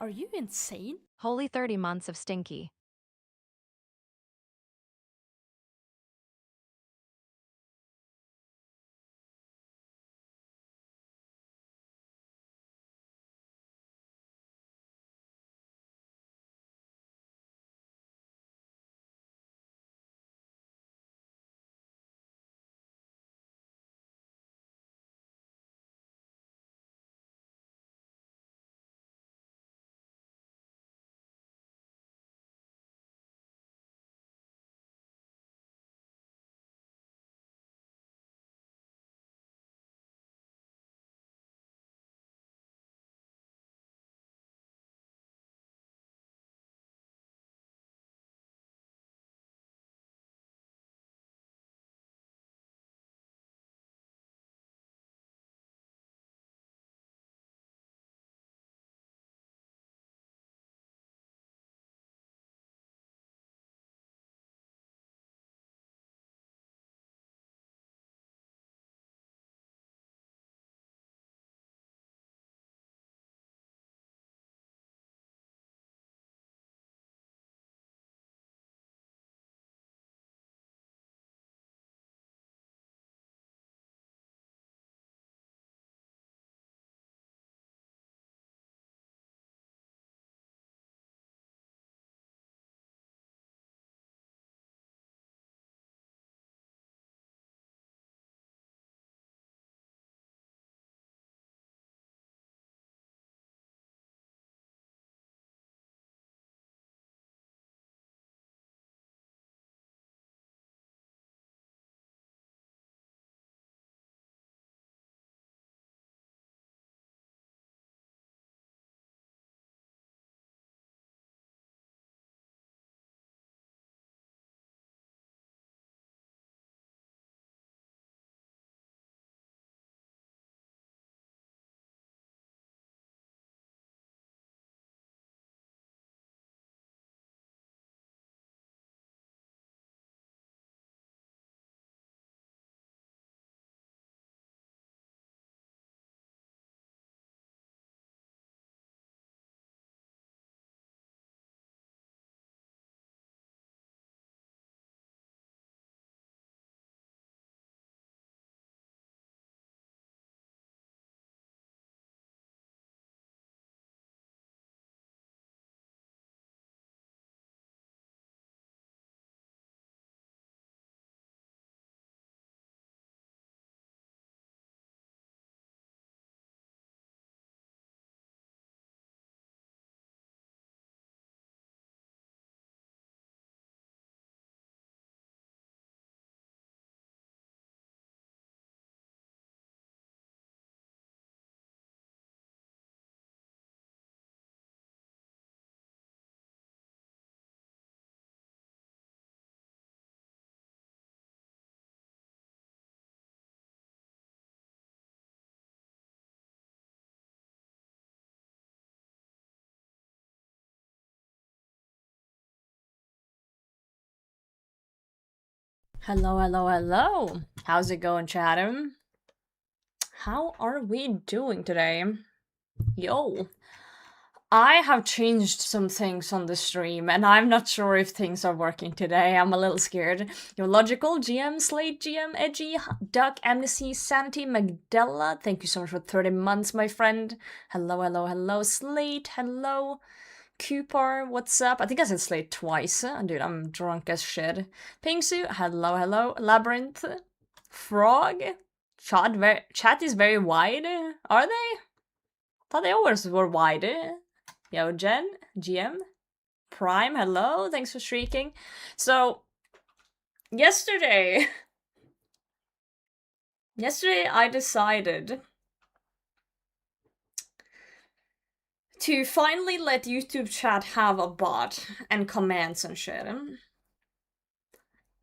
Are you insane? Holy 30 months of stinky. Hello, hello, hello. How's it going, Chatham? How are we doing today? Yo. I have changed some things on the stream, and I'm not sure if things are working today. I'm a little scared. Yo, Logical, GM, Slate, GM, Edgy, Duck, Amnesty, Sanity, Magdella. Thank you so much for 30 months, my friend. Hello, hello, hello. Slate, hello. Cupar, what's up? I think I said Slate twice. Dude, I'm drunk as shit. Pingsu, hello, hello. Labyrinth, Frog. Chat is very wide. Are they? Thought they always were wide. Yo, Jen, GM, Prime, hello. Thanks for shrieking. So, yesterday I decided to finally let YouTube chat have a bot and commands and shit.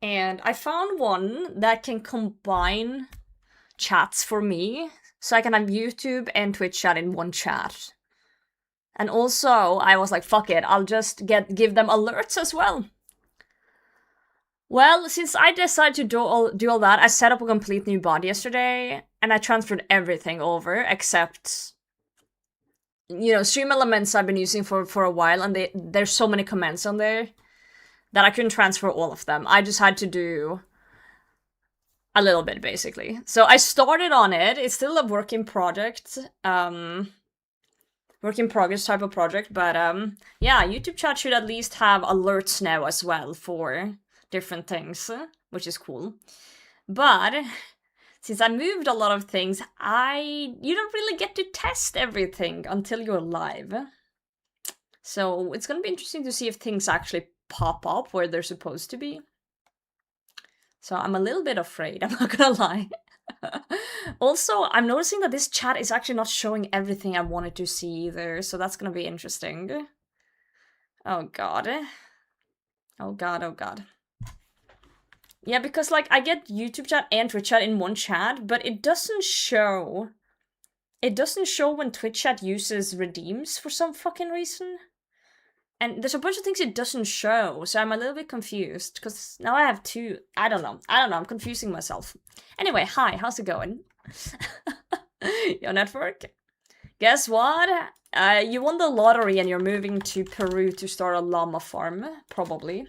And I found one that can combine chats for me, so I can have YouTube and Twitch chat in one chat. And also, I was like, fuck it, I'll just give them alerts as well. Well, since I decided to do all that, I set up a complete new bot yesterday, and I transferred everything over except Stream Elements I've been using for a while, and there's so many comments on there that I couldn't transfer all of them. I just had to do a little bit, basically. So I started on it. It's still a work in project, work in progress type of project, but yeah, YouTube chat should at least have alerts now as well for different things, which is cool. But since I moved a lot of things, you don't really get to test everything until you're live. So it's gonna be interesting to see if things actually pop up where they're supposed to be. So I'm a little bit afraid, I'm not gonna lie. Also, I'm noticing that this chat is actually not showing everything I wanted to see either, so that's gonna be interesting. Oh god. Oh god, oh god. Yeah, because, like, I get YouTube chat and Twitch chat in one chat, but it doesn't show... It doesn't show when Twitch chat uses redeems for some fucking reason. And there's a bunch of things it doesn't show, so I'm a little bit confused, because now I have two... I don't know, I'm confusing myself. Anyway, hi, how's it going? Your network? Guess what? You won the lottery and you're moving to Peru to start a llama farm, probably.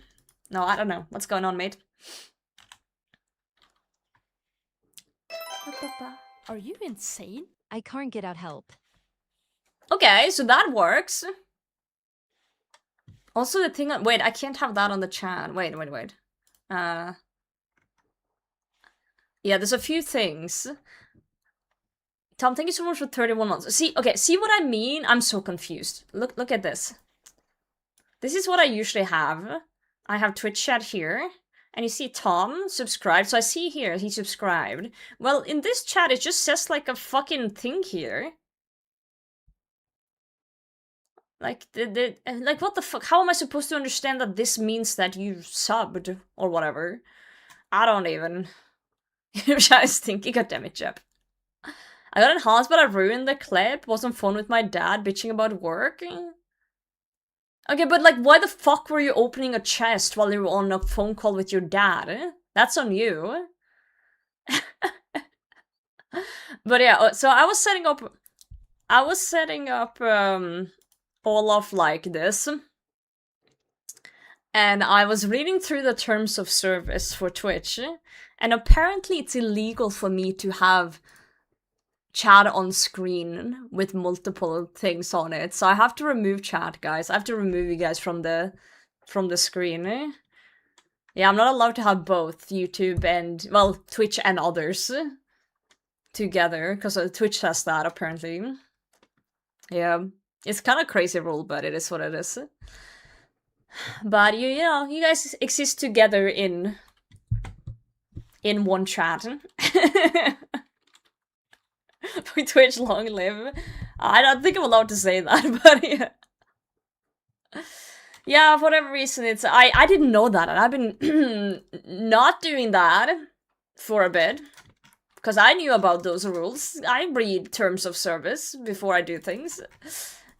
No, I don't know. What's going on, mate? Are you insane? I can't get out help. Okay, so that works. Also the thing on... Wait, I can't have that on the chat. Wait. Yeah, there's a few things. Tom, thank you so much for 31 months. See what I mean? I'm so confused. Look at this. This is what I usually have. I have Twitch chat here. And you see Tom subscribed, so I see here he subscribed. Well, in this chat it just says like a fucking thing here. Like, like, what the fuck? How am I supposed to understand that this means that you subbed or whatever? I don't even. I was thinking, goddammit, Jep. I got enhanced, but I ruined the clip. Was on phone with my dad, bitching about work. Okay, but like, why the fuck were you opening a chest while you were on a phone call with your dad? That's on you. But yeah, so I was setting up all of like this. And I was reading through the terms of service for Twitch, and apparently it's illegal for me to have chat on screen with multiple things on it. So I have to remove chat, guys. I have to remove you guys from the screen. Yeah, I'm not allowed to have both YouTube and, well, Twitch and others together, because Twitch has that, apparently. Yeah, it's kind of crazy rule, but it is what it is. But you know, you guys exist together in one chat. For Twitch, long live. I don't think I'm allowed to say that, but yeah. Yeah, for whatever reason, it's I didn't know that, and I've been not doing that for a bit. Because I knew about those rules. I read terms of service before I do things.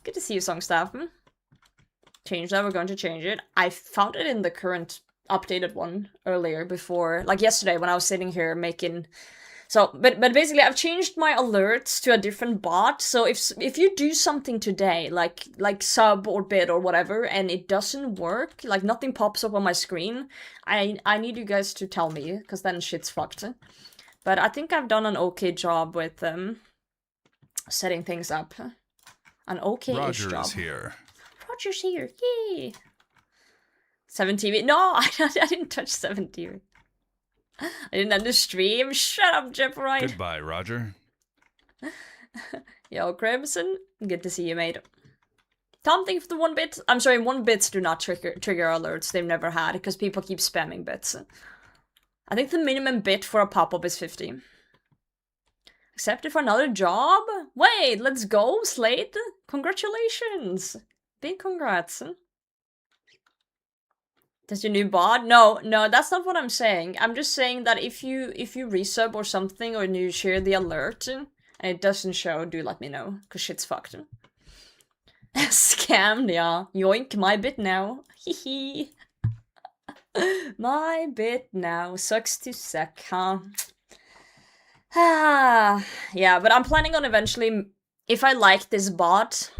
Good to see you, Songstaff. Change that, we're going to change it. I found it in the current updated one earlier before, like yesterday when I was sitting here making... So, but basically I've changed my alerts to a different bot, so if you do something today, like sub or bid or whatever, and it doesn't work, like nothing pops up on my screen, I need you guys to tell me, because then shit's fucked. But I think I've done an okay job with setting things up. An okay-ish job. Roger's here. Roger's here, yay! 7TV. No, I didn't touch 7TV. I didn't end the stream. Shut up, Jeff Wright. Goodbye, Roger. Yo, Crimson. Good to see you, mate. Tom, thank you for the 1 bit. I'm sorry, 1 bits do not trigger alerts. They've never had, because people keep spamming bits. I think the minimum bit for a pop-up is 50. Accepted for another job? Wait, let's go, Slate. Congratulations. Big congrats. That's your new bot? No, that's not what I'm saying. I'm just saying that if you resub or something, or you share the alert, and it doesn't show, do let me know, because shit's fucked. Scammed, yeah. Yoink, my bit now. Hehe. My bit now. Sucks to suck, huh? Yeah, but I'm planning on eventually, if I like this bot,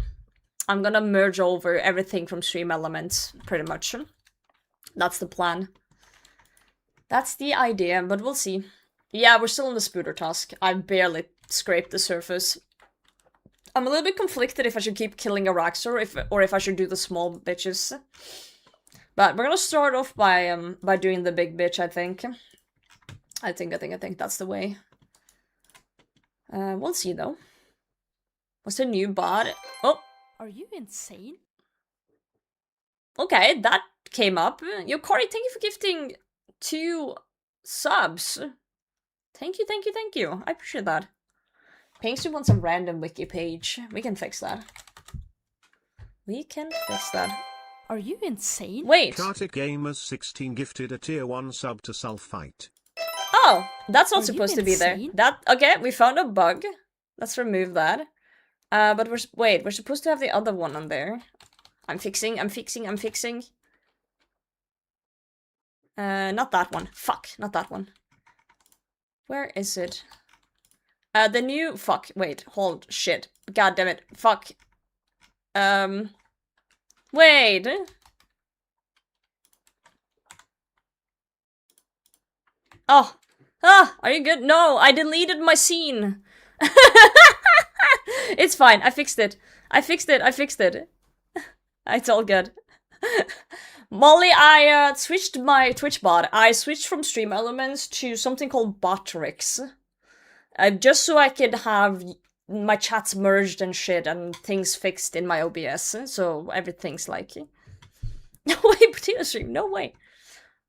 I'm gonna merge over everything from Stream Elements, pretty much. That's the plan. That's the idea, but we'll see. Yeah, we're still in the Spooter task. I barely scraped the surface. I'm a little bit conflicted if I should keep killing Araxor or if I should do the small bitches. But we're gonna start off by doing the big bitch, I think. I think that's the way. We'll see though. What's the new bot? Oh! Are you insane? Okay, that came up. Yo, Corey, thank you for gifting 2 subs. Thank you. I appreciate that. Pinksu wants a random wiki page. We can fix that. Are you insane? Wait. Kartik Gamers 16 gifted a tier 1 sub to Sulfite. Oh, that's not supposed to be there. Okay, we found a bug. Let's remove that. But we're supposed to have the other one on there. I'm fixing. Not that one. Fuck, not that one. Where is it? The new... Fuck, wait, hold, shit. God damn it, fuck. Wait. Oh. Ah, are you good? No, I deleted my scene. It's fine, I fixed it. It's all good. Molly, I switched my Twitch bot. I switched from Stream Elements to something called Botrix. Just so I could have my chats merged and shit and things fixed in my OBS. So everything's like... No way, Potato Stream, no way.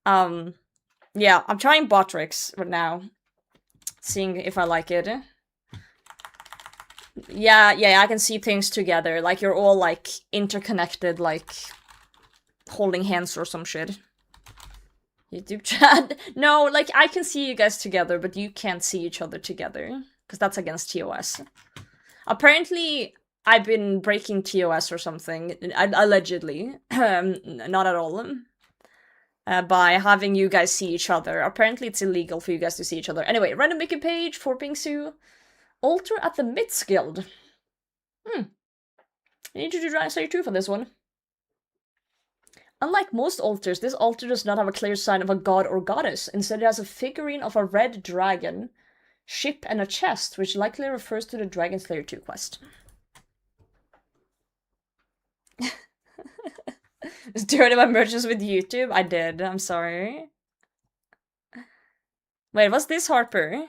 Yeah, I'm trying Botrix right now. Seeing if I like it. Yeah, I can see things together. Like, you're all, like, interconnected, like... holding hands or some shit. YouTube chat. No, like, I can see you guys together, but you can't see each other together. Because that's against TOS. Apparently, I've been breaking TOS or something. Allegedly. Not at all. By having you guys see each other. Apparently, it's illegal for you guys to see each other. Anyway, random wiki page for Pingsu. Altar at the Myths Guild. You need to do Dragon Slayer 2 for this one. Unlike most altars, this altar does not have a clear sign of a god or goddess. Instead, it has a figurine of a red dragon, ship, and a chest, which likely refers to the Dragon Slayer 2 quest. Is dirty my merges with YouTube? I did, I'm sorry. Wait, what's this, Harper?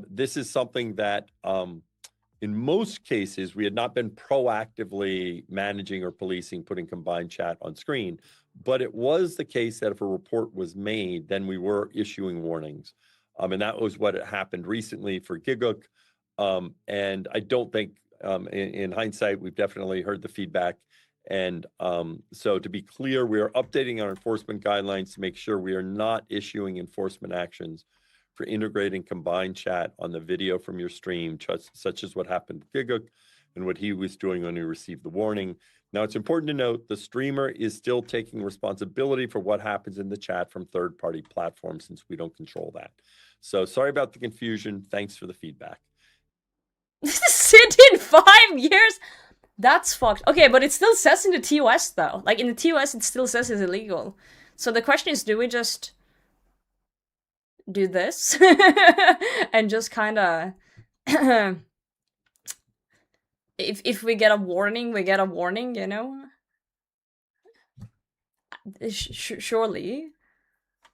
This is something that, in most cases, we had not been proactively managing or policing putting combined chat on screen. But it was the case that if a report was made, then we were issuing warnings. And that was what happened recently for Giguk. And I don't think, in hindsight, we've definitely heard the feedback. And so to be clear, we are updating our enforcement guidelines to make sure we are not issuing enforcement actions for integrating combined chat on the video from your stream, such as what happened with Giguk and what he was doing when he received the warning. Now, it's important to note the streamer is still taking responsibility for what happens in the chat from third-party platforms since we don't control that. So sorry about the confusion. Thanks for the feedback. Sit in 5 years? That's fucked. Okay, but it still says in the TOS though. Like in the TOS it still says it's illegal. So the question is, do we just do this? And just kinda... if we get a warning, we get a warning, you know? Surely.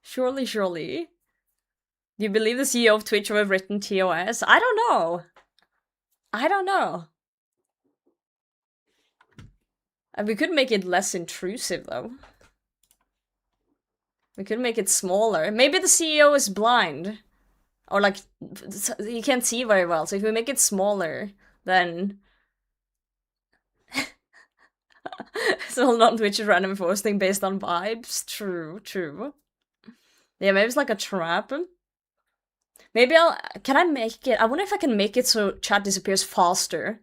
Surely. Do you believe the CEO of Twitch would have written TOS? I don't know. We could make it less intrusive, though. We could make it smaller. Maybe the CEO is blind. Or, like, he can't see very well. So if we make it smaller, then... So non-Twitch is random posting based on vibes. True. Yeah, maybe it's like a trap. Maybe can I make it? I wonder if I can make it so chat disappears faster.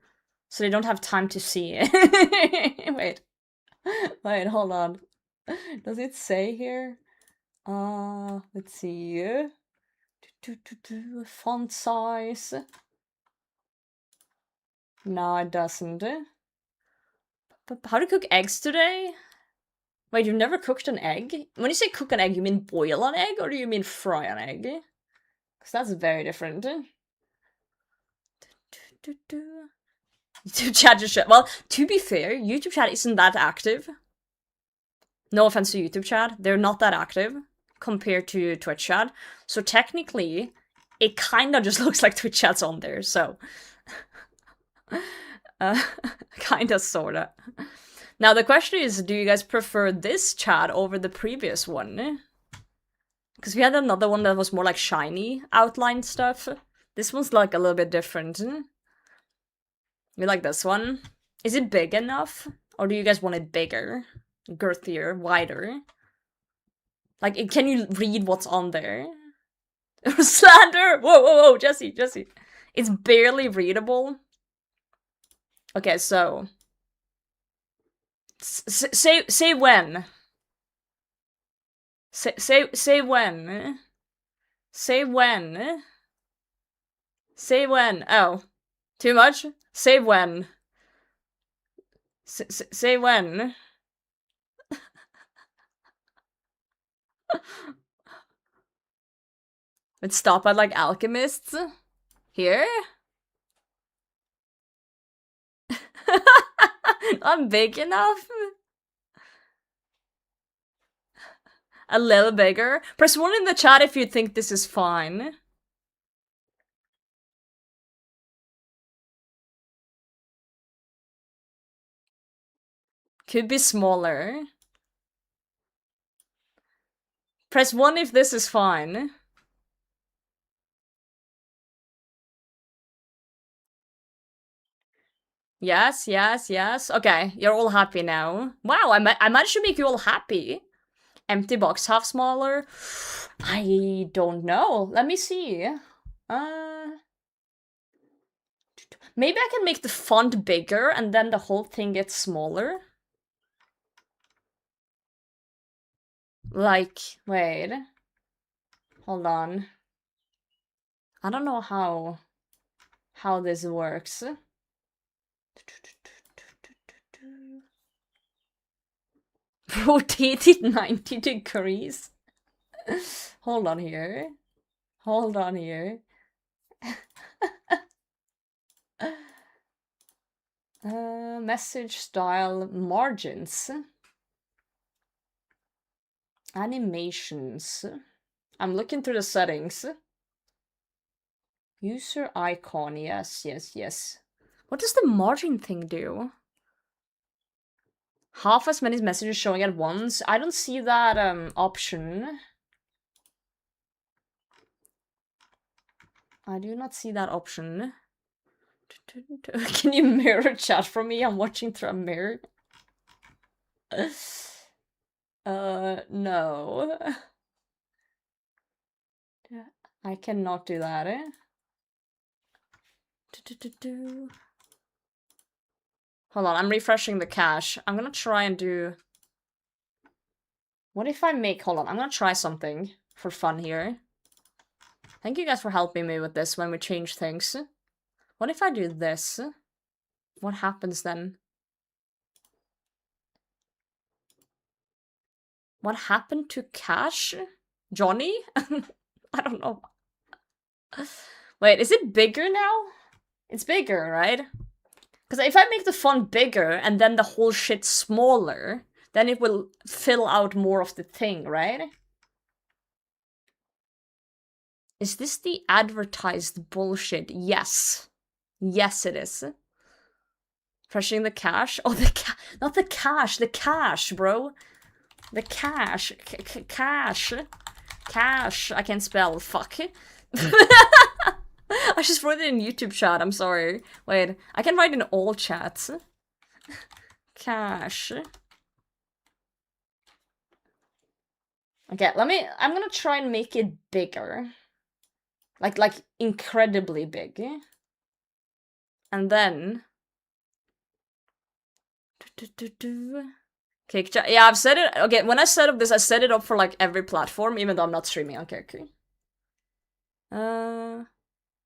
So they don't have time to see it. Wait, hold on. Does it say here? Let's see. Font size. No, it doesn't. How to cook eggs today? Wait, you've never cooked an egg? When you say cook an egg, you mean boil an egg or do you mean fry an egg? Because that's very different. YouTube chat just shut. Well, to be fair, YouTube chat isn't that active. No offense to YouTube chat, they're not that active compared to Twitch chat. So technically, it kind of just looks like Twitch chat's on there, so. Kinda, sorta. Now the question is, do you guys prefer this chat over the previous one? Because we had another one that was more like shiny outline stuff. This one's like a little bit different. You like this one? Is it big enough? Or do you guys want it bigger? Girthier? Wider? Like, can you read what's on there? Slander! Whoa, whoa, whoa, Jesse. It's barely readable. Okay, so... Say when. Say when. Say when. Say when. Oh. Too much? Say when. Say when. Let's stop at like alchemists. Here? Not big enough? A little bigger? Press 1 in the chat if you think this is fine. Could be smaller. Press 1 if this is fine. Yes, yes, yes. Okay, you're all happy now. Wow, I managed to make you all happy. Empty box, half smaller. I don't know. Let me see. Maybe I can make the font bigger and then the whole thing gets smaller. Like, wait. Hold on. I don't know how this works. Rotated 90 degrees. Hold on here. Hold on here. Message style margins. Animations. I'm looking through the settings. User icon. Yes, yes, yes. What does the margin thing do? Half as many messages showing at once. I don't see that option. I do not see that option. Can you mirror chat for me? I'm watching through a mirror. No. I cannot do that, eh? Hold on, I'm refreshing the cache. I'm gonna try and do... What if I make... Hold on, I'm gonna try something for fun here. Thank you guys for helping me with this when we change things. What if I do this? What happens then? What happened to cache? Johnny? I don't know. Wait, is it bigger now? It's bigger, right? Because if I make the font bigger and then the whole shit smaller, then it will fill out more of the thing, right? Is this the advertised bullshit? Yes. Yes, it is. Pressing the cache? Oh, not the cache, the cache, bro. The cache. Cache. Cache. I can't spell. Fuck. I just wrote it in YouTube chat, I'm sorry. Wait, I can write in all chats. Cache. Okay, I'm gonna try and make it bigger. Like incredibly big. And then... Okay, yeah, I've set it... Okay, when I set up this, I set it up for like every platform, even though I'm not streaming on Kirky.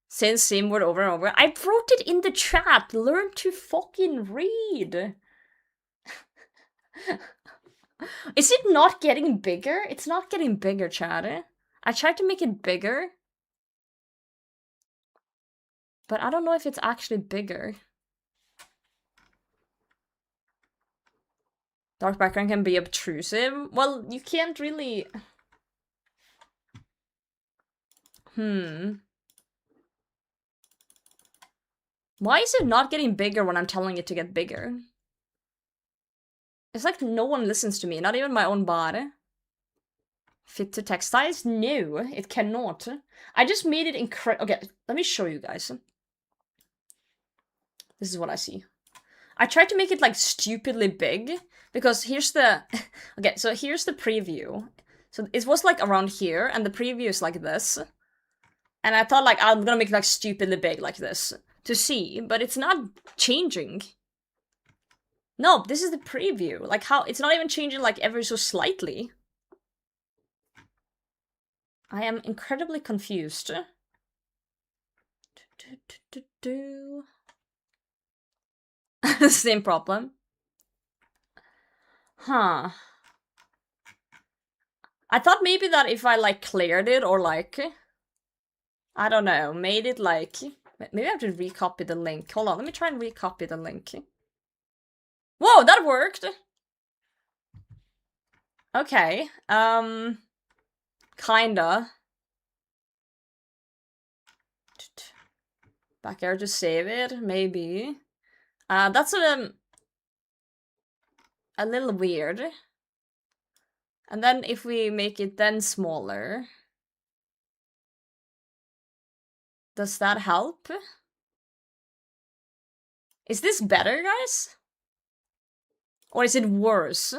Saying same word over and over. I wrote it in the chat. Learn to fucking read. Is it not getting bigger? It's not getting bigger, chat. I tried to make it bigger. But I don't know if it's actually bigger. Dark background can be obtrusive. Well, you can't really... Why is it not getting bigger when I'm telling it to get bigger? It's like no one listens to me, not even my own bot. Fit to text size? No, it cannot. I just made it incredible. Okay, let me show you guys. This is what I see. I tried to make it like stupidly big because here's the... Okay, so here's the preview. So it was like around here and the preview is like this. And I thought like I'm gonna make it like stupidly big like this to see, but it's not changing. No, this is the preview. Like how it's not even changing like ever so slightly. I am incredibly confused. Same problem. Huh. I thought maybe that if I like cleared it or like, I don't know, made it like, maybe I have to recopy the link. Hold on, let me try and recopy the link. Whoa, that worked! Okay, kinda. Back here to save it, maybe. That's a little weird. And then if we make it then smaller, does that help? Is this better, guys? Or is it worse?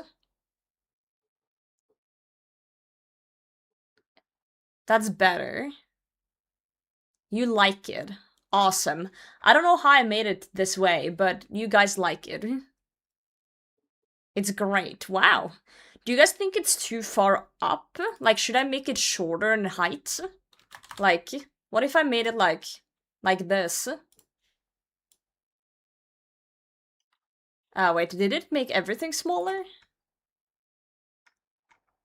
That's better. You like it. Awesome. I don't know how I made it this way, but you guys like it. It's great. Wow. Do you guys think it's too far up? Like, should I make it shorter in height? Like, what if I made it like this? Wait, did it make everything smaller?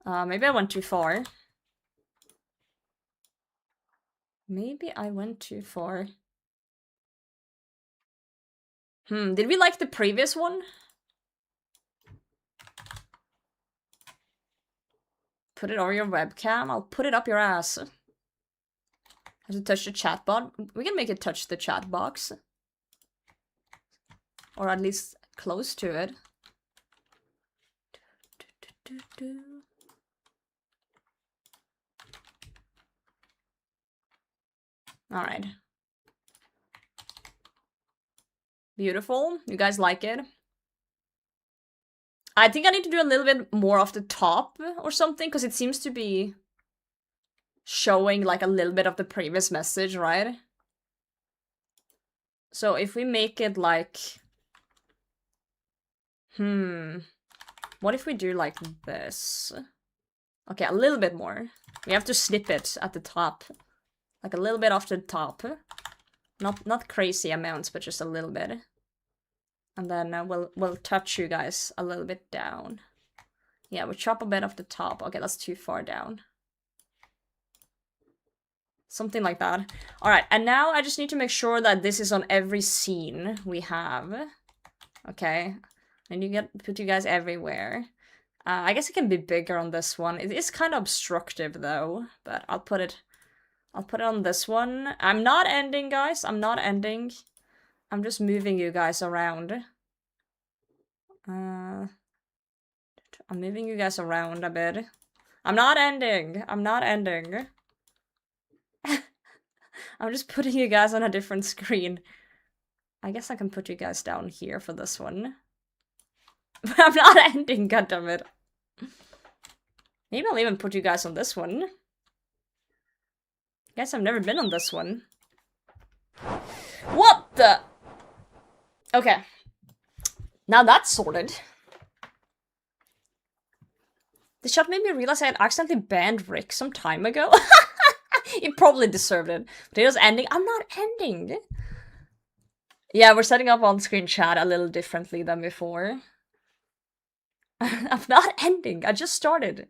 Maybe I went too far. Maybe I went too far. Did we like the previous one? Put it over your webcam. I'll put it up your ass. Have to touch the chat bot. We can make it touch the chat box. Or at least close to it. Alright. Beautiful. You guys like it? I think I need to do a little bit more off the top or something, because it seems to be showing like a little bit of the previous message, right? So if we make it like... What if we do like this? Okay, a little bit more. We have to snip it at the top. Like a little bit off the top. Not crazy amounts, but just a little bit. And then we'll touch you guys a little bit down. Yeah, we chop a bit off the top. Okay, that's too far down. Something like that. Alright, and now I just need to make sure that this is on every scene we have. Okay. And you put you guys everywhere. I guess it can be bigger on this one. It is kind of obstructive though, but I'll put it on this one. I'm not ending, guys. I'm not ending. I'm just moving you guys around. I'm moving you guys around a bit. I'm not ending. I'm not ending. I'm just putting you guys on a different screen. I guess I can put you guys down here for this one. But I'm not ending, goddammit. Maybe I'll even put you guys on this one. Guess I've never been on this one. What the? Okay. Now that's sorted. The shot made me realize I had accidentally banned Rick some time ago. He probably deserved it. Potatoes ending. I'm not ending. Yeah, we're setting up on-screen chat a little differently than before. I'm not ending. I just started.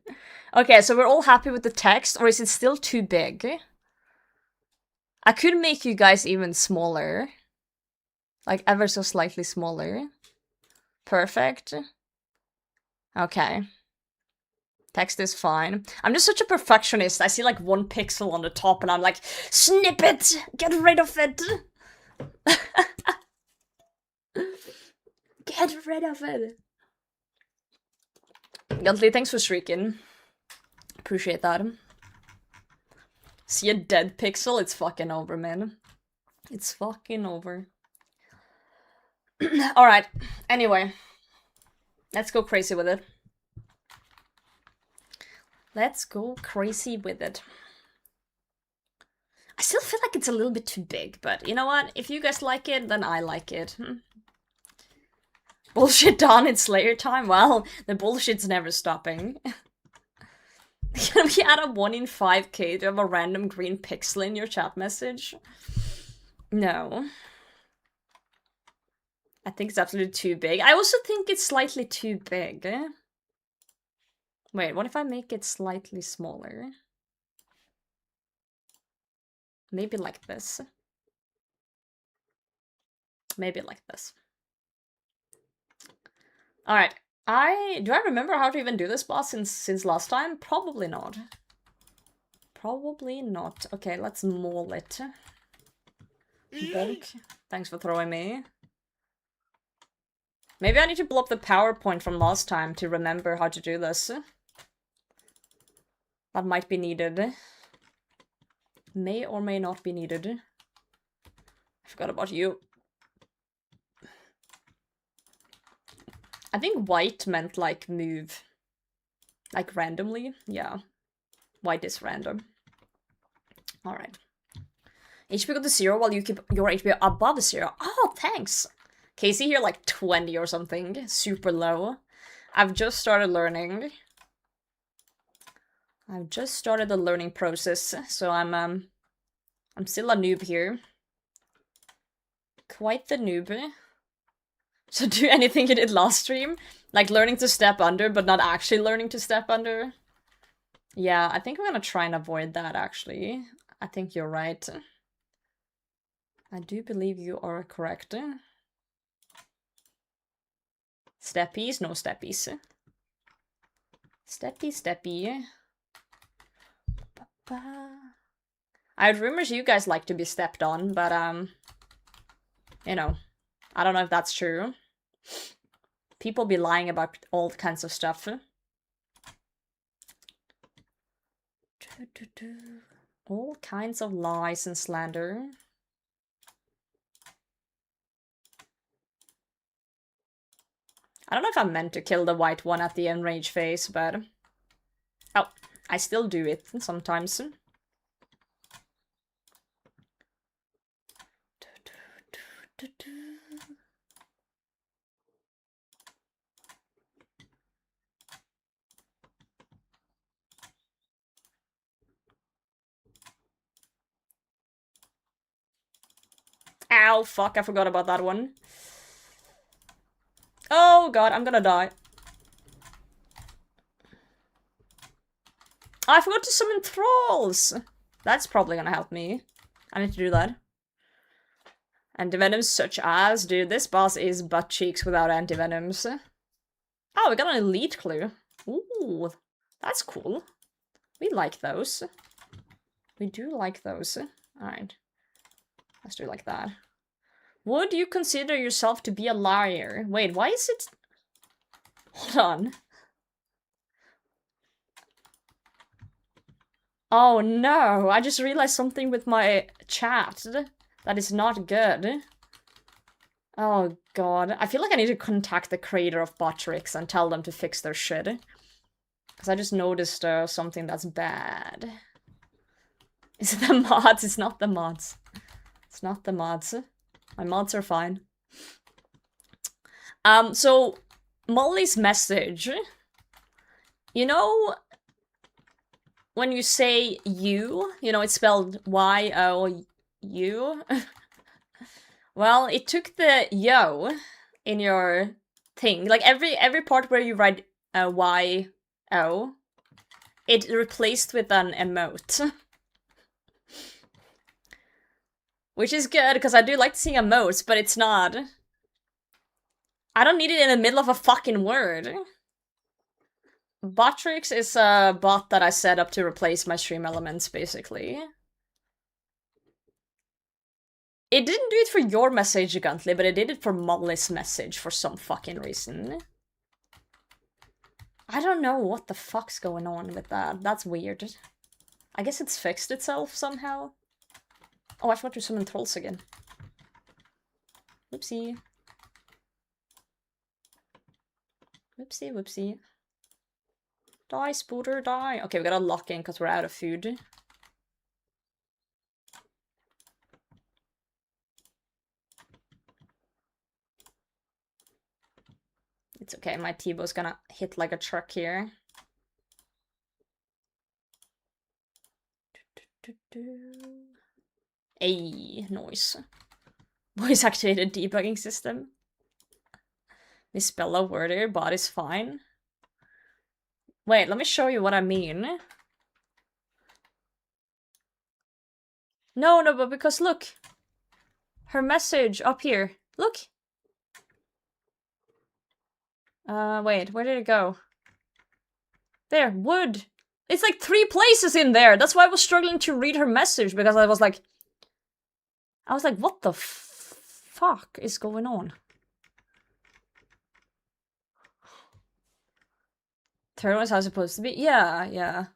Okay, so we're all happy with the text, or is it still too big? I could make you guys even smaller. Like, ever so slightly smaller. Perfect. Okay. Text is fine. I'm just such a perfectionist. I see like 1 pixel on the top and I'm like, snip it! Get rid of it! Get rid of it! Guntley, thanks for streaking. Appreciate that. See a dead pixel? It's fucking over, man. It's fucking over. Alright, anyway. Let's go crazy with it. Let's go crazy with it. I still feel like it's a little bit too big, but you know what? If you guys like it, then I like it. Bullshit done in Slayer time? Well, the bullshit's never stopping. Can we add a 1 in 5k to have a random green pixel in your chat message? No. I think it's absolutely too big. I also think it's slightly too big. Wait, what if I make it slightly smaller? Maybe like this. Maybe like this. Alright. Do I remember how to even do this boss since last time? Probably not. Probably not. Okay, let's maul it. Bonk. Thanks for throwing me. Maybe I need to pull up the PowerPoint from last time to remember how to do this. That might be needed. May or may not be needed. I forgot about you. I think white meant like move. Like randomly. Yeah. White is random. Alright. HP go to 0 while you keep your HP above 0. Oh, thanks! Casey here like 20 or something. Super low. I've just started learning. I've just started the learning process, so I'm still a noob here. Quite the noob. So do anything you did last stream? Like learning to step under, but not actually learning to step under? Yeah, I think I'm gonna try and avoid that, actually. I think you're right. I do believe you are correct. Steppies? No steppies. Steppy. I had rumors you guys like to be stepped on, but, you know, I don't know if that's true. People be lying about all kinds of stuff. All kinds of lies and slander. I don't know if I meant to kill the white one at the enrage phase, but... Oh, I still do it sometimes. Ow, fuck, I forgot about that one. Oh god, I'm gonna die. Oh, I forgot to summon thralls! That's probably gonna help me. I need to do that. Antivenoms such as... Dude, this boss is butt cheeks without antivenoms. Oh, we got an elite clue. Ooh, that's cool. We like those. We do like those. Alright. Let's do it like that. Would you consider yourself to be a liar? Wait, why is it... Hold on. Oh no, I just realized something with my chat that is not good. Oh god, I feel like I need to contact the creator of Botrix and tell them to fix their shit. Because I just noticed something that's bad. Is it the mods? It's not the mods. It's not the mods. My mods are fine. So, Molly's message. You know... when you say you know, it's spelled Y-O-U. Well, it took the yo in your thing. Like every part where you write Y-O, it replaced with an emote. Which is good, because I do like seeing emotes, but it's not. I don't need it in the middle of a fucking word. Botrix is a bot that I set up to replace my stream elements, basically. It didn't do it for your message, Guntley, but it did it for Molly's message for some fucking reason. I don't know what the fuck's going on with that. That's weird. I guess it's fixed itself somehow. Oh, I forgot to summon trolls again. Whoopsie. Whoopsie, whoopsie. Die, Spooter, die. Okay, we gotta lock in because we're out of food. It's okay, my T-bow's gonna hit like a truck here. Ayy, noise. Voice activated debugging system. Misspell a word here, but it's fine. Wait, let me show you what I mean. No, but because look. Her message up here. Look. Wait, where did it go? There, wood. It's like 3 places in there. That's why I was struggling to read her message, because I was like, what the fuck is going on? Third one's how it's supposed to be? Yeah.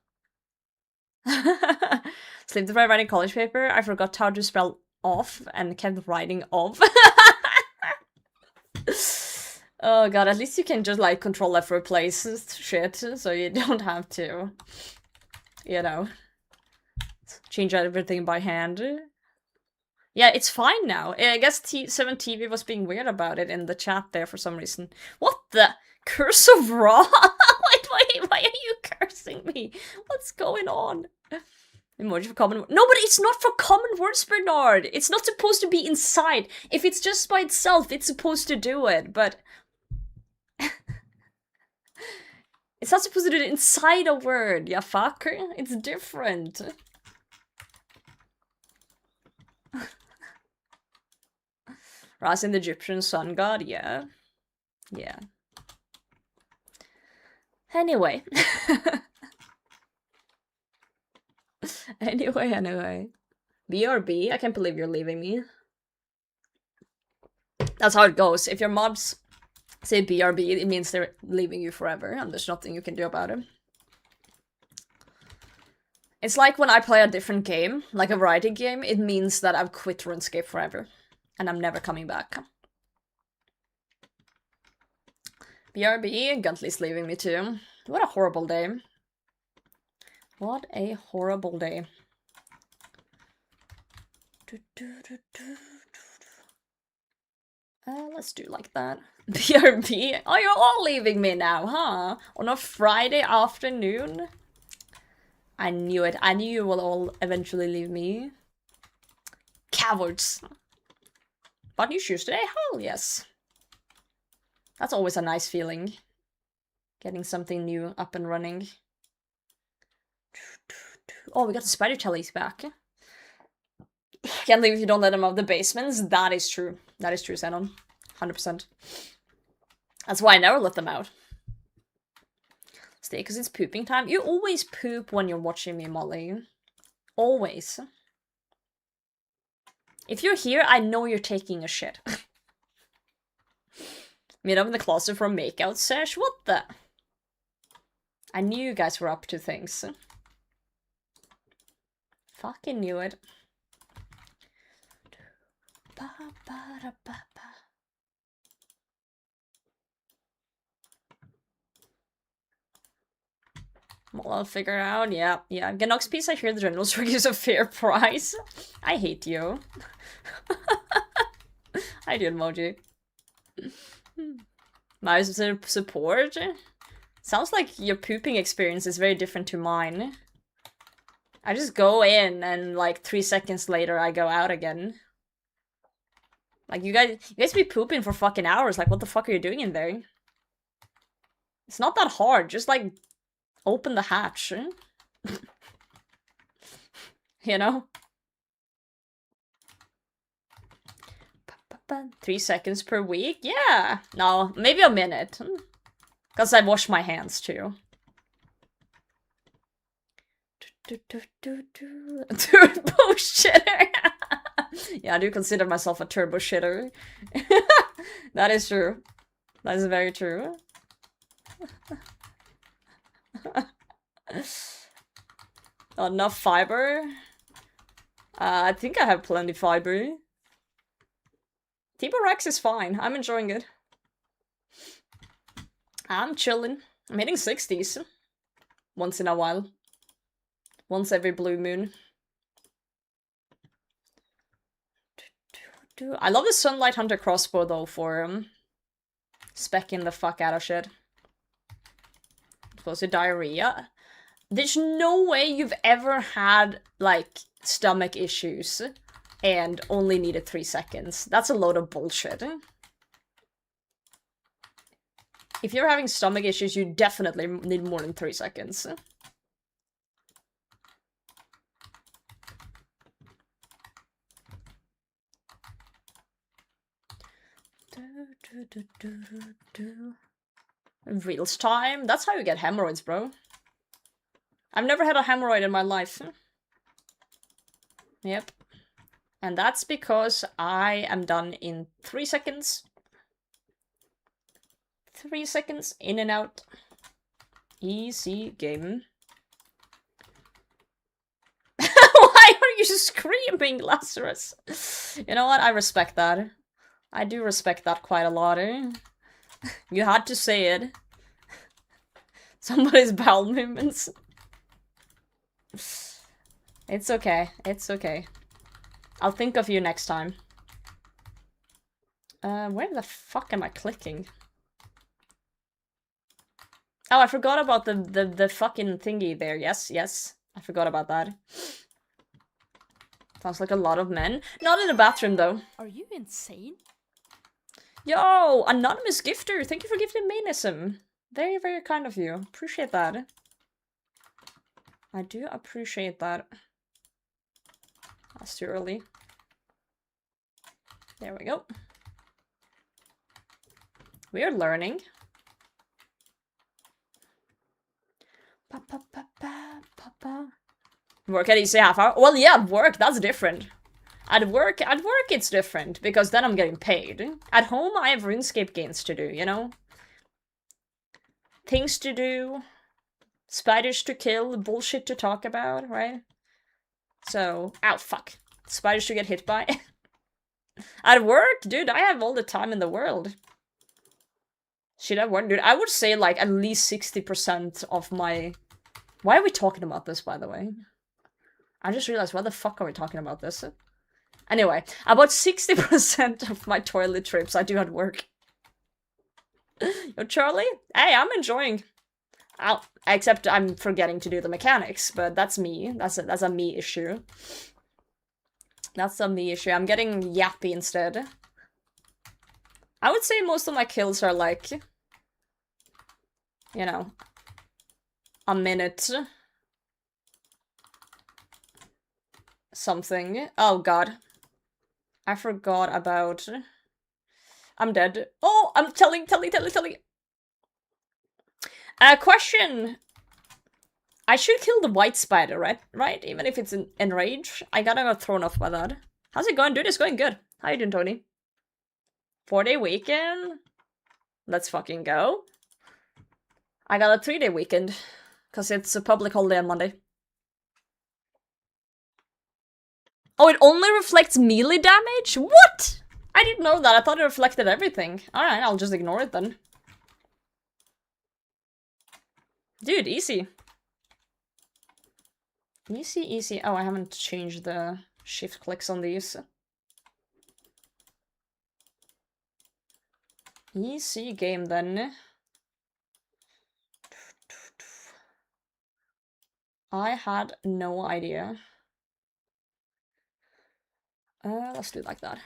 Sleep deprived writing college paper. I forgot how to spell off and kept writing of. Oh god, at least you can just like control F replace shit, so you don't have to, you know, change everything by hand. Yeah, it's fine now. I guess 7TV was being weird about it in the chat there for some reason. What the? Curse of Ra? why are you cursing me? What's going on? Emoji for common words. No, but it's not for common words, Bernard. It's not supposed to be inside. If it's just by itself, it's supposed to do it, but... It's not supposed to do it inside a word, ya fucker. It's different. Ra in the Egyptian sun god, yeah. Yeah. Anyway. Anyway. BRB, I can't believe you're leaving me. That's how it goes. If your mobs say BRB, it means they're leaving you forever, and there's nothing you can do about it. It's like when I play a different game, like a variety game, it means that I've quit RuneScape forever, and I'm never coming back. BRB, Guntley's leaving me too. What a horrible day. What a horrible day. Let's do like that. BRB. Oh, you're all leaving me now, huh? On a Friday afternoon? I knew it. I knew you will all eventually leave me. Cowards. Bought new shoes today? Hell yes. That's always a nice feeling. Getting something new up and running. Oh, we got the spider tellies back. Can't leave if you don't let them out of the basements. That is true. That is true, Xenon. 100%. That's why I never let them out. Stay, because it's pooping time. You always poop when you're watching me, Molly. Always. If you're here, I know you're taking a shit. Meet up in the closet for a makeout sesh? What the? I knew you guys were up to things. Fucking knew it. Well, I'll figure it out. Yeah. Ganox piece, I hear the general store gives a fair price. I hate you. I do emoji. My support? Sounds like your pooping experience is very different to mine. I just go in and like 3 seconds later I go out again. Like you guys be pooping for fucking hours. Like what the fuck are you doing in there? It's not that hard. Just like open the hatch. You know? 3 seconds per week? Yeah. No, maybe a minute. Because I wash my hands too. Turbo shitter. Yeah, I do consider myself a turbo shitter. That is true. That is very true. Enough fiber? I think I have plenty fiber. Tipo Rex is fine. I'm enjoying it. I'm chilling. I'm hitting 60s. Once in a while. Once every blue moon. I love the Sunlight Hunter crossbow though for specking the fuck out of shit. Supposed to diarrhea. There's no way you've ever had like stomach issues and only needed 3 seconds. That's a load of bullshit. If you're having stomach issues, you definitely need more than 3 seconds. Reels time? That's how you get hemorrhoids, bro. I've never had a hemorrhoid in my life. Yep. And that's because I am done in 3 seconds. 3 seconds, in and out. Easy game. Why are you screaming, Lazarus? You know what? I respect that. I do respect that quite a lot. You had to say it. Somebody's bowel movements. It's okay. It's okay. I'll think of you next time. Where the fuck am I clicking? Oh, I forgot about the fucking thingy there. Yes, yes. I forgot about that. Sounds like a lot of men. Not in the bathroom, though. Are you insane? Yo, anonymous gifter. Thank you for gifting Mainism. Very, very kind of you. Appreciate that. I do appreciate that. That's too early. There we go. We are learning. Work at easy half hour? Well, yeah, at work, that's different. At work, it's different, because then I'm getting paid. At home, I have RuneScape games to do, you know? Things to do, spiders to kill, bullshit to talk about, right? So, ow, fuck. Spiders to get hit by. At work, dude, I have all the time in the world. Shit, at work, dude, I would say, like, at least 60% of my... Why are we talking about this, by the way? I just realized, why the fuck are we talking about this? Anyway, about 60% of my toilet trips I do at work. Yo, Charlie? Hey, I'm enjoying. Except I'm forgetting to do the mechanics, but that's me. That's a me issue. That's a me issue. I'm getting yappy instead. I would say most of my kills are like, you know, a minute. Something. Oh god. I forgot about... I'm dead. Oh, I'm telling. Question. I should kill the white spider, right? Even if it's in rage. I got thrown off by that. How's it going, dude? It's going good. How you doing, Tony? 4-day weekend? Let's fucking go. I got a 3-day weekend. Because it's a public holiday on Monday. Oh, it only reflects melee damage? What? I didn't know that. I thought it reflected everything. Alright, I'll just ignore it then. Dude, easy. Easy. Oh, I haven't changed the shift clicks on these. Easy game then. I had no idea. Let's do it like that.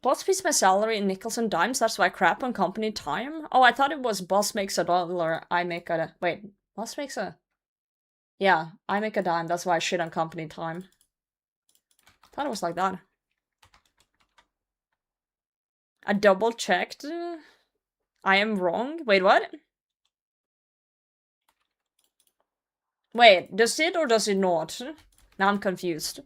Boss pays my salary in nickels and dimes, that's why I crap on company time? Oh, I thought it was boss makes $1, I make a... Wait, boss makes a... Yeah, I make a dime, that's why I shit on company time. Thought it was like that. I double checked. I am wrong. Wait, what? Wait, does it or does it not? Now I'm confused.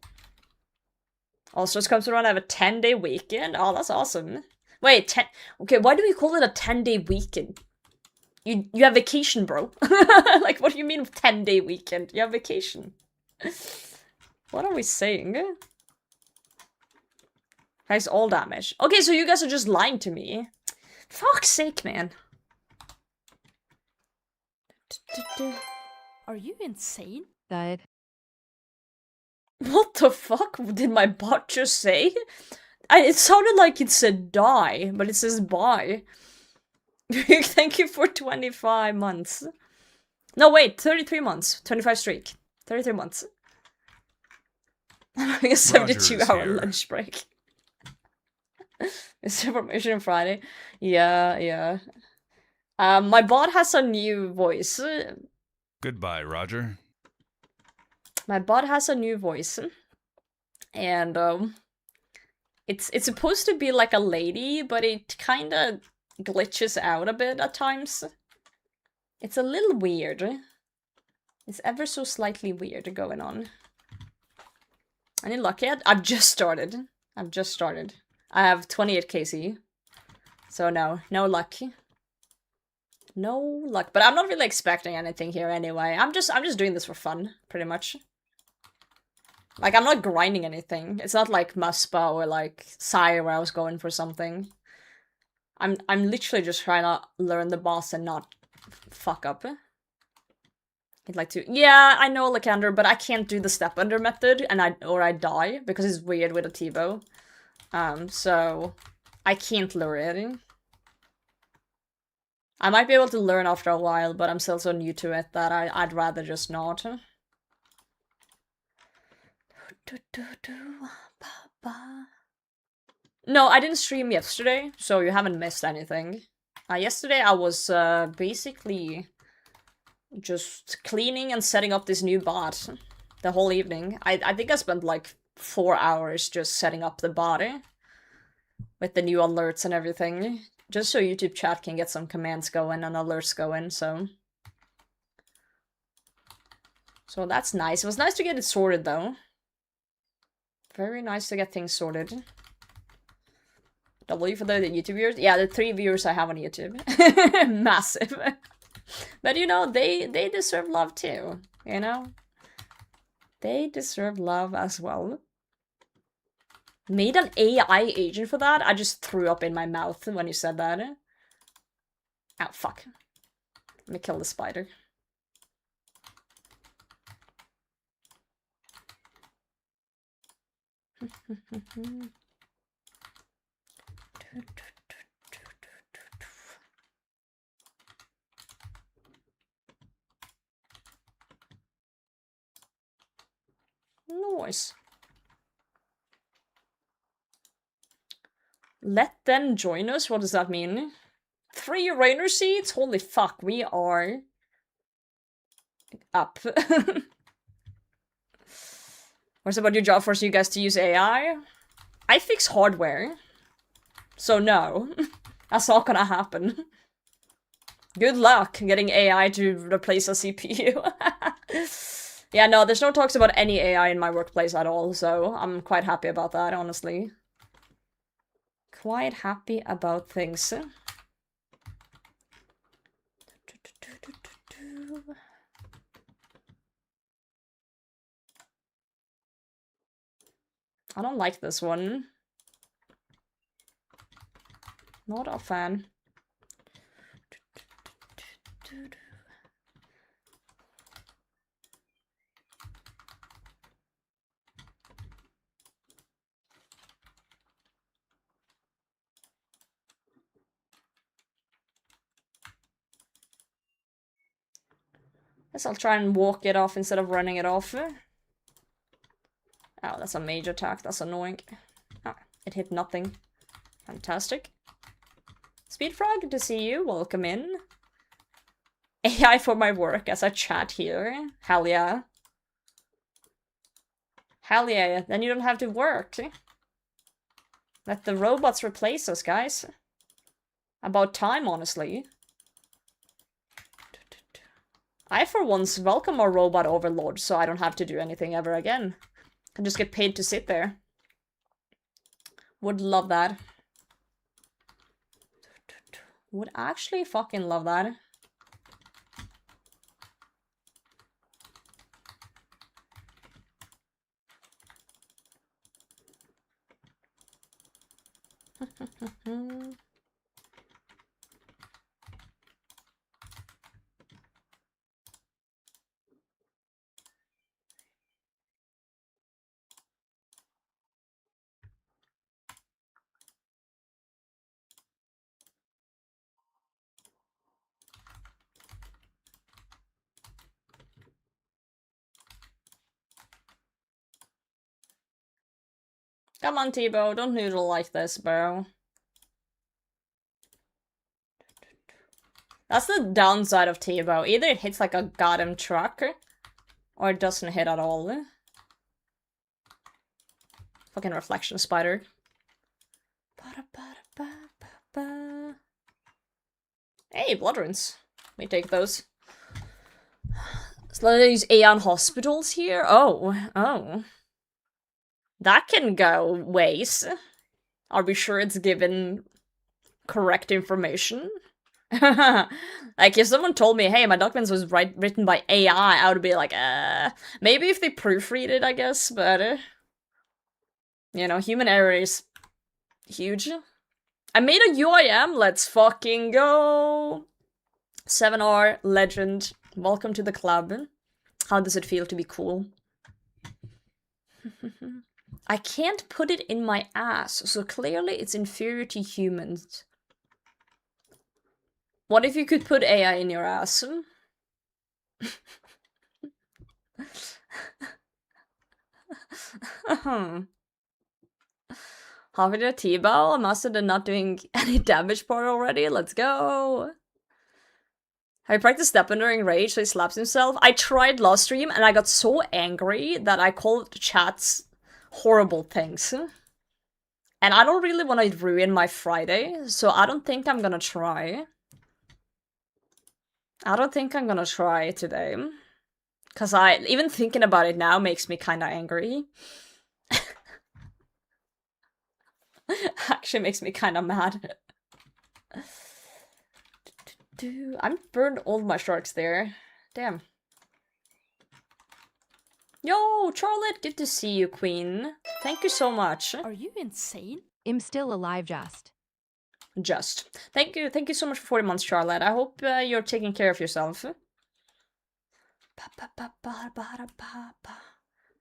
Also, it comes around, I have a 10-day weekend. Oh, that's awesome. Wait, 10... Okay, why do we call it a 10-day weekend? You have vacation, bro. Like, what do you mean 10-day weekend? You have vacation. What are we saying? Guys, all damage. Okay, so you guys are just lying to me. Fuck's sake, man. Are you insane? Died. What the fuck did my bot just say? It sounded like it said die, but it says bye. Thank you for 25 months. No, wait, 33 months. 25 streak. 33 months. I'm having a 72-hour lunch break. It's information Friday. Yeah. My bot has a new voice. Goodbye, Roger. My bot has a new voice. And, it's supposed to be like a lady, but it kinda glitches out a bit at times. It's a little weird. It's ever so slightly weird going on. Any luck yet? I've just started. I have 28 KC. So no luck. No luck. But I'm not really expecting anything here anyway. I'm just doing this for fun, pretty much. Like, I'm not grinding anything. It's not like Muspa or like Sire where I was going for something. I'm literally just trying to learn the boss and not fuck up. I'd like to. Yeah, I know, Lycander, but I can't do the step under method and I die because it's weird with a T-bow. So I can't lure it. I might be able to learn after a while, but I'm still so new to it that I'd rather just not. No, I didn't stream yesterday, so you haven't missed anything. Yesterday I was basically just cleaning and setting up this new bot the whole evening. I think I spent like 4 hours just setting up the body with the new alerts and everything, just so YouTube chat can get some commands going and alerts going, so that's nice. It was nice to get it sorted though. Very nice to get things sorted. W for the YouTube viewers? Yeah, the 3 viewers I have on YouTube. Massive. But you know, they deserve love too, you know? They deserve love as well. Made an AI agent for that? I just threw up in my mouth when you said that. Oh, fuck. Let me kill the spider. Nice. Let them join us? What does that mean? 3 Rainer seats? Holy fuck, we are up. What's about your job forcing you guys to use AI? I fix hardware. So no. That's not gonna happen. Good luck getting AI to replace a CPU. Yeah, no, there's no talks about any AI in my workplace at all, so I'm quite happy about that, honestly. Quite happy about things. I don't like this one. Not a fan. Guess I'll try and walk it off instead of running it off. Oh, that's a mage attack. That's annoying. Ah, it hit nothing. Fantastic. Speedfrog, good to see you. Welcome in. AI for my work as I chat here. Hell yeah. Hell yeah, then you don't have to work. Let the robots replace us, guys. About time, honestly. I, for once, welcome our robot overlord, so I don't have to do anything ever again. Can just get paid to sit there. Would love that. Would actually fucking love that. Come on, T-Bow, don't noodle like this, bro. That's the downside of T-Bow. Either it hits like a goddamn truck, or it doesn't hit at all. Fucking reflection spider. Hey, blood runes. Let me take those. So let's use Aeon hospitals here. Oh. That can go ways. Are we sure it's given correct information? Like, if someone told me, hey, my documents was written by AI, I would be like, maybe if they proofread it, I guess, but, you know, human error is huge. I made a UIM, let's fucking go! 7R, legend, welcome to the club. How does it feel to be cool? I can't put it in my ass, so clearly it's inferior to humans. What if you could put AI in your ass? Half of the T-bow, mastered and not doing any damage part already. Let's go. Have you practiced stepping during rage so he slaps himself? I tried last stream and I got so angry that I called chats horrible things. And I don't really want to ruin my Friday, so I don't think I'm gonna try. I don't think I'm gonna try today. Cause even thinking about it now makes me kinda angry. Actually makes me kinda mad. I'm burned all my sharks there. Damn. Yo, Charlotte, good to see you, queen. Thank you so much. Are you insane? I'm still alive, just. Thank you so much for 40 months, Charlotte. I hope you're taking care of yourself.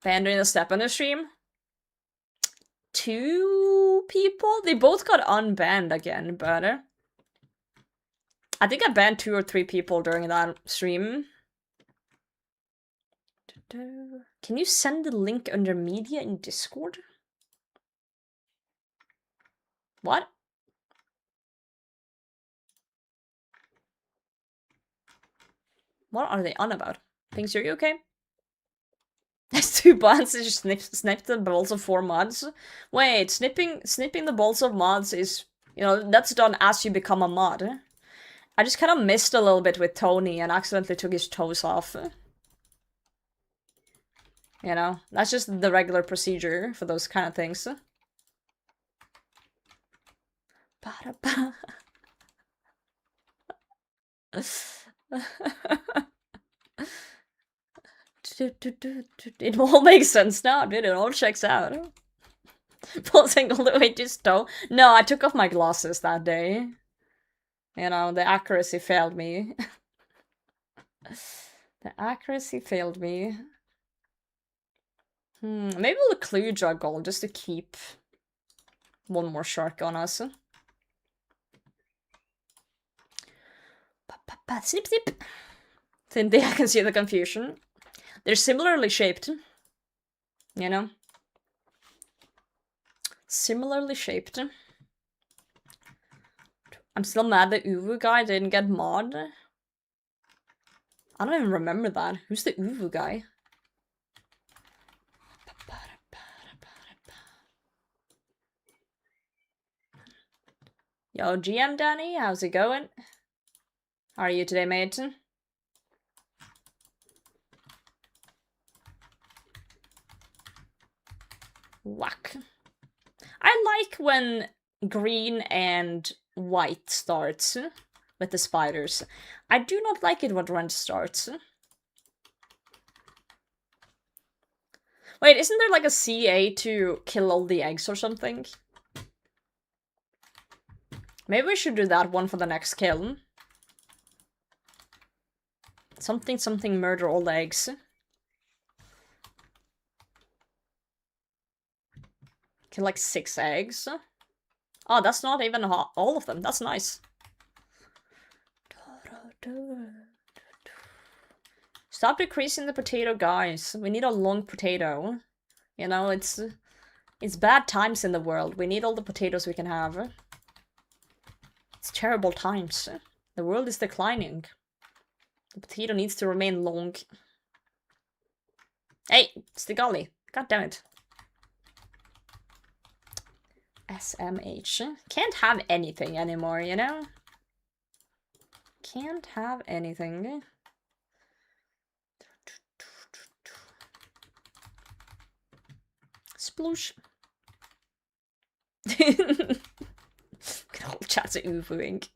Banned in the step on the stream? 2 people? They both got unbanned again, but I think I banned 2 or 3 people during that stream. Can you send the link under media in Discord? What? What are they on about? Thinks you're okay? There's 2 bans to just snip the balls of 4 mods. Wait, snipping the balls of mods is, you know, that's done as you become a mod. I just kind of missed a little bit with Tony and accidentally took his toes off. You know, that's just the regular procedure for those kind of things. It all makes sense now, dude. It all checks out. Pulsing all the way to his toe. No, I took off my glasses that day. You know, the accuracy failed me. The accuracy failed me. Maybe we'll clue juggle just to keep one more shark on us. Snip snip. Cynthia, I can see the confusion. They're similarly shaped. You know? Similarly shaped. I'm still mad the Uwu guy didn't get mod. I don't even remember that. Who's the Uwu guy? Yo, GM Danny, how's it going? How are you today, mate? Whack. I like when green and white starts with the spiders. I do not like it when red starts. Wait, isn't there like a CA to kill all the eggs or something? Maybe we should do that one for the next kill. Something something murder all the eggs. Kill like 6 eggs. Oh, that's not even all of them. That's nice. Stop decreasing the potato, guys. We need a long potato. You know, it's bad times in the world. We need all the potatoes we can have. It's terrible times. The world is declining. The potato needs to remain long. Hey, Stigali. God damn it. SMH. Can't have anything anymore, you know? Can't have anything. Sploosh. All chats are oofing.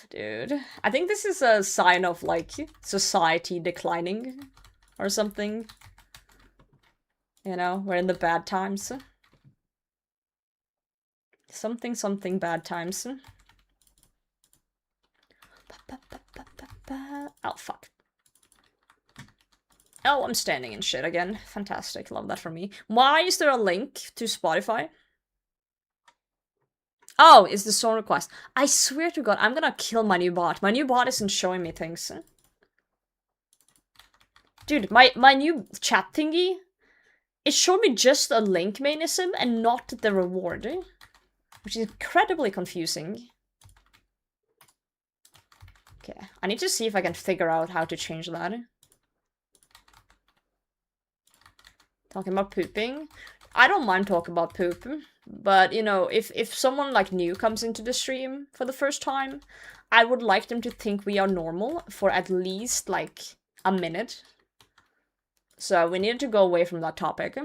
Dude. I think this is a sign of, like, society declining. Or something. You know, we're in the bad times. Something, something bad times. Oh, fuck. Oh, I'm standing in shit again. Fantastic. Love that for me. Why is there a link to Spotify? Oh, it's the song request. I swear to God, I'm gonna kill my new bot. My new bot isn't showing me things. Dude, my new chat thingy, it showed me just a link mechanism and not the reward. Which is incredibly confusing. Okay, I need to see if I can figure out how to change that. Talking about pooping. I don't mind talking about poop, but you know, if someone like new comes into the stream for the first time, I would like them to think we are normal for at least like a minute. So we needed to go away from that topic.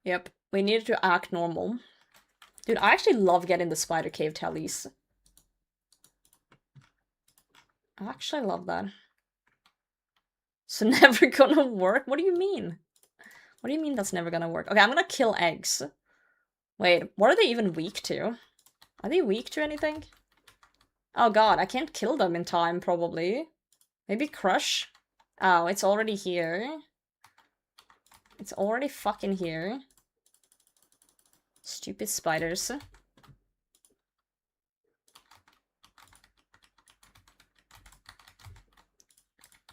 Yep, we needed to act normal. Dude, I actually love getting the spider cave tellies. I actually love that. So never gonna work? What do you mean? What do you mean that's never gonna work? Okay, I'm gonna kill eggs. Wait, what are they even weak to? Are they weak to anything? Oh god, I can't kill them in time, probably. Maybe crush? Oh, it's already here. It's already fucking here. Stupid spiders.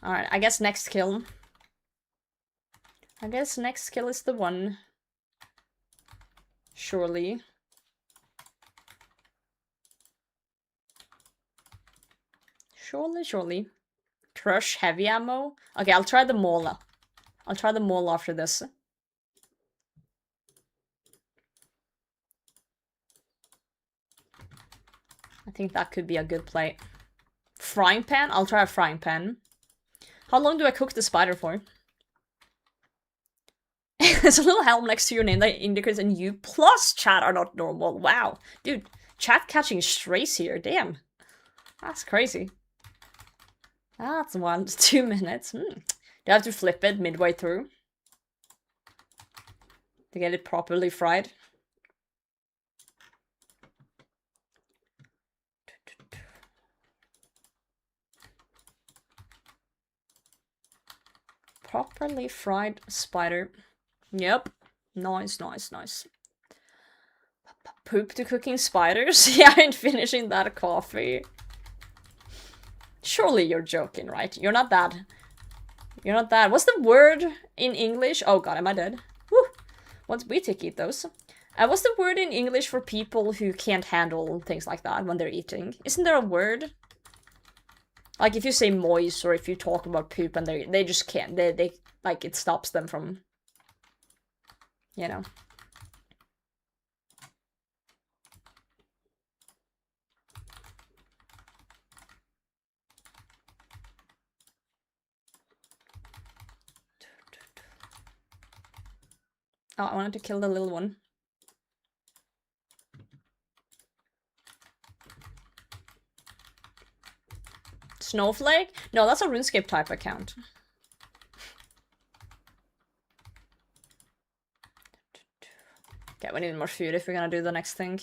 Alright, I guess next kill. I guess next kill is the one. Surely. Surely. Crush heavy ammo. Okay, I'll try the mole. I'll try the mole after this. I think that could be a good play. Frying pan? I'll try a frying pan. How long do I cook the spider for? There's a little helm next to your name that indicates and you plus chat are not normal. Wow. Dude, chat catching strays here. Damn. That's crazy. That's 1 to 2 minutes. Do I have to flip it midway through? To get it properly fried? Properly fried spider. Yep. Nice. Poop to cooking spiders? Yeah, and finishing that coffee. Surely you're joking, right? You're not that. You're not that. What's the word in English? Oh god, am I dead? Woo! We eat those. What's the word in English for people who can't handle things like that when they're eating? Isn't there a word? Like if you say moist or if you talk about poop and they just can't. They like it stops them from, you know. Oh, I wanted to kill the little one. Snowflake? No, that's a RuneScape type account. Okay, we need more food if we're gonna do the next thing.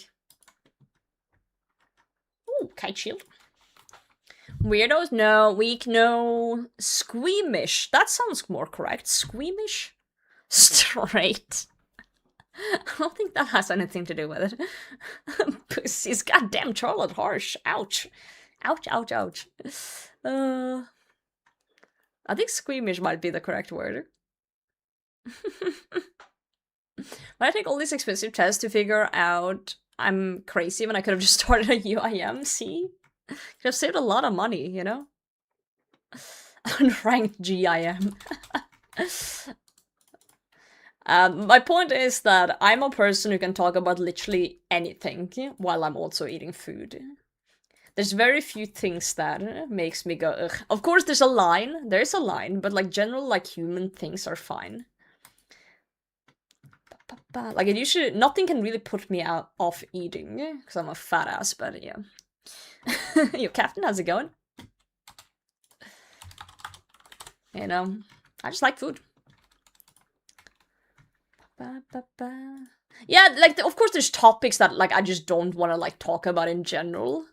Ooh, kite shield. Weirdos? No. Weak? No. Squeamish. That sounds more correct. Squeamish? Straight. I don't think that has anything to do with it. Pussies. Goddamn Charlotte Harsh. Ouch. Ouch, ouch, ouch. I think squeamish might be the correct word. When I take all these expensive tests to figure out I'm crazy when I could have just started a UIM, see? Could have saved a lot of money, you know? Unranked GIM. My point is that I'm a person who can talk about literally anything while I'm also eating food. There's very few things that makes me go, ugh. Of course, there's a line. There is a line, but like general, like human things are fine. Like it usually, nothing can really put me out off eating because I'm a fat ass. But yeah, your captain, how's it going? You know, I just like food. Yeah, like of course, there's topics that like I just don't want to like talk about in general.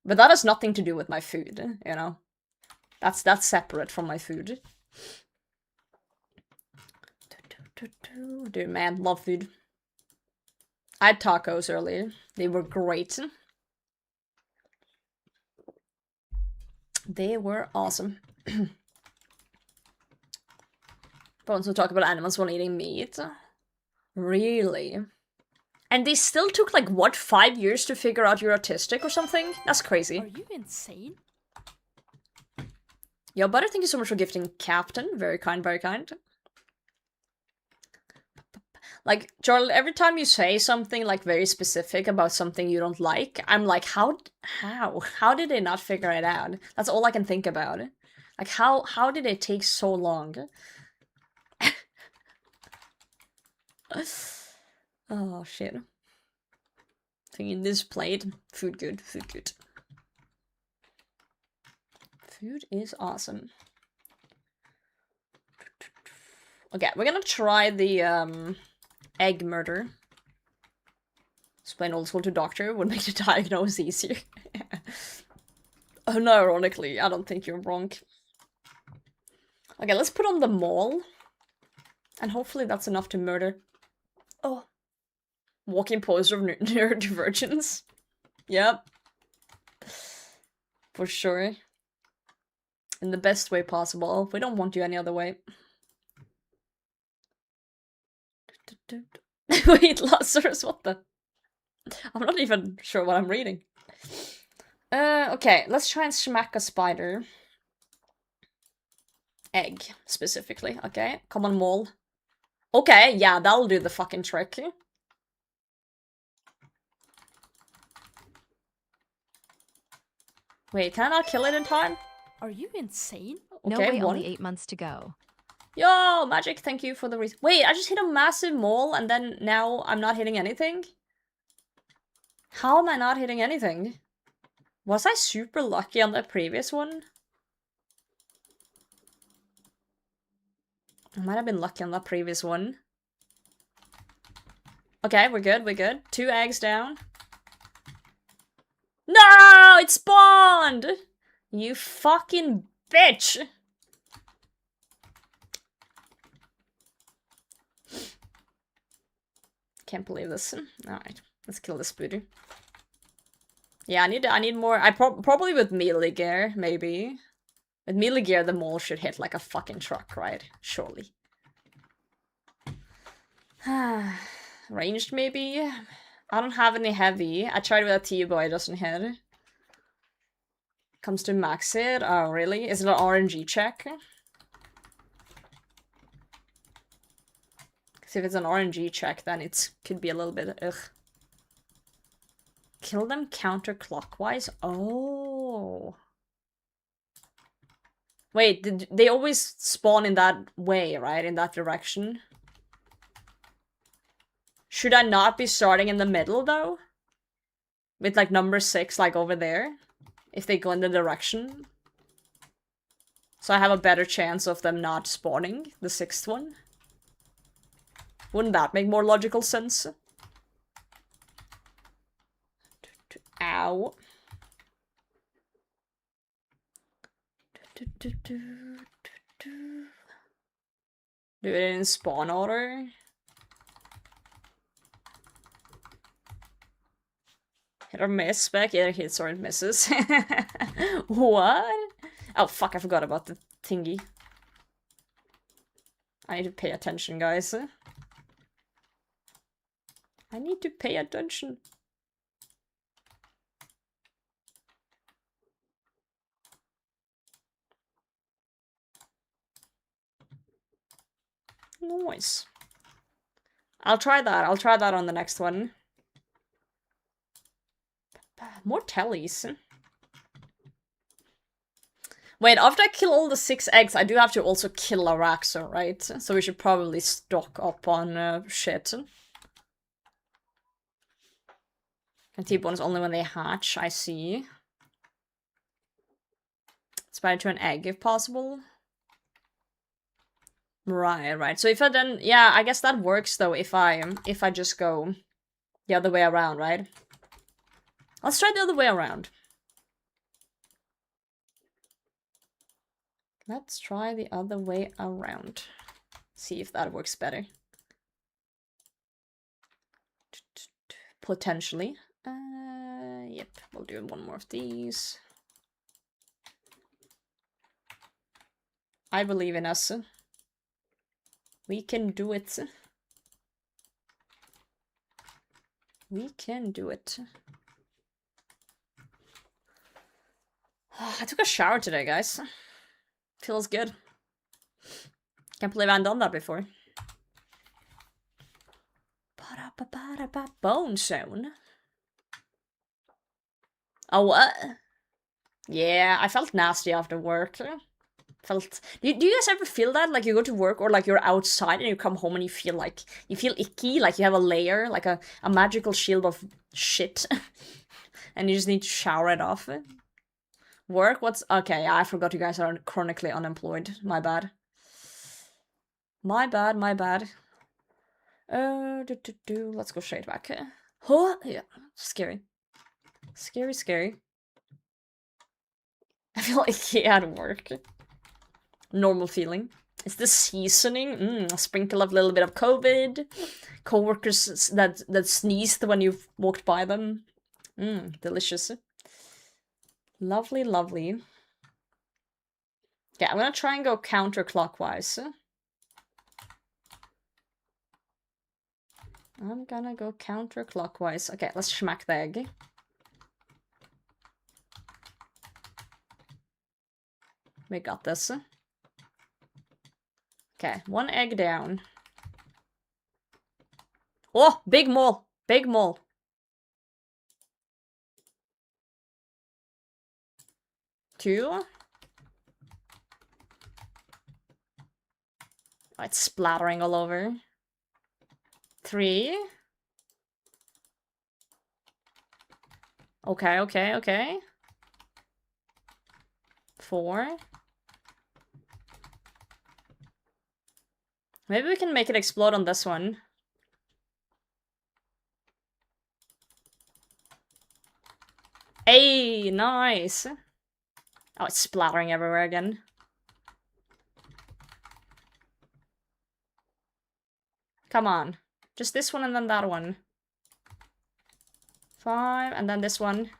But that has nothing to do with my food, you know? That's separate from my food. Dude, man, love food. I had tacos earlier. They were great. They were awesome. But also talk about animals while eating meat. Really? And they still took, like, what, 5 years to figure out you're autistic or something? That's crazy. Are you insane? Yo, Butter, thank you so much for gifting Captain. Very kind, very kind. Like, Charlie, every time you say something, like, very specific about something you don't like, I'm like, how did they not figure it out? That's all I can think about. Like, how did it take so long? Oh, shit. Thinking this plate. Food good, food good. Food is awesome. Okay, we're gonna try the, egg murder. Explain old school to doctor would make the diagnosis easier. Oh, no, ironically, I don't think you're wrong. Okay, let's put on the mall. And hopefully that's enough to murder. Oh. Walking poster of neurodivergence. Yep. For sure. In the best way possible. We don't want you any other way. Wait, Lazarus, what the? I'm not even sure what I'm reading. Okay, let's try and smack a spider. Egg, specifically, okay? Come on, mole. Okay, yeah, that'll do the fucking trick. Wait, can I not kill it in time? Are you insane? No Okay, way, one. only 8 months to go. Yo, Magic, thank you for the reason. Wait, I just hit a massive mole and then now I'm not hitting anything? How am I not hitting anything? Was I super lucky on the previous one? I might have been lucky on that previous one. Okay, we're good, we're good. 2 eggs down. No! It spawned! You fucking bitch! Can't believe this. Alright, let's kill this booty. Yeah, I need more. Probably with melee gear, maybe. With melee gear, the mole should hit like a fucking truck, right? Surely. Ranged, maybe? I don't have any heavy. I tried with a T-boy, it doesn't hit. Comes to max it? Oh, really? Is it an RNG check? Because if it's an RNG check, then it could be a little bit ugh. Kill them counterclockwise? Oh. Wait, they always spawn in that way, right? In that direction? Should I not be starting in the middle, though? With, like, number 6, like, over there? If they go in the direction? So I have a better chance of them not spawning, the 6th one? Wouldn't that make more logical sense? Ow. Do it in spawn order? Hit or miss spec? Either hits or it misses. What? Oh fuck, I forgot about the thingy. I need to pay attention, guys. I need to pay attention. Nice. I'll try that. I'll try that on the next one. More tellies. Wait, after I kill all the 6 eggs, I do have to also kill a Raxor, right? So we should probably stock up on shit. And T-bones only when they hatch, I see. Spider to an egg if possible. Right. So if I then, yeah, I guess that works though if I just go the other way around, right? Let's try the other way around. Let's try the other way around. See if that works better. Potentially. Yep, we'll do one more of these. I believe in us. We can do it. We can do it. I took a shower today, guys. Feels good. Can't believe I haven't done that before. Bone zone. Oh, what? Yeah, I felt nasty after work. Do you guys ever feel that? Like you go to work or like you're outside and you come home and you feel icky, like you have a layer, like a magical shield of shit. And you just need to shower it off. Work? What's... Okay, yeah, I forgot you guys are chronically unemployed. My bad. My bad. Let's go straight back. Huh? Yeah, scary. Scary. I feel icky at work. Normal feeling. It's the seasoning. A sprinkle of a little bit of COVID. Co-workers that sneezed when you walked by them. Delicious. Lovely. Okay, I'm gonna try and go counterclockwise. I'm gonna go counterclockwise. Okay, let's smack the egg. We got this. Okay, 1 egg down. Oh, big mole. 2. Oh, it's splattering all over. 3. Okay. 4. Maybe we can make it explode on this one. Hey, nice. Oh, it's splattering everywhere again. Come on. Just this one and then that one. 5, and then this one.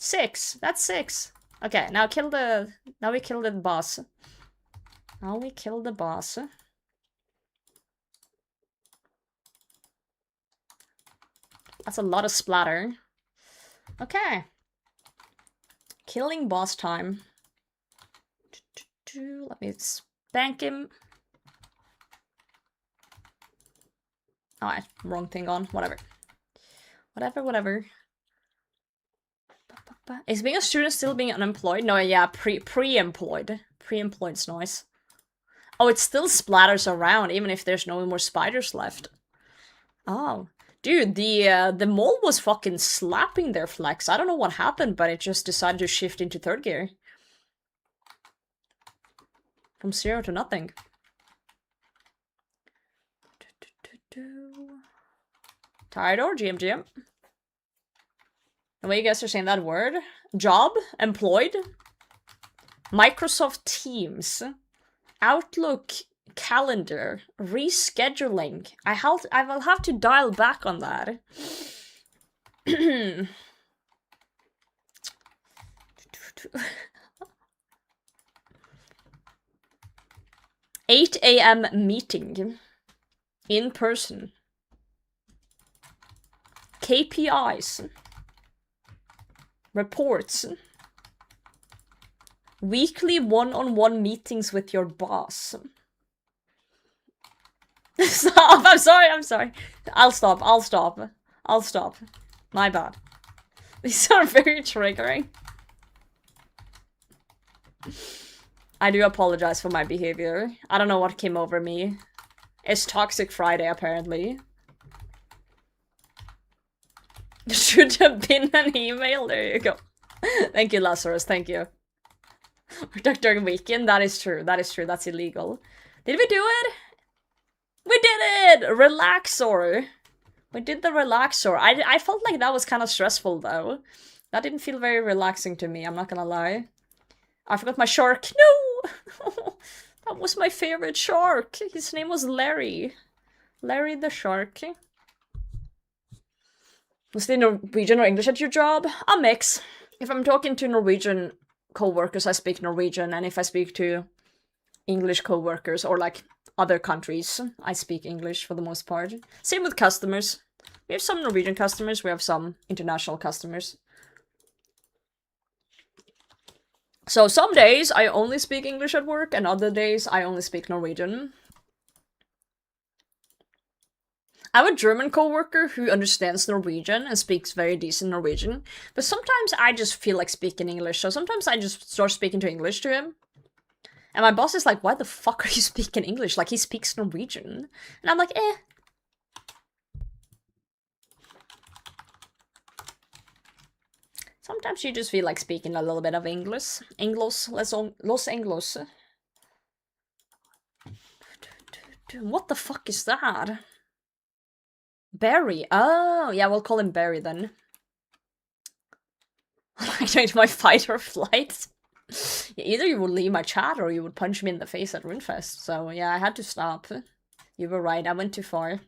6. That's 6. Okay, now kill the... Now we kill the boss. Now we kill the boss. That's a lot of splatter. Okay. Killing boss time. Let me spank him. Alright, wrong thing on. Whatever. Whatever. Is being a student still being unemployed? No, yeah, pre-employed. Pre-employed's nice. Oh, it still splatters around, even if there's no more spiders left. Oh. Dude, the mole was fucking slapping their flex. I don't know what happened, but it just decided to shift into 3rd gear. From 0 to nothing. Tired or GM? The way you guys are saying that word? Job? Employed? Microsoft Teams. Outlook calendar. Rescheduling. I will have to dial back on that. 8 a.m. meeting. In person. KPIs. Reports. Weekly one-on-one meetings with your boss. Stop! I'm sorry. I'll stop. My bad. These are very triggering. I do apologize for my behavior. I don't know what came over me. It's Toxic Friday, apparently. Should have been an email. There you go. Thank you, Lazarus. Thank you. During weekend. That is true. That's illegal. Did we do it? We did it! Relaxor. We did the relaxor. I felt like that was kind of stressful, though. That didn't feel very relaxing to me, I'm not gonna lie. I forgot my shark. No! That was my favorite shark. His name was Larry. Larry the shark. Was it Norwegian or English at your job? A mix. If I'm talking to Norwegian co-workers, I speak Norwegian, and if I speak to English co-workers or like other countries, I speak English for the most part. Same with customers. We have some Norwegian customers, we have some international customers. So some days I only speak English at work, and other days I only speak Norwegian. I have a German co-worker who understands Norwegian and speaks very decent Norwegian, but sometimes I just feel like speaking English, so sometimes I just start speaking to English to him. And my boss is like, why the fuck are you speaking English? Like, he speaks Norwegian. And I'm like, eh. Sometimes you just feel like speaking a little bit of English. Los Anglos. What the fuck is that? Barry. Oh, yeah, we'll call him Barry then. I changed my fight or flight. Yeah, either you would leave my chat or you would punch me in the face at RuneFest. So yeah, I had to stop. You were right, I went too far.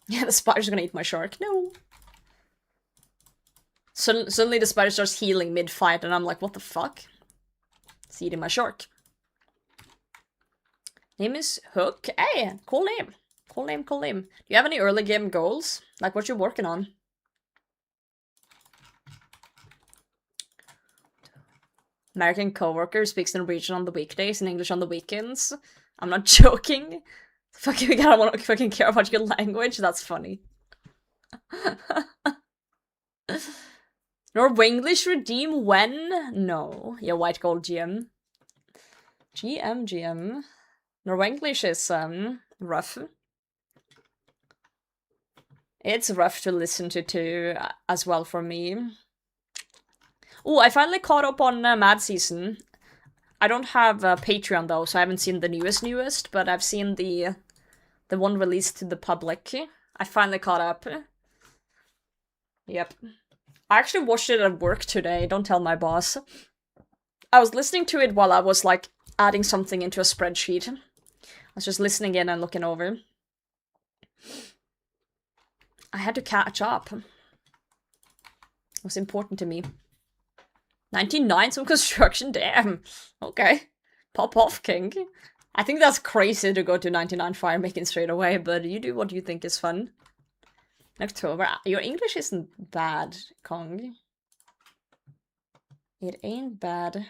Yeah, the spider's gonna eat my shark. No. Suddenly the spider starts healing mid-fight and I'm like, what the fuck? It's eating my shark. Name is Hook. Hey, cool name. Cool name. Do you have any early game goals? Like what you're working on? American coworker speaks Norwegian on the weekdays and English on the weekends. I'm not joking. Fucking, we gotta wanna fucking care about your language. That's funny. Norwenglish redeem when? No. Yeah, white gold GM. GM. Norwenglish is rough. It's rough to listen to too, as well for me. Oh, I finally caught up on Mad Season. I don't have Patreon though, so I haven't seen the newest, but I've seen the one released to the public. I finally caught up. Yep. I actually watched it at work today, don't tell my boss. I was listening to it while I was like adding something into a spreadsheet. I was just listening in and looking over. I had to catch up. was important to me. 99, some construction, damn. Okay. Pop off, King. I think that's crazy to go to 99 fire making straight away, but you do what you think is fun. In October, your English isn't bad, Kong. It ain't bad.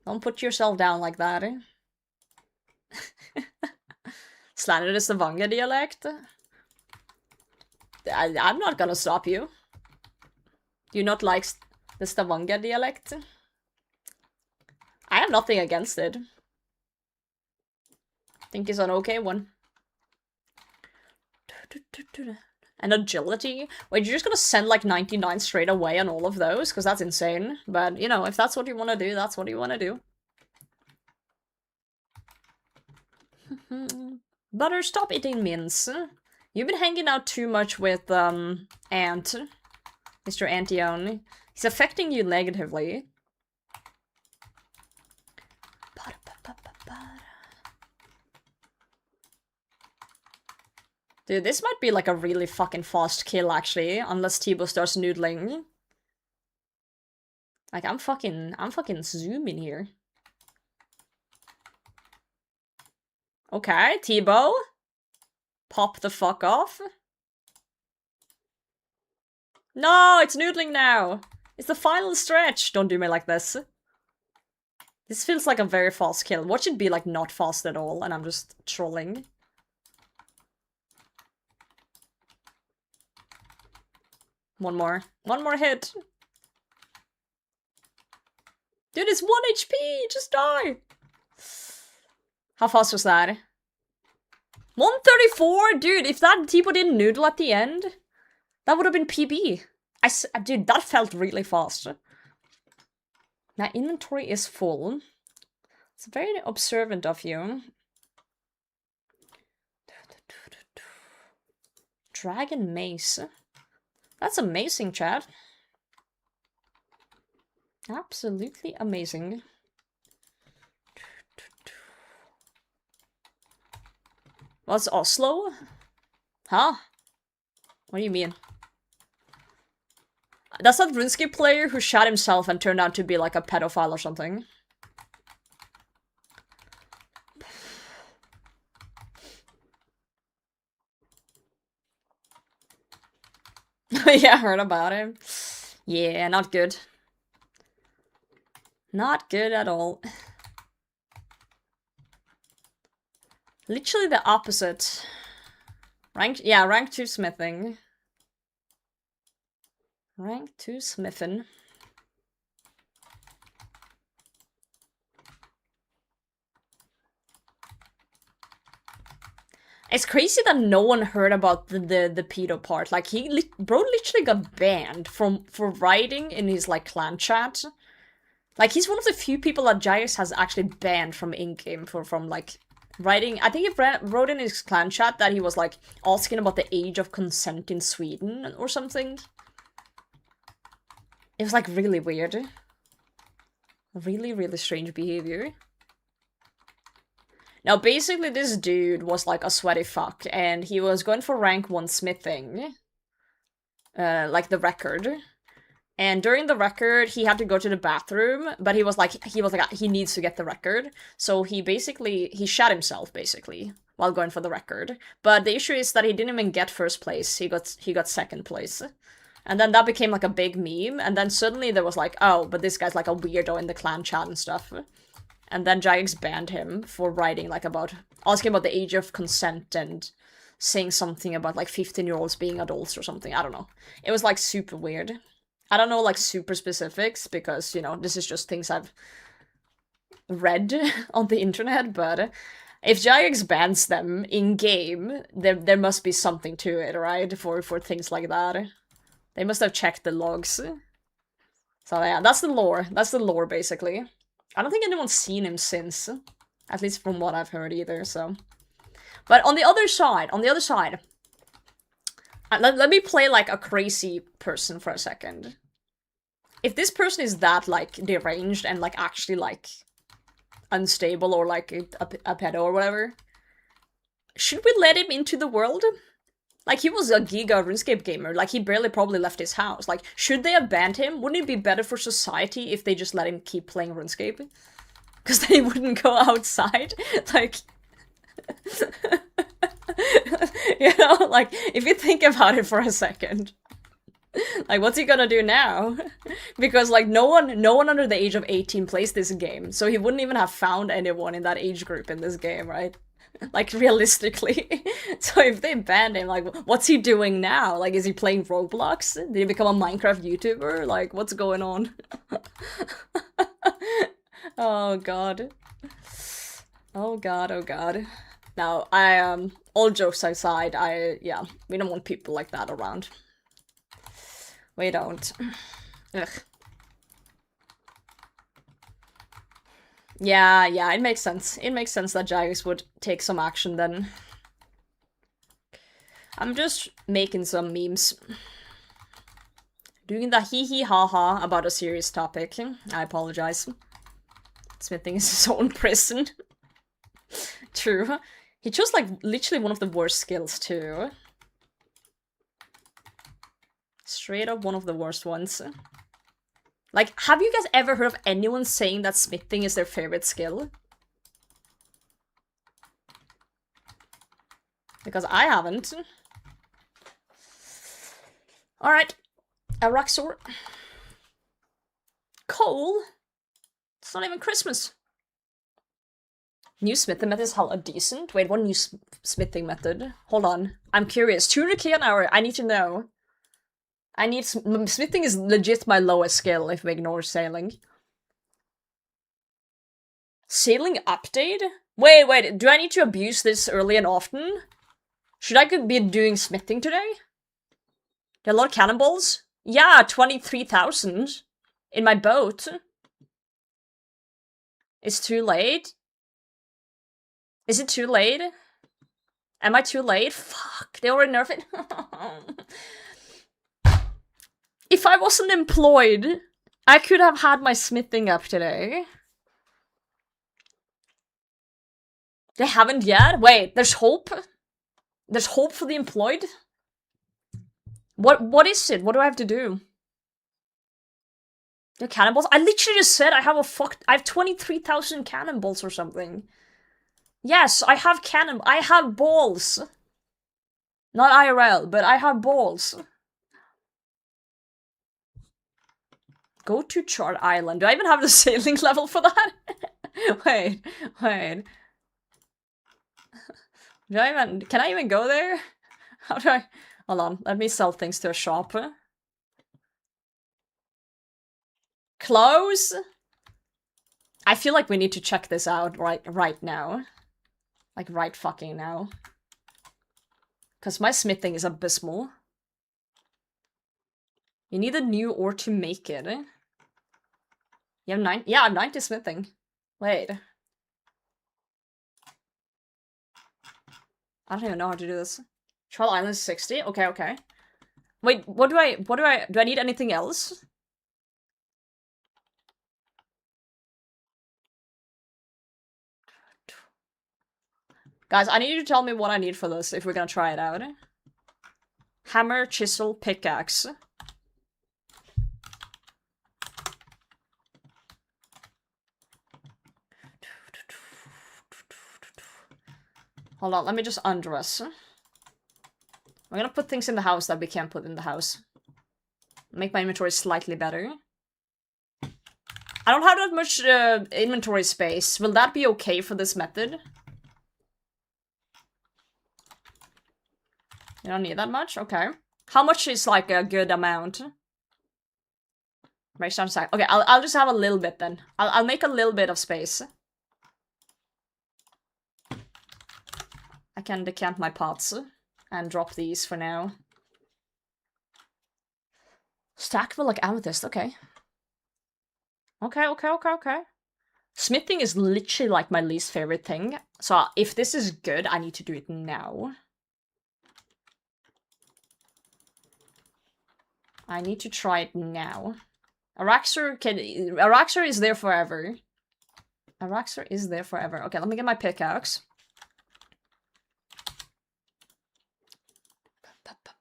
Don't put yourself down like that, eh? Slander the Stavanger dialect? I'm not gonna stop you. Do you not like the Stavanger dialect? I have nothing against it. Think it's an okay one. And agility? Wait, you're just gonna send like 99 straight away on all of those? Because that's insane. But, you know, if that's what you want to do, that's what you want to do. Butter, stop eating mince. You've been hanging out too much with, Ant. Mr. Antion. He's affecting you negatively. Dude, this might be like a really fucking fast kill, actually, unless T-Bo starts noodling. Like, I'm fucking zooming here. Okay, T-Bo. Pop the fuck off. No, it's noodling now. It's the final stretch. Don't do me like this. This feels like a very fast kill. Watch it be like not fast at all, and I'm just trolling. One more hit. Dude, it's 1 HP! Just die! How fast was that? 134? Dude, if that T-Bo didn't noodle at the end, that would have been PB. Dude, that felt really fast. My inventory is full. It's very observant of you. Dragon Mace. That's amazing, Chad. Absolutely amazing. What's Oslo? Huh? What do you mean? That's that RuneScape player who shot himself and turned out to be like a pedophile or something. Yeah, I heard about him. Yeah, not good. Not good at all. Literally the opposite. Rank 2 smithing. Rank 2 smithing. It's crazy that no one heard about the pedo part. Like, bro literally got banned for writing in his, like, clan chat. Like, he's one of the few people that Jairus has actually banned from in-game from, like, writing. I think he wrote in his clan chat that he was, like, asking about the age of consent in Sweden or something. It was, like, really weird. Really, really strange behavior. Now, basically, this dude was, like, a sweaty fuck, and he was going for rank 1 smithing. Like, the record. And during the record, he had to go to the bathroom, but he was like, he needs to get the record. So he shot himself, basically, while going for the record. But the issue is that he didn't even get first place, he got second place. And then that became, like, a big meme, and then suddenly there was like, oh, but this guy's, like, a weirdo in the clan chat and stuff. And then Jagex banned him for writing, like, asking about the age of consent and saying something about, like, 15-year-olds being adults or something. I don't know. It was, like, super weird. I don't know, like, super specifics, because, you know, this is just things I've read on the internet, but if Jagex bans them in-game, there must be something to it, right? For things like that. They must have checked the logs. So, yeah, that's the lore. That's the lore, basically. I don't think anyone's seen him since. At least from what I've heard either, so. But on the other side, let me play like a crazy person for a second. If this person is that, like, deranged and, like, actually, like, unstable or, like, a pedo or whatever, should we let him into the world? Like, he was a giga RuneScape gamer. Like, he barely probably left his house. Like, should they have banned him? Wouldn't it be better for society if they just let him keep playing RuneScape? Because then he wouldn't go outside. Like... You know, like, if you think about it for a second. Like, what's he gonna do now? Because, like, no one under the age of 18 plays this game, so he wouldn't even have found anyone in that age group in this game, right? Like, realistically. So if they banned him, like, what's he doing now? Like, is he playing Roblox? Did he become a Minecraft YouTuber? Like, what's going on? Oh god. Oh god, oh god. Now, all jokes aside, yeah, we don't want people like that around. We don't. Ugh. Yeah, it makes sense. It makes sense that Jagex would take some action then. I'm just making some memes. Doing the hee ha ha about a serious topic. I apologize. Smithing is his own prison. True. He chose, like, literally one of the worst skills, too. Straight up one of the worst ones. Like, have you guys ever heard of anyone saying that smithing is their favorite skill? Because I haven't. Alright. Araxor. Coal? It's not even Christmas. New smithing method is hella decent. Wait, what new smithing method? Hold on. I'm curious. 200k an hour. I need to know. I need... Smithing is legit my lowest skill if we ignore sailing. Sailing update? Wait. Do I need to abuse this early and often? Should I be doing smithing today? There are a lot of cannonballs? Yeah, 23,000. In my boat. It's too late. Is it too late? Am I too late? Fuck, they already nerfed it. If I wasn't employed, I could have had my smithing up today. They haven't yet? Wait, there's hope? There's hope for the employed? What is it? What do I have to do? The cannonballs? I literally just said I have 23,000 cannonballs or something. Yes, I have balls. Not IRL, but I have balls. Go to Chart Island. Do I even have the sailing level for that? Wait. Can I even go there? How do I... Hold on, let me sell things to a shop. Close? I feel like we need to check this out right now. Like, right fucking now. Because my smithing is abysmal. You need a new ore to make it. You have 9? Yeah, I have 90 smithing. Wait. I don't even know how to do this. Troll Island is 60? Okay. Wait, do I need anything else? Guys, I need you to tell me what I need for this if we're gonna try it out. Hammer, chisel, pickaxe. Hold on, let me just undress. I'm gonna put things in the house that we can't put in the house. Make my inventory slightly better. I don't have that much inventory space. Will that be okay for this method? You don't need that much? Okay. How much is, like, a good amount? Okay, I'll just have a little bit then. I'll make a little bit of space. I can decant my pots and drop these for now. Stackable like amethyst, okay. Okay. Smithing is literally like my least favorite thing. So if this is good, I need to do it now. I need to try it now. Araxor is there forever. Araxor is there forever. Okay, let me get my pickaxe.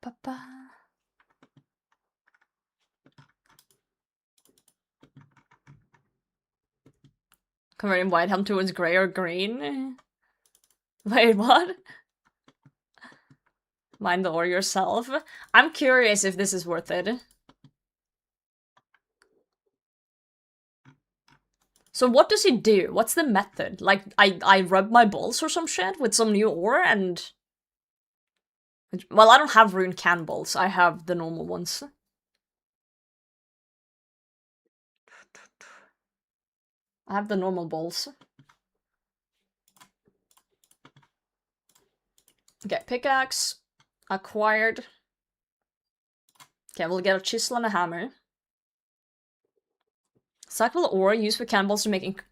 Ba-ba-ba. Converting white helm towards grey or green? Wait, what? Mine the ore yourself? I'm curious if this is worth it. So what does he do? What's the method? Like, I rub my balls or some shit with some new ore and... Well, I don't have rune cannonballs. I have the normal ones. I have the normal balls. Okay, pickaxe. Acquired. Okay, we'll get a chisel and a hammer. Cycle ore used for cannonballs to make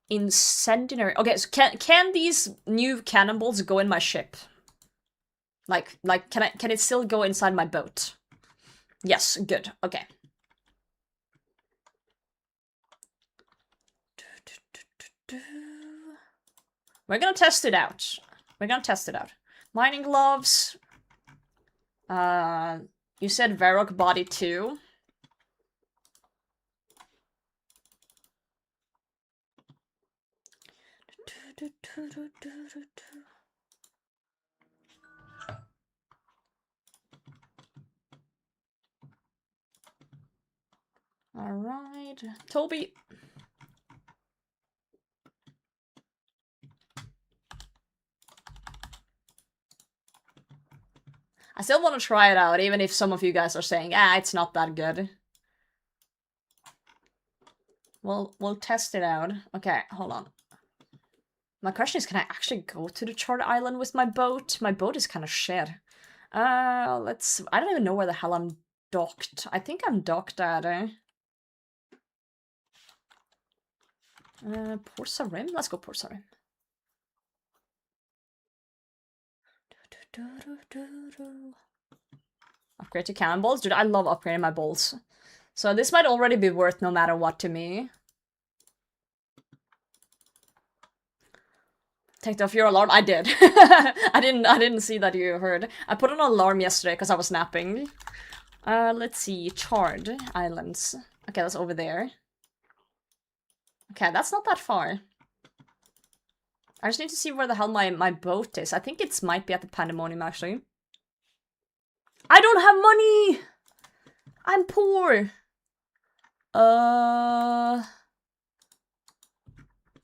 incendiary... Okay, so can these new cannonballs go in my ship? Like, can it still go inside my boat? Yes, good, okay. We're gonna test it out. We're gonna test it out. Mining gloves. You said Varrock body 2. Alright. Toby. I still want to try it out, even if some of you guys are saying, ah, it's not that good. We'll test it out. Okay, hold on. My question is, can I actually go to the charter island with my boat? My boat is kind of shit. Let's... I don't even know where the hell I'm docked. I think I'm docked at... Port Sarim? Let's go Port Sarim. Upgrade to cannonballs? Dude, I love upgrading my bolts. So this might already be worth no matter what to me. Take off your alarm? I did. I didn't see that you heard. I put an alarm yesterday because I was napping. Let's see. Charred Islands. Okay, that's over there. Okay, that's not that far. I just need to see where the hell my boat is. I think it might be at the Pandemonium, actually. I don't have money! I'm poor!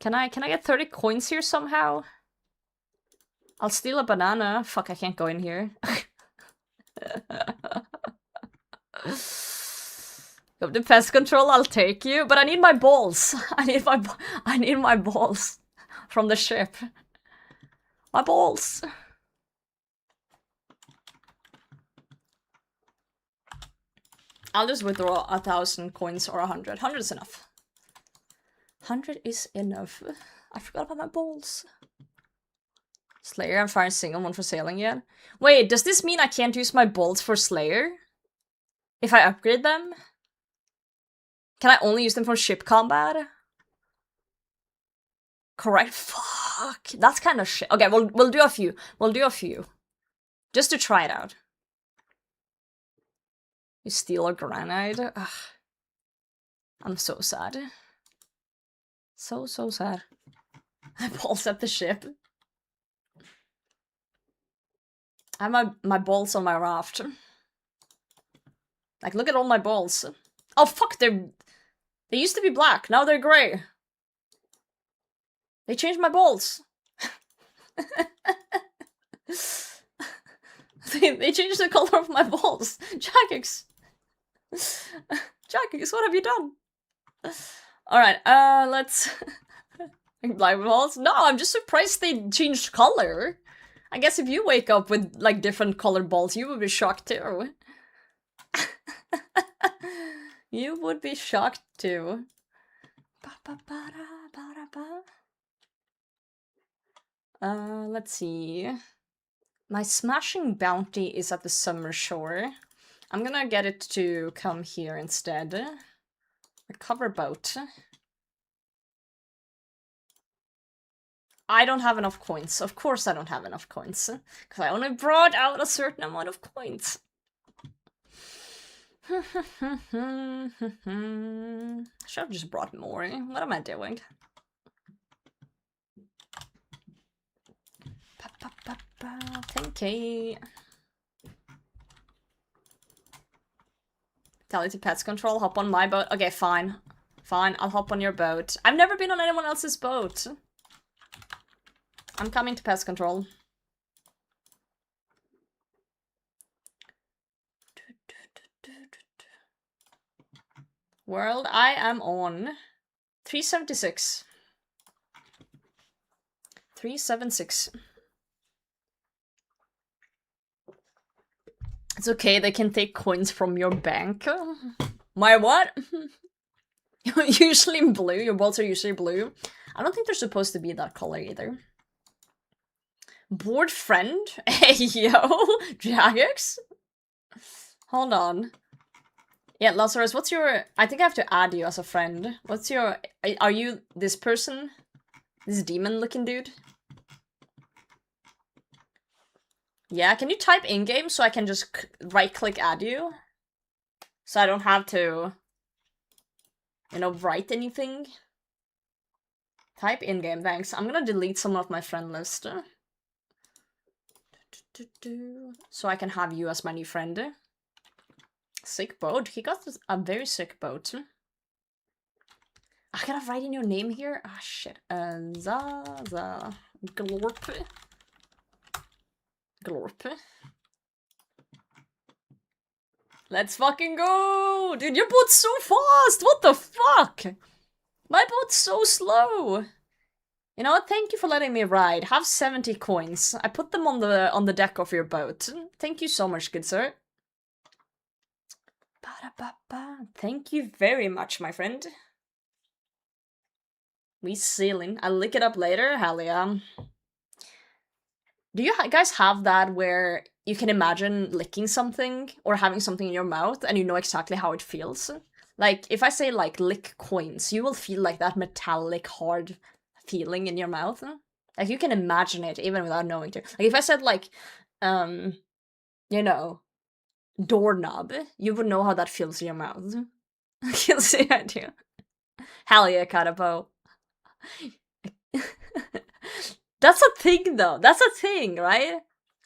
Can I get 30 coins here somehow? I'll steal a banana. Fuck, I can't go in here. Go to pest control, I'll take you. But I need my balls. I need my balls from the ship. My balls. I'll just withdraw 1,000 coins or 100. 100 is enough. 100 is enough. I forgot about my balls. Slayer, I'm trying to single one for sailing yet. Wait, does this mean I can't use my bolts for Slayer? If I upgrade them? Can I only use them for ship combat? Correct. Fuck. That's kind of shit. Okay, we'll do a few. We'll do a few. Just to try it out. You steal a granite? Ugh. I'm so sad. So sad. I balls at the ship. I have my balls on my raft. Like, look at all my balls. Oh, fuck, they used to be black, now they're grey. They changed my balls. they changed the color of my balls. Jackix. Jackix, what have you done? Alright, let's... Black balls? No, I'm just surprised they changed color. I guess if you wake up with, like, different colored balls, you would be shocked too. You would be shocked too. Let's see. My smashing bounty is at the summer shore. I'm gonna get it to come here instead. A cover boat. I don't have enough coins. Of course I don't have enough coins. Because I only brought out a certain amount of coins. Should have just brought more. What am I doing? 10k. Tell it to pets control, hop on my boat. Okay, fine. Fine, I'll hop on your boat. I've never been on anyone else's boat. I'm coming to pest control. World, I am on 376. 376. It's okay, they can take coins from your bank. My what? Usually blue, your bolts are usually blue. I don't think they're supposed to be that color either. Bored friend? Hey yo, Jagex? Hold on. Yeah, Lazarus, what's your... I think I have to add you as a friend. What's your... Are you this person? This demon-looking dude? Yeah, can you type in-game so I can just right-click add you? So I don't have to, you know, write anything. Type in-game, thanks. I'm gonna delete some of my friend list. So I can have you as my new friend. Sick boat. He got a very sick boat. I gotta write in your name here? Ah, shit. Zaza. Glorp. Glorp. Let's fucking go! Dude, your boat's so fast! What the fuck? My boat's so slow! You know what? Thank you for letting me ride. Have 70 coins. I put them on the deck of your boat. Thank you so much, good sir. Ba-da-ba-ba. Thank you very much, my friend. We sailing. I'll lick it up later. Hell yeah. Do you guys have that where you can imagine licking something or having something in your mouth and you know exactly how it feels? Like, if I say, like, lick coins, you will feel like that metallic, hard feeling in your mouth. Like, you can imagine it even without knowing to. Like, if I said, like, you know, doorknob, you would know how that feels in your mouth. You'll see I do. Hell yeah, Katapo. That's a thing, though. That's a thing, right?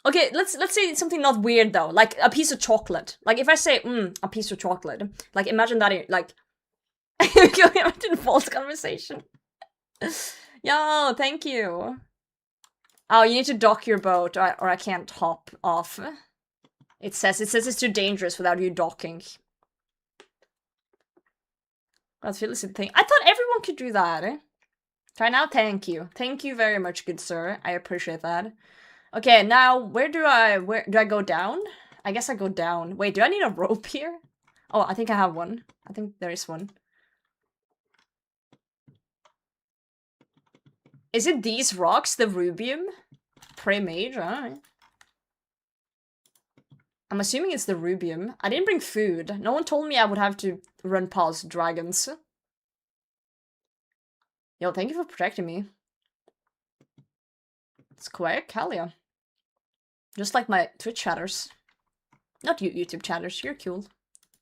Okay, let's say something not weird, though. Like, a piece of chocolate. Like, if I say, a piece of chocolate. Like, imagine that, like... Imagine false conversation. Yo, thank you. Oh, you need to dock your boat, or I can't hop off. It says it's too dangerous without you docking. That's really the thing. I thought everyone could do that. Try now, thank you. Thank you very much, good sir. I appreciate that. Okay, now where do I go down? I guess I go down. Wait, do I need a rope here? Oh, I think I have one. I think there is one. Is it these rocks, the rubium? Pre-mage, alright. I'm assuming it's the rubium. I didn't bring food. No one told me I would have to run past dragons. Yo, thank you for protecting me. It's quick, hell yeah. Just like my Twitch chatters. Not you YouTube chatters, you're cool.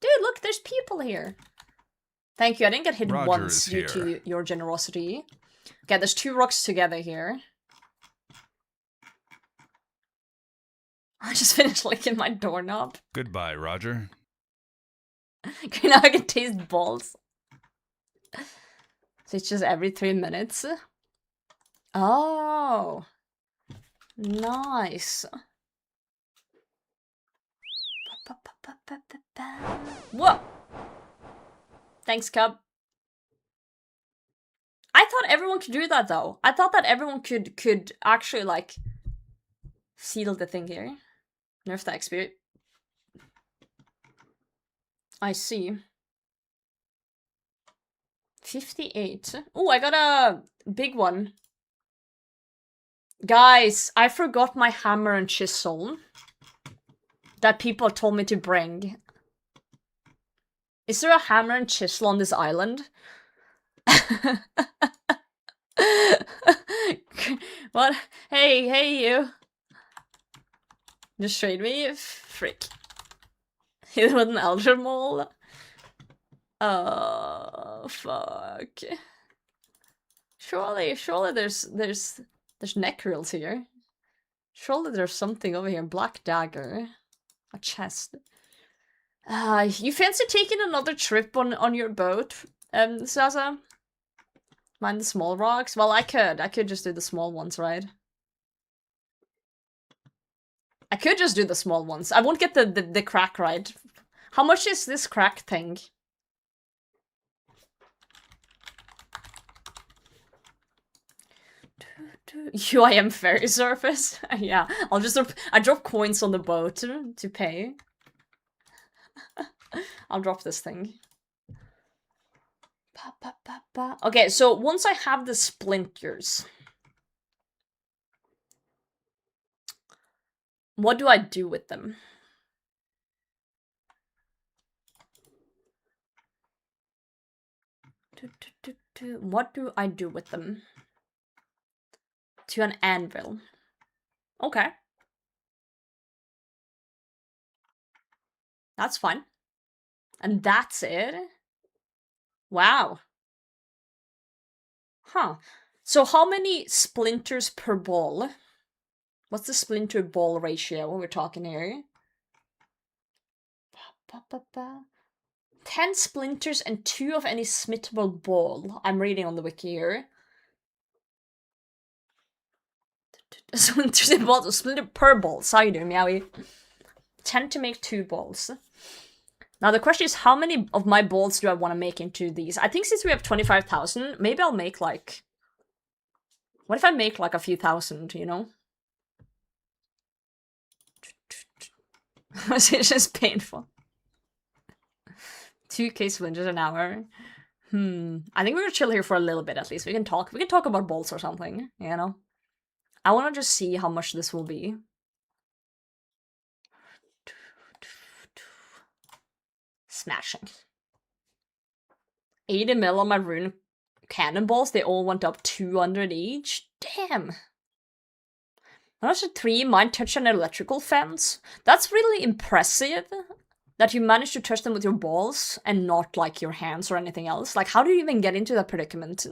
Dude, look, there's people here. Thank you, I didn't get hit Roger once due here. to your generosity. Okay, there's 2 rocks together here. I just finished licking my doorknob. Goodbye, Roger. Okay, now I can taste balls. So it's just every 3 minutes. Oh. Nice. Whoa! Thanks, Cub. I thought everyone could do that, though. I thought that everyone could actually, like, seal the thing here. Nerf the XP. I see. 58. Oh, I got a big one. Guys, I forgot my hammer and chisel that people told me to bring. Is there a hammer and chisel on this island? What? Hey, you. Just trade me? Frick. Hit with an Elder Mole. Oh, fuck. Surely there's neckrils here. Surely there's something over here. Black dagger. A chest. You fancy taking another trip on your boat, Zaza? Mind the small rocks? Well, I could just do the small ones, right? I could just do the small ones. I won't get the crack right. How much is this crack thing? UIM ferry surface? Yeah, I drop coins on the boat to pay. I'll drop this thing. Okay, so once I have the splinters, what do I do with them? What do I do with them? To an anvil. Okay. That's fine. And that's it? Wow. Huh. So how many splinters per ball? What's the splinter ball ratio we're talking here? 10 splinters and 2 of any smithable ball. I'm reading on the wiki here. Splinters and balls, splinter per ball. How you doing, Meowie? 10 to make 2 balls. Now the question is, how many of my balls do I want to make into these? I think since we have 25,000, maybe I'll make like... What if I make like a few thousand, you know? It's just painful. 2k splinters an hour. I think we're gonna chill here for a little bit at least. We can talk about balls or something, you know? I wanna just see how much this will be. Smashing. 80 mil on my rune cannonballs, they all went up 200 each. Damn. That's a 3 might touch an electrical fence. That's really impressive. That you managed to touch them with your balls and not like your hands or anything else. Like, how do you even get into that predicament?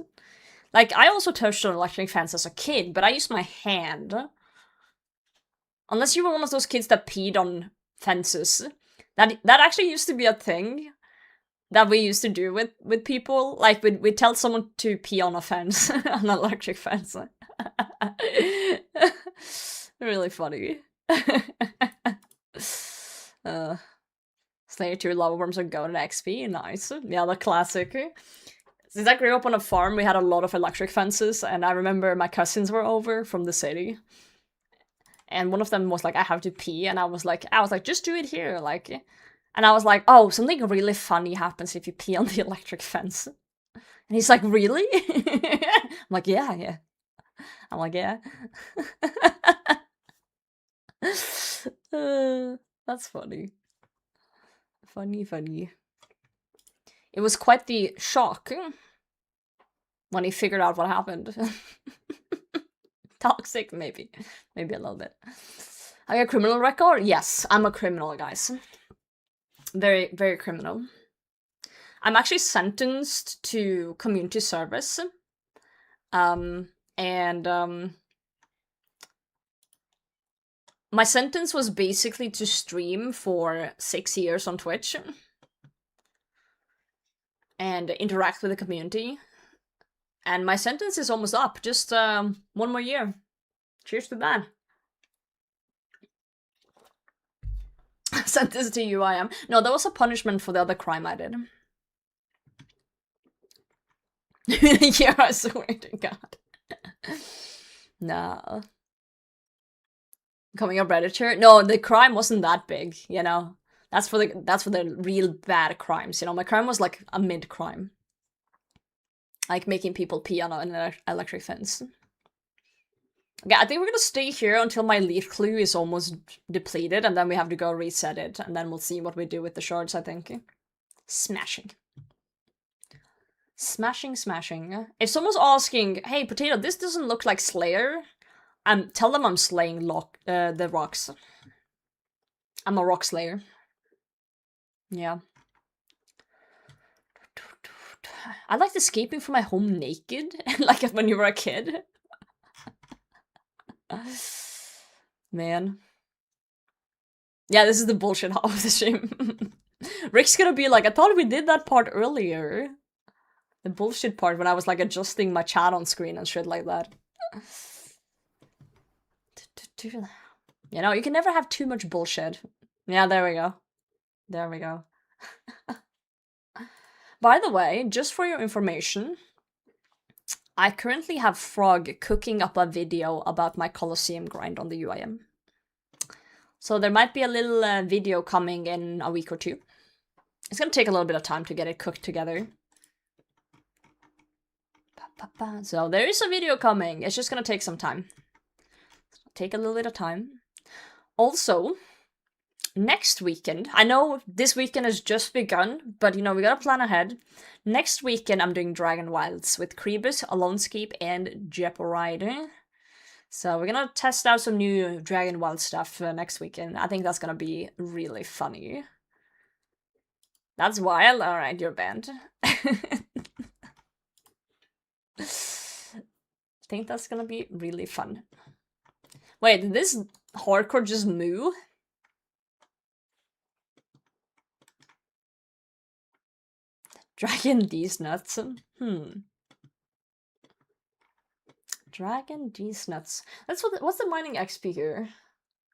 Like, I also touched an electric fence as a kid, but I used my hand. Unless you were one of those kids that peed on fences. That actually used to be a thing that we used to do with people. Like, we'd tell someone to pee on a fence, an electric fence. Really funny. Slayer 2 lava worms are golden XP, nice. Yeah, the classic. Since I grew up on a farm, we had a lot of electric fences, and I remember my cousins were over from the city. And one of them was like, I have to pee, and I was like, just do it here, like. And I was like, oh, something really funny happens if you pee on the electric fence. And he's like, really? I'm like, yeah. I'm like, yeah. That's funny. Funny. It was quite the shock when he figured out what happened. Toxic, maybe a little bit. I got a criminal record? Yes, I'm a criminal, guys. Very, very criminal. I'm actually sentenced to community service. My sentence was basically to stream for 6 years on Twitch and interact with the community. And my sentence is almost up, just 1 more year. Cheers to that. Sentence to UIM. No, that was a punishment for the other crime I did. Yeah, I swear to God. No. Becoming a predator? No, the crime wasn't that big, you know. That's for the real bad crimes, you know. My crime was like a mid crime. Like making people pee on an electric fence. Okay, I think we're gonna stay here until my leaf clue is almost depleted, and then we have to go reset it, and then we'll see what we do with the shards, I think. Smashing. Smashing, smashing. If someone's asking, hey, Potato, this doesn't look like Slayer, tell them I'm slaying the rocks. I'm a rock slayer. Yeah. I liked escaping from my home naked, like when you were a kid. Man. Yeah, this is the bullshit half of the stream. Rick's gonna be like, I thought we did that part earlier. The bullshit part when I was like adjusting my chat on screen and shit like that. You know, you can never have too much bullshit. Yeah, there we go. There we go. By the way, just for your information, I currently have Frog cooking up a video about my Colosseum grind on the UIM. So there might be a little video coming in a week or two. It's gonna take a little bit of time to get it cooked together. So there is a video coming. It's just gonna take some time. Take a little bit of time. Also, next weekend, I know this weekend has just begun, but you know, we gotta plan ahead. Next weekend, I'm doing Dragon Wilds with Kribus, Alonscape, and Jeopardy. So we're gonna test out some new Dragon Wild stuff next weekend. I think that's gonna be really funny. That's wild. Alright, you're banned. I think that's gonna be really fun. Wait, did this hardcore just moo? Dragon D's nuts. Dragon D's nuts. That's what's the mining XP here?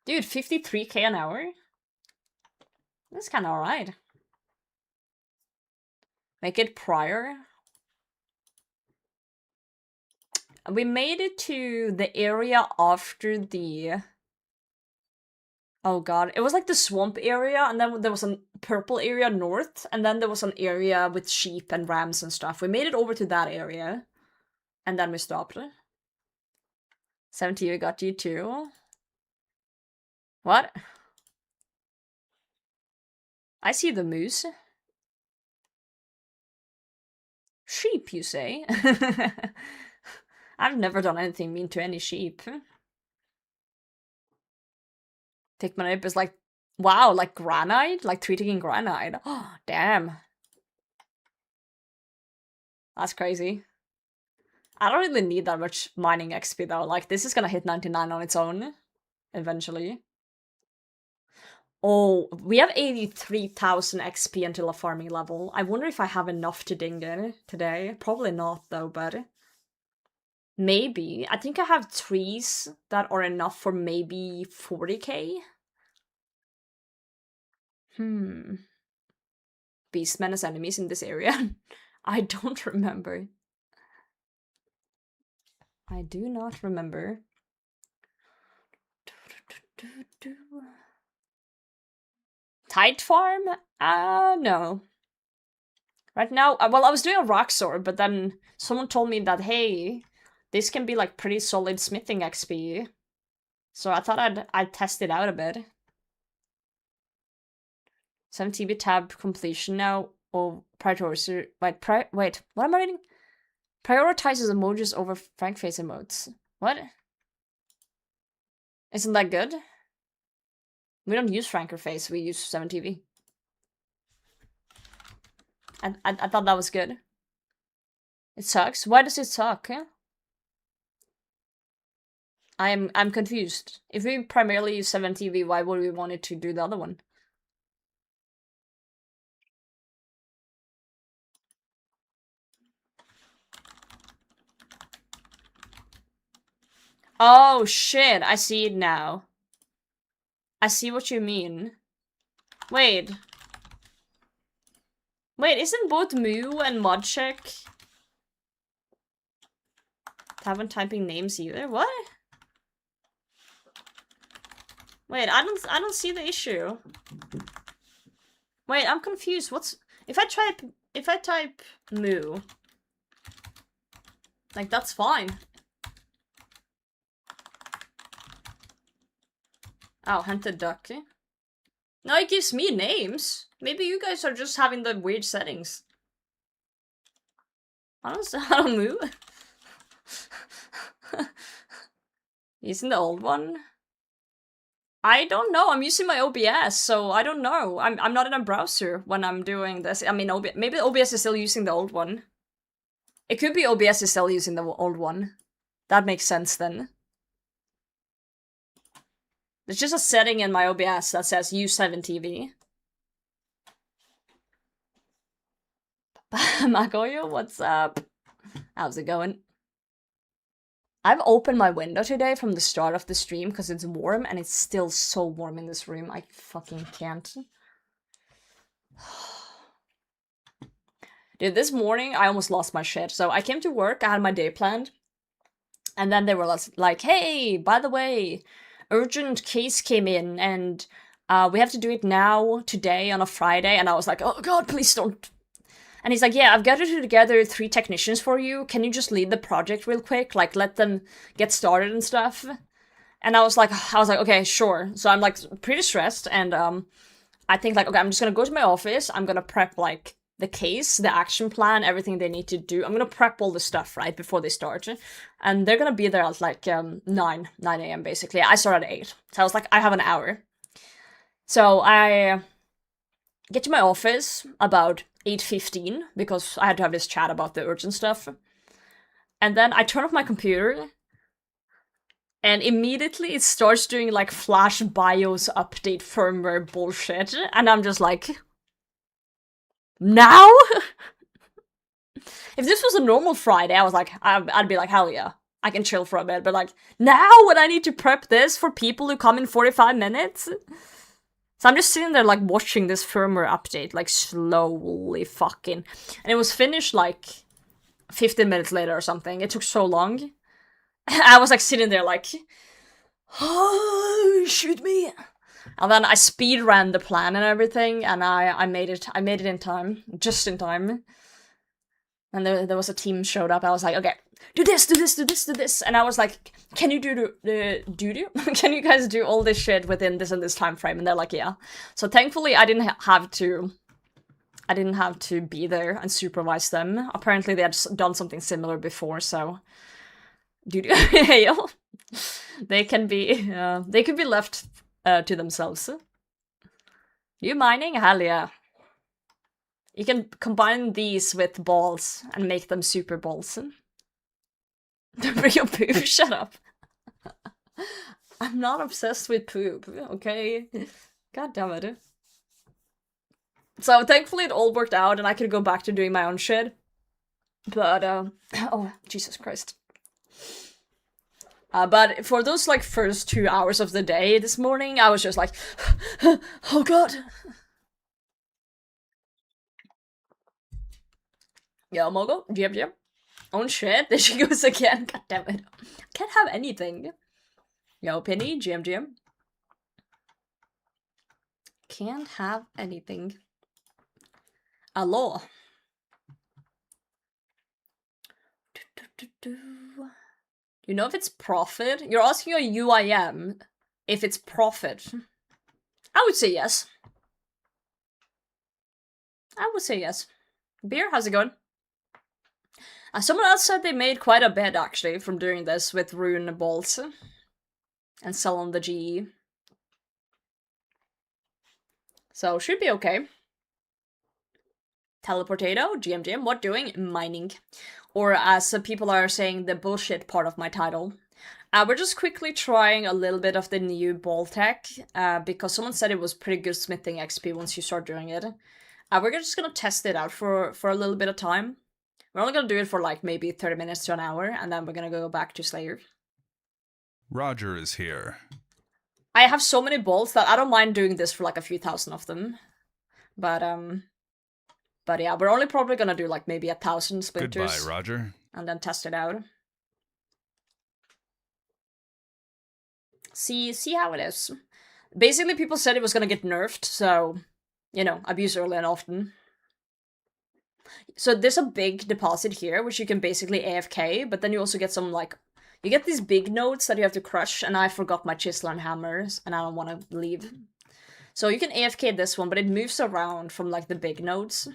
Dude, 53k an hour? That's kinda alright. Make it prior. We made it to the area after the... Oh god, it was like the swamp area, and then there was a purple area north, and then there was an area with sheep and rams and stuff. We made it over to that area, and then we stopped. 70 got you too. What? I see the moose. Sheep, you say? I've never done anything mean to any sheep. Take my nip is like, wow, like granite? Like treating in granite. Oh, damn. That's crazy. I don't really need that much mining XP though. Like, this is gonna hit 99 on its own. Eventually. Oh, we have 83,000 XP until a farming level. I wonder if I have enough to ding in today. Probably not though, but... Maybe. I think I have trees that are enough for maybe 40k. Beastmen as enemies in this area? I don't remember. I do not remember. Tide farm? No. Right now, well, I was doing a rock sword, but then someone told me that, hey, this can be like pretty solid smithing XP. So I thought I'd test it out a bit. 7 TB tab completion now. Oh, prioritizer. Wait, what am I reading? Prioritizes emojis over frank face emotes. What? Isn't that good? We don't use franker face, we use 7TV. I thought that was good. It sucks? Why does it suck? I'm confused. If we primarily use 7TV, why would we want it to do the other one? Oh shit, I see it now. I see what you mean. Wait. Wait, isn't both Moo and Modcheck haven't typing names either? What? Wait, I don't see the issue. Wait, I'm confused. What's if I type Moo? Like that's fine. Oh, hunted duck. No, it gives me names. Maybe you guys are just having the weird settings. I don't know how to move. Using the old one? I don't know. I'm using my OBS, so I don't know. I'm not in a browser when I'm doing this. I mean, maybe OBS is still using the old one. It could be OBS is still using the old one. That makes sense then. There's just a setting in my OBS that says use 7TV. Magoyo, what's up? How's it going? I've opened my window today from the start of the stream because it's warm and it's still so warm in this room. I fucking can't. Dude, this morning I almost lost my shit. So I came to work, I had my day planned. And then they were like, hey, by the way, urgent case came in and we have to do it now, today, on a Friday. And I was like, oh god, please don't. And he's like, yeah, I've gathered together 3 technicians for you. Can you just lead the project real quick? Like, let them get started and stuff. And I was like, okay, sure. So I'm like pretty stressed. And I think like, okay, I'm just going to go to my office. I'm going to prep like the case, the action plan, everything they need to do. I'm going to prep all the stuff right before they start. And they're going to be there at like 9 a.m. basically. I start at 8. So I was like, I have an hour. So I get to my office about 8:15 because I had to have this chat about the urgent stuff. And then I turn off my computer and immediately it starts doing like Flash BIOS update firmware bullshit. And I'm just like, now? If this was a normal Friday, I was like, I'd be like, hell yeah, I can chill for a bit. But like, now when I need to prep this for people who come in 45 minutes? So I'm just sitting there, like, watching this firmware update, like, slowly fucking. And it was finished, like, 15 minutes later or something. It took so long. I was, like, sitting there, like, oh, shoot me. And then I speed ran the plan and everything, and I made it in time. Just in time. And there was a team showed up. I was like, okay, do this, do this, do this, do this. And I was like, can you do can you guys do all this shit within this and this time frame? And they're like, yeah. So thankfully, I didn't have to be there and supervise them. Apparently, they had done something similar before. So, they can be left to themselves. You mining? Hell yeah. You can combine these with balls and make them super balls. Your poop, shut up. I'm not obsessed with poop, okay? God damn it. So thankfully it all worked out and I could go back to doing my own shit. But, oh, Jesus Christ. But for those, like, first 2 hours of the day this morning, I was just like, oh god. Yo, Mogo, jib. Oh shit, there she goes again. God damn it. Can't have anything. Yo, Penny, GM. Can't have anything. Hello. You know if it's profit? You're asking a UIM if it's profit. I would say yes. Beer, how's it going? Someone else said they made quite a bit, actually, from doing this with rune balls. And selling the GE. So, should be okay. Teleportato, GM, what doing? Mining. Or as people are saying, the bullshit part of my title. We're just quickly trying a little bit of the new ball tech, because someone said it was pretty good smithing XP once you start doing it. We're just gonna test it out for a little bit of time. We're only gonna do it for like maybe 30 minutes to an hour, and then we're gonna go back to Slayer. Roger is here. I have so many balls that I don't mind doing this for like a few thousand of them. But yeah, we're only probably gonna do like maybe 1,000 splinters. Goodbye, Roger. And then test it out. See how it is. Basically, people said it was gonna get nerfed, so, you know, abuse early and often. So there's a big deposit here, which you can basically AFK, but then you also get some, like, you get these big nodes that you have to crush, and I forgot my chisel and hammers, and I don't want to leave. So you can AFK this one, but it moves around from, like, the big nodes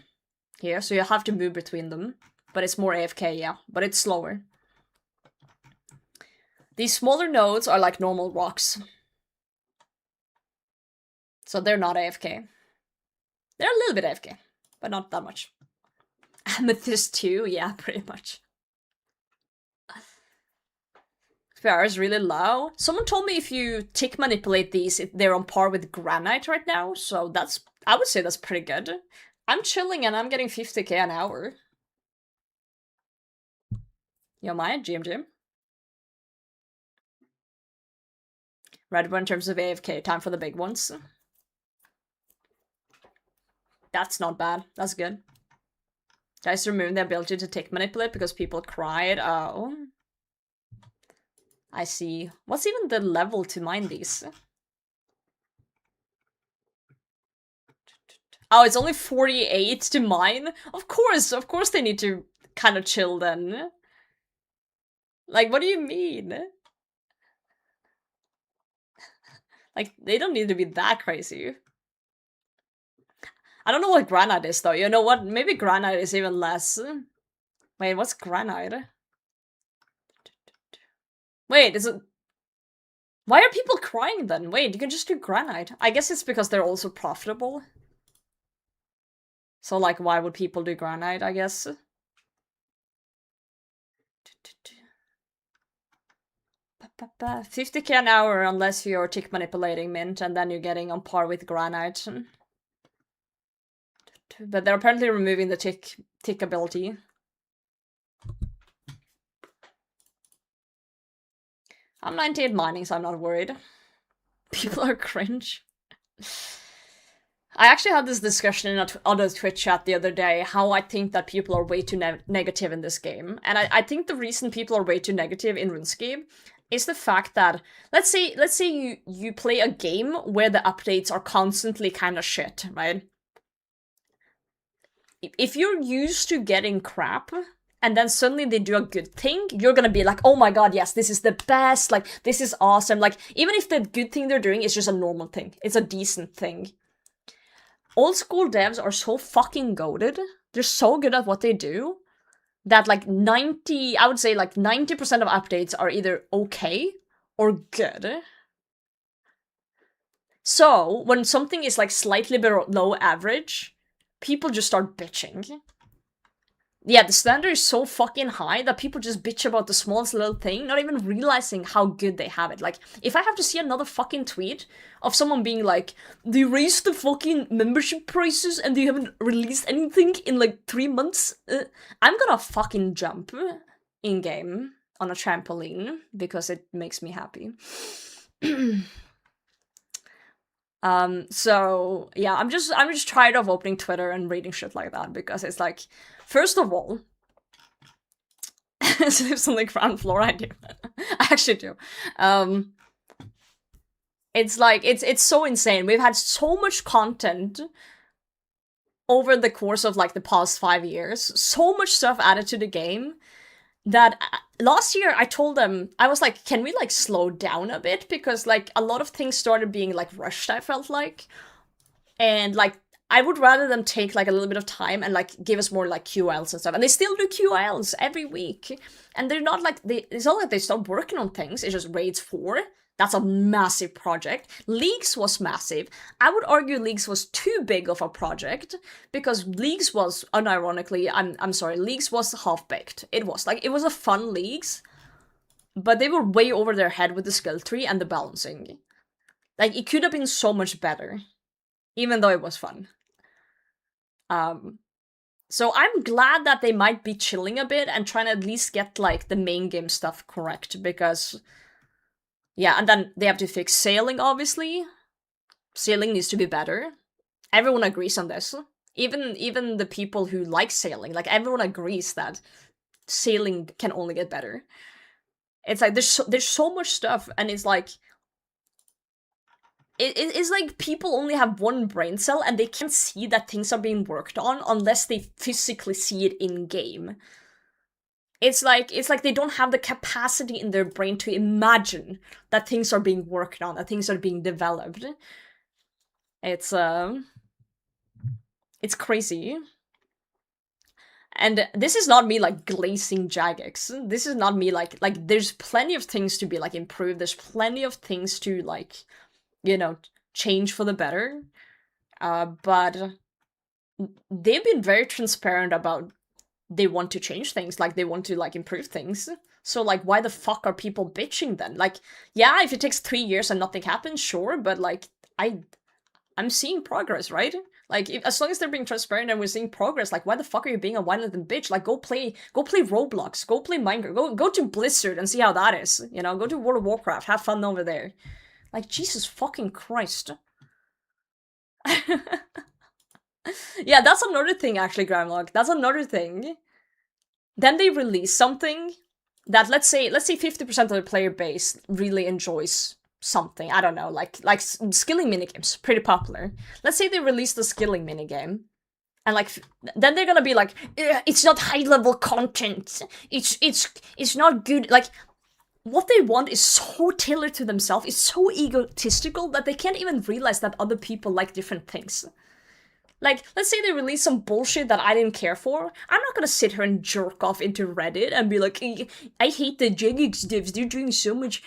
here, so you have to move between them. But it's more AFK, yeah. But it's slower. These smaller nodes are like normal rocks. So they're not AFK. They're a little bit AFK, but not that much. Amethyst too, yeah, pretty much. PR is really low. Someone told me if you tick manipulate these, they're on par with granite right now, so that's, I would say that's pretty good. I'm chilling and I'm getting 50k an hour. Yo, my GM. Right, but in terms of AFK, time for the big ones. That's not bad. That's good. Guys removing the ability to tick manipulate because people cried. Oh. I see. What's even the level to mine these? Oh, it's only 48 to mine? Of course they need to kind of chill then. Like, what do you mean? Like, they don't need to be that crazy. I don't know what granite is though. You know what? Maybe granite is even less. Wait, what's granite? Wait, is it... Why are people crying then? Wait, you can just do granite. I guess it's because they're also profitable. So, like, why would people do granite, I guess? 50k an hour unless you're tick manipulating mint, and then you're getting on par with granite. But they're apparently removing the tick ability. I'm 98 mining, so I'm not worried. People are cringe. I actually had this discussion in on the Twitch chat the other day, how I think that people are way too negative in this game. And I think the reason people are way too negative in RuneScape is the fact that, let's say you play a game where the updates are constantly kind of shit, right? If you're used to getting crap, and then suddenly they do a good thing, you're gonna be like, oh my god, yes, this is the best, like, this is awesome. Like, even if the good thing they're doing is just a normal thing, it's a decent thing. Old school devs are so fucking goated, they're so good at what they do, that like I would say like 90% of updates are either okay or good. So, when something is like slightly below average, people just start bitching. Yeah, the standard is so fucking high that people just bitch about the smallest little thing, not even realizing how good they have it. Like, if I have to see another fucking tweet of someone being like, they raised the fucking membership prices and they haven't released anything in like 3 months, I'm gonna fucking jump in-game on a trampoline because it makes me happy. So yeah, I'm just tired of opening Twitter and reading shit like that, because it's like, first of all, lives on the ground floor. I do. I actually do. It's like, it's so insane. We've had so much content over the course of like the past 5 years, so much stuff added to the game, that last year I told them, I was like, can we like slow down a bit? Because like a lot of things started being like rushed, I felt like. And like, I would rather them take like a little bit of time and like give us more like QLs and stuff. And they still do QLs every week. And they're not like, it's not like they stopped working on things, it's just Raids 4. That's a massive project. Leagues was massive. I would argue Leagues was too big of a project, because Leagues was, unironically, I'm sorry, Leagues was half-baked. It was a fun Leagues, but they were way over their head with the skill tree and the balancing. Like, it could have been so much better, even though it was fun. So I'm glad that they might be chilling a bit and trying to at least get like the main game stuff correct, because yeah, and then they have to fix sailing, obviously. Sailing needs to be better. Everyone agrees on this. Even the people who like sailing, like, everyone agrees that sailing can only get better. It's like, there's so much stuff, and it's like, it's like people only have one brain cell, and they can't see that things are being worked on unless they physically see it in-game. It's like they don't have the capacity in their brain to imagine that things are being worked on, that things are being developed. It's crazy. And this is not me like glazing Jagex. This is not me like there's plenty of things to be like improved. There's plenty of things to like, you know, change for the better. But they've been very transparent about they want to change things, like they want to like improve things. So like why the fuck are people bitching then? Like, yeah, if it takes 3 years and nothing happens, sure, but like I'm seeing progress, right? Like, as long as they're being transparent and we're seeing progress, like, why the fuck are you being a violent bitch? Like, go play Roblox, go play Minecraft, go to Blizzard and see how that is, you know? Go to World of Warcraft, have fun over there. Like, Jesus fucking Christ. Yeah, that's another thing, actually, Grimlock. That's another thing. Then they release something that, let's say 50% of the player base really enjoys something. I don't know, like skilling minigames, pretty popular. Let's say they release the skilling minigame, and like then they're gonna be like, it's not high level content. It's not good. Like, what they want is so tailored to themselves. It's so egotistical that they can't even realize that other people like different things. Like, let's say they release some bullshit that I didn't care for. I'm not gonna sit here and jerk off into Reddit and be like, I hate the Jagex devs, they're doing so much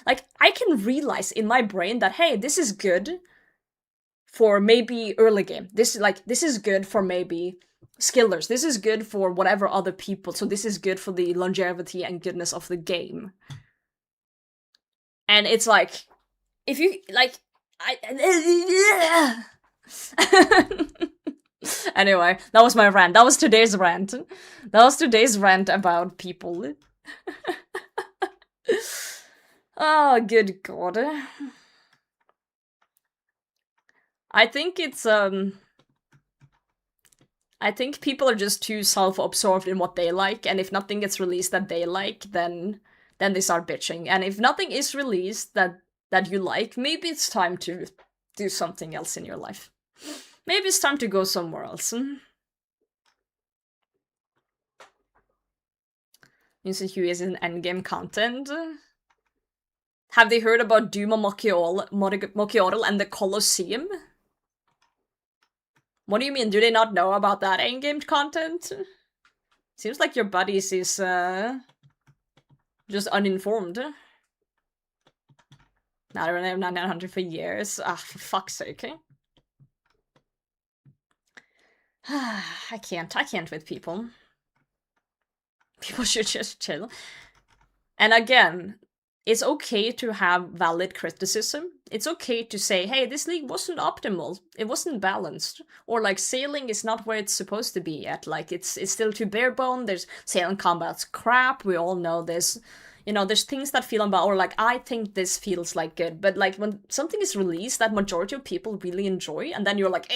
like, I can realize in my brain that, hey, this is good for maybe early game. This is good for maybe skillers. This is good for whatever other people. So this is good for the longevity and goodness of the game. And it's like, if you, like, Anyway, that was my rant. That was today's rant. That was today's rant about people. Oh, good God. I think it's, I think people are just too self-absorbed in what they like, and if nothing gets released that they like, then they start bitching. And if nothing is released that you like, maybe it's time to do something else in your life. Maybe it's time to go somewhere else. Music Hue is in endgame content. Have they heard about Duma Mochiorl and the Colosseum? What do you mean? Do they not know about that endgame content? Seems like your buddies is just uninformed. Now they're named 900 for years. Ah, for fuck's sake. I can't with people. People should just chill. And again, it's okay to have valid criticism. It's okay to say, hey, this league wasn't optimal. It wasn't balanced. Or like, sailing is not where it's supposed to be yet. Like, it's still too bare bone. There's sailing combat's crap. We all know this. You know, there's things that feel about, or like, I think this feels like good. But like, when something is released that majority of people really enjoy, and then you're like,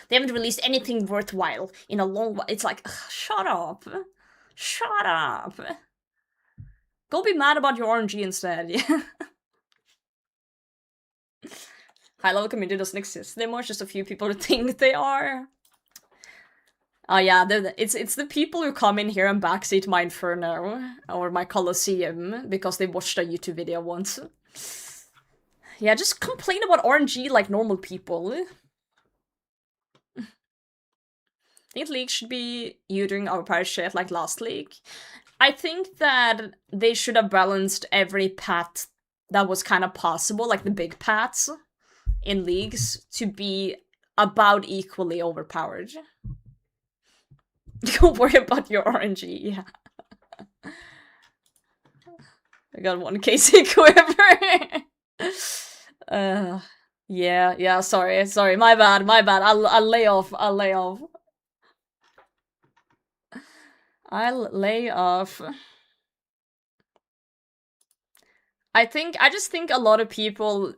they haven't released anything worthwhile in a long while. It's like, ugh, shut up. Shut up. Go be mad about your RNG instead. High level community doesn't exist anymore. It's just a few people who think they are. Oh yeah, it's the people who come in here and backseat my Inferno or my Colosseum because they watched a YouTube video once. Yeah, just complain about RNG like normal people. I think League should be you doing overpowered shit like last League. I think that they should have balanced every path that was kind of possible, like the big paths in leagues, to be about equally overpowered. Don't worry about your RNG, yeah. I got 1k sick, whoever. Yeah, sorry, my bad. I'll lay off. I'll lay off. I just think a lot of people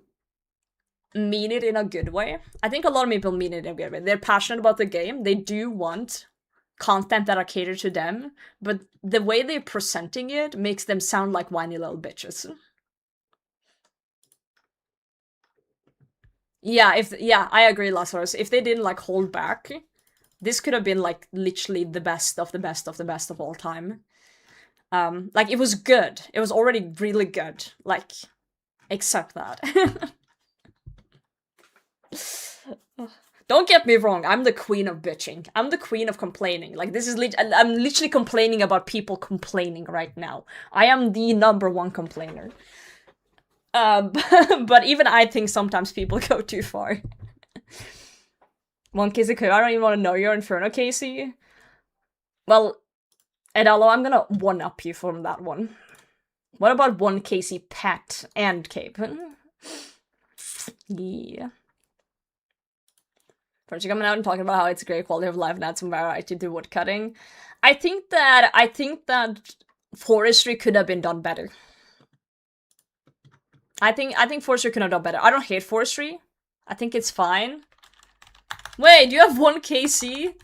mean it in a good way. I think a lot of people mean it in a good way. They're passionate about the game. They do want content that are catered to them, but the way they're presenting it makes them sound like whiny little bitches. Yeah, I agree, Lazarus. If they didn't like hold back, this could have been like literally the best of the best of the best of all time. Like, it was good. It was already really good. Like, except that. Don't get me wrong, I'm the queen of bitching. I'm the queen of complaining. Like, this is I'm literally complaining about people complaining right now. I am the #1 complainer. But even I think sometimes people go too far. One Casey, I don't even want to know your Inferno, Casey. Well, Edalo, I'm gonna one-up you from that one. What about one Casey, Pat, and Cape? Yeah. First, you're coming out and talking about how it's a great quality of life and add some variety to woodcutting. I think that forestry could have been done better. I think forestry could have done better. I don't hate forestry. I think it's fine. Wait, you have one KC?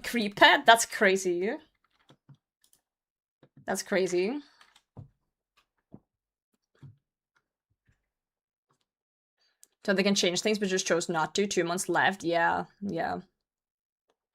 Creep pet? That's crazy. That's crazy. So they can change things, but just chose not to. 2 months left. Yeah.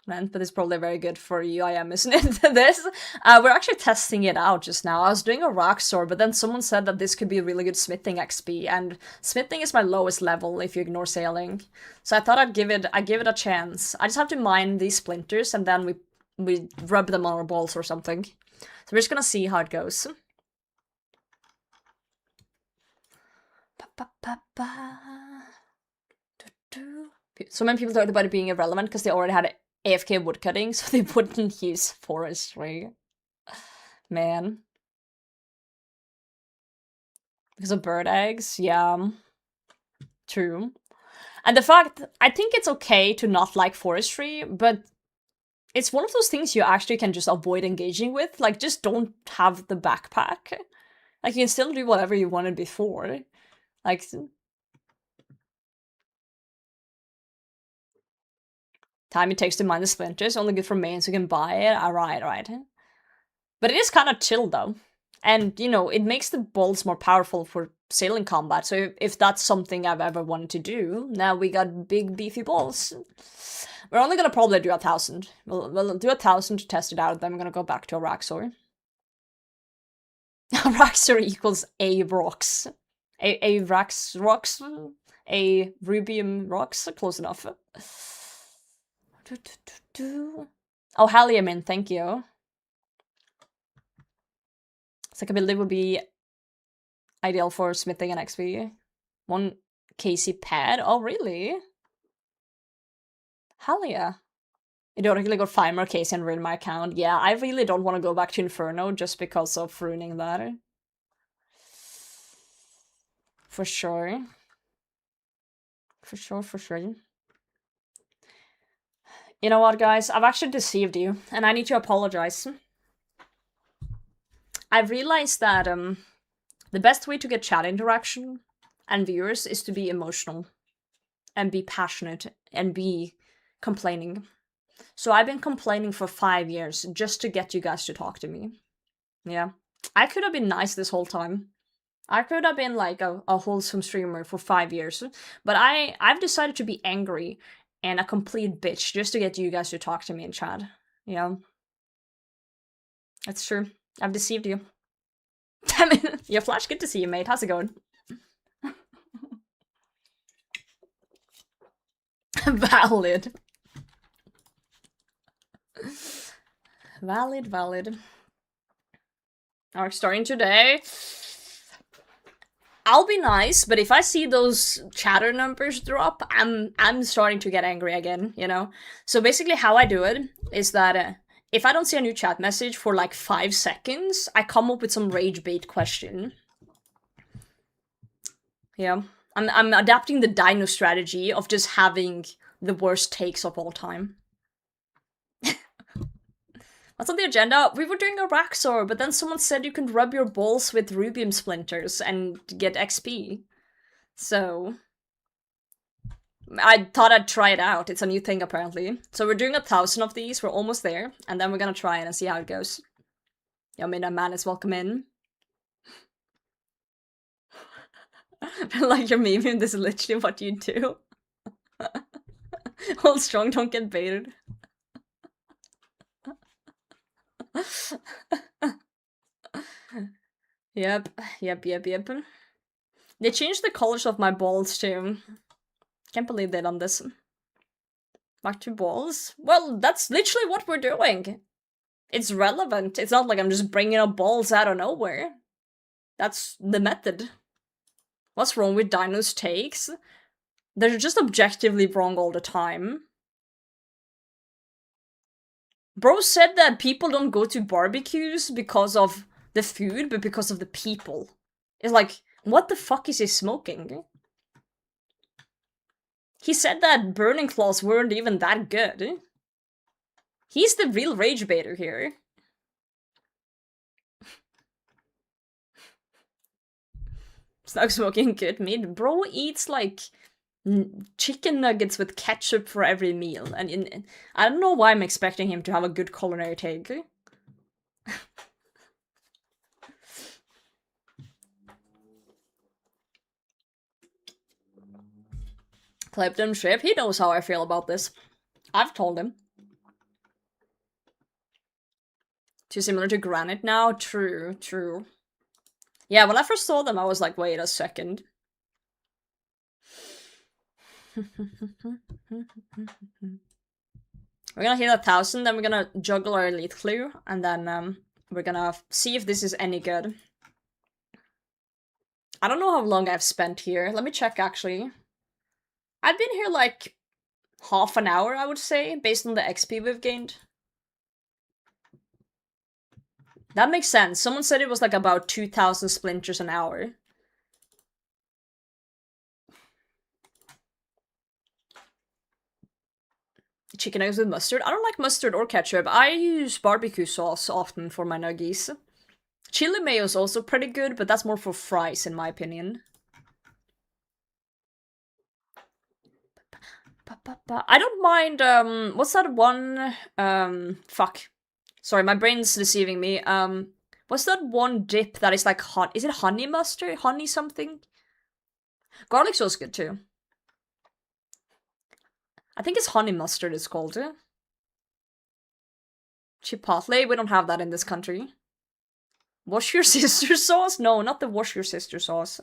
Man, but it's probably very good for UIM, isn't it? This? We're actually testing it out just now. I was doing a rock sword, but then someone said that this could be a really good smithing XP, and smithing is my lowest level if you ignore sailing. So I thought I'd give it a chance. I just have to mine these splinters, and then we rub them on our balls or something. So we're just gonna see how it goes. So many people talked about it being irrelevant because they already had AFK woodcutting, so they wouldn't use forestry. Man. Because of bird eggs? Yeah. True. And the fact, I think it's okay to not like forestry, but it's one of those things you actually can just avoid engaging with. Like, just don't have the backpack. Like, you can still do whatever you wanted before. Like... Time it takes to mine the splinters, only good for mains who can buy it. Alright. But it is kind of chill though. And, you know, it makes the bolts more powerful for sailing combat. So if that's something I've ever wanted to do, now we got big beefy balls. We're only gonna probably do 1,000. We'll do 1,000 to test it out, then we're gonna go back to a Raxor. Raxor equals A rocks. A Rax rocks? A Rubium rocks? Close enough. Oh, hell yeah, man, thank you. Psychability would be ideal for smithing and XP. 1 KC pad? Oh, really? Hell yeah. You theoretically got 5 more KC and ruin my account. Yeah, I really don't want to go back to Inferno just because of ruining that. For sure. For sure. You know what, guys? I've actually deceived you, and I need to apologize. I've realized that the best way to get chat interaction and viewers is to be emotional and be passionate and be complaining. So I've been complaining for 5 years just to get you guys to talk to me. Yeah. I could have been nice this whole time. I could have been like a wholesome streamer for 5 years, but I've decided to be angry and a complete bitch just to get you guys to talk to me in chat. Yeah. That's true. I've deceived you. Damn it. Yeah, Flash, good to see you, mate. How's it going? Valid. Valid. Arc starting today. I'll be nice, but if I see those chatter numbers drop, I'm starting to get angry again, you know? So basically how I do it is that if I don't see a new chat message for like 5 seconds, I come up with some rage bait question. Yeah. I'm adapting the dino strategy of just having the worst takes of all time. What's on the agenda? We were doing a Raxor, but then someone said you can rub your balls with rubium splinters and get XP. So... I thought I'd try it out. It's a new thing, apparently. So we're doing 1,000 of these. We're almost there. And then we're gonna try it and see how it goes. Yo, Midnight Man is welcome in. Like your meme, this is literally what you do. Hold strong, don't get baited. Yep. They changed the colors of my balls too. Can't believe they done this. Back to balls? Well, that's literally what we're doing. It's relevant. It's not like I'm just bringing up balls out of nowhere. That's the method. What's wrong with Dino's takes? They're just objectively wrong all the time. Bro said that people don't go to barbecues because of the food, but because of the people. It's like, what the fuck is he smoking? He said that burning claws weren't even that good. He's the real rage baiter here. Snug smoking good meat. Bro eats like chicken nuggets with ketchup for every meal, and I don't know why I'm expecting him to have a good culinary take. Clipton ship, he knows how I feel about this. I've told him. Too similar to granite now? True, true. Yeah, when I first saw them, I was like, wait a second. We're gonna hit 1,000, then we're gonna juggle our elite clue, and then we're gonna see if this is any good. I don't know how long I've spent here. Let me check, actually. I've been here like half an hour, I would say, based on the XP we've gained. That makes sense. Someone said it was like about 2,000 splinters an hour. Chicken nuggets with mustard? I don't like mustard or ketchup. I use barbecue sauce often for my nuggies. Chili mayo is also pretty good, but that's more for fries in my opinion. I don't mind, what's that one, fuck. Sorry, my brain's deceiving me. What's that one dip that is like hot? Is it honey mustard? Honey something? Garlic sauce is good too. I think it's honey mustard it's called. Chipotle? We don't have that in this country. Wash your sister sauce? No, not the wash your sister sauce.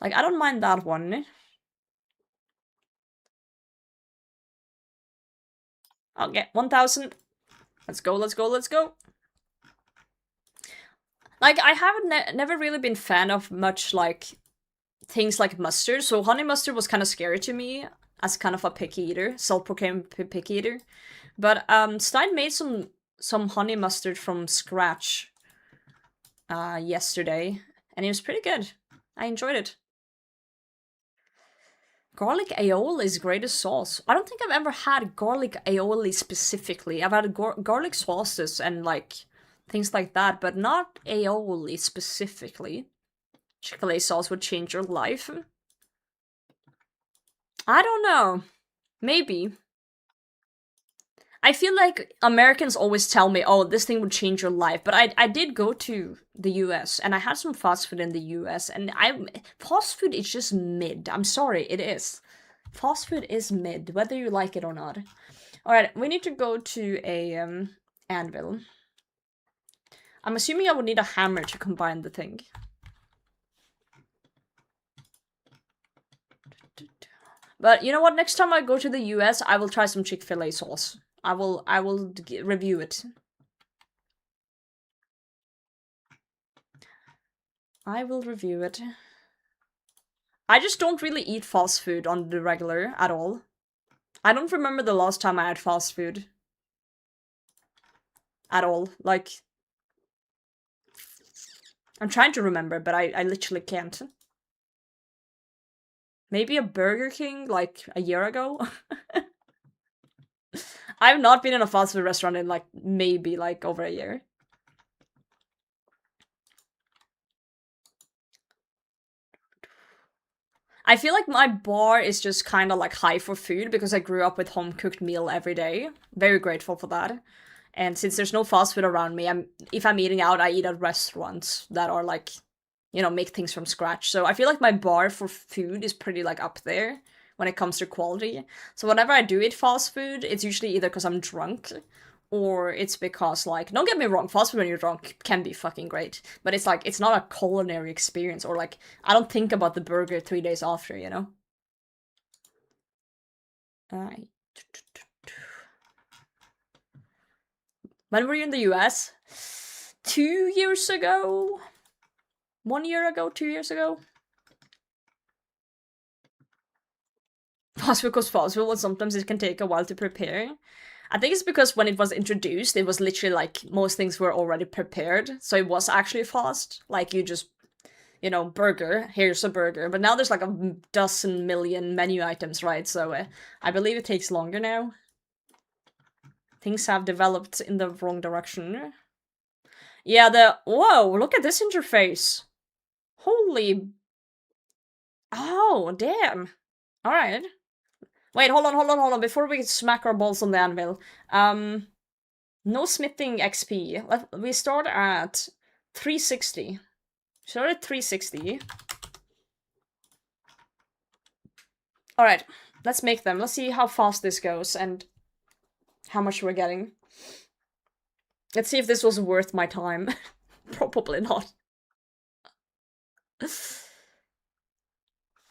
Like, I don't mind that one. Okay, 1,000. Let's go, let's go, let's go. Like, I haven't never really been fan of much, like, things like mustard, so honey mustard was kind of scary to me as kind of a picky eater, self-proclaimed picky eater. But, Stein made some honey mustard from scratch yesterday, and it was pretty good. I enjoyed it. Garlic aioli is great as sauce. I don't think I've ever had garlic aioli specifically. I've had garlic sauces and, like, things like that, but not aioli specifically. Chick-fil-A sauce would change your life. I don't know. Maybe. I feel like Americans always tell me, oh, this thing would change your life, but I did go to the US, and I had some fast food in the US, and fast food is just mid. I'm sorry, it is. Fast food is mid, whether you like it or not. Alright, we need to go to a, anvil. I'm assuming I would need a hammer to combine the thing. But you know what? Next time I go to the US, I will try some Chick-fil-A sauce. I will review it. I will review it. I just don't really eat fast food on the regular at all. I don't remember the last time I had fast food. At all. Like, I'm trying to remember, but I literally can't. Maybe a Burger King, like, a year ago? I've not been in a fast food restaurant in, like, maybe, like, over a year. I feel like my bar is just kind of, like, high for food because I grew up with home-cooked meal every day. Very grateful for that. And since there's no fast food around me, if I'm eating out, I eat at restaurants that are, like, you know, make things from scratch. So I feel like my bar for food is pretty, like, up there when it comes to quality. So whenever I do eat fast food, it's usually either because I'm drunk or it's because, like, don't get me wrong, fast food when you're drunk can be fucking great, but it's like, it's not a culinary experience, or like, I don't think about the burger 3 days after, you know? Alright. When were you in the US? 2 years ago? 1 year ago? 2 years ago? Fast food because fast food, sometimes it can take a while to prepare. I think it's because when it was introduced, it was literally like most things were already prepared, so it was actually fast. Like, you just, you know, burger, here's a burger. But now there's like a dozen million menu items, right? So I believe it takes longer now. Things have developed in the wrong direction. Yeah, whoa, look at this interface. Holy. Oh, damn. Alright. Wait, hold on. Before we smack our balls on the anvil. No smithing XP. We start at 360. Start at 360. Alright, let's make them. Let's see how fast this goes and how much we're getting. Let's see if this was worth my time. Probably not.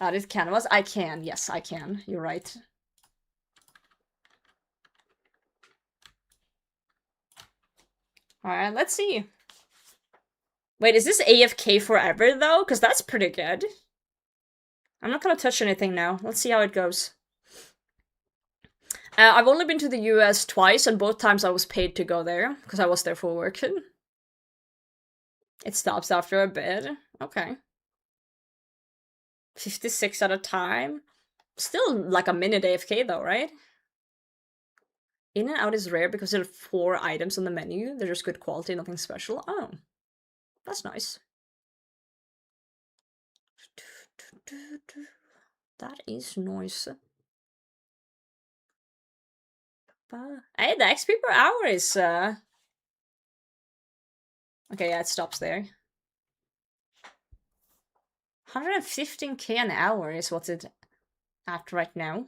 Edit canvas? I can. Yes, I can. You're right. Alright, let's see. Wait, is this AFK forever, though? Because that's pretty good. I'm not gonna touch anything now. Let's see how it goes. I've only been to the US twice, and both times I was paid to go there, because I was there for work. It stops after a bit. Okay. 56 at a time. Still like a minute AFK though, right? In and out is rare because there are 4 items on the menu. They're just good quality, nothing special. Oh. That's nice. That is nice. Hey, the XP per hour is okay, yeah, it stops there. 115k an hour is what's it at right now.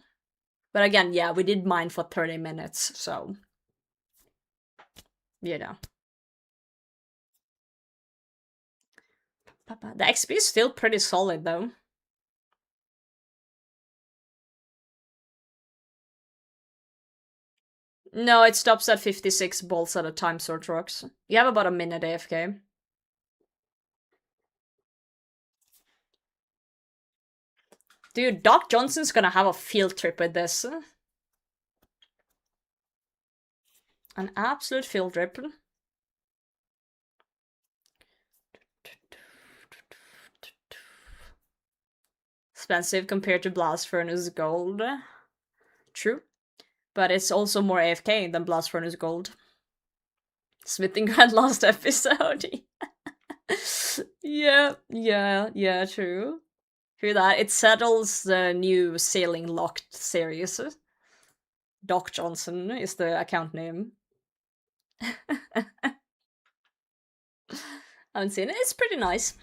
But again, yeah, we did mine for 30 minutes, so you know. The XP is still pretty solid though. No, it stops at 56 bolts at a time, Sword Rocks. You have about a minute AFK. Dude, Doc Johnson's gonna have a field trip with this. An absolute field trip. Expensive compared to Blast Furnace Gold. True. But it's also more AFK than Blast Furnace Gold. Smithing Grand last episode. yeah, true. True that. It settles the new Sailing Locked series. Doc Johnson is the account name. I haven't seen it. It's pretty nice.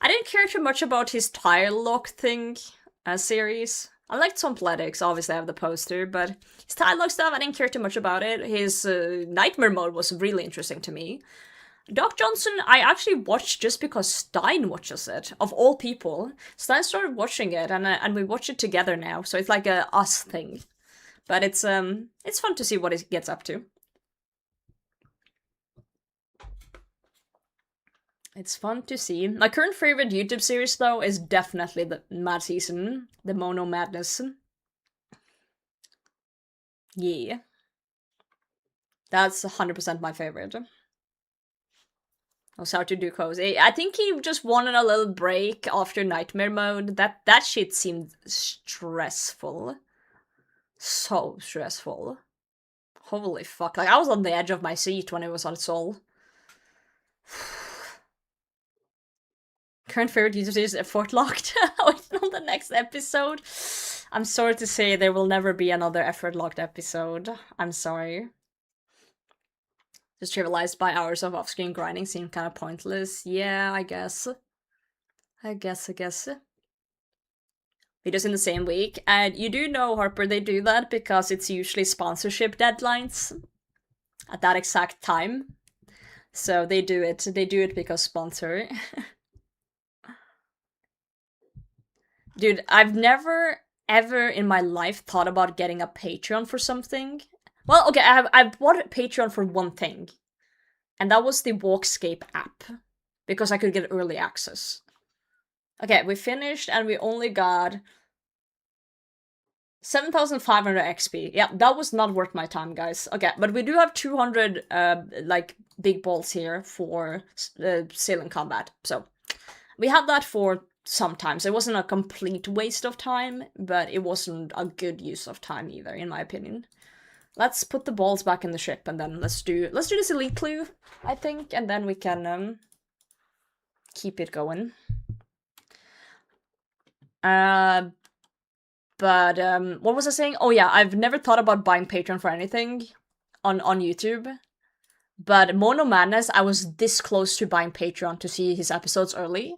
I didn't care too much about his tire lock thing series. I liked some Sompletics, obviously I have the poster, but his tile lock stuff, I didn't care too much about it. His nightmare mode was really interesting to me. Doc Johnson, I actually watched just because Stein watches it, of all people. Stein started watching it, and we watch it together now, so it's like a us thing. But it's fun to see what it gets up to. It's fun to see. My current favorite YouTube series, though, is definitely the Mad Season, the Mono Madness. Yeah. That's 100% my favorite. Knows how to do cozy. I think he just wanted a little break after Nightmare Mode. That shit seemed stressful. So stressful. Holy fuck. Like, I was on the edge of my seat when it was on Soul. Current favorite YouTube series is Fort Locked. Waiting on the next episode. I'm sorry to say there will never be another Effort Locked episode. I'm sorry. Just trivialized by hours of off-screen grinding seemed kind of pointless. Yeah, I guess. videos in the same week. And you do know, Harper, they do that because it's usually sponsorship deadlines at that exact time. So they do it. They do it because sponsor. Dude, I've never ever in my life thought about getting a Patreon for something. Well, okay, I've bought a Patreon for one thing. And that was the Walkscape app. Because I could get early access. Okay, we finished and we only got 7,500 XP. Yeah, that was not worth my time, guys. Okay, but we do have 200, like, big balls here for sailing combat. So, we had that for sometimes. It wasn't a complete waste of time, but it wasn't a good use of time either, in my opinion. Let's put the balls back in the ship, and then let's do this elite clue, I think, and then we can, keep it going. But, what was I saying? Oh yeah, I've never thought about buying Patreon for anything on YouTube. But Mono Madness, I was this close to buying Patreon to see his episodes early.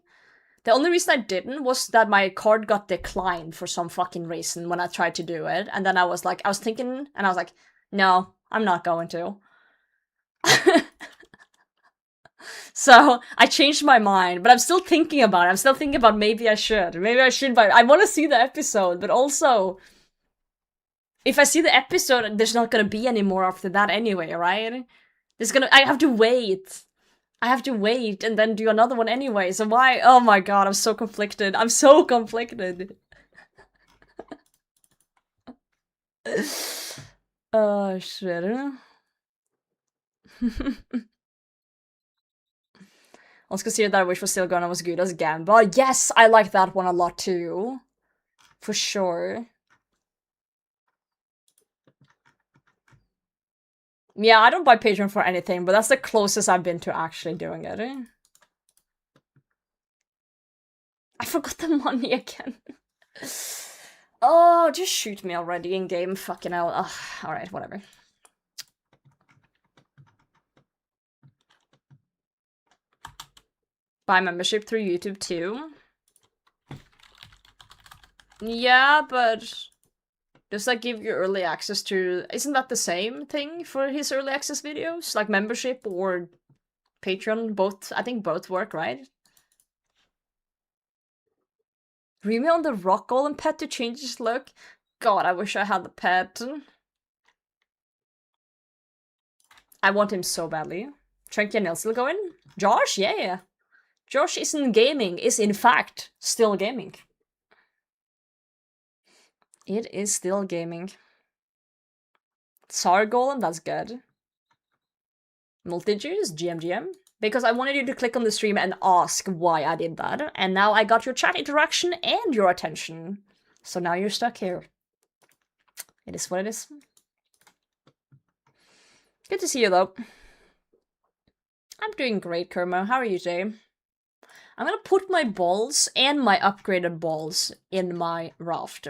The only reason I didn't was that my card got declined for some fucking reason when I tried to do it. And then I was thinking, and I was like, no, I'm not going to. So I changed my mind, but I'm still thinking about it. I'm still thinking about maybe I should. Maybe I should, but I want to see the episode. But also, if I see the episode, there's not gonna be any more after that anyway, right? I have to wait. I have to wait and then do another one anyway. So why? Oh my god, I'm so conflicted. I'm so conflicted. Oh shit. I was considered that I wish was still gone and was good as Gamba. Yes, I like that one a lot too. For sure. Yeah, I don't buy Patreon for anything, but that's the closest I've been to actually doing it. I forgot the money again. Oh, just shoot me already in-game. Fucking hell. Ugh, alright, whatever. Buy membership through YouTube too. Yeah, but does that give you early access to... Isn't that the same thing for his early access videos? Like membership or Patreon, both? I think both work, right? Remy on the rock golem pet to change his look? God, I wish I had the pet. I want him so badly. Trunky and Nell still going? Josh? Yeah. Josh isn't gaming, is in fact still gaming. It is still gaming. Tsar Golem, that's good. Multi-juice, GM. Because I wanted you to click on the stream and ask why I did that. And now I got your chat interaction and your attention. So now you're stuck here. It is what it is. Good to see you though. I'm doing great, Kerma. How are you today? I'm gonna put my balls and my upgraded balls in my raft.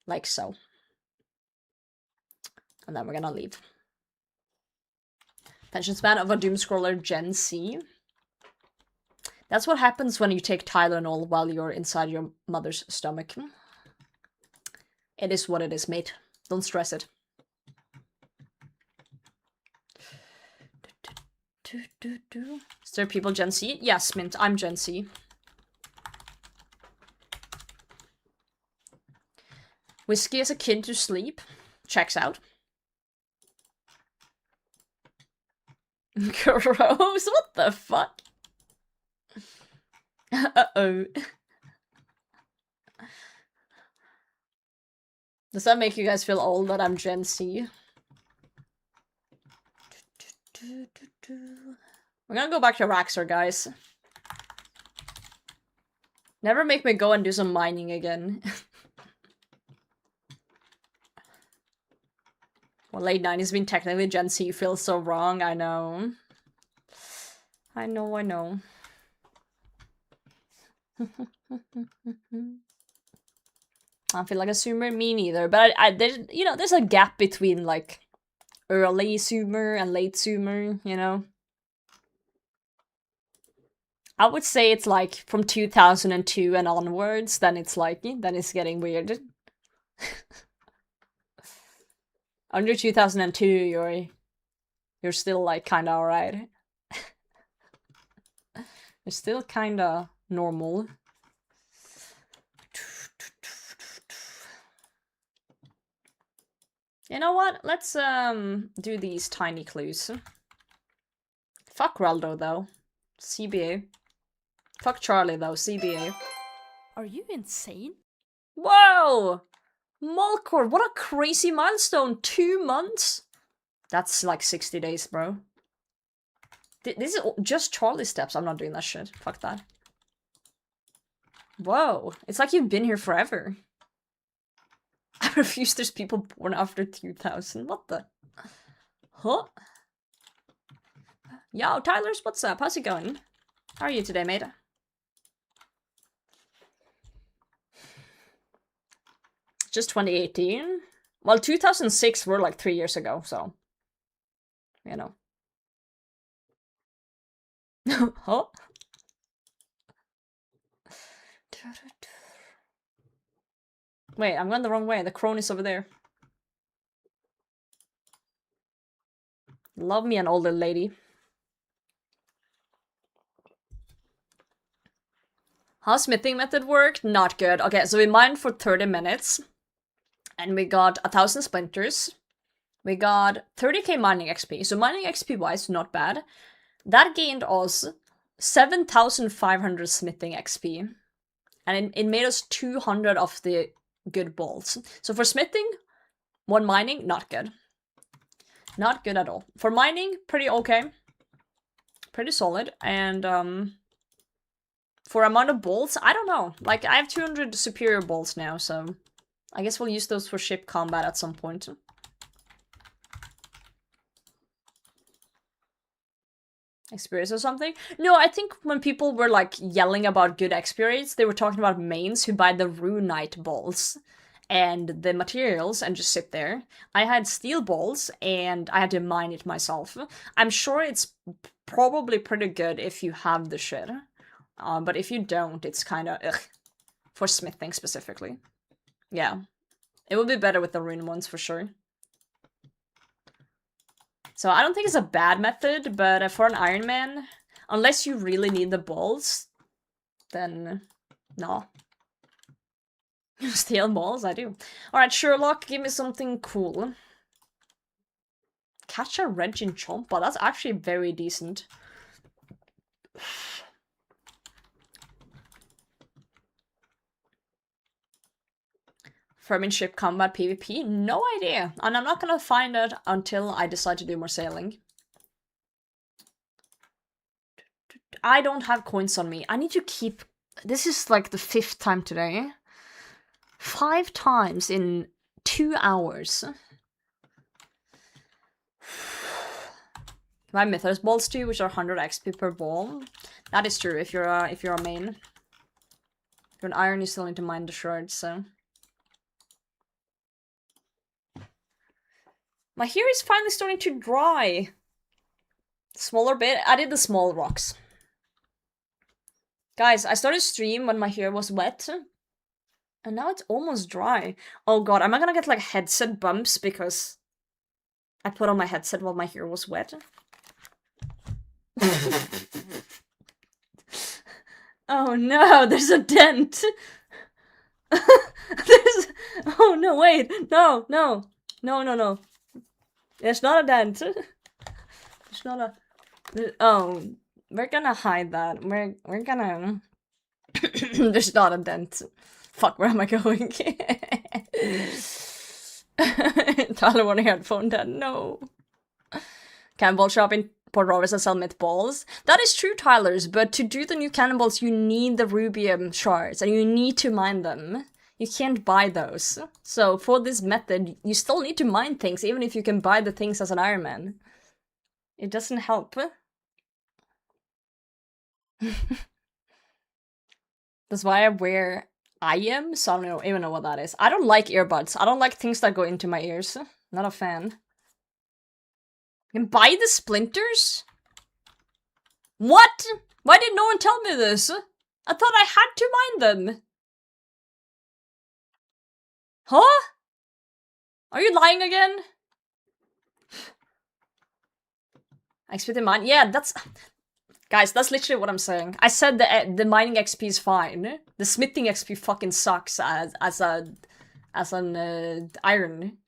Like so. And then we're gonna leave. Attention span of a doomscroller Gen C. That's what happens when you take Tylenol while you're inside your mother's stomach. It is what it is, mate. Don't stress it. Is there people Gen C? Yes, Mint, I'm Gen C. Whiskey as a kid to sleep. Checks out. Gross, what the fuck? Uh-oh. Does that make you guys feel old that I'm Gen C? We're gonna go back to Raxor, guys. Never make me go and do some mining again. Well, late 90s being technically Gen Z feels so wrong, I know. I know. I don't feel like a zoomer, me neither, but there's, you know, there's a gap between, like, early zoomer and late zoomer, you know? I would say it's like from 2002 and onwards, then it's like, then it's getting weird. Under 2002, you're still like kinda alright. You're still kinda normal. You know what? Let's do these tiny clues. Fuck Raldo though. CBA. Fuck Charlie though, CBA. Are you insane? Whoa! Molkor, what a crazy milestone! 2 months? That's like 60 days, bro. This is just Charlie steps. I'm not doing that shit. Fuck that. Whoa. It's like you've been here forever. I refuse there's people born after 2000. What the? Huh? Yo, Tyler's, what's up? How's it going? How are you today, mate? Just 2018? Well, 2006 were like 3 years ago, so... You know. Huh? Wait, I'm going the wrong way. The crone is over there. Love me an older lady. How smithing method worked? Not good. Okay, so we mined for 30 minutes. And we got 1,000 splinters. We got 30k mining XP. So mining XP wise, not bad. That gained us 7,500 smithing XP. And it made us 200 of the good bolts. So for smithing, 1 mining, not good. Not good at all. For mining, pretty okay. Pretty solid. And for amount of bolts, I don't know. Like, I have 200 superior bolts now, so I guess we'll use those for ship combat at some point. Experience or something? No, I think when people were like yelling about good experience, they were talking about mains who buy the runite balls and the materials and just sit there. I had steel balls and I had to mine it myself. I'm sure it's probably pretty good if you have the shit. But if you don't, it's kind of ugh. For smithing specifically. Yeah. It would be better with the rune ones for sure. So I don't think it's a bad method, but for an Iron Man, unless you really need the balls, then no. Steel balls, I do. Alright, Sherlock, give me something cool. Catch a wrench in Chompa, that's actually very decent. Farming ship combat PvP? No idea. And I'm not gonna find it until I decide to do more sailing. I don't have coins on me. I need to keep... This is like the 5th time today. 5 times in 2 hours. My Mythos balls too, which are 100 XP per ball. That is true if you're a main. If you're an iron, you still need to mine the shards, so... My hair is finally starting to dry. Smaller bit. I did the small rocks. Guys, I started stream when my hair was wet. And now it's almost dry. Oh god, am I gonna get like headset bumps because I put on my headset while my hair was wet? Oh no, there's a dent. Oh no, wait. No. It's not a dent. It's not a... Oh, we're gonna hide that. We're gonna... There's not a dent. Fuck, where am I going? Tyler want a headphone then? No. Cannonball shop in Port Royal and sell meatballs. That is true, Tyler's, but to do the new cannonballs, you need the rubium shards, and you need to mine them. You can't buy those. So for this method, you still need to mine things, even if you can buy the things as an Iron Man. It doesn't help. That's why I wear IM, so I don't even know what that is. I don't like earbuds. I don't like things that go into my ears. Not a fan. You can buy the splinters? What? Why did no one tell me this? I thought I had to mine them. Huh? Are you lying again? I expected mine. Yeah, that's... Guys, that's literally what I'm saying. I said the mining XP is fine. The smithing XP fucking sucks as an iron.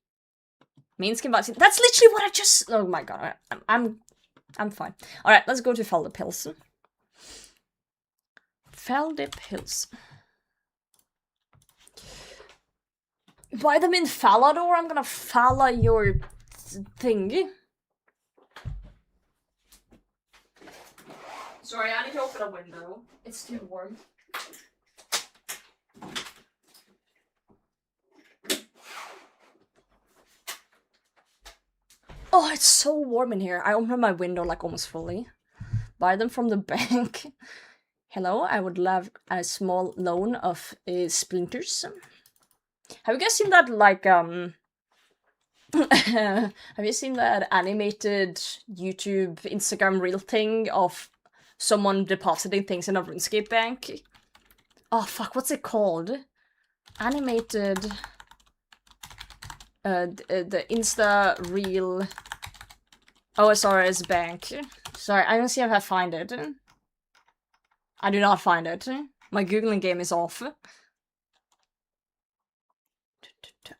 Main skin box. That's literally what I just... Oh my god. I'm fine. Alright, let's go to Feldip Hills. Feldip Hills. Buy them in Falador? I'm gonna Fala your thing. Sorry, I need to open a window. It's too warm. Oh, it's so warm in here. I opened my window like almost fully. Buy them from the bank. Hello, I would love a small loan of splinters. Have you guys seen that, like, have you seen that animated YouTube, Instagram reel thing of someone depositing things in a RuneScape bank? Oh, fuck, what's it called? Animated... the Insta reel... OSRS bank. Sorry, I'm gonna see if I find it. I do not find it. My Googling game is off.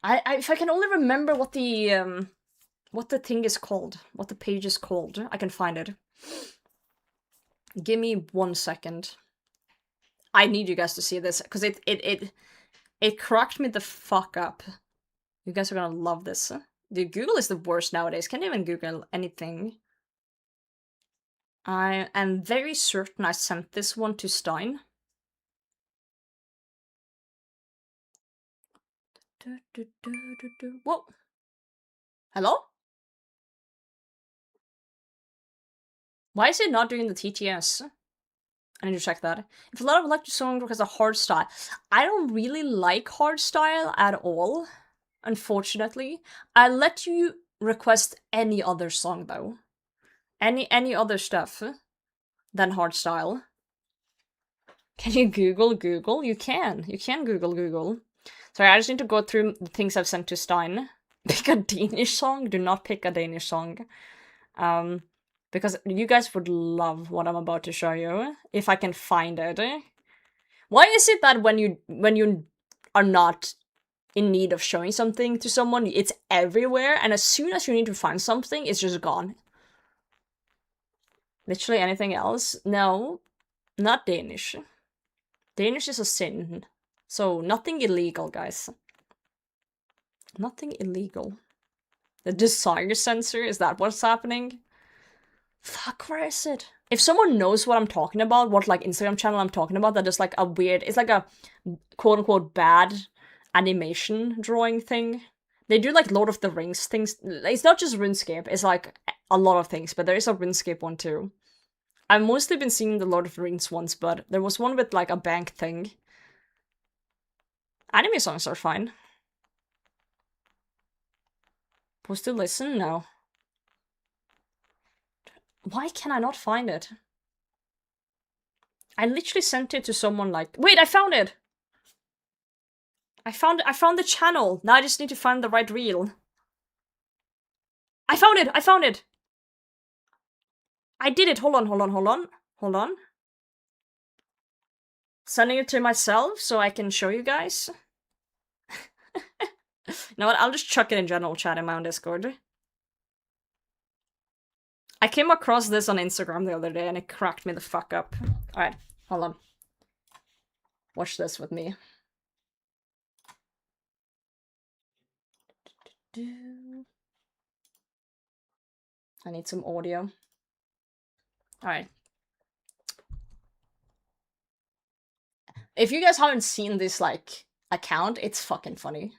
If I can only remember what the thing is called, what the page is called, I can find it. Give me 1 second. I need you guys to see this, because it cracked me the fuck up. You guys are gonna love this. Dude, Google is the worst nowadays. Can't even Google anything. I am very certain I sent this one to Stein. Whoa. Hello? Why is it not doing the TTS? I need to check that. If a lot of electric song requires a hard style. I don't really like hard style at all, unfortunately. I'll let you request any other song though. Any other stuff than hard style. Can you Google? You can. You can Google. Sorry, I just need to go through the things I've sent to Stein. Pick a Danish song? Do not pick a Danish song. Because you guys would love what I'm about to show you, if I can find it. Why is it that when you are not in need of showing something to someone, it's everywhere, and as soon as you need to find something, it's just gone? Literally anything else? No, not Danish. Danish is a sin. So, nothing illegal, guys. Nothing illegal. The desire sensor, is that what's happening? Fuck, where is it? If someone knows what I'm talking about, what, like, Instagram channel I'm talking about, that is, like, a weird... It's like a quote-unquote bad animation drawing thing. They do, like, Lord of the Rings things. It's not just RuneScape, it's, like, a lot of things, but there is a RuneScape one, too. I've mostly been seeing the Lord of the Rings ones, but there was one with, like, a bank thing. Anime songs are fine. Supposed to listen? No. Why can I not find it? I literally sent it to someone like... Wait, I found it! I found the channel! Now I just need to find the right reel. I found it! I did it! Hold on. Sending it to myself so I can show you guys. You know what? I'll just chuck it in general chat in my own Discord. I came across this on Instagram the other day and it cracked me the fuck up. Alright, hold on. Watch this with me. I need some audio. Alright. If you guys haven't seen this, like, account, it's fucking funny.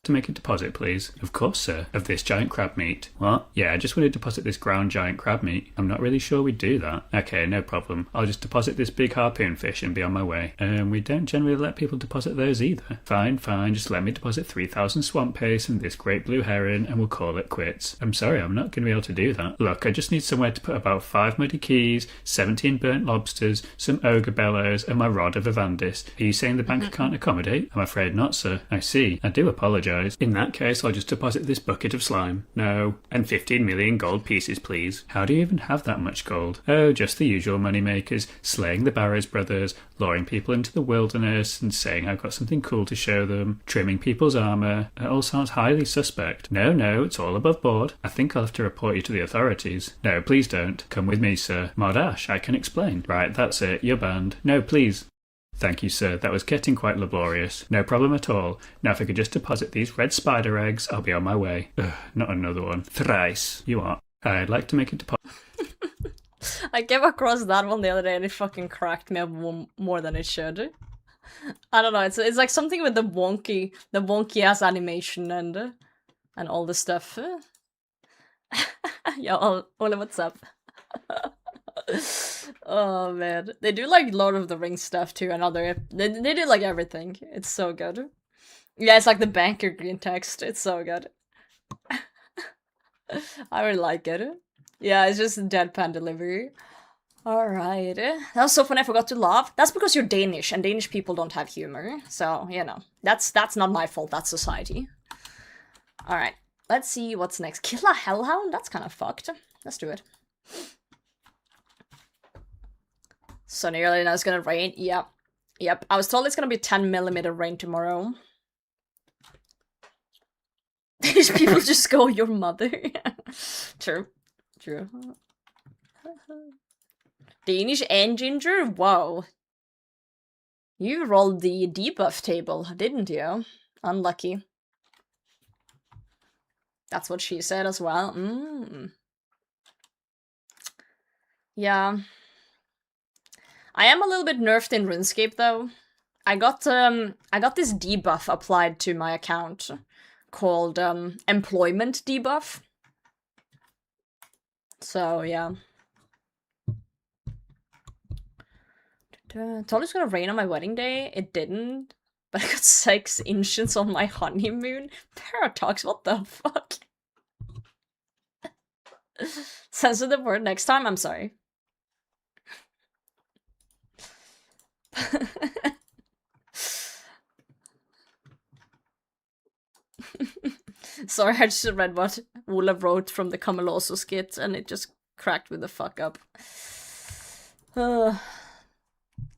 To make a deposit, please. Of course, sir. Of this giant crab meat. What? Yeah, I just want to deposit this ground giant crab meat. I'm not really sure we do that. Okay, no problem. I'll just deposit this big harpoon fish and be on my way. We don't generally let people deposit those either. Fine, just let me deposit 3,000 swamp paste and this great blue heron and we'll call it quits. I'm sorry, I'm not going to be able to do that. Look, I just need somewhere to put about 5 muddy keys, 17 burnt lobsters, some ogre bellows and my rod of Evandis. Are you saying the bank can't accommodate? I'm afraid not, sir. I see. I do apologise. In that case, I'll just deposit this bucket of slime. No. And 15 million gold pieces, please. How do you even have that much gold? Oh, just the usual moneymakers, slaying the Barrows brothers, luring people into the wilderness and saying I've got something cool to show them, trimming people's armour. It all sounds highly suspect. No, it's all above board. I think I'll have to report you to the authorities. No, please don't. Come with me, sir. Mardash, I can explain. Right, that's it. You're banned. No, please. Thank you, sir. That was getting quite laborious. No problem at all. Now, if I could just deposit these red spider eggs, I'll be on my way. Ugh, not another one. Thrice. You are. I'd like to make a deposit. I came across that one the other day and it fucking cracked me up more than it should. I don't know, it's like something with the wonky ass animation and all the stuff. Yo, Ole, what's up? Oh man, they do like Lord of the Rings stuff too, and other they do like everything. It's so good. Yeah, it's like the banker green text. It's so good. I really like it. Yeah, it's just deadpan delivery. Alright. That was so funny, I forgot to laugh. That's because you're Danish, and Danish people don't have humor. So, you know, that's not my fault, that's society. Alright, let's see what's next. Kill a hellhound? That's kind of fucked. Let's do it. Sunny early, now it's gonna rain. Yep. I was told it's gonna be 10mm rain tomorrow. These people just go, your mother. True. Danish and ginger? Whoa. You rolled the debuff table, didn't you? Unlucky. That's what she said as well. Yeah. I am a little bit nerfed in RuneScape though. I got this debuff applied to my account called employment debuff. So yeah. Told it's gonna rain on my wedding day. It didn't, but I got 6 inches on my honeymoon. Paradox, what the fuck? Sensitive word next time. I'm sorry. Sorry, I just read what Ola wrote from the Kameloso skit and it just cracked with the fuck up.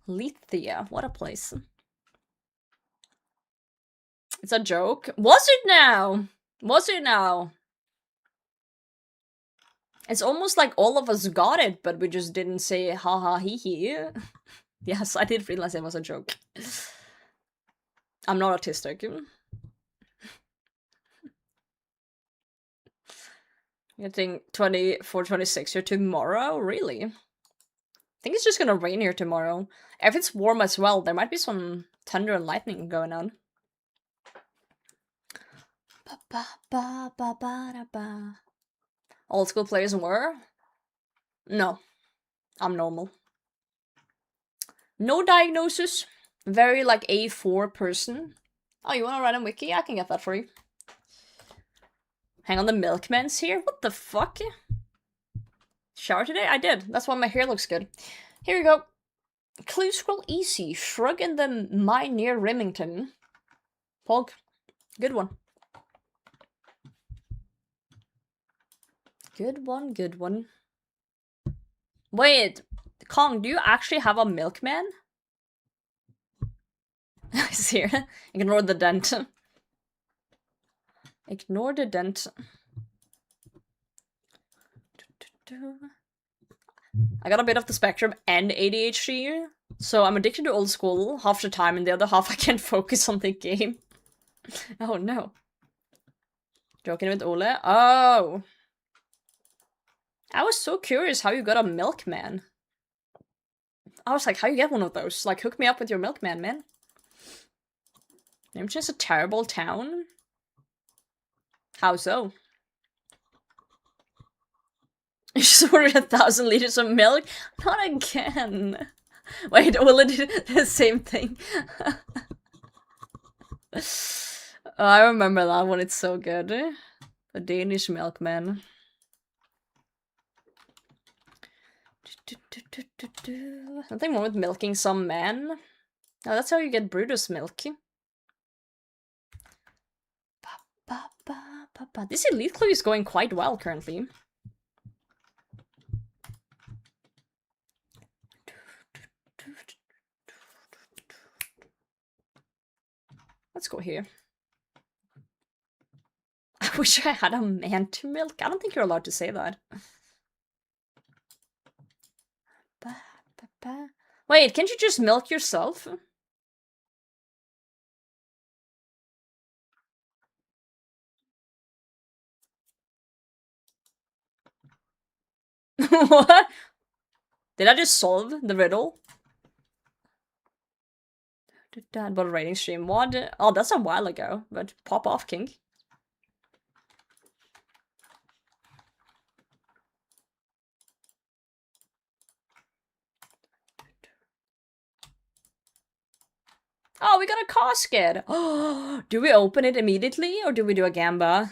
Lithia, what a place. It's a joke. Was it now? It's almost like all of us got it, but we just didn't say haha hee hee. Yes, I did realize it was a joke. I'm not autistic. You think 24, 26 here tomorrow? Really? I think it's just gonna rain here tomorrow. If it's warm as well, there might be some thunder and lightning going on. Old school players were? No. I'm normal. No diagnosis. Very like A4 person. Oh, you wanna write on wiki? I can get that for you. Hang on, the milkman's here? What the fuck? Shower today? I did. That's why my hair looks good. Here we go. Clue scroll easy. Shrug in the mine near Remington. Pog. Good one. Good one. Wait. Kong, do you actually have a milkman? I see here. Ignore the dent. Ignore the dent. I got a bit of the spectrum and ADHD, so I'm addicted to old school half the time, and the other half I can't focus on the game. Oh no. Joking with Ole? Oh. I was so curious how you got a milkman. I was like, how you get one of those? Like, hook me up with your milkman, man. Name just a terrible town. How so? You just ordered 1,000 liters of milk? Not again. Wait, will it do the same thing? Oh, I remember that one, it's so good. The Danish milkman. Nothing wrong with milking some man. No, that's how you get Brutus milk. This elite clue is going quite well currently. Let's go here. I wish I had a man to milk. I don't think you're allowed to say that. Wait, can't you just milk yourself? What? Did I just solve the riddle? Dad bought a rating stream. What? Oh, that's a while ago. But pop off, King. Oh, we got a casket! Oh, do we open it immediately or do we do a gamba?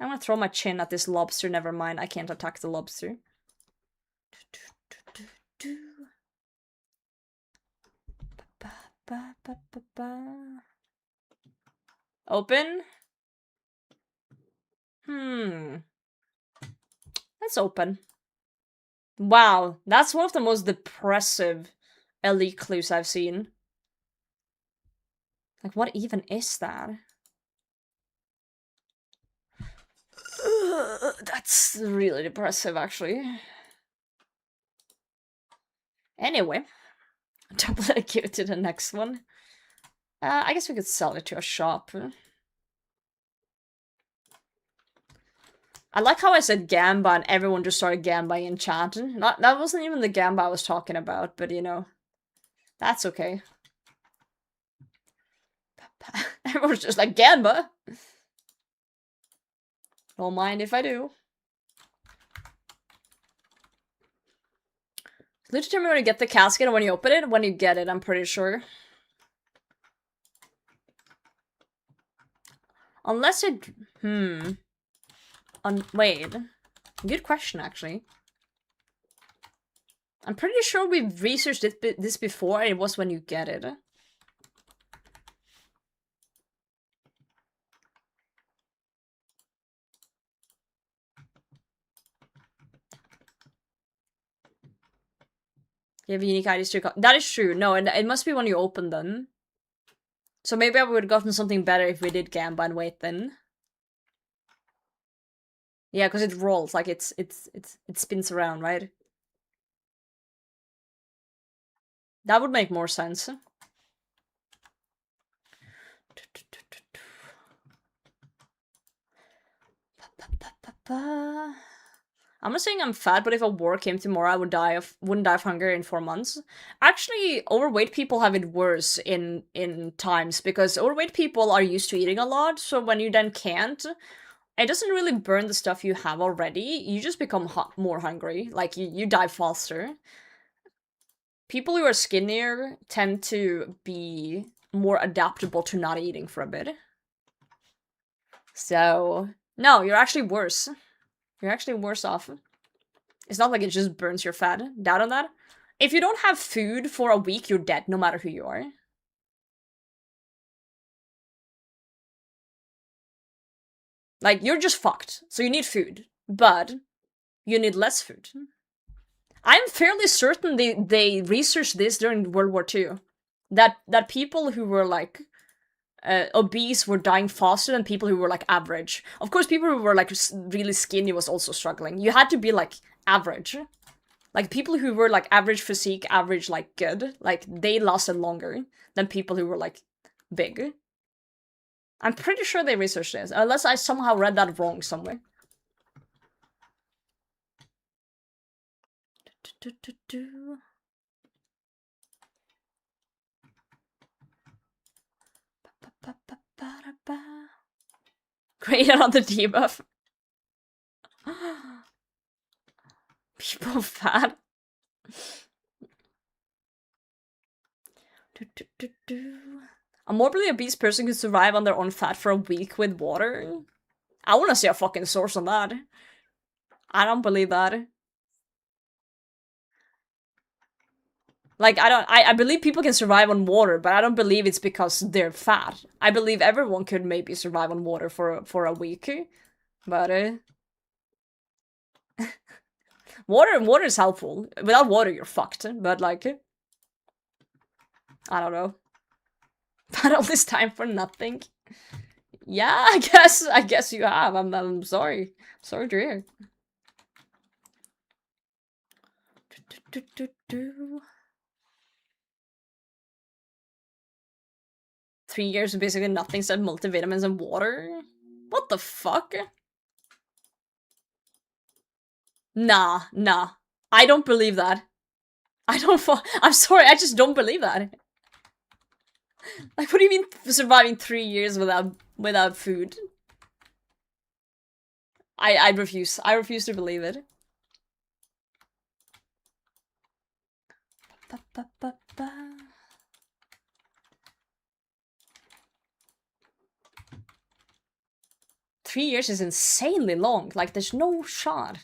I'm gonna throw my chin at this lobster, never mind. I can't attack the lobster. Open? Let's open. Wow, that's one of the most depressive elite clues I've seen. Like, what even is that? That's really depressive, actually. Anyway, double give it to the next one. I guess we could sell it to a shop. I like how I said gamba and everyone just started gamba in chat. That wasn't even the gamba I was talking about, but you know, that's okay. Everyone's just like, gamba! Don't mind if I do. Literally tell me when you get the casket and when you open it, when you get it, I'm pretty sure. Unless it... wait. Good question, actually. I'm pretty sure we've researched this before, and it was when you get it. You have unique IDs to... That is true. No, it must be when you open them. So maybe I would have gotten something better if we did gamba and wait then. Yeah, because it rolls, like it spins around, right? That would make more sense. I'm not saying I'm fat, but if a war came tomorrow, I wouldn't die of hunger in 4 months. Actually, overweight people have it worse in times, because overweight people are used to eating a lot, so when you then can't, it doesn't really burn the stuff you have already, you just become more hungry, like you die faster. People who are skinnier tend to be more adaptable to not eating for a bit. So, no, you're actually worse. You're actually worse off. It's not like it just burns your fat. Doubt on that? If you don't have food for a week, you're dead, no matter who you are. Like, you're just fucked. So you need food. But you need less food. I'm fairly certain they researched this during World War II. That people who were, like, obese were dying faster than people who were, like, average. Of course, people who were, like, really skinny was also struggling. You had to be, like, average. Like, people who were, like, average physique, average, like, good, like, they lasted longer than people who were, like, big. I'm pretty sure they researched this, unless I somehow read that wrong somewhere. Created on the debuff. People fat. A morbidly obese person could survive on their own fat for a week with water. I want to see a fucking source on that. I don't believe that. Like, I believe people can survive on water, but I don't believe it's because they're fat. I believe everyone could maybe survive on water for a week. But, water is helpful. Without water, you're fucked. But, like, I don't know. But all this time for nothing. Yeah, I guess you have. I'm sorry. Sorry to hear. 3 years of basically nothing except multivitamins and water? What the fuck? Nah. I don't believe that. I'm sorry, I just don't believe that. Like, what do you mean surviving 3 years without food? I refuse. I refuse to believe it. 3 years is insanely long. Like, there's no shot.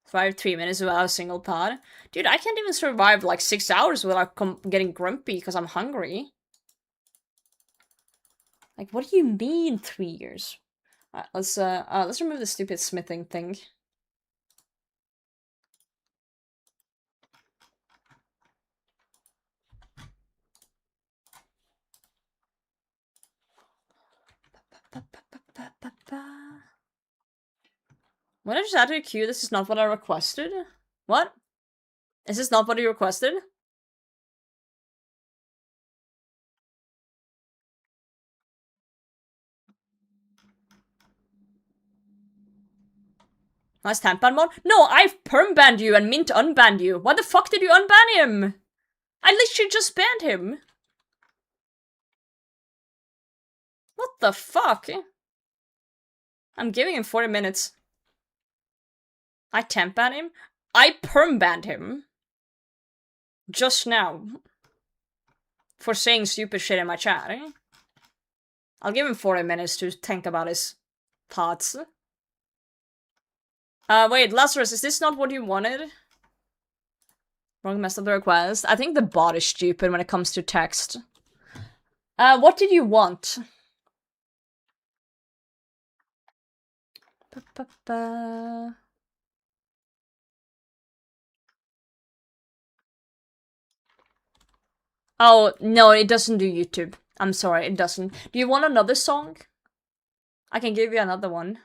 Survive 3 minutes without a single pod. Dude, I can't even survive like 6 hours without getting grumpy because I'm hungry. Like, what do you mean 3 years? Alright, let's remove the stupid smithing thing. When I just added a queue, this is not what I requested? What? Is this not what you requested? Nice tampon mod? No, I've perm banned you and mint unbanned you. Why the fuck did you unban him? I literally just banned him. What the fuck? I'm giving him 40 minutes. I temp banned him? I perm banned him. Just now. For saying stupid shit in my chat. I'll give him 40 minutes to think about his thoughts. Wait, Lazarus, is this not what you wanted? Wrong messed up the request. I think the bot is stupid when it comes to text. What did you want? Oh, no, it doesn't do YouTube. I'm sorry, it doesn't. Do you want another song? I can give you another one.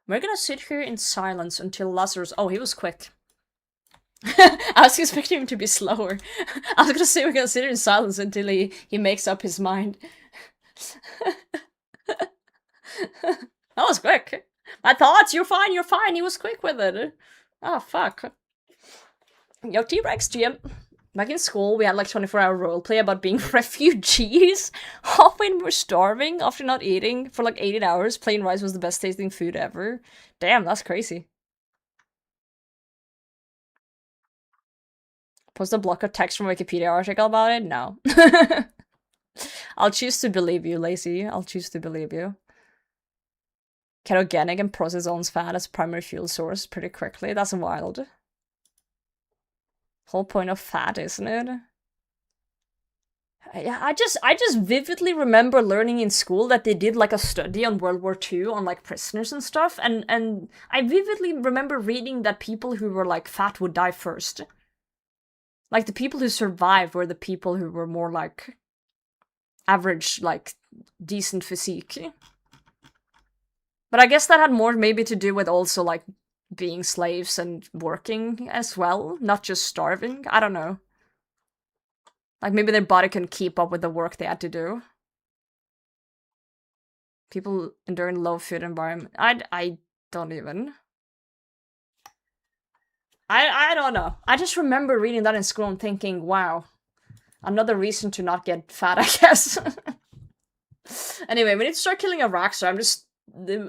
We're gonna sit here in silence until Lazarus— oh, he was quick. I was expecting him to be slower. I was gonna say we're gonna sit here in silence until he makes up his mind. That was quick. My thoughts, you're fine, he was quick with it. Oh, fuck. Yo, T-Rex GM. Back in school, we had like 24-hour roleplay about being refugees. When we were starving after not eating for like 18 hours. Plain rice was the best tasting food ever. Damn, that's crazy. Post a block of text from Wikipedia article about it? No. I'll choose to believe you, Lacey. I'll choose to believe you. Ketogenic and process owns fat as primary fuel source pretty quickly. That's wild. Whole point of fat, isn't it? Yeah, I just vividly remember learning in school that they did like a study on World War II on like prisoners and stuff, and I vividly remember reading that people who were like fat would die first. Like the people who survived were the people who were more like average, like decent physique. But I guess that had more maybe to do with also like being slaves and working as well, not just starving. I don't know. Like maybe their body couldn't keep up with the work they had to do. People enduring low food environment. I don't even. I don't know. I just remember reading that in school and thinking, wow, another reason to not get fat, I guess. Anyway, we need to start killing a Raxer.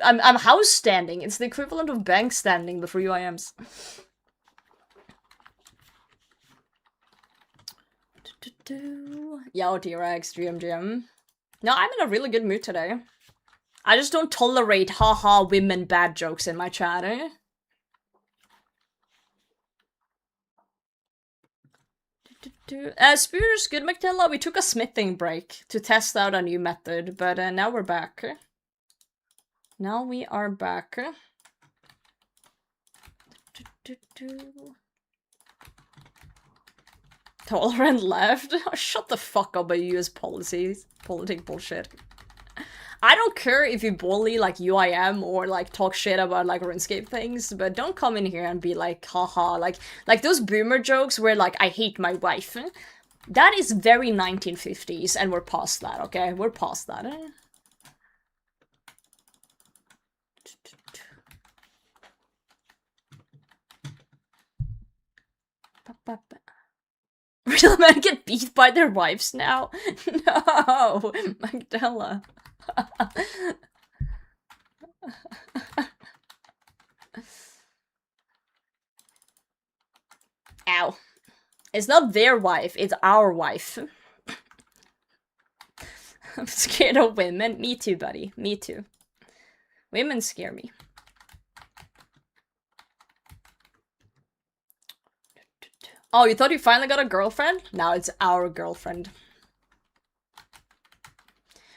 I'm house standing. It's the equivalent of bank standing, but for UIMs. Yo, T-Rex, GM. No, I'm in a really good mood today. I just don't tolerate haha women bad jokes in my chat, eh? Spears, good McTella. We took a smithing break to test out a new method, but now we're back. Now we are back. Tolerant left? Oh, shut the fuck up about US policies. Politic bullshit. I don't care if you bully like UIM or like talk shit about like RuneScape things, but don't come in here and be like haha like those boomer jokes where like I hate my wife. That is very 1950s and we're past that, okay? We're past that. Real men get beat by their wives now? No, Magdala. Ow. It's not their wife, it's our wife. I'm scared of women. Me too, buddy. Me too. Women scare me. Oh, you thought you finally got a girlfriend? Now it's our girlfriend.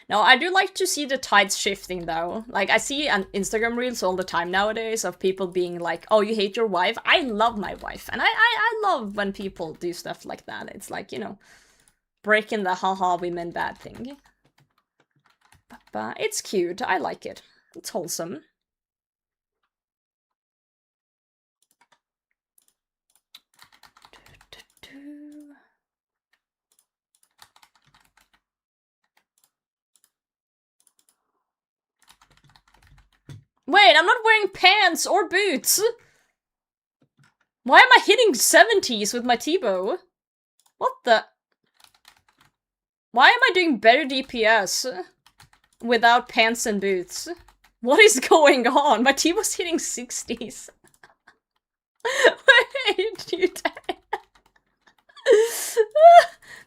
No, I do like to see the tides shifting though. Like, I see on Instagram reels all the time nowadays of people being like, oh, you hate your wife? I love my wife. And I love when people do stuff like that. It's like, you know, breaking the haha women bad thing. But it's cute. I like it. It's wholesome. Wait, I'm not wearing pants or boots! Why am I hitting 70s with my T-bow? What the? Why am I doing better DPS without pants and boots? What is going on? My T-bow's hitting 60s. Wait, you died.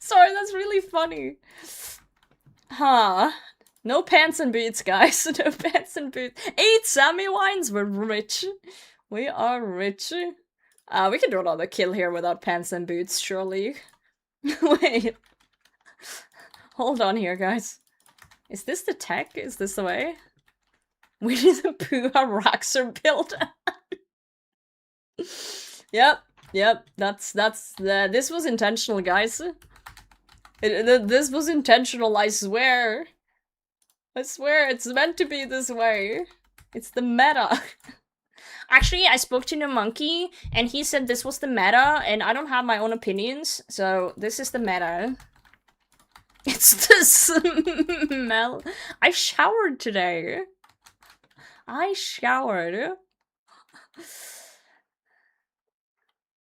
Sorry, that's really funny. Huh. No pants and boots, guys. No pants and boots. 8 Sammy wines. We're rich. We are rich. We can do another kill here without pants and boots, surely. Wait. Hold on here, guys. Is this the tech? Is this the way? We need to poo a Raxer build. Yep. This was intentional, guys. This was intentional, I swear. I swear, it's meant to be this way. It's the meta. Actually, I spoke to the monkey, and he said this was the meta, and I don't have my own opinions, so this is the meta. It's the smell. I showered today. I showered.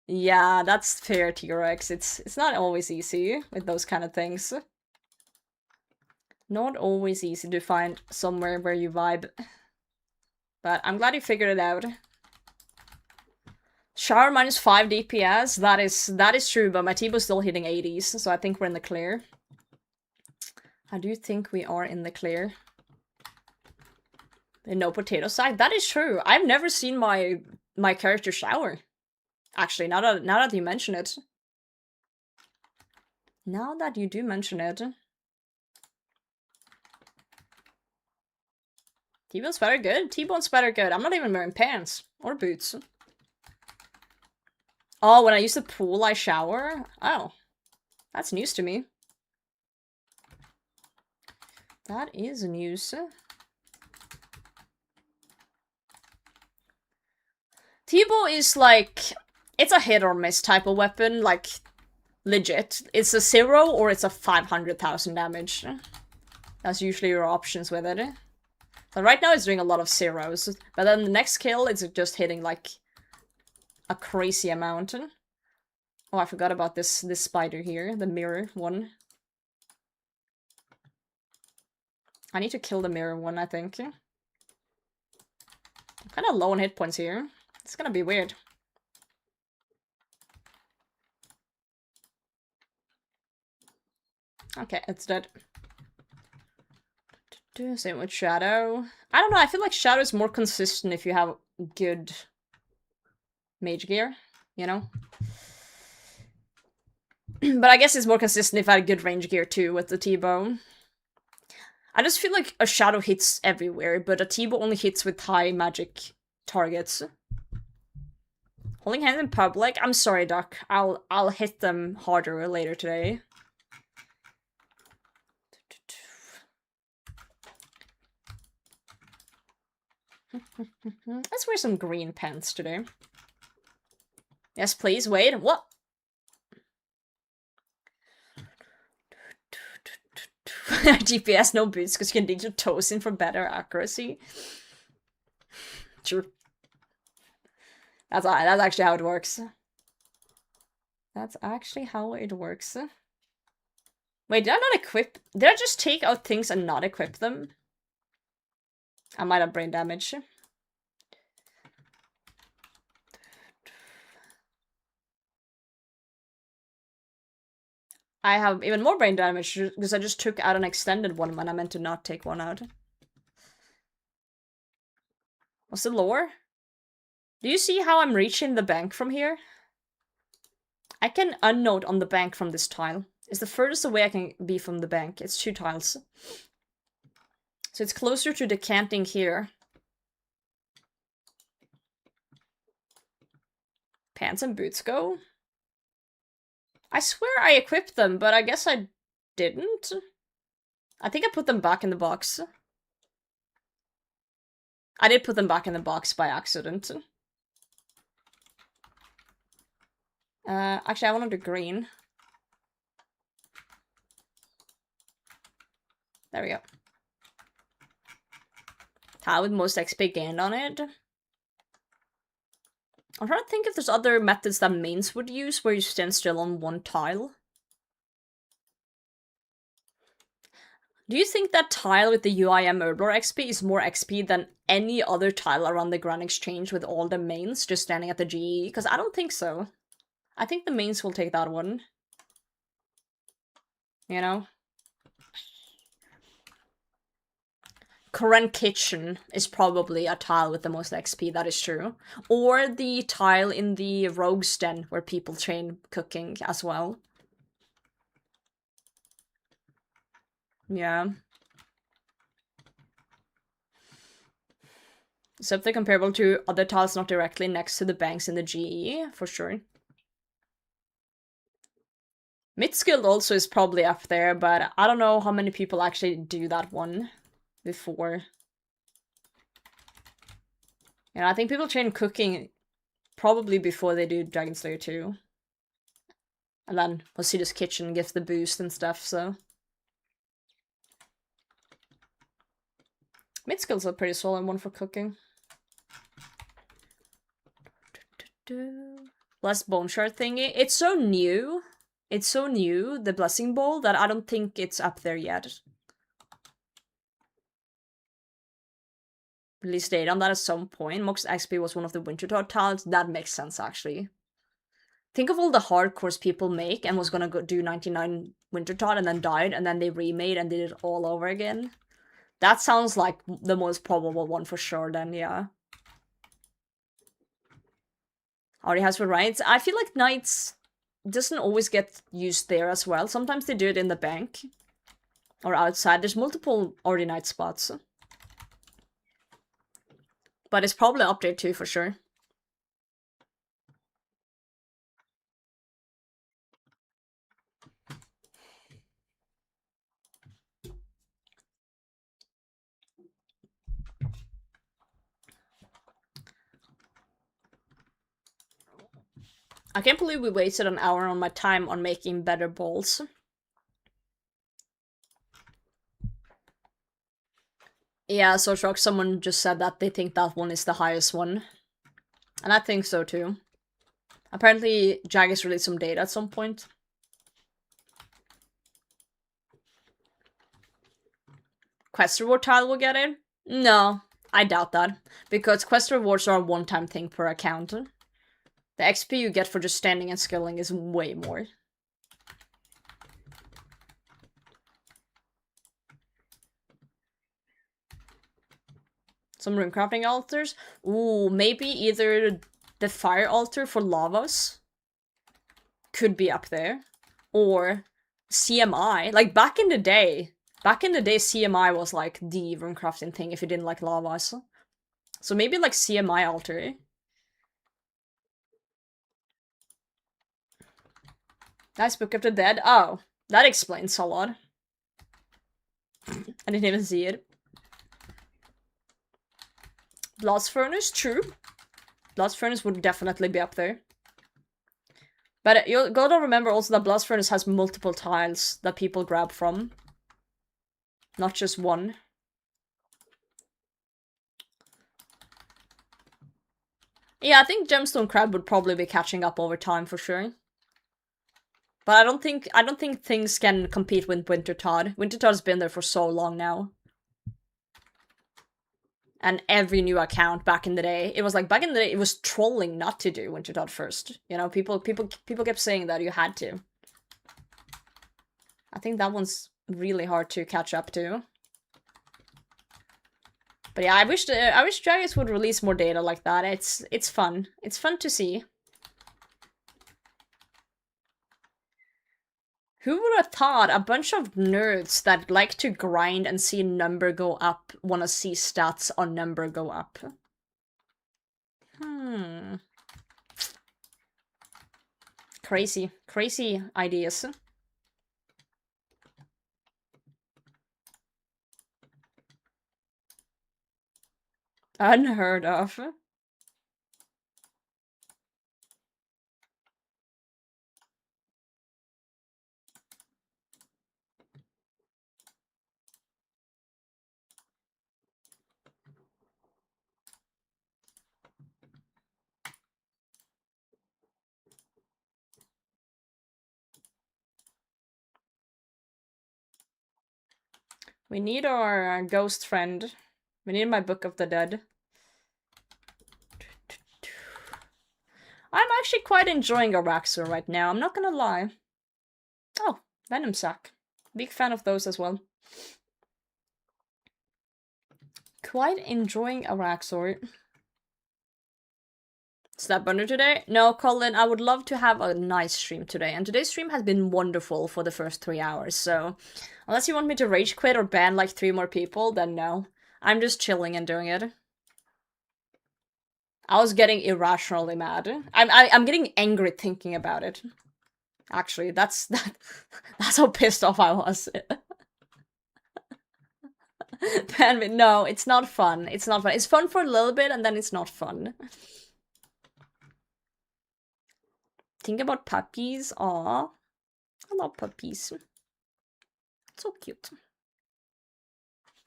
Yeah, that's fair, T-Rex. It's not always easy with those kind of things. Not always easy to find somewhere where you vibe. But I'm glad you figured it out. Shower minus 5 DPS, that is true, but my T-bow's still hitting 80s, so I think we're in the clear. I do think we are in the clear. No potato side? That is true. I've never seen my character shower. Actually, now that you mention it. Now that you do mention it. T-bone's better good? T-bone's better good. I'm not even wearing pants. Or boots. Oh, when I use the pool, I shower? Oh. That's news to me. That is news. T-bow is like... It's a hit or miss type of weapon, like... Legit. It's a 0 or it's a 500,000 damage. That's usually your options with it. So right now it's doing a lot of 0s, but then the next kill it's just hitting like a crazy amount. Oh, I forgot about this spider here, the mirror one. I need to kill the mirror one, I think. I'm kind of low on hit points here. It's gonna be weird. Okay, it's dead. Same with Shadow. I don't know, I feel like Shadow is more consistent if you have good mage gear, you know? But I guess it's more consistent if I had good range gear too with the T-bow. I just feel like a Shadow hits everywhere, but a T-bow only hits with high magic targets. Holding hands in public? I'm sorry, Doc. I'll hit them harder later today. Let's wear some green pants today. Yes, please. Wait, what? GPS, no boots, because you can dig your toes in for better accuracy. True. That's actually how it works. That's actually how it works. Wait, did I not equip? Did I just take out things and not equip them? I might have brain damage. I have even more brain damage because I just took out an extended one when I meant to not take one out. What's the lore? Do you see how I'm reaching the bank from here? I can unnote on the bank from this tile. It's the furthest away I can be from the bank. It's 2 tiles. So it's closer to decanting here. Pants and boots go. I swear I equipped them, but I guess I didn't. I think I put them back in the box. I did put them back in the box by accident. Actually, I wanted the green. There we go. Tile with most XP gained on it. I'm trying to think if there's other methods that mains would use where you stand still on one tile. Do you think that tile with the UIM Herblore XP is more XP than any other tile around the Grand Exchange with all the mains just standing at the GE? Because I don't think so. I think the mains will take that one. You know? Korean Kitchen is probably a tile with the most XP, that is true. Or the tile in the Rogue's Den where people train cooking as well. Yeah. Something comparable to other tiles not directly next to the banks in the GE, for sure. Midskill also is probably up there, but I don't know how many people actually do that one before. And I think people train cooking probably before they do Dragon Slayer 2. And then Hoshida's Kitchen gives the boost and stuff, so. Midskill's a pretty solid one for cooking. Less bone shard thingy. It's so new. It's so new, the Blessing Bowl, that I don't think it's up there yet. Release date on that at some point. Mox XP was one of the Wintertide tiles. That makes sense, actually. Think of all the hardcores people make and was gonna go do 99 Wintertide and then died, and then they remade and did it all over again. That sounds like the most probable one for sure, then, yeah. Already has for rights. I feel like Knights doesn't always get used there as well. Sometimes they do it in the bank. Or outside. There's multiple Already Knight spots. But it's probably up there too, for sure. I can't believe we wasted an hour on my time on making better balls. Yeah, so shocked someone just said that they think that one is the highest one. And I think so too. Apparently, Jagex released some data at some point. Quest reward tile will get it? No, I doubt that. Because quest rewards are a one-time thing per account. The XP you get for just standing and skilling is way more. Some runecrafting altars? Ooh, maybe either the fire altar for lavas could be up there. Or CMI. Like, back in the day, CMI was like the runecrafting thing if you didn't like lavas. So maybe like CMI altar. Nice Book of the Dead. Oh, that explains a lot. I didn't even see it. Blast Furnace, true. Blast Furnace would definitely be up there. But you gotta remember also that Blast Furnace has multiple tiles that people grab from. Not just one. Yeah, I think Gemstone Crab would probably be catching up over time for sure. But I don't think things can compete with Wintertod. Wintertod's been there for so long now. And every new account back in the day, it was like back in the day it was trolling not to do Wintertod first. You know, people kept saying that you had to. I think that one's really hard to catch up to. But yeah, I wish Jagex would release more data like that. It's fun. It's fun to see. Who would have thought a bunch of nerds that like to grind and see number go up wanna see stats on number go up? Crazy. Crazy ideas. Unheard of. We need our ghost friend. We need my Book of the Dead. I'm actually quite enjoying Araxor right now, I'm not gonna lie. Oh, Venom Sack. Big fan of those as well. Quite enjoying Araxor. Snap Thunder today? No, Colin, I would love to have a nice stream today. And today's stream has been wonderful for the first 3 hours, so... Unless you want me to rage quit or ban like 3 more people, then no. I'm just chilling and doing it. I was getting irrationally mad. I'm getting angry thinking about it. Actually, that's how pissed off I was. Ban me. No, it's not fun. It's not fun. It's fun for a little bit and then it's not fun. Think about puppies. Aw. I love puppies. So cute.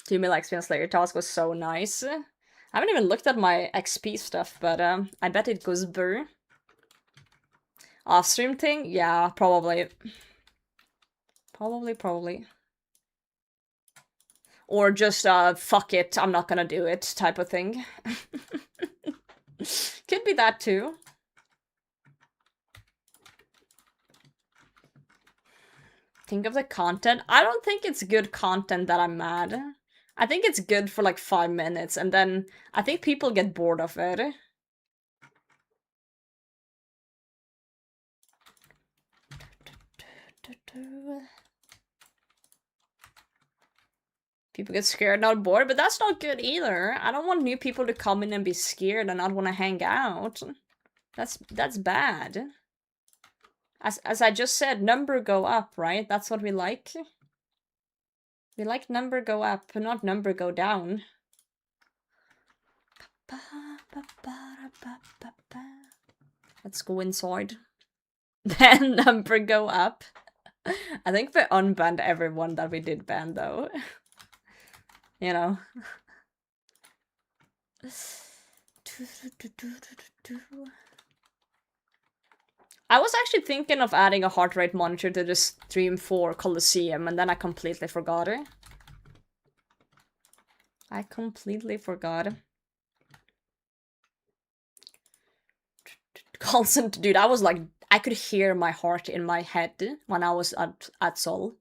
Timmy Livestream Slayer task was so nice. I haven't even looked at my XP stuff, but I bet it goes burr. Off-stream thing? Yeah, probably. Probably. Or just, fuck it, I'm not gonna do it type of thing. Could be that too. Think of the content. I don't think it's good content that I'm mad. I think it's good for like 5 minutes, and then I think people get bored of it. People get scared, not bored, but that's not good either. I don't want new people to come in and be scared and not want to hang out. That's bad. As I just said, number go up, right? That's what we like. We like number go up, not number go down. Let's go inside. Then number go up. I think we unbanned everyone that we did ban though. You know. I was actually thinking of adding a heart rate monitor to the stream for Colosseum, and then I completely forgot it. I completely forgot. Constant, dude, I was like, I could hear my heart in my head when I was at Seoul.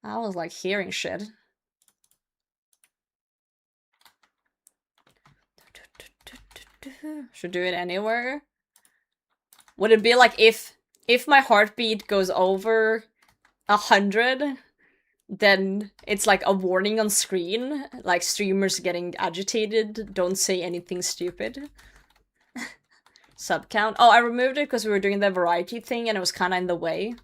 I was like hearing shit. Should do it anywhere. Would it be like if my heartbeat goes over 100, then it's like a warning on screen, like streamers getting agitated, don't say anything stupid. Sub count. Oh, I removed it because we were doing the variety thing and it was kind of in the way.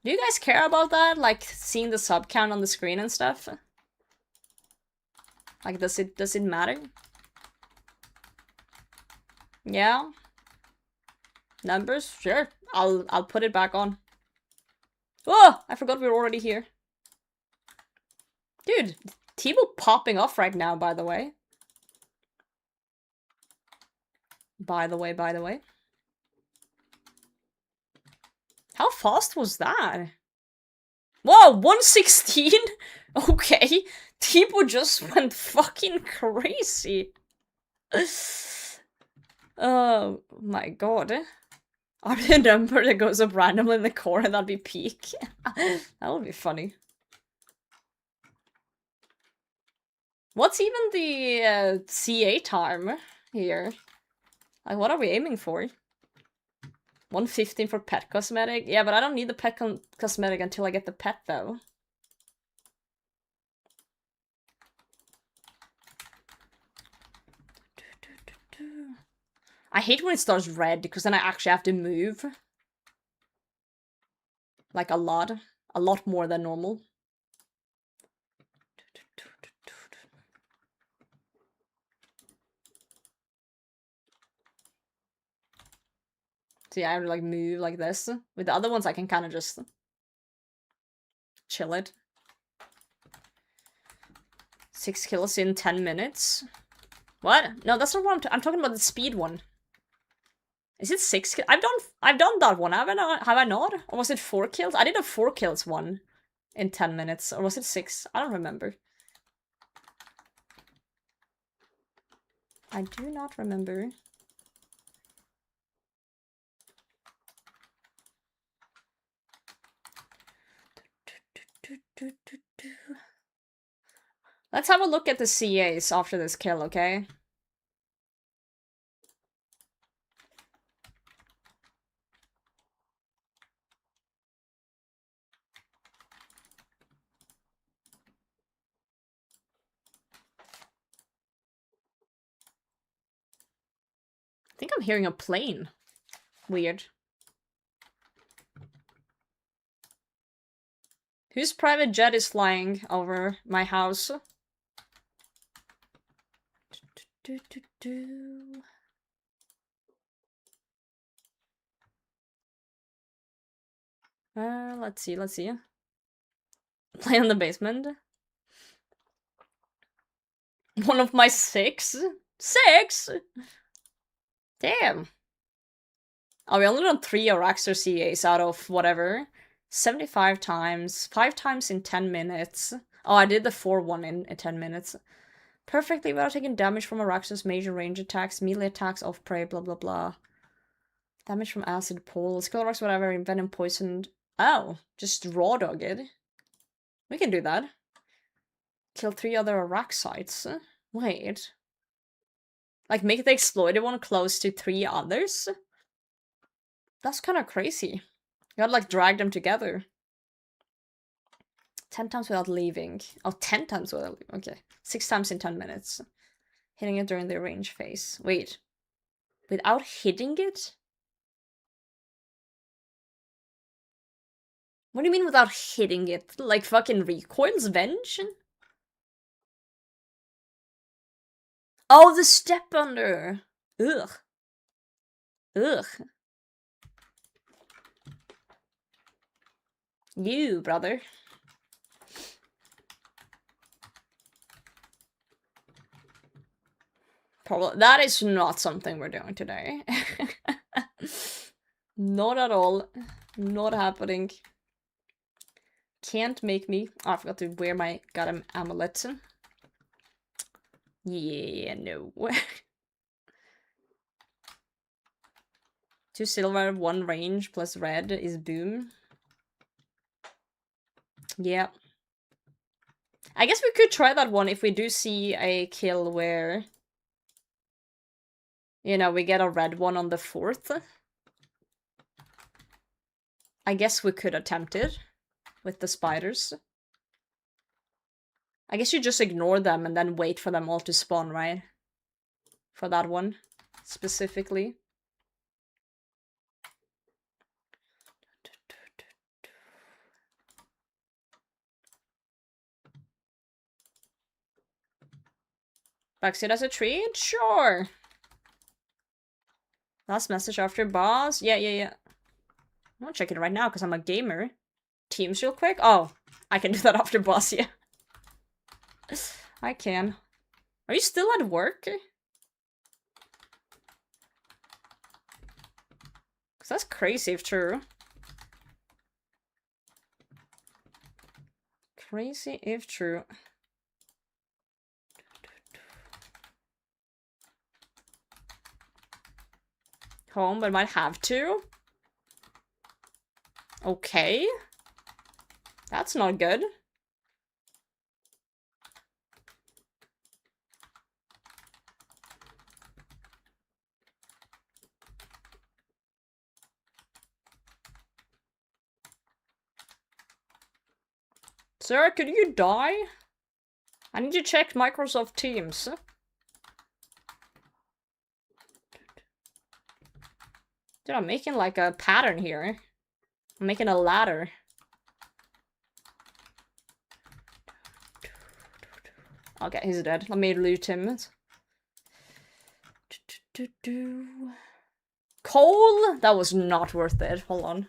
Do you guys care about that? Like seeing the sub count on the screen and stuff? Like does it matter? Yeah. Numbers? Sure. I'll put it back on. Oh, I forgot we were already here. Dude, T-Mobile popping off right now, by the way. By the way. How fast was that? Whoa, 116? Okay. T-Mobile just went fucking crazy. Oh my god. Are there a number that goes up randomly in the corner? That'd be peak. That would be funny. What's even the CA time here? Like, what are we aiming for? 115 for pet cosmetic? Yeah, but I don't need the pet cosmetic until I get the pet, though. I hate when it starts red, because then I actually have to move. Like, a lot. A lot more than normal. So yeah, I have to like move like this. With the other ones, I can kind of just chill it. 6 kills in 10 minutes. What? No, that's not what I'm talking about. The speed one. Is it 6 kills? I've done that one. Have I not? Or was it 4 kills? I did a 4 kills one in 10 minutes. Or was it 6? I don't remember. I do not remember. Let's have a look at the CAs after this kill, okay? I think I'm hearing a plane. Weird. Whose private jet is flying over my house? Let's see. Play on the basement. One of my 6? 6? Damn. Oh, we only done 3 Araxor CAs out of whatever. 75 times. 5 times in 10 minutes. Oh, I did the 4-1 in 10 minutes. Perfectly without taking damage from Araxor's major range attacks, melee attacks, off prey, blah blah blah. Damage from acid pulls, skill rocks, whatever, venom poisoned. Oh, just raw dog it. We can do that. Kill 3 other Araxites. Wait. Like, make the exploited one close to 3 others? That's kind of crazy. You gotta, like, drag them together. 10 times without leaving. Oh, 10 times without leaving. Okay. 6 times in 10 minutes. Hitting it during the range phase. Wait. Without hitting it? What do you mean without hitting it? Like fucking recoil's venge? Oh, the step under. Ugh. Ugh. You, brother. Probably that is not something we're doing today. Not at all. Not happening. Can't make me. Oh, I forgot to wear my goddamn amulet. Yeah, no. 2 silver, 1 range plus red is boom. Yeah. I guess we could try that one if we do see a kill where, you know, we get a red one on the 4th. I guess we could attempt it with the spiders. I guess you just ignore them and then wait for them all to spawn, right? For that one, specifically. Backseat as a treat? Sure! Last message after boss? Yeah. I'm not checking it right now because I'm a gamer. Teams real quick? Oh, I can do that after boss, yeah. I can. Are you still at work? Because that's crazy if true. Crazy if true. Home, but might have to. Okay. That's not good. Sir, could you die? I need to check Microsoft Teams. Dude, I'm making like a pattern here. I'm making a ladder. Okay, he's dead. Let me loot him. Coal? That was not worth it. Hold on.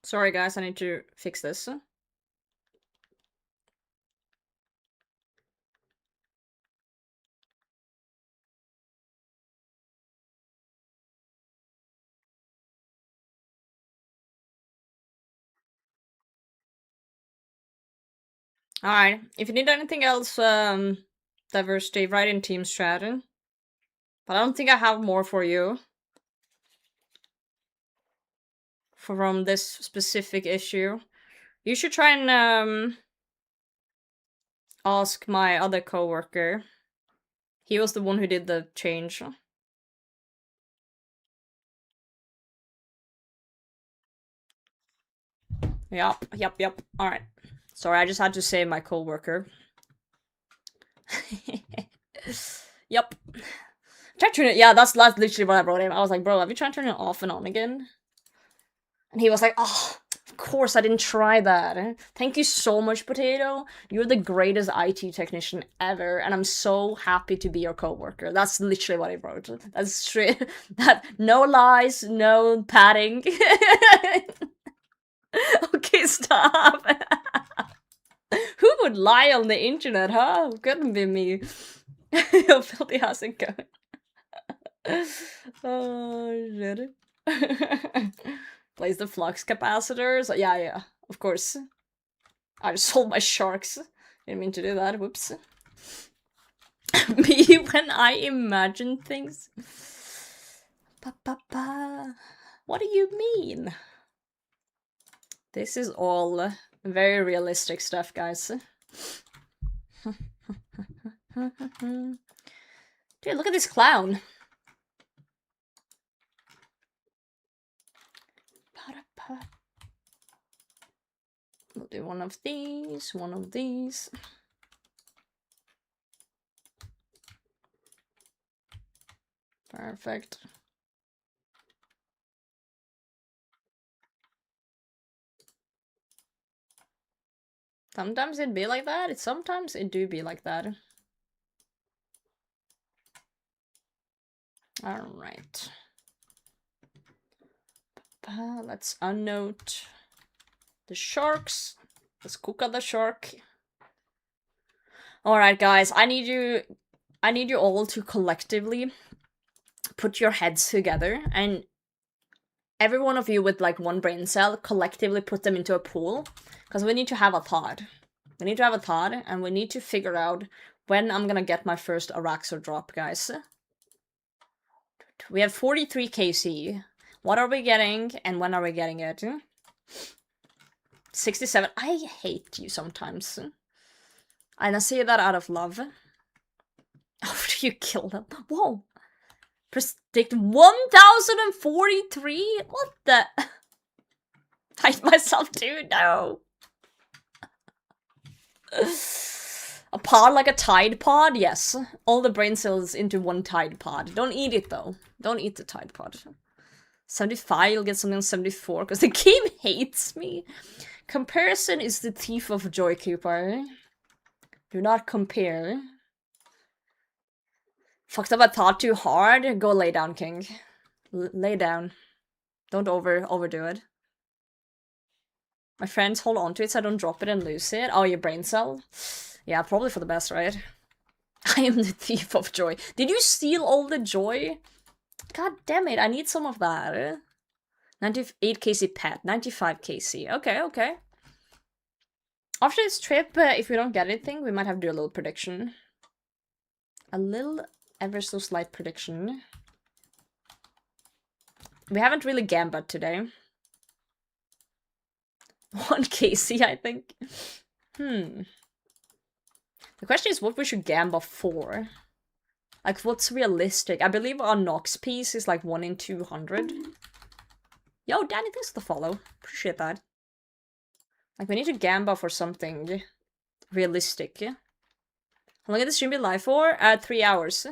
Sorry guys, I need to fix this. Alright, if you need anything else, diversity, write in team strat. But I don't think I have more for you. From this specific issue. You should try and, ask my other coworker. He was the one who did the change. Yep. Alright. Sorry, I just had to say my coworker. Yep. Try to turn it. Yeah, that's literally what I wrote him. I was like, bro, have you tried to turn it off and on again? And he was like, oh, of course I didn't try that. Thank you so much, Potato. You're the greatest IT technician ever, and I'm so happy to be your coworker. That's literally what I wrote. That's straight. That no lies, no padding. Okay, stop. Who would lie on the internet, huh? Couldn't be me. Yo, Filthy, how's it going? Oh, shit. Plays the flux capacitors. Yeah, of course. I just sold my sharks. Didn't mean to do that. Whoops. Me when I imagine things. What do you mean? This is all very realistic stuff, guys. Dude, look at this clown. We'll do one of these, one of these. Perfect. Sometimes it be like that, sometimes it do be like that. Alright. Let's unnote the sharks. Let's cook up the shark. Alright guys, I need you all to collectively put your heads together, and every one of you with like one brain cell, collectively put them into a pool. Because we need to have a thought. We need to have a thought, and we need to figure out when I'm gonna get my first Araxo drop, guys. We have 43 KC. What are we getting, and when are we getting it? 67. I hate you sometimes. And I say that out of love. After you kill them. Whoa. Predict 1043? What the? Hide myself too? No. A pod like a Tide Pod? Yes. All the brain cells into one Tide Pod. Don't eat it though. Don't eat the Tide Pod. 75, you'll get something on 74, because the game hates me. Comparison is the thief of joy, Cooper. Do not compare. Fucked up a thought too hard? Go lay down, King. Lay down. Don't overdo it. My friends hold on to it so I don't drop it and lose it. Oh, your brain cell? Yeah, probably for the best, right? I am the thief of joy. Did you steal all the joy? God damn it, I need some of that. 98 KC pet, 95 KC. Okay. After this trip, if we don't get anything, we might have to do a little prediction. A little ever so slight prediction. We haven't really gambled today. 1 KC, I think. The question is what we should gamble for. Like, what's realistic? I believe our Nox piece is like 1 in 200. Yo, Danny, thanks for the follow. Appreciate that. Like, we need to gamble for something realistic. How long did the stream be live for? 3 hours.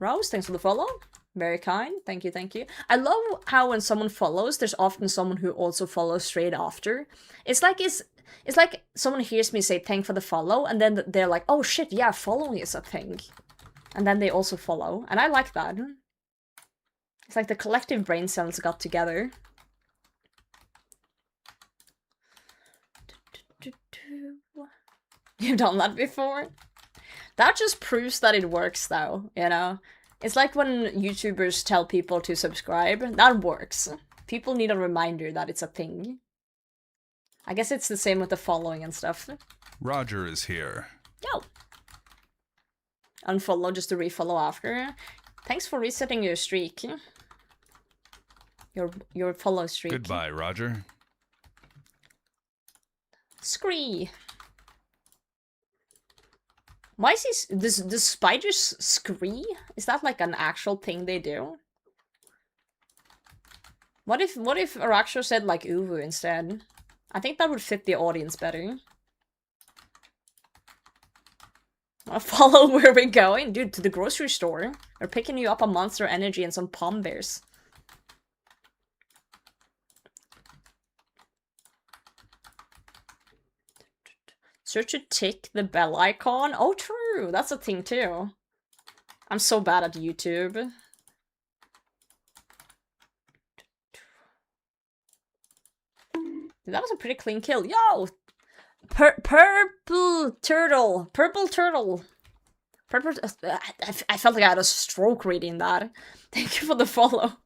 Rose, thanks for the follow. Very kind. Thank you. I love how when someone follows, there's often someone who also follows straight after. It's like someone hears me say thank for the follow, and then they're like, oh shit, yeah, following is a thing. And then they also follow. And I like that. It's like the collective brain cells got together. You've done that before? That just proves that it works though, you know? It's like when YouTubers tell people to subscribe. That works. People need a reminder that it's a thing. I guess it's the same with the following and stuff. Roger is here. Yo! Unfollow just to refollow after. Thanks for resetting your streak. Your follow streak. Goodbye, Roger. Scree! Why is does spiders scree? Is that like an actual thing they do? What if Araxo said like uwu instead? I think that would fit the audience better. Wanna follow where we're going? Dude, to the grocery store. We're picking you up a Monster Energy and some Palm Bears. Search to tick the bell icon. Oh, true. That's a thing too. I'm so bad at YouTube. That was a pretty clean kill. Yo! Purple turtle. Purple turtle. Purple. I felt like I had a stroke reading that. Thank you for the follow.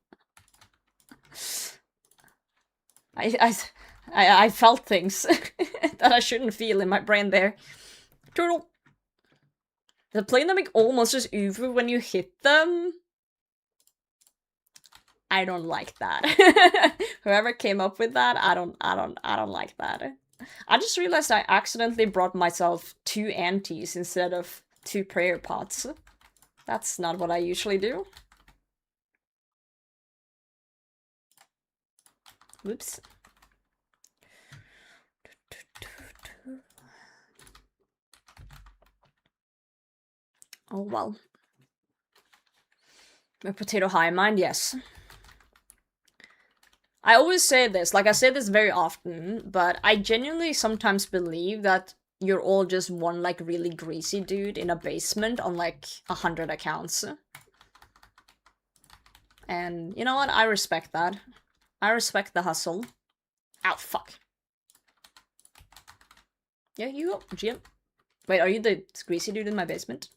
I felt things that I shouldn't feel in my brain there. Turtle. The plane that make almost just over when you hit them. I don't like that. Whoever came up with that, I don't like that. I just realized I accidentally brought myself 2 antes instead of 2 prayer pots. That's not what I usually do. Whoops. Oh well. A potato high mind, yes. I always say this, like I say this very often, but I genuinely sometimes believe that you're all just one like really greasy dude in a basement on like 100 accounts. And you know what? I respect that. I respect the hustle. Ow, fuck. Yeah, you go, Jim. Wait, are you the greasy dude in my basement?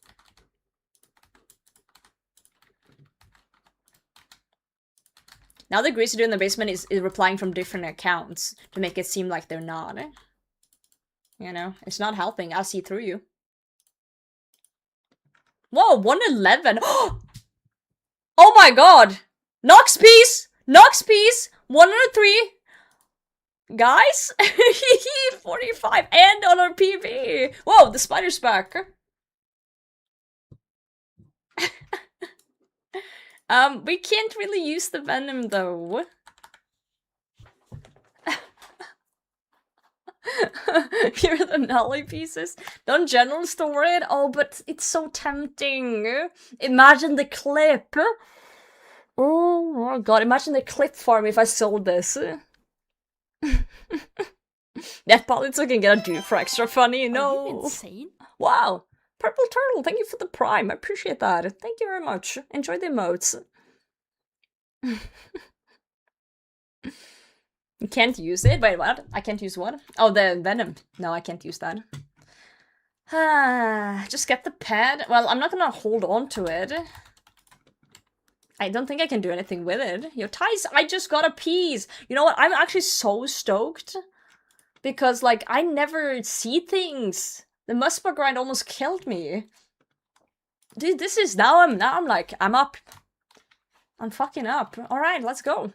Now the greasy dude in the basement is replying from different accounts to make it seem like they're not. You know, it's not helping. I'll see through you. Whoa, 111! Oh my god! Nox piece! Nox piece! 103! Guys? 45 and on our PV! Whoa, the spider's back! We can't really use the venom though. Here are the nolly pieces. Don't general store it. Oh, but it's so tempting. Imagine the clip. Oh my god, imagine the clip farm if I sold this. That probably so I can get a dude for extra funny. No. Are you insane? Wow. Purple Turtle, thank you for the prime. I appreciate that. Thank you very much. Enjoy the emotes. You can't use it? Wait, what? I can't use what? Oh, the venom. No, I can't use that. Just get the pad. Well, I'm not gonna hold on to it. I don't think I can do anything with it. Yo, Tice, I just got a piece. You know what? I'm actually so stoked. Because, like, I never see things. The Muspa grind almost killed me. Dude, this is now I'm like, I'm up. I'm fucking up. Alright, let's go.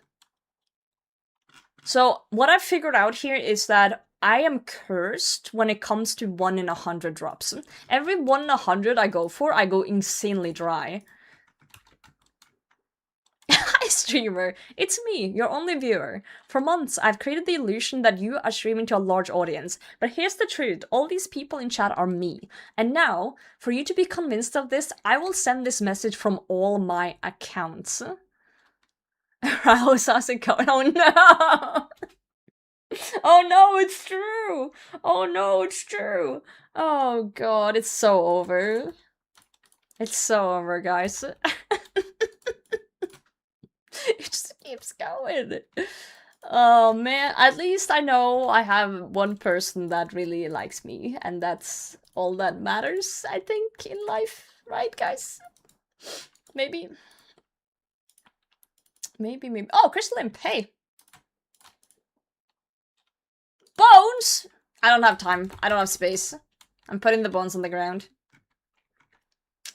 So, what I figured out here is that I am cursed when it comes to 1 in 100 drops. Every 1 in 100 I go for, I go insanely dry. Hi, streamer. It's me, your only viewer. For months, I've created the illusion that you are streaming to a large audience. But here's the truth. All these people in chat are me. And now, for you to be convinced of this, I will send this message from all my accounts. How's it going? Oh no! Oh no, it's true! Oh no, it's true! Oh god, it's so over. It's so over, guys. It just keeps going. Oh man, at least I know I have one person that really likes me, and that's all that matters, I think, in life. Right, guys? Maybe. Maybe. Oh, Crystal Imp, hey! Bones! I don't have time. I don't have space. I'm putting the bones on the ground.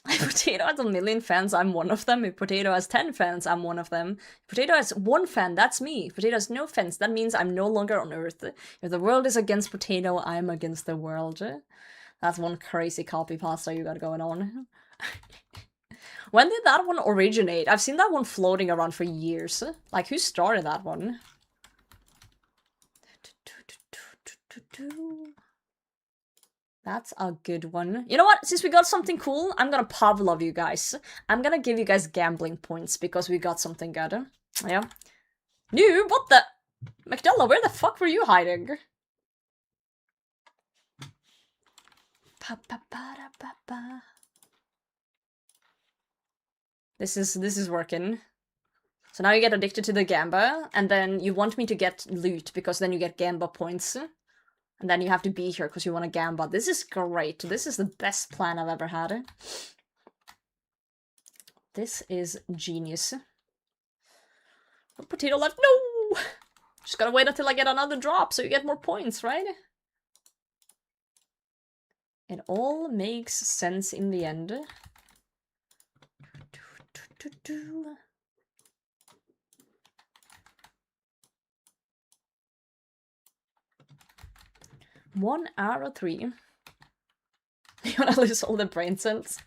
If Potato has 1 million fans, I'm one of them. If Potato has 10 fans, I'm one of them. If Potato has 1 fan, that's me. If Potato has no fans, that means I'm no longer on Earth. If the world is against Potato, I'm against the world. That's one crazy copy pasta you got going on. When did that one originate? I've seen that one floating around for years. Like, who started that one? That's a good one. You know what? Since we got something cool, I'm gonna Pavlov you guys. I'm gonna give you guys gambling points because we got something good. Yeah. Noob, what the? McDella, where the fuck were you hiding? Pa-pa-pa-da-pa-pa. This is working. So now you get addicted to the gamba, and then you want me to get loot, because then you get gamba points. And then you have to be here because you want to gamba. This is great. This is the best plan I've ever had. This is genius. Potato left. No! Just gotta wait until I get another drop so you get more points, right? It all makes sense in the end. One arrow 3. You wanna lose all the brain cells?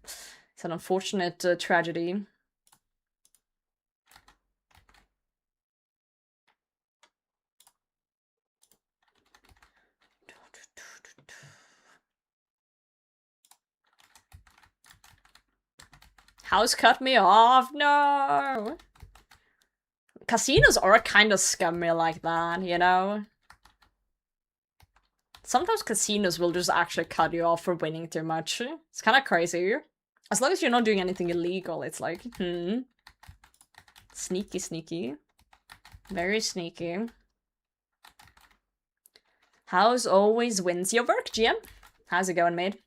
It's an unfortunate tragedy. House cut me off, no! Casinos are kind of scummy like that, you know? Sometimes casinos will just actually cut you off for winning too much. It's kind of crazy. As long as you're not doing anything illegal, it's like, Sneaky, sneaky. Very sneaky. House always wins your work, GM. How's it going, mate?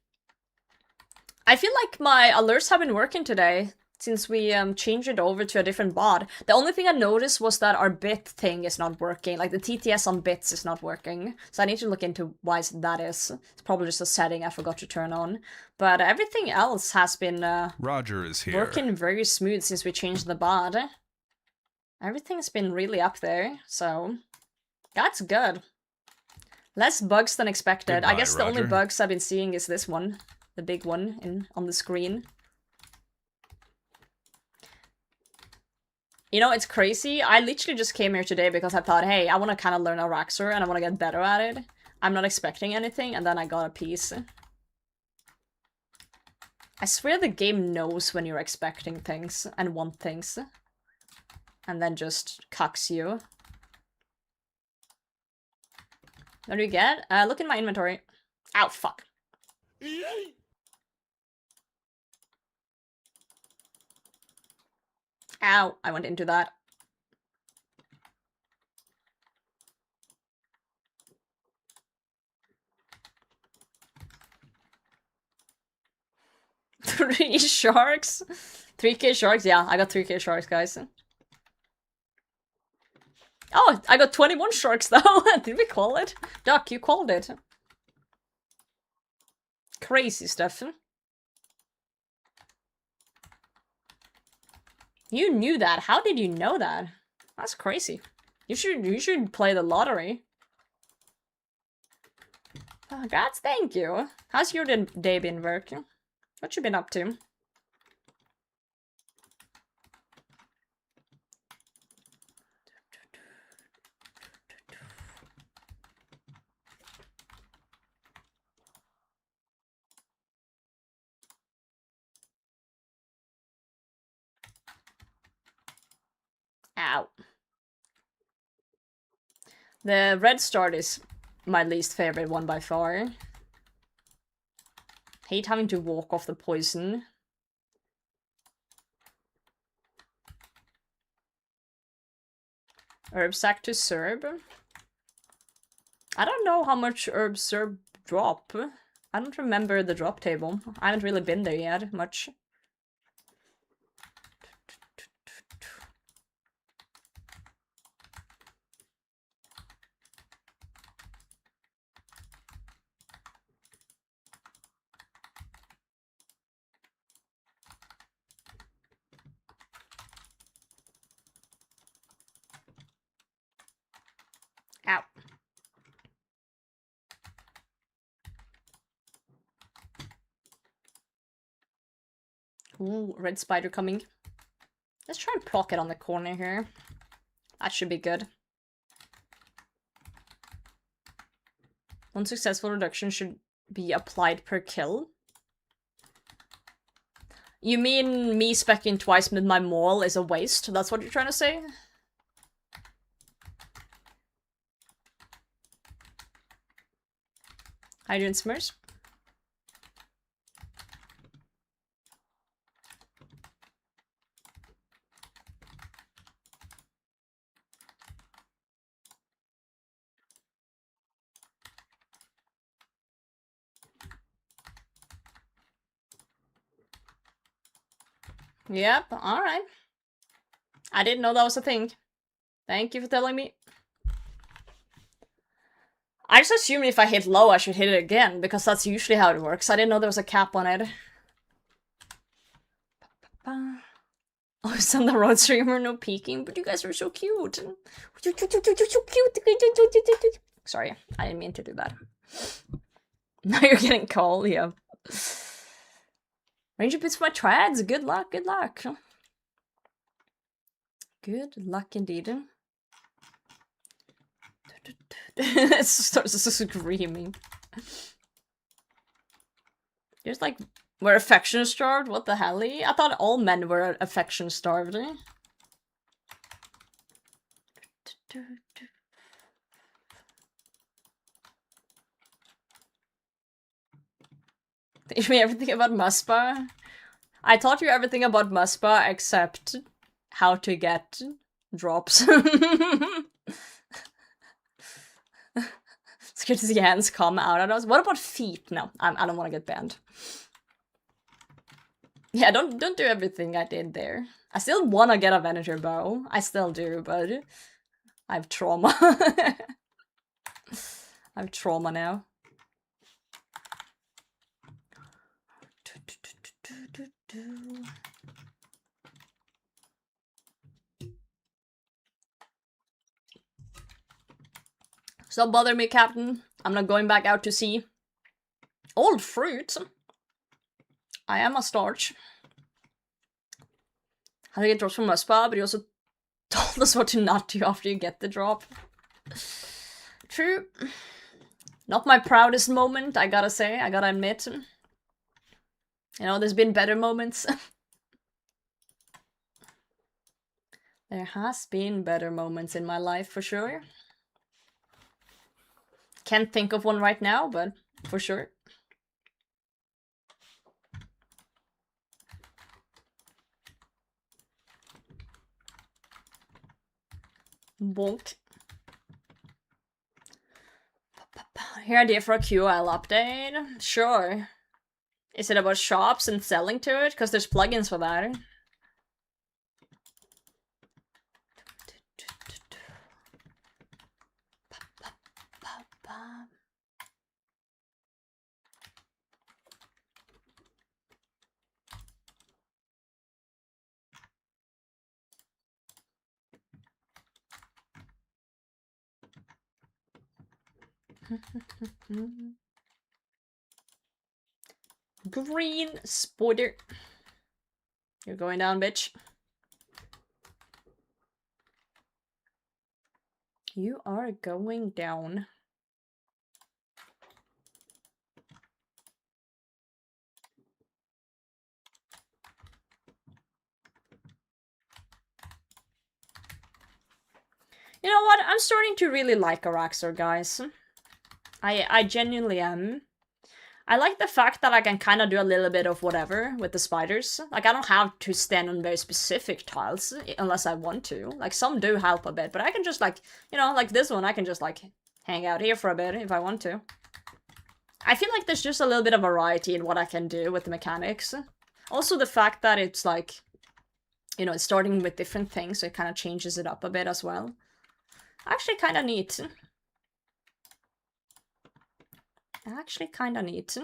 I feel like my alerts have been working today, since we changed it over to a different bot. The only thing I noticed was that our bit thing is not working, like the TTS on bits is not working. So I need to look into why that is. It's probably just a setting I forgot to turn on. But everything else has been Roger is here. working very smooth since we changed the bot. Everything's been really up there, so that's good. Less bugs than expected. Goodbye, I guess the only Roger. bugs I've been seeing is this one. The big one on the screen. You know, it's crazy. I literally just came here today because I thought, hey, I want to kind of learn Araxor and I want to get better at it. I'm not expecting anything, and then I got a piece. I swear the game knows when you're expecting things and want things. And then just cucks you. What do you get? Look in my inventory. Ow, fuck. Ow, I went into that. Three sharks? 3k sharks? Yeah, I got 3k sharks, guys. Oh, I got 21 sharks though! Did we call it? Duck, you called it. Crazy stuff. You knew that. How did you know that? That's crazy. You should play the lottery. Oh, gods, thank you. How's your day been working? What you been up to? Ow. The red start is my least favorite one by far. Hate having to walk off the poison. Herb sack to Serb. I don't know how much herb Serb drop. I don't remember the drop table. I haven't really been there yet, much. Ow. Ooh, red spider coming. Let's try and proc it on the corner here. That should be good. One successful reduction should be applied per kill. You mean me specking twice with my maul is a waste? That's what you're trying to say? How you doing, Smurfs? Yep, alright. I didn't know that was a thing. Thank you for telling me. I just assumed if I hit low, I should hit it again, because that's usually how it works. I didn't know there was a cap on it. Oh, it's on the road streamer, no peeking, but you guys are so cute. Sorry, I didn't mean to do that. Now you're getting cold, yeah. Ranger bits for my trads, good luck, good luck. Good luck indeed. It starts screaming. There's like, we're affection starved? What the hell? I thought all men were affection starved. Teach me everything about Muspa. I taught you everything about Muspa except how to get drops. It's good to see hands come out at us. What about feet? No, I don't want to get banned. Yeah, don't do everything I did there. I still want to get a Venator bow. I still do, but I have trauma. I have trauma now. Stop bothering me, Captain. I'm not going back out to sea. Old fruit? I am a starch. How to get drops from Muspa, but he also told us what to not do after you get the drop. True. Not my proudest moment, I gotta say, I gotta admit. You know, there's been better moments. There has been better moments in my life, for sure. Can't think of one right now, but for sure. Bonk. Here idea for a QL update? Sure. Is it about shops and selling to it? Because there's plugins for that. Green spoiler. You're going down, bitch. You are going down. You know what? I'm starting to really like Araxor, guys. I genuinely am. I like the fact that I can kind of do a little bit of whatever with the spiders. Like, I don't have to stand on very specific tiles unless I want to. Like, some do help a bit, but I can just, like, you know, like this one, I can just, like, hang out here for a bit if I want to. I feel like there's just a little bit of variety in what I can do with the mechanics. Also, the fact that it's, like, you know, it's starting with different things, so it kind of changes it up a bit as well. Actually, kind of neat. Actually kind of neat.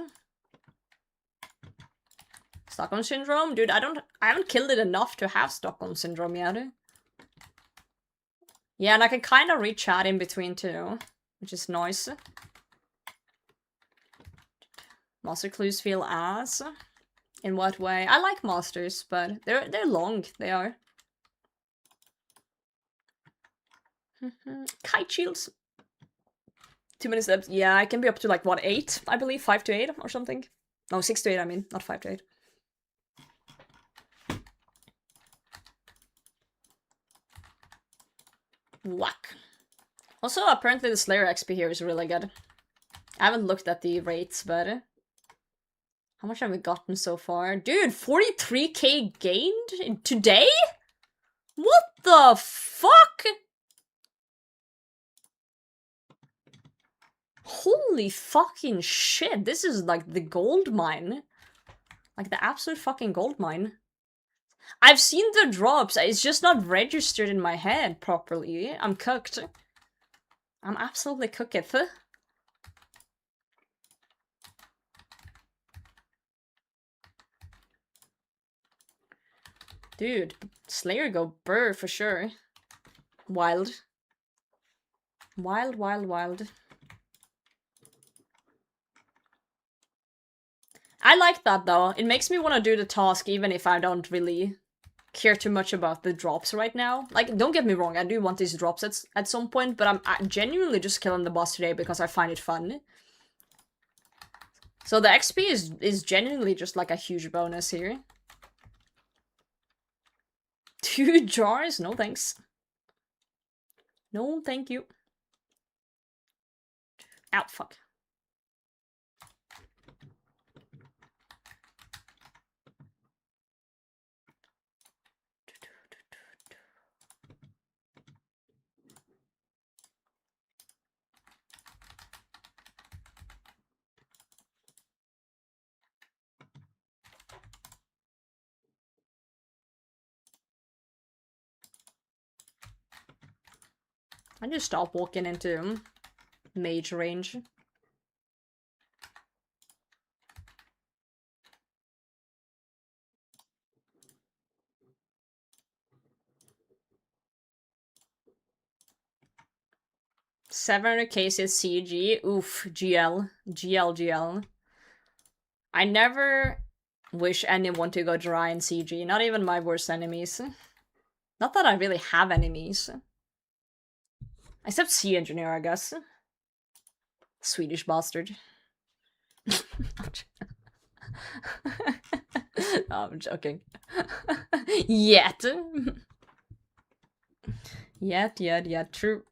Stockholm Syndrome? Dude, I haven't killed it enough to have Stockholm Syndrome yet. Yeah, and I can kind of reach chat in between too, which is nice. Master clues feel ass? In what way? I like masters, but they're long, they are. Kite shields. Too many steps. Yeah, I can be up to like, what, 8? I believe 5 to 8 or something. No, 6 to 8, I mean, not 5 to 8. Whack. Also, apparently the Slayer XP here is really good. I haven't looked at the rates, but... how much have we gotten so far? Dude, 43k gained today? What the fuck? Holy fucking shit, this is like the gold mine. Like the absolute fucking gold mine. I've seen the drops, it's just not registered in my head properly. I'm cooked. I'm absolutely cooked. Dude, Slayer go burr for sure. Wild. Wild, wild, wild. I like that though. It makes me want to do the task even if I don't really care too much about the drops right now. Like, don't get me wrong, I do want these drops at some point, but I'm genuinely just killing the boss today because I find it fun. So the XP is genuinely just like a huge bonus here. 2 jars? No thanks. No thank you. Ow, fuck. I just stop walking into mage range. $700k says CG. Oof, GL. GL. I never wish anyone to go dry in CG, not even my worst enemies. Not that I really have enemies. Except Sea Engineer, I guess. Swedish bastard. No, I'm joking. Yet. Yet, true.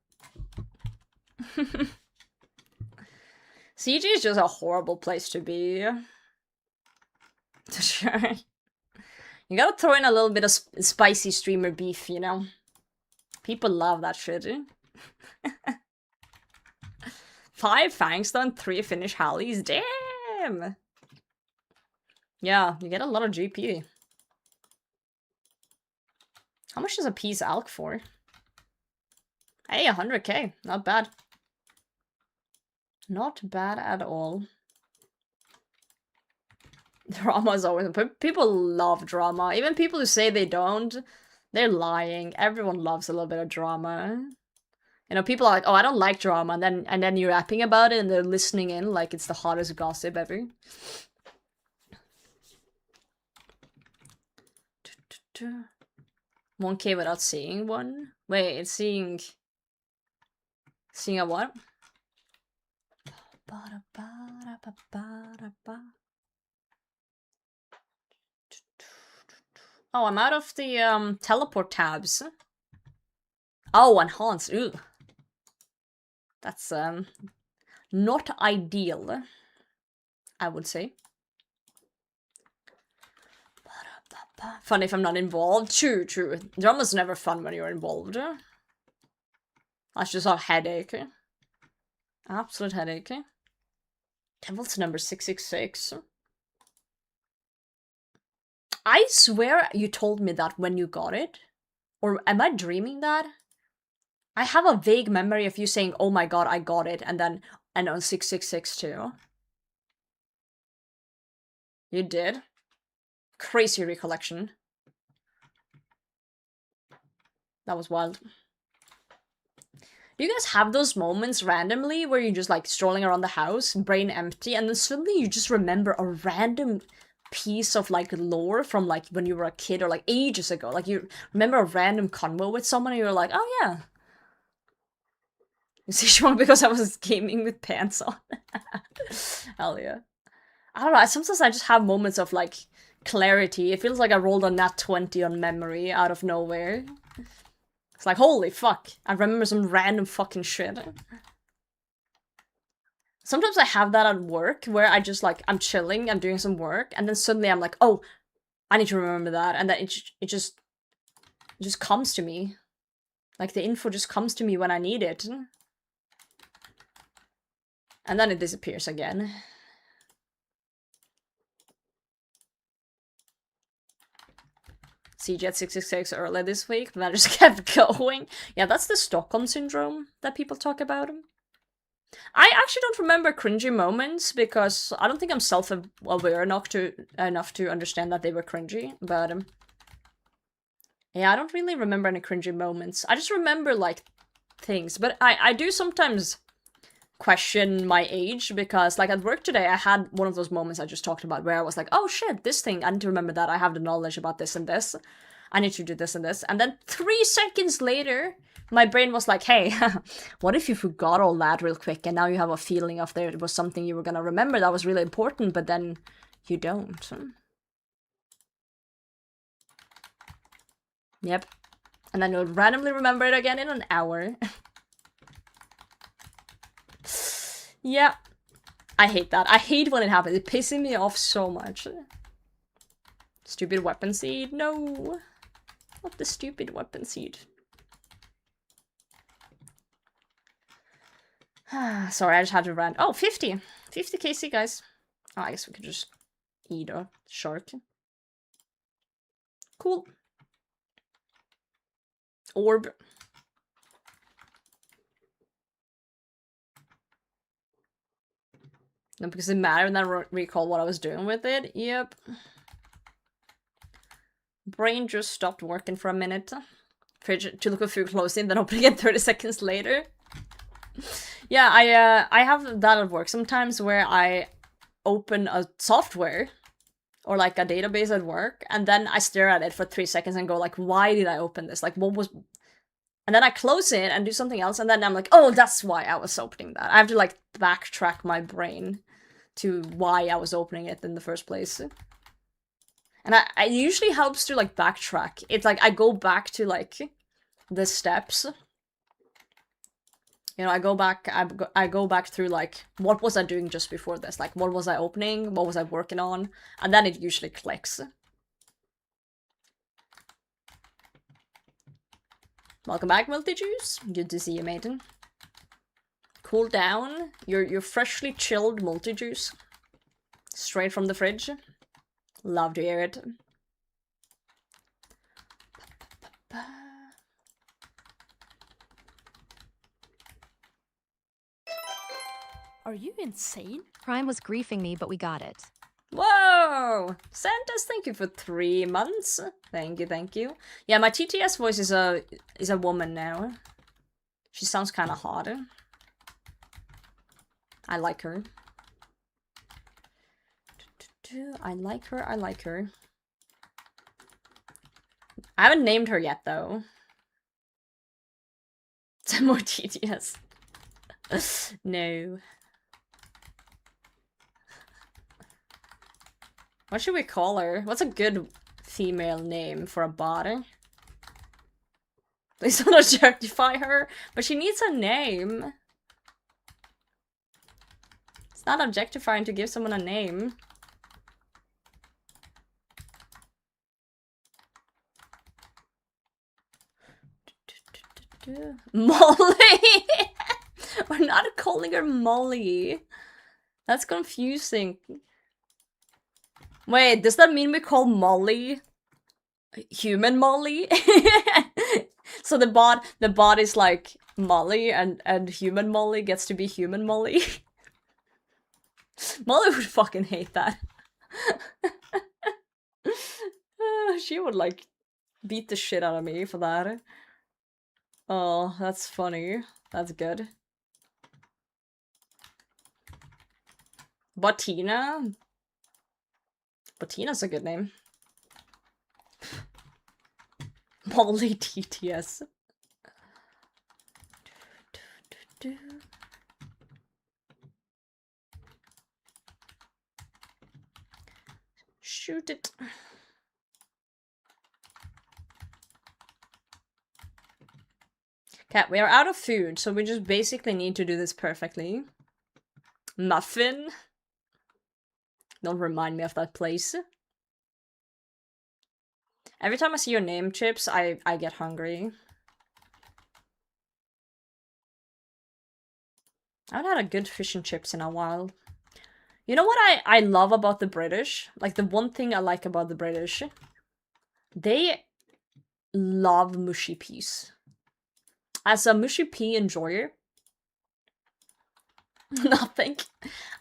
CG is just a horrible place to be. Sure. You gotta throw in a little bit of spicy streamer beef, you know? People love that shit. 5 Fangstone, 3 Finnish Hallies. Damn! Yeah, you get a lot of GP. How much does a piece alk for? Hey, 100k. Not bad. Not bad at all. Drama is always... People love drama. Even people who say they don't, they're lying. Everyone loves a little bit of drama. You know, people are like, oh, I don't like drama, and then you're rapping about it and they're listening in like it's the hottest gossip ever. 1k without seeing one? Wait, it's seeing... Seeing a what? Oh, I'm out of the teleport tabs. Oh, enhance. Ooh. That's not ideal, I would say. Fun if I'm not involved. True. Drama's never fun when you're involved. That's just a headache. Absolute headache. Devil's number 666. I swear you told me that when you got it. Or am I dreaming that? I have a vague memory of you saying, oh my god, I got it, and then on 666 too. You did? Crazy recollection. That was wild. Do you guys have those moments randomly where you're just like strolling around the house, brain empty, and then suddenly you just remember a random piece of like lore from like when you were a kid or like ages ago? Like you remember a random convo with someone and you're like, oh yeah. You see, Sean, because I was gaming with pants on. Hell yeah. I don't know, sometimes I just have moments of like clarity. It feels like I rolled a nat 20 on memory out of nowhere. It's like, holy fuck, I remember some random fucking shit. Sometimes I have that at work, where I just like, I'm chilling, I'm doing some work, and then suddenly I'm like, oh, I need to remember that, and then it just comes to me. Like, the info just comes to me when I need it. And then it disappears again. CG at 666 earlier this week, but I just kept going. Yeah, that's the Stockholm syndrome that people talk about. I actually don't remember cringy moments because I don't think I'm self-aware enough to understand that they were cringy, but yeah, I don't really remember any cringy moments. I just remember, like, things, but I do sometimes question my age because, like, at work today I had one of those moments I just talked about where I was like, oh shit, this thing, I need to remember that, I have the knowledge about this and this, I need to do this and this, and then 3 seconds later my brain was like, hey, what if you forgot all that real quick and now you have a feeling of there it was something you were gonna remember that was really important, but then you don't. Yep. And then you'll randomly remember it again in an hour. Yeah. I hate that. I hate when it happens. It pisses me off so much. Stupid weapon seed? No. Not the stupid weapon seed. Sorry, I just had to rant. Oh, 50. 50 KC, guys. Oh, I guess we could just eat a shark. Cool. Orb. No, because it mattered and I recall what I was doing with it. Yep. Brain just stopped working for a minute. Fridge to look at food closing, then opening it 30 seconds later. Yeah, I have that at work sometimes where I open a software or like a database at work and then I stare at it for 3 seconds and go like, why did I open this? Like, what was... And then I close it and do something else and then I'm like, oh, that's why I was opening that. I have to like backtrack my brain to why I was opening it in the first place. And it usually helps to like backtrack. It's like I go back to like the steps. You know, I go back through like, what was I doing just before this? Like, what was I opening? What was I working on? And then it usually clicks. Welcome back, Multijuice. Good to see you, maiden. Cool down. You're freshly chilled Multijuice. Straight from the fridge. Love to hear it. Are you insane? Prime was griefing me, but we got it. Whoa! Santas, thank you for 3 months. Thank you, thank you. Yeah, my TTS voice is a woman now. She sounds kind of hot. I like her. I like her, I like her. I haven't named her yet, though. Some more TTS. No. What should we call her? What's a good female name for a bot? Please don't objectify her, but she needs a name. It's not objectifying to give someone a name. Molly! We're not calling her Molly. That's confusing. Wait, does that mean we call Molly human Molly? So the bot is like Molly and human Molly gets to be human Molly? Molly would fucking hate that. She would like beat the shit out of me for that. Oh, that's funny. That's good. Bettina? Bettina's a good name. Molly TTS. Shoot it. Okay, we are out of food, so we just basically need to do this perfectly. Muffin. Don't remind me of that place. Every time I see your name, Chips, I get hungry. I haven't had a good fish and chips in a while. You know what I love about the British? Like, the one thing I like about the British? They love mushy peas. As a mushy pea enjoyer, nothing.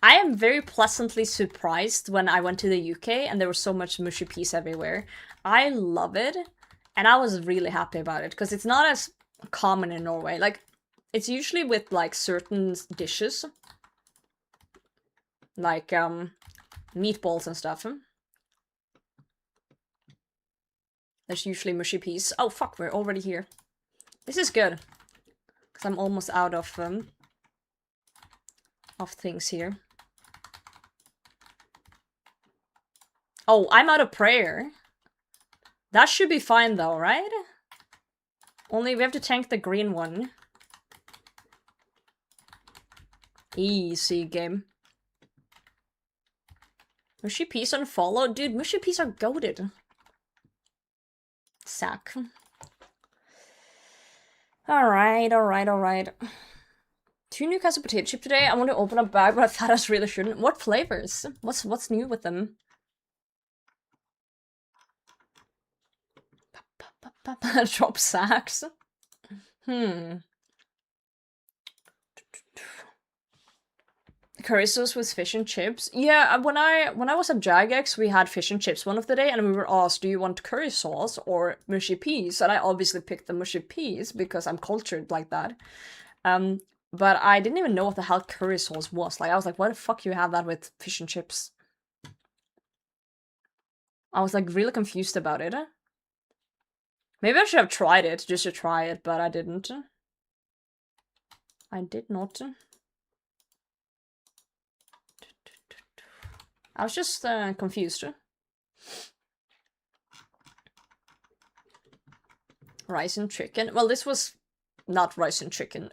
I am very pleasantly surprised when I went to the UK and there was so much mushy peas everywhere. I love it, and I was really happy about it because it's not as common in Norway. Like, it's usually with like certain dishes, like meatballs and stuff. There's usually mushy peas. Oh fuck, we're already here. This is good, because I'm almost out of things here. Oh, I'm out of prayer. That should be fine though, right? Only we have to tank the green one. Easy game. Mushy peas unfollow? Dude, mushy peas are goated. Sack. Alright. 2 Newcastle potato chip today. I want to open a bag, but I thought I really shouldn't. What flavors? What's new with them? Drop sacks. Curry sauce with fish and chips. Yeah, when I was at Jagex, we had fish and chips one of the day, and we were asked, "Do you want curry sauce or mushy peas?" And I obviously picked the mushy peas because I'm cultured like that. But I didn't even know what the hell curry sauce was. Like, I was like, "Why the fuck you have that with fish and chips?" I was like really confused about it. Maybe I should have tried it just to try it, but I didn't. I did not. I was just confused. Rice and chicken. Well, this was not rice and chicken.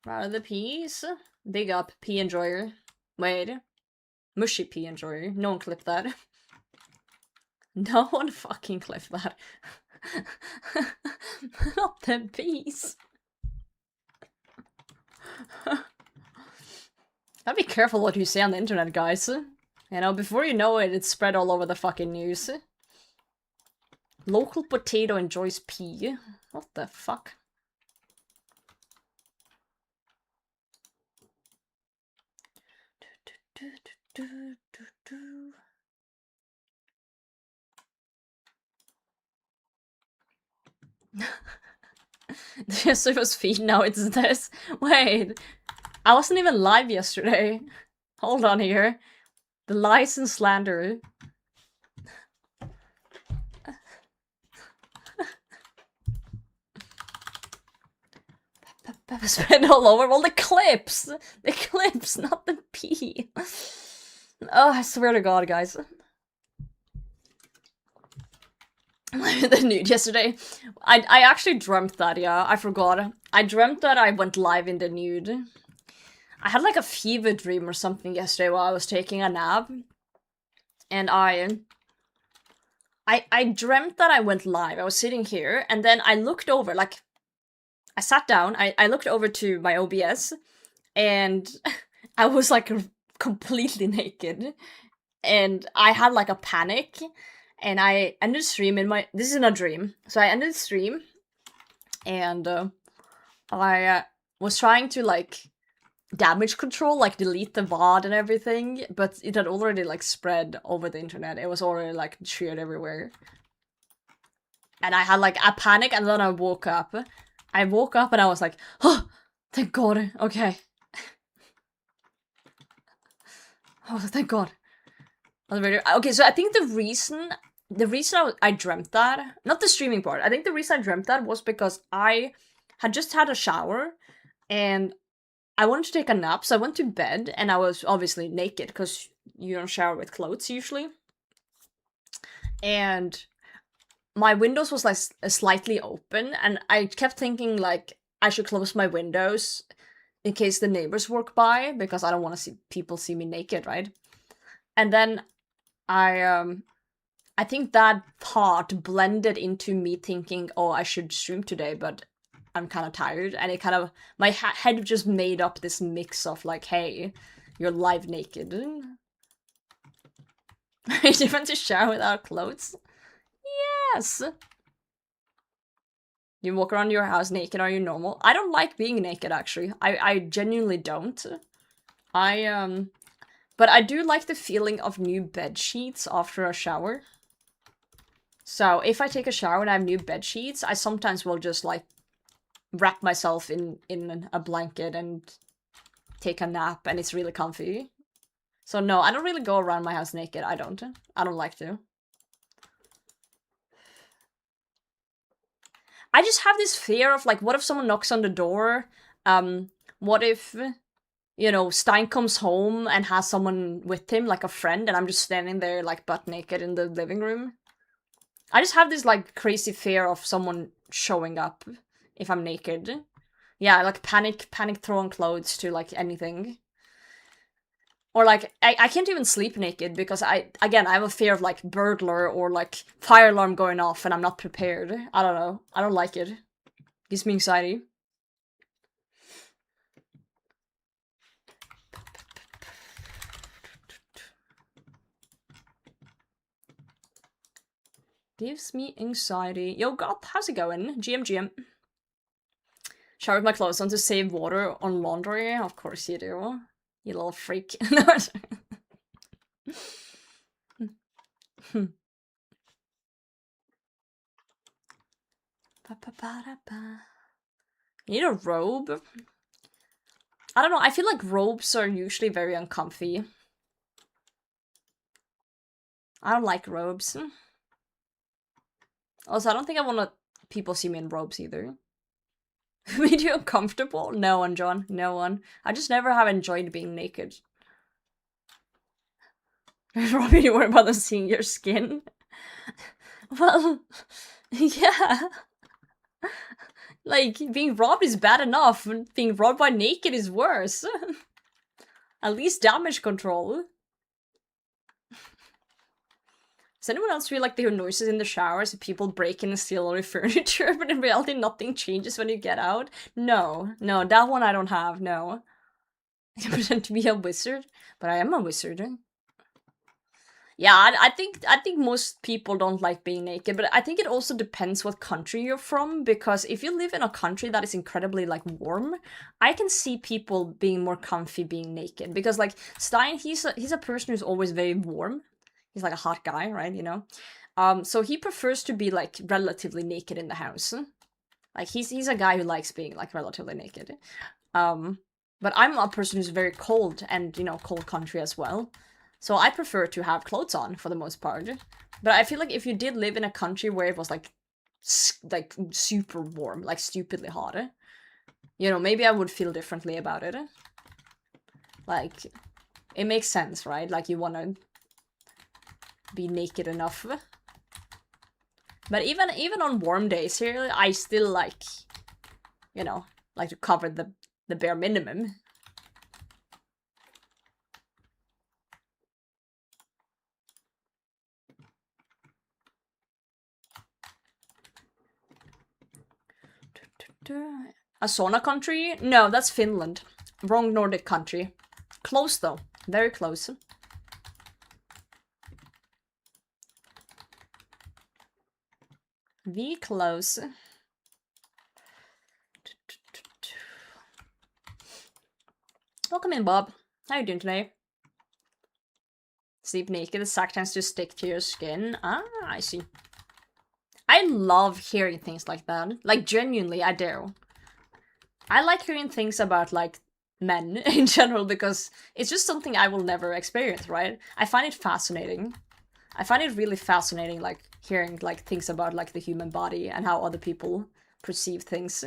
Where are the peas? Big up, pea enjoyer. Wait. Mushy pea enjoyer. No one clipped that. No one fucking clipped that. Not the peas. Gotta be careful what you say on the internet, guys. You know, before you know it, it's spread all over the fucking news. Local potato enjoys pea. What the fuck? Yes, it was feed, now it's this. Wait, I wasn't even live yesterday. Hold on here. The lies and slander. Pepper spread all over. Well, the clips! The clips, not the pee. Oh, I swear to God, guys. The nude yesterday. I actually dreamt that, yeah. I forgot. I dreamt that I went live in the nude. I had like a fever dream or something yesterday while I was taking a nap. And I dreamt that I went live. I was sitting here, and then I looked over, like, I sat down, I looked over to my OBS, and I was like completely naked. And I had like a panic, and I ended the stream this is in a dream. So I ended the stream, and I was trying to like damage control, like delete the VOD and everything, but it had already like spread over the internet. It was already like shared everywhere. And I had like a panic, and then I woke up. I woke up and I was like, oh, thank God, okay. Oh, thank God. Okay, so I think the reason I dreamt that, not the streaming part, I think the reason I dreamt that was because I had just had a shower, and I wanted to take a nap, so I went to bed, and I was obviously naked, because you don't shower with clothes, usually. And my windows was like slightly open, and I kept thinking like I should close my windows in case the neighbors walk by, because I don't want to see people see me naked, right? And then I think that thought blended into me thinking, oh, I should stream today, but I'm kind of tired, and it kind of my head just made up this mix of like, hey, you're live naked. Is it fun to shower without clothes? Yes. You walk around your house naked, are you normal? I don't like being naked, actually. I genuinely don't. But I do like the feeling of new bed sheets after a shower. So if I take a shower and I have new bed sheets, I sometimes will just like wrap myself in a blanket and take a nap, and it's really comfy. So no, I don't really go around my house naked. I don't like to. I just have this fear of like, what if someone knocks on the door? What if, you know, Stein comes home and has someone with him, like a friend, and I'm just standing there like butt naked in the living room? I just have this like crazy fear of someone showing up if I'm naked. Yeah, like panic throwing clothes to like anything. Or like, I can't even sleep naked because I have a fear of like burglar or like fire alarm going off and I'm not prepared. I don't know. I don't like it. Gives me anxiety. Gives me anxiety. Yo, God, how's it going? GM. Shower with my clothes on to save water on laundry? Of course you do. You little freak. You need a robe? I don't know, I feel like robes are usually very uncomfy. I don't like robes. Also, I don't think I want people see me in robes either. Made you uncomfortable? No one, John. No one. I just never have enjoyed being naked. Robin, you worry about them seeing your skin? Well, yeah. Like, being robbed is bad enough. Being robbed by naked is worse. At least damage control. Does anyone else feel like they hear noises in the showers of people breaking and steal all your furniture, but in reality nothing changes when you get out? No, that one I don't have, no. I pretend to be a wizard, but I am a wizard. Yeah, I think most people don't like being naked, but I think it also depends what country you're from, because if you live in a country that is incredibly, like, warm, I can see people being more comfy being naked, because, like, Stein, he's a person who's always very warm. He's like a hot guy, right, you know? So he prefers to be, like, relatively naked in the house. Like, he's a guy who likes being, like, relatively naked. But I'm a person who's very cold, and, you know, cold country as well. So I prefer to have clothes on, for the most part. But I feel like if you did live in a country where it was, like super warm, like, stupidly hot, you know, maybe I would feel differently about it. Like, it makes sense, right? Like, you wanna be naked enough. But even on warm days here, I still, like, you know, like to cover the bare minimum. A sauna country? No, that's Finland. Wrong Nordic country. Close though. Very close. Be close. Welcome in, Bob. How you doing today? Sleep naked, the sack tends to stick to your skin. Ah, I see. I love hearing things like that. Like, genuinely, I do. I like hearing things about, like, men in general, because it's just something I will never experience, right? I find it fascinating. I find it really fascinating, like, hearing, like, things about, like, the human body and how other people perceive things.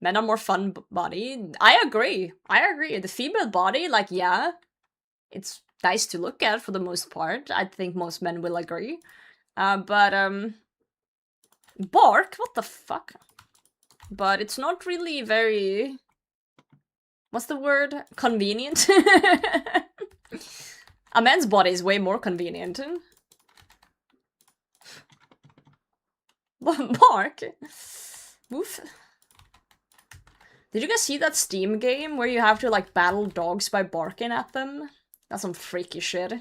Men are more fun body. I agree. The female body, like, yeah, it's nice to look at for the most part. I think most men will agree. But bark? What the fuck? But it's not really very... What's the word? Convenient? A man's body is way more convenient. Bark. Woof. Did you guys see that Steam game where you have to like battle dogs by barking at them? That's some freaky shit.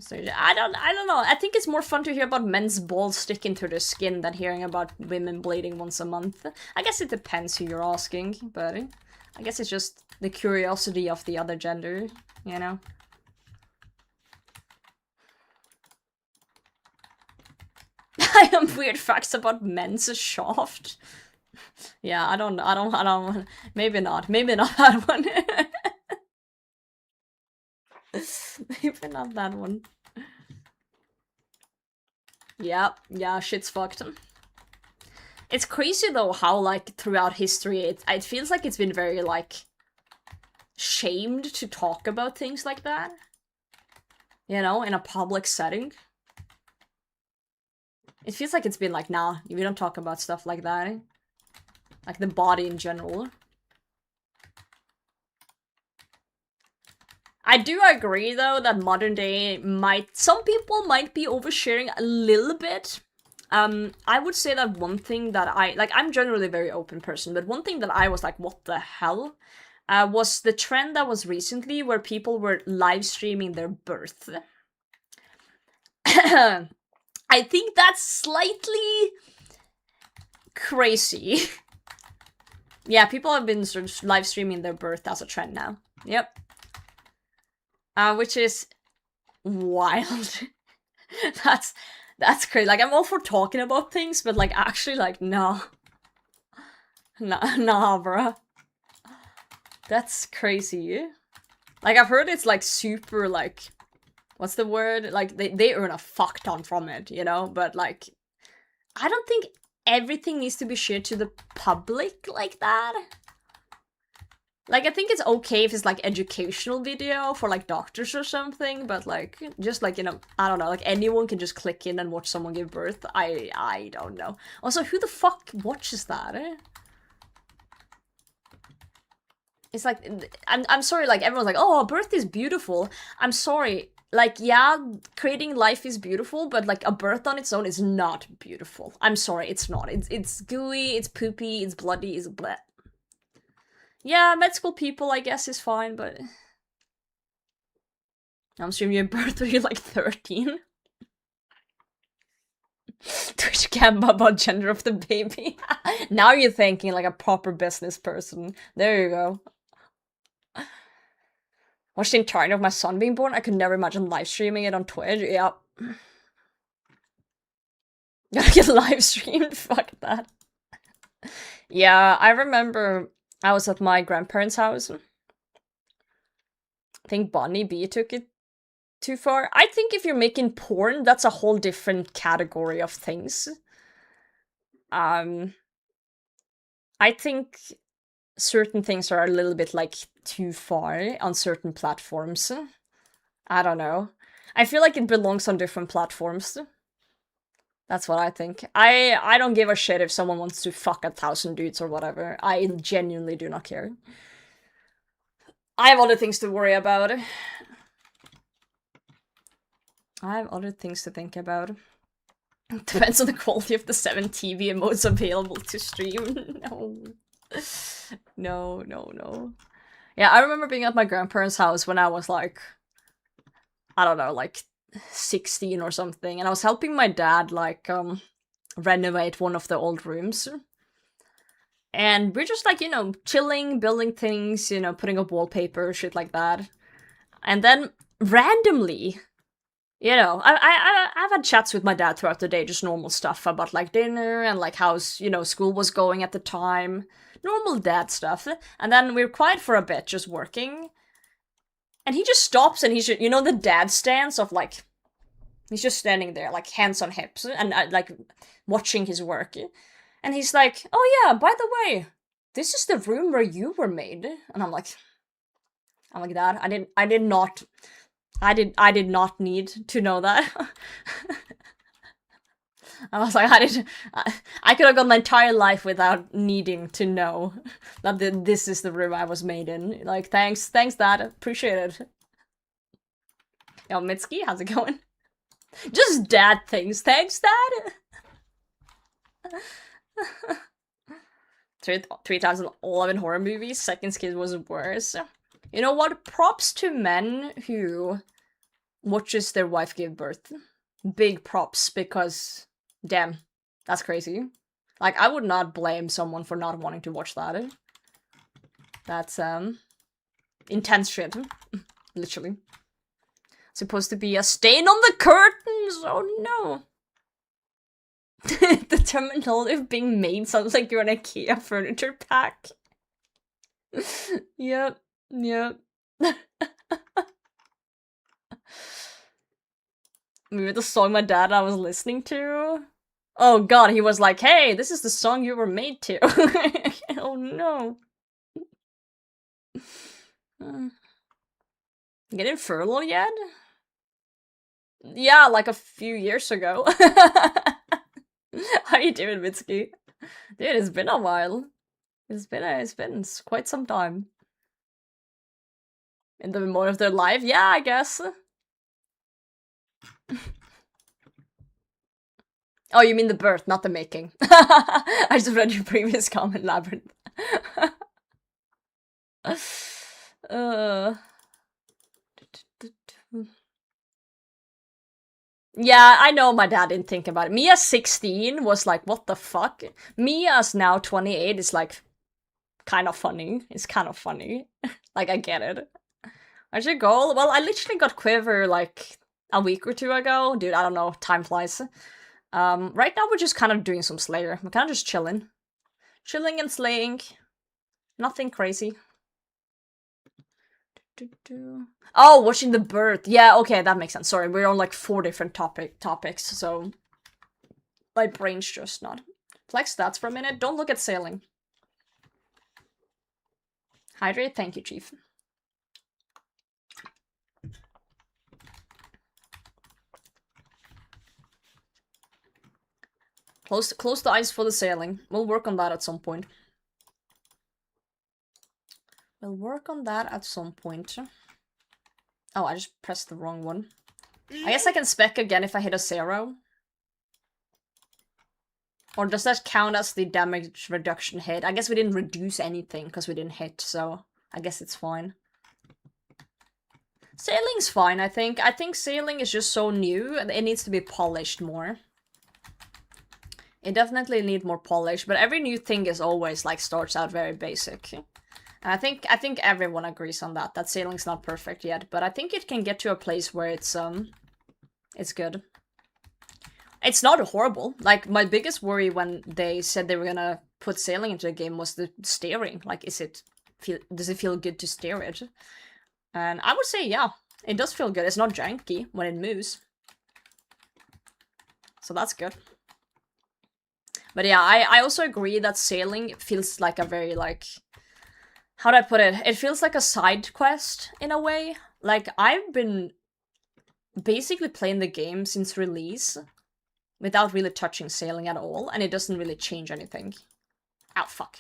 So, I don't know. I think it's more fun to hear about men's balls sticking to their skin than hearing about women bleeding once a month. I guess it depends who you're asking, but I guess it's just the curiosity of the other gender, you know? I have weird facts about men's shaft. Yeah, I don't, maybe not that one. Maybe not that one. Yeah, shit's fucked. It's crazy though how, like, throughout history, it feels like it's been very, like, shamed to talk about things like that. You know, in a public setting. It feels like it's been like, nah, we don't talk about stuff like that. Like the body in general. I do agree though that modern day some people might be oversharing a little bit. I would say that one thing that I'm generally a very open person, but one thing that I was like, what the hell? Was the trend that was recently where people were live streaming their birth. I think that's slightly crazy. Yeah, people have been sort of live streaming their birth as a trend now. Yep. Which is wild. That's crazy. Like, I'm all for talking about things, but like actually like nah, bruh. That's crazy. Like, I've heard it's like super like, what's the word? Like, they earn a fuck ton from it, you know? But, like, I don't think everything needs to be shared to the public like that. Like, I think it's okay if it's, like, educational video for, like, doctors or something, but, like, just, like, you know, I don't know, like, anyone can just click in and watch someone give birth. I don't know. Also, who the fuck watches that, eh? It's like, I'm sorry, like, everyone's like, oh, birth is beautiful. I'm sorry. Like, yeah, creating life is beautiful, but, like, a birth on its own is not beautiful. I'm sorry, it's not. It's gooey, it's poopy, it's bloody, it's bleh. Yeah, med school people, I guess, is fine, but... I'm assuming your birth when you're, like, 13. Twitch cam about gender of the baby. Now you're thinking like a proper business person. There you go. Watched the entirety of my son being born. I could never imagine live streaming it on Twitch. Yep. Gotta get live streamed. Fuck that. Yeah, I remember I was at my grandparents' house. I think Bonnie B took it too far. I think if you're making porn, that's a whole different category of things. I think certain things are a little bit, like, too far on certain platforms. I don't know. I feel like it belongs on different platforms. That's what I think. I don't give a shit if someone wants to fuck 1,000 dudes or whatever. I genuinely do not care. I have other things to worry about. I have other things to think about. Depends on the quality of the 7 TV emotes available to stream. No. Yeah, I remember being at my grandparents' house when I was like, I don't know, like 16 or something, and I was helping my dad, like, renovate one of the old rooms. And we're just, like, you know, chilling, building things, you know, putting up wallpaper, shit like that. And then, randomly, you know, I've had chats with my dad throughout the day, just normal stuff about, like, dinner and, like, how, you know, school was going at the time. Normal dad stuff. And then we were quiet for a bit, just working. And he just stops and he's just, you know, the dad stance of, like, he's just standing there, like, hands on hips, and, like, watching his work. And he's like, oh yeah, by the way, this is the room where you were made. And I'm like, Dad, I did not need to know that. I was like, I could have gone my entire life without needing to know that this is the room I was made in. Like, thanks, Dad, appreciate it. Yo, Mitski, how's it going? Just dad things. Thanks, Dad. 3011 horror movies. Second Kid was worse. You know what? Props to men who watches their wife give birth. Big props, because damn, that's crazy. Like, I would not blame someone for not wanting to watch that. That's intense shit. Literally. Supposed to be a stain on the curtains. Oh no. The terminology of being made sounds like you're an IKEA furniture pack. Yep. Maybe the song my dad and I was listening to. Oh god, he was like, hey, this is the song you were made to. Oh no. Getting furloughed yet? Yeah, like a few years ago. How you doing, Mitsuki? Dude, it's been a while. It's been quite some time. In the more of their life? Yeah, I guess. Oh, you mean the birth, not the making. I just read your previous comment, Labyrinth. Yeah, I know my dad didn't think about it. Me as 16 was like, what the fuck? Me as now 28 is like, kind of funny. It's kind of funny. Like, I get it. What's your goal? Well, I literally got Quiver like a week or two ago. Dude, I don't know. Time flies. Right now we're just kind of doing some Slayer. We're kind of just chilling. Chilling and slaying. Nothing crazy. Oh, watching the birth. Yeah, okay, that makes sense. Sorry, we're on like 4 different topics, so my brain's just not. Flex stats for a minute. Don't look at sailing. Hydrate, thank you, Chief. Close the eyes for the sailing. We'll work on that at some point. We'll work on that at some point. Oh, I just pressed the wrong one. I guess I can spec again if I hit a 0. Or does that count as the damage reduction hit? I guess we didn't reduce anything because we didn't hit, so I guess it's fine. Sailing's fine, I think. I think sailing is just so new and it needs to be polished more. It definitely needs more polish, but every new thing is always like starts out very basic. And I think everyone agrees on that sailing's not perfect yet, but I think it can get to a place where it's good. It's not horrible. Like, my biggest worry when they said they were gonna put sailing into the game was the steering. Like, does it feel good to steer it? And I would say, yeah, it does feel good. It's not janky when it moves. So that's good. But yeah, I also agree that sailing feels like a very, like, how do I put it? It feels like a side quest, in a way. Like, I've been basically playing the game since release without really touching sailing at all, and it doesn't really change anything. Ow, fuck.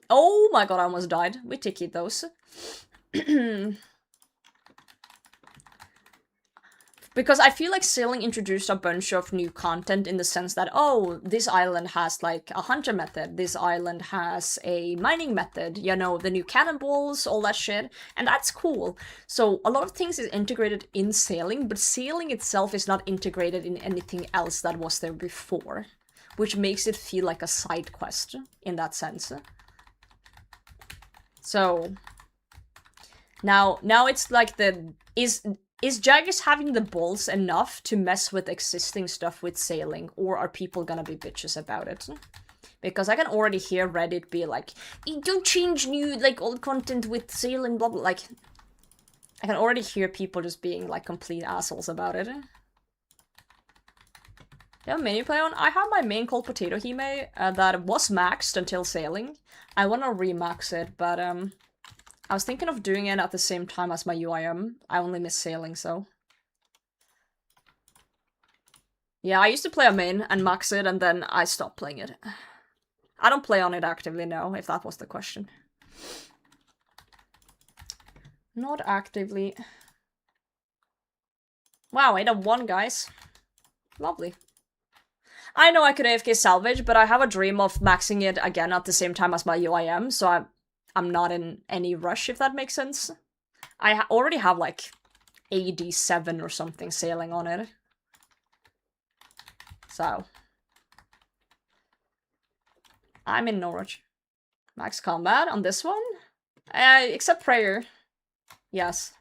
Oh my god, I almost died. We ticket those. Because I feel like sailing introduced a bunch of new content in the sense that, oh, this island has like a hunter method, this island has a mining method, you know, the new cannonballs, all that shit, and that's cool. So a lot of things is integrated in sailing, but sailing itself is not integrated in anything else that was there before, which makes it feel like a side quest in that sense. So now it's like is Jaggers having the balls enough to mess with existing stuff with sailing, or are people gonna be bitches about it? Because I can already hear Reddit be like, don't change new, like, old content with sailing, blah blah, like, I can already hear people just being, like, complete assholes about it. Yeah, menu play on? I have my main called Potato Hime that was maxed until sailing. I wanna remax it, but I was thinking of doing it at the same time as my UIM. I only miss sailing, so. Yeah, I used to play a main and max it, and then I stopped playing it. I don't play on it actively now, if that was the question. Not actively. Wow, 8 of 1, guys. Lovely. I know I could AFK salvage, but I have a dream of maxing it again at the same time as my UIM, so I'm not in any rush, if that makes sense. I already have like AD7 or something sailing on it. So. I'm in no rush. Max combat on this one? Except prayer. Yes.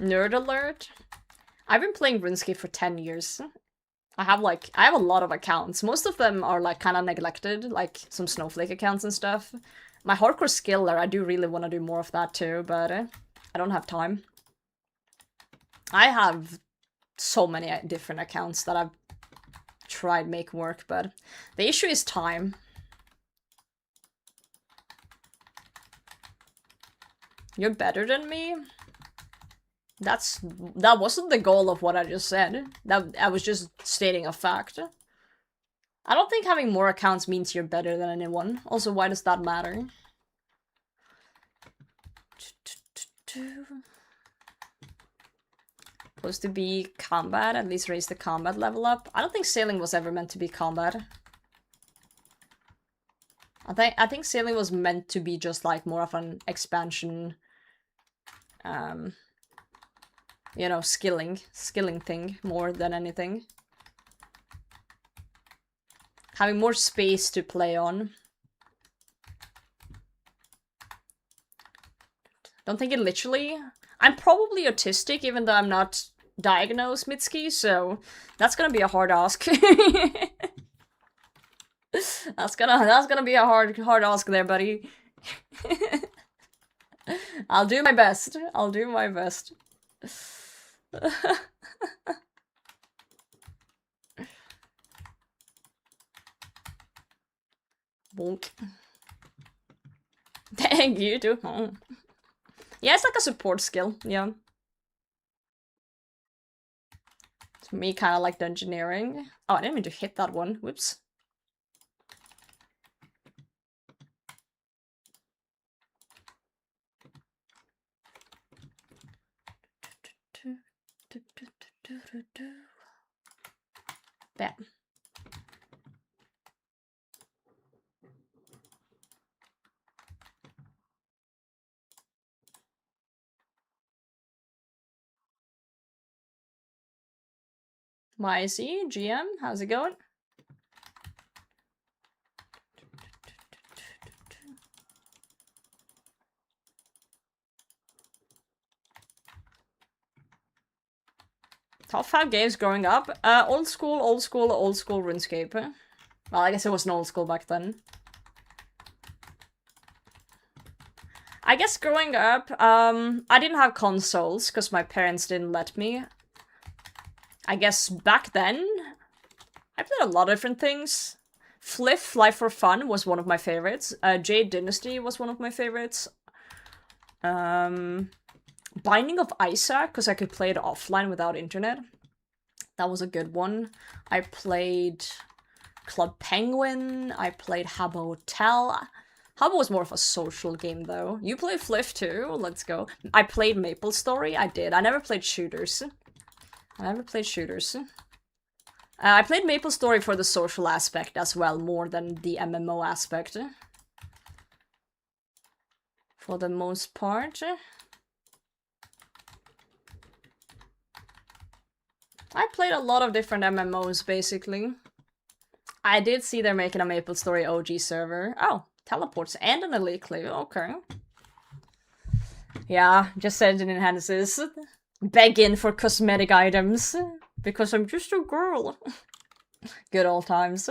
Nerd alert. I've been playing RuneScape for 10 years. I have a lot of accounts. Most of them are like kind of neglected, like some Snowflake accounts and stuff. My hardcore skiller, I do really want to do more of that too, but I don't have time. I have so many different accounts that I've tried make work, but the issue is time. You're better than me? That wasn't the goal of what I just said. I was just stating a fact. I don't think having more accounts means you're better than anyone. Also, why does that matter? Supposed to be combat, at least raise the combat level up. I don't think sailing was ever meant to be combat. I think sailing was meant to be just like more of an expansion, you know, skilling thing more than anything. Having more space to play on. Don't think it literally. I'm probably autistic, even though I'm not diagnosed, Mitski, so that's gonna be a hard ask. That's gonna be a hard ask there, buddy. I'll do my best. I'll do my best. Bonk. Thank you too. Oh. Yeah, it's like a support skill, yeah. It's me kind of like the engineering. Oh, I didn't mean to hit that one. Whoops. Bam. YC, GM, how's it going? Top 5 games growing up? Old school RuneScape. Well, I guess it wasn't old school back then. I guess growing up, I didn't have consoles because my parents didn't let me. I guess back then, I played a lot of different things. Fliff, Life for Fun was one of my favorites. Jade Dynasty was one of my favorites. Binding of Isaac, because I could play it offline without internet. That was a good one. I played Club Penguin. I played Habbo Hotel. Habbo was more of a social game, though. You played Fliff, too? Let's go. I played Maple Story. I did. I never played shooters. I played Maple Story for the social aspect as well, more than the MMO aspect. For the most part. I played a lot of different MMOs, basically. I did see they're making a Maple Story OG server. Oh, teleports and an elite clue. Okay. Yeah, just engine enhances. Begging for cosmetic items. Because I'm just a girl. Good old times.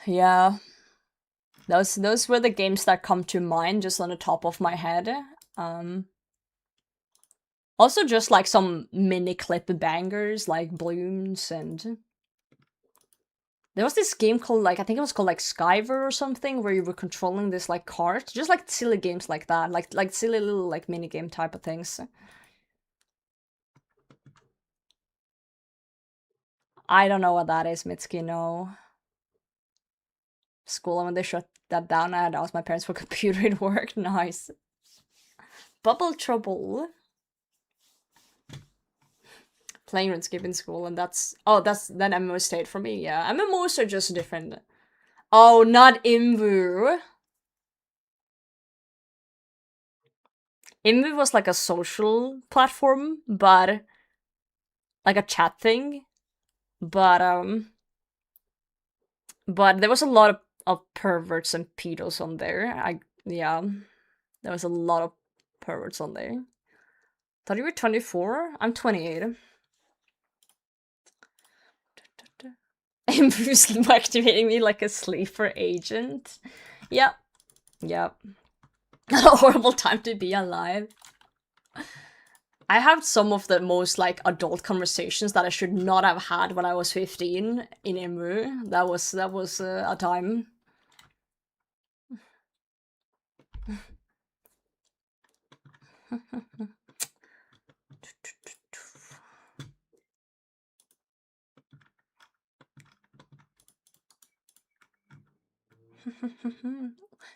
Yeah. Those were the games that come to mind just on the top of my head. Also just like some mini clip bangers like Blooms and... There was this game called like, I think it was called like Skyver or something, where you were controlling this like cart. Just like silly games like that, like silly little like mini game type of things. I don't know what that is, Mitsuki, no. School, and when they shut that down, I had asked my parents for a computer, it worked. Nice. Bubble Trouble. Playing RuneScape in school, and that's... Oh, that's... Then MMO stayed for me, yeah. MMOs are just different. Oh, not Imbu. Imbu was like a social platform, but... Like a chat thing. But there was a lot of perverts and pedos on there. Yeah. There was a lot of perverts on there. Thought you were 24? I'm 28. Imbu's activating me like a sleeper agent. Yep. Yep. A horrible time to be alive. I have some of the most, like, adult conversations that I should not have had when I was 15 in Imbu. That was a time.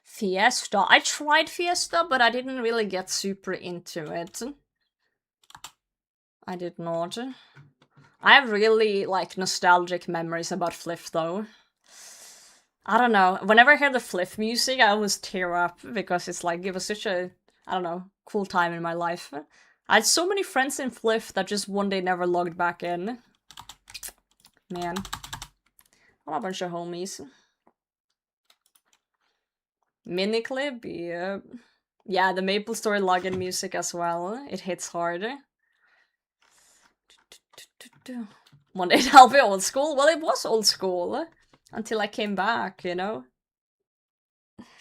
Fiesta. I tried Fiesta, but I didn't really get super into it. I did not. I have really, like, nostalgic memories about Fliff, though. I don't know. Whenever I hear the Fliff music, I always tear up, because it's like, it was such a, I don't know, cool time in my life. I had so many friends in Fliff that just one day never logged back in. Man. What a bunch of homies. Miniclip, yeah. Yeah, the MapleStory login music as well. It hits hard. One day that'll be old school. Well, it was old school. Until I came back, you know?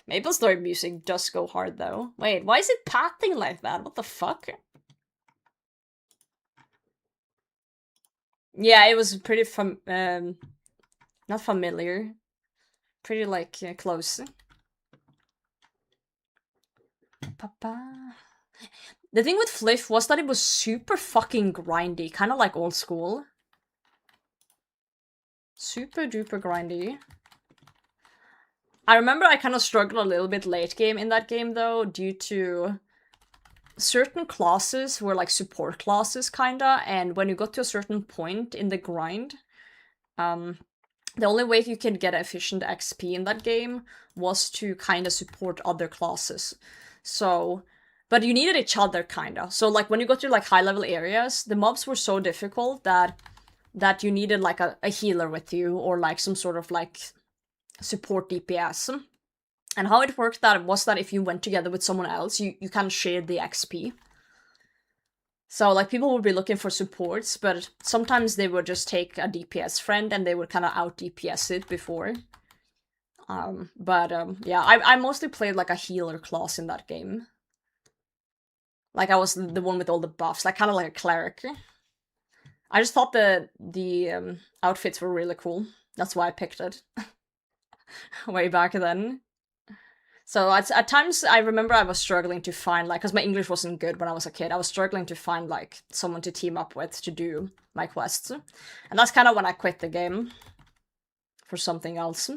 MapleStory music does go hard, though. Wait, why is it patting like that? What the fuck? Yeah, it was pretty not familiar. Pretty, like, close. Papa. The thing with Fliff was that it was super fucking grindy, kind of like old school. Super duper grindy. I remember I kind of struggled a little bit late game in that game, though, due to certain classes were like support classes, kinda, and when you got to a certain point in the grind, the only way you could get efficient XP in that game was to kind of support other classes. So, but you needed each other, kinda. So, like, when you got to, like, high-level areas, the mobs were so difficult that you needed, like, a healer with you, or, like, some sort of, like, support DPS. And how it worked that was that if you went together with someone else, you kind of shared the XP. So, like, people would be looking for supports, but sometimes they would just take a DPS friend and they would kind of out-DPS it before. Yeah, I mostly played, like, a healer class in that game. Like, I was the one with all the buffs, like, kind of like a cleric. I just thought the outfits were really cool. That's why I picked it. Way back then. So at times I remember I was struggling to find, like, because my English wasn't good when I was a kid, I was struggling to find, like, someone to team up with to do my quests. And that's kind of when I quit the game for something else.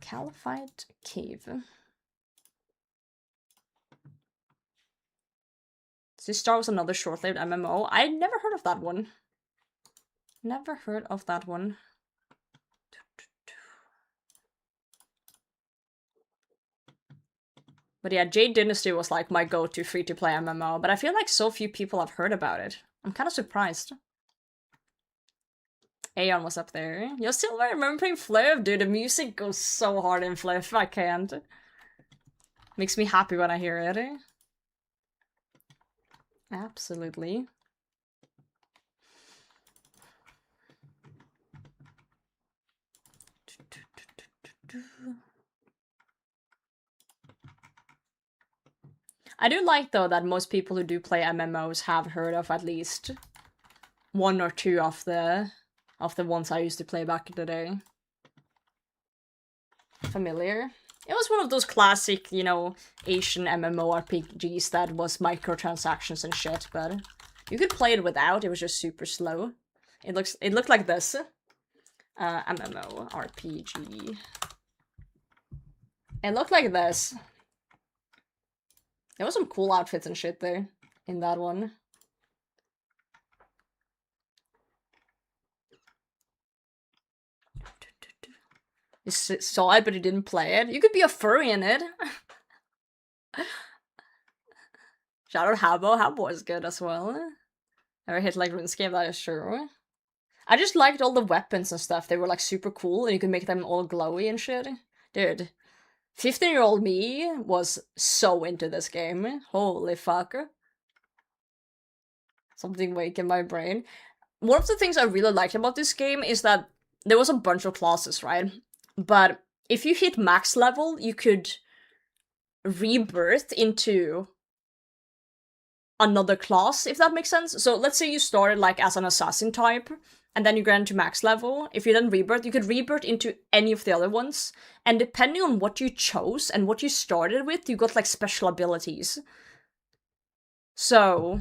Caliphite Cave. This Star was another short-lived MMO. I never heard of that one. Never heard of that one. But yeah, Jade Dynasty was like my go-to free-to-play MMO, but I feel like so few people have heard about it. I'm kind of surprised. Aeon was up there. You're still remembering Fliff? Dude, the music goes so hard in Fliff, I can't. Makes me happy when I hear it. Absolutely. I do like, though, that most people who do play MMOs have heard of at least one or two of the ones I used to play back in the day. Familiar? It was one of those classic, you know, Asian MMORPGs that was microtransactions and shit, but you could play it without, it was just super slow. It looked like this. MMORPG. It looked like this. There was some cool outfits and shit there in that one. You saw it, but you didn't play it. You could be a furry in it. Shout out Habbo. Habbo is good as well. Never hit like RuneScape, that is true. I just liked all the weapons and stuff. They were like super cool and you could make them all glowy and shit. Dude, 15-year-old me was so into this game. Holy fuck. Something wake in my brain. One of the things I really liked about this game is that there was a bunch of classes, right? But if you hit max level, you could rebirth into another class, if that makes sense. So let's say you started like as an assassin type, and then you got into max level. If you then rebirth, you could rebirth into any of the other ones. And depending on what you chose and what you started with, you got like special abilities. So,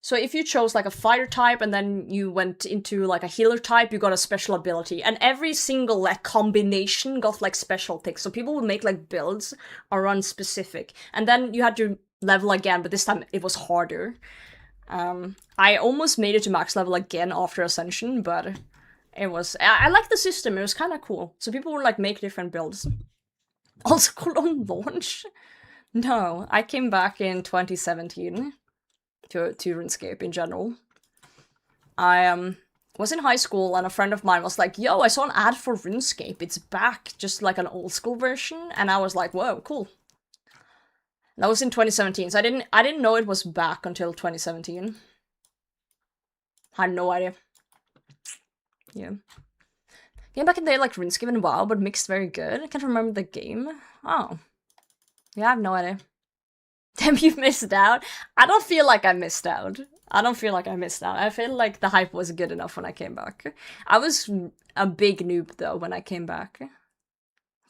so if you chose like a fighter type and then you went into like a healer type, you got a special ability. And every single like combination got like special things. So people would make like builds around specific. And then you had to level again, but this time it was harder. I almost made it to max level again after Ascension, but it was... I like the system, it was kind of cool. So people would like make different builds. Also called on launch? No, I came back in 2017. To RuneScape in general. I was in high school and a friend of mine was like, yo, I saw an ad for RuneScape, it's back, just like an old school version, and I was like, whoa, cool. That was in 2017, so I didn't know it was back until 2017. I had no idea. Yeah. Came back in the day like RuneScape and WoW, but mixed very good. I can't remember the game. Oh. Yeah, I have no idea. Damn, you missed out. I don't feel like I missed out. I don't feel like I missed out. I feel like the hype was good enough when I came back. I was a big noob, though, when I came back.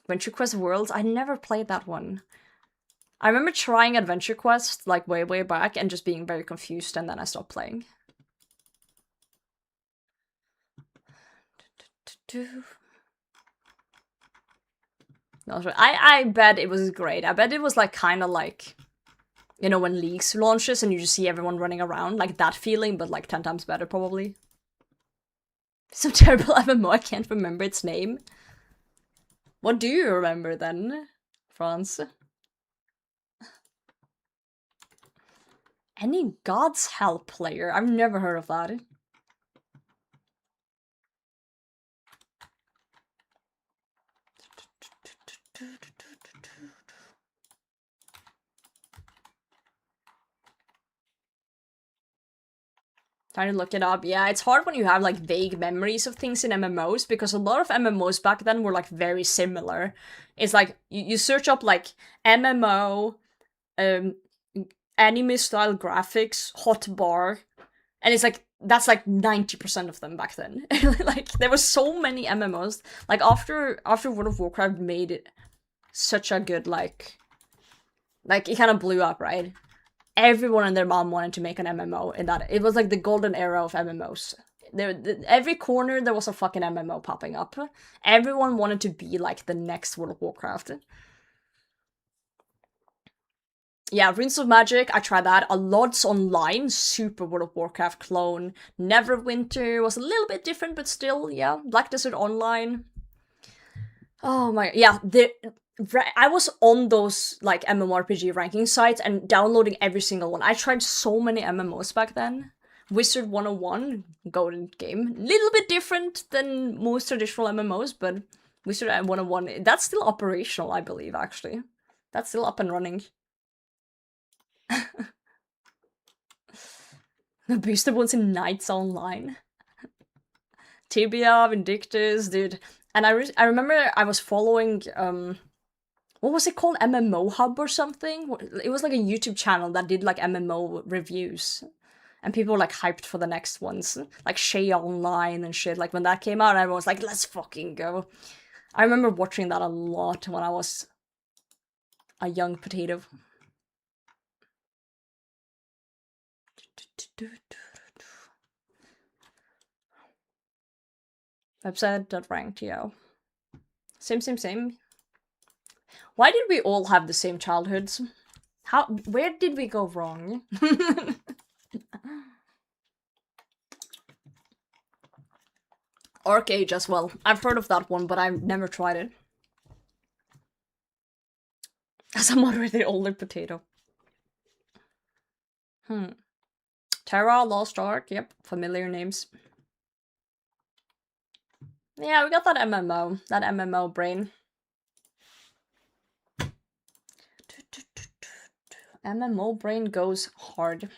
Adventure Quest Worlds? I never played that one. I remember trying Adventure Quest, like, way, way back, and just being very confused, and then I stopped playing. No, I bet it was great. I bet it was, like, kind of like... You know, when Leagues launches and you just see everyone running around, like that feeling, but like 10 times better, probably. So terrible MMO, I can't remember its name. What do you remember then, France? Any God's Help player? I've never heard of that. Trying to look it up. Yeah, it's hard when you have like vague memories of things in MMOs, because a lot of MMOs back then were like very similar. It's like you search up like MMO, anime style graphics, hot bar, and it's like that's like 90% of them back then. Like there were so many MMOs. Like after World of Warcraft made it such a good like it kind of blew up, right? Everyone and their mom wanted to make an MMO in that. It was like the golden era of MMOs. Every corner there was a fucking MMO popping up. Everyone wanted to be like the next World of Warcraft. Yeah, Runes of Magic, I tried that. A Lod's Online, super World of Warcraft clone. Neverwinter was a little bit different, but still, yeah. Black Desert Online. Oh my, yeah, I was on those, like, MMORPG ranking sites and downloading every single one. I tried so many MMOs back then. Wizard 101, golden game. Little bit different than most traditional MMOs, but Wizard 101, that's still operational, I believe, actually. That's still up and running. The booster ones in Knights Online. Tibia, Vindictus, dude. And I remember I was following, what was it called? MMO Hub or something? It was like a YouTube channel that did like MMO reviews. And people were like hyped for the next ones. Like Shay Online and shit. Like when that came out, everyone was like, let's fucking go. I remember watching that a lot when I was a young potato. Website.ranked, yo. Same. Why did we all have the same childhoods? Where did we go wrong? Arcade as well. I've heard of that one, but I've never tried it. As a moderately older potato. Terra, Lost Ark, yep, familiar names. Yeah, we got that MMO brain. MMO brain goes hard.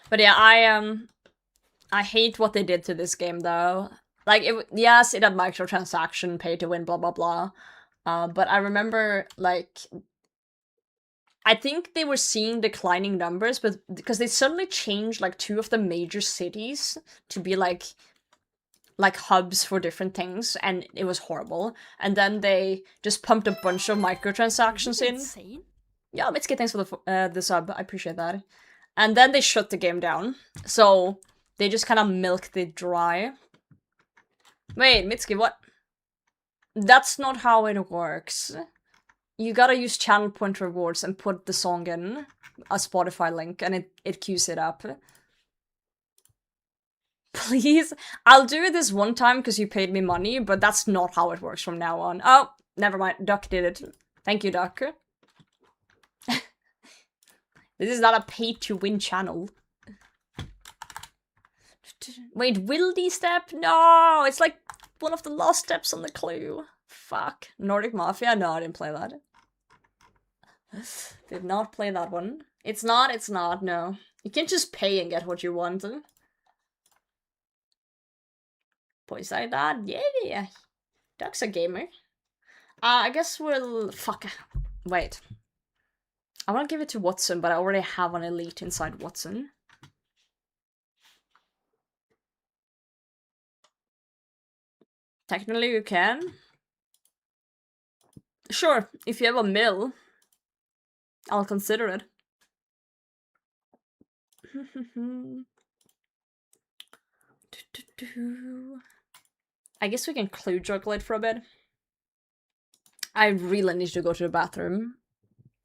But yeah, I hate what they did to this game though. Like, yes, it had microtransaction, pay to win, blah blah blah. But I remember, like, I think they were seeing declining numbers, but because they suddenly changed like 2 of the major cities to be like hubs for different things, and it was horrible. And then they just pumped a bunch of microtransactions in. Insane. Yeah, Mitsuki, thanks for the sub. I appreciate that. And then they shut the game down. So they just kind of milked it dry. Wait, Mitsuki, what? That's not how it works. You gotta use channel point rewards and put the song in a Spotify link, and it queues it up. Please? I'll do this one time because you paid me money, but that's not how it works from now on. Oh, never mind. Duck did it. Thank you, Duck. This is not a pay-to-win channel. Wait, Wildy step? No! It's like one of the last steps on the clue. Fuck. Nordic Mafia? No, I didn't play that. Did not play that one. It's not, no. You can't just pay and get what you want. Boys like that? Yeah. Duck's a gamer. I guess we'll... Fuck. Wait. I want to give it to Watson, but I already have an elite inside Watson. Technically you can. Sure, if you have a mill, I'll consider it. I guess we can clue juggle it for a bit. I really need to go to the bathroom.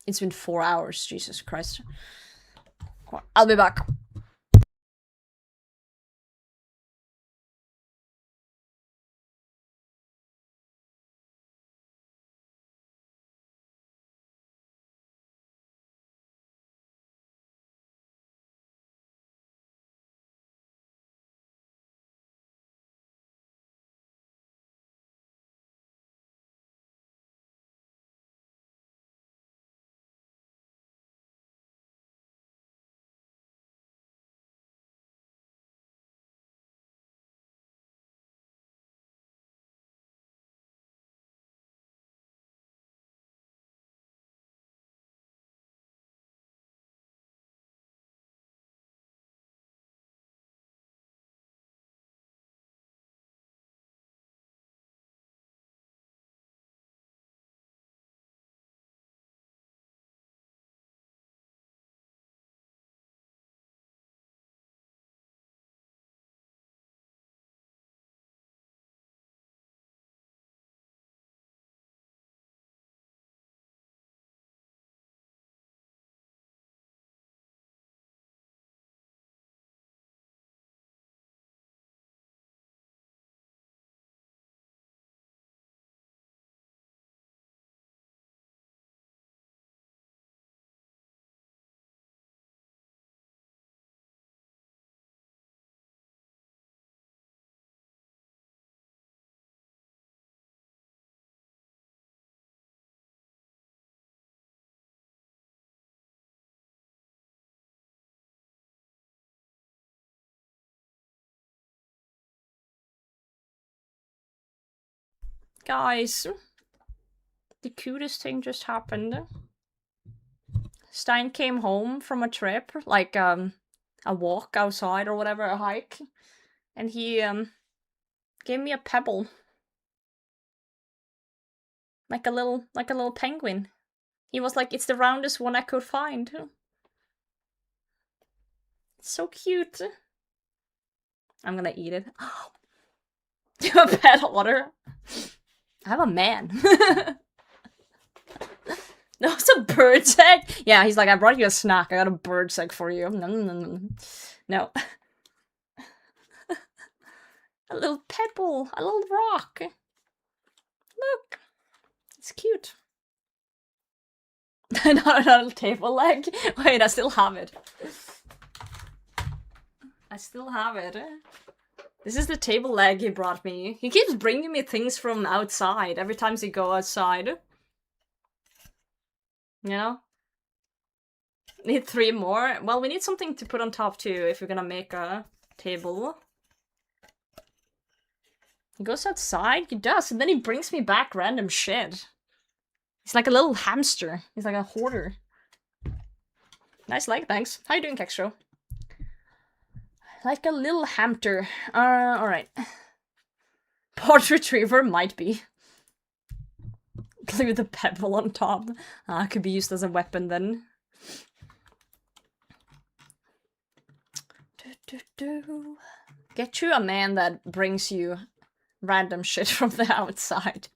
It's been 4 hours, Jesus Christ. I'll be back. Guys, the cutest thing just happened. Stein came home from a trip, like, a walk outside or whatever, a hike. And he gave me a pebble. Like a little penguin. He was like, it's the roundest one I could find. It's so cute. I'm gonna eat it. A pet otter. I'm a man. No, it's a bird's egg. Yeah, he's like, I brought you a snack. I got a bird's egg for you. No. A little pebble. A little rock. Look. It's cute. Not a table leg. Wait, I still have it. I still have it. This is the table leg he brought me. He keeps bringing me things from outside every time he go outside. You know? Need 3 more. Well, we need something to put on top too if we're gonna make a table. He goes outside? He does, and then he brings me back random shit. He's like a little hamster. He's like a hoarder. Nice leg, thanks. How you doing, Kextro? Like a little hamster. Alright. Pod retriever might be. Glue the pebble on top. Could be used as a weapon then. Get you a man that brings you random shit from the outside.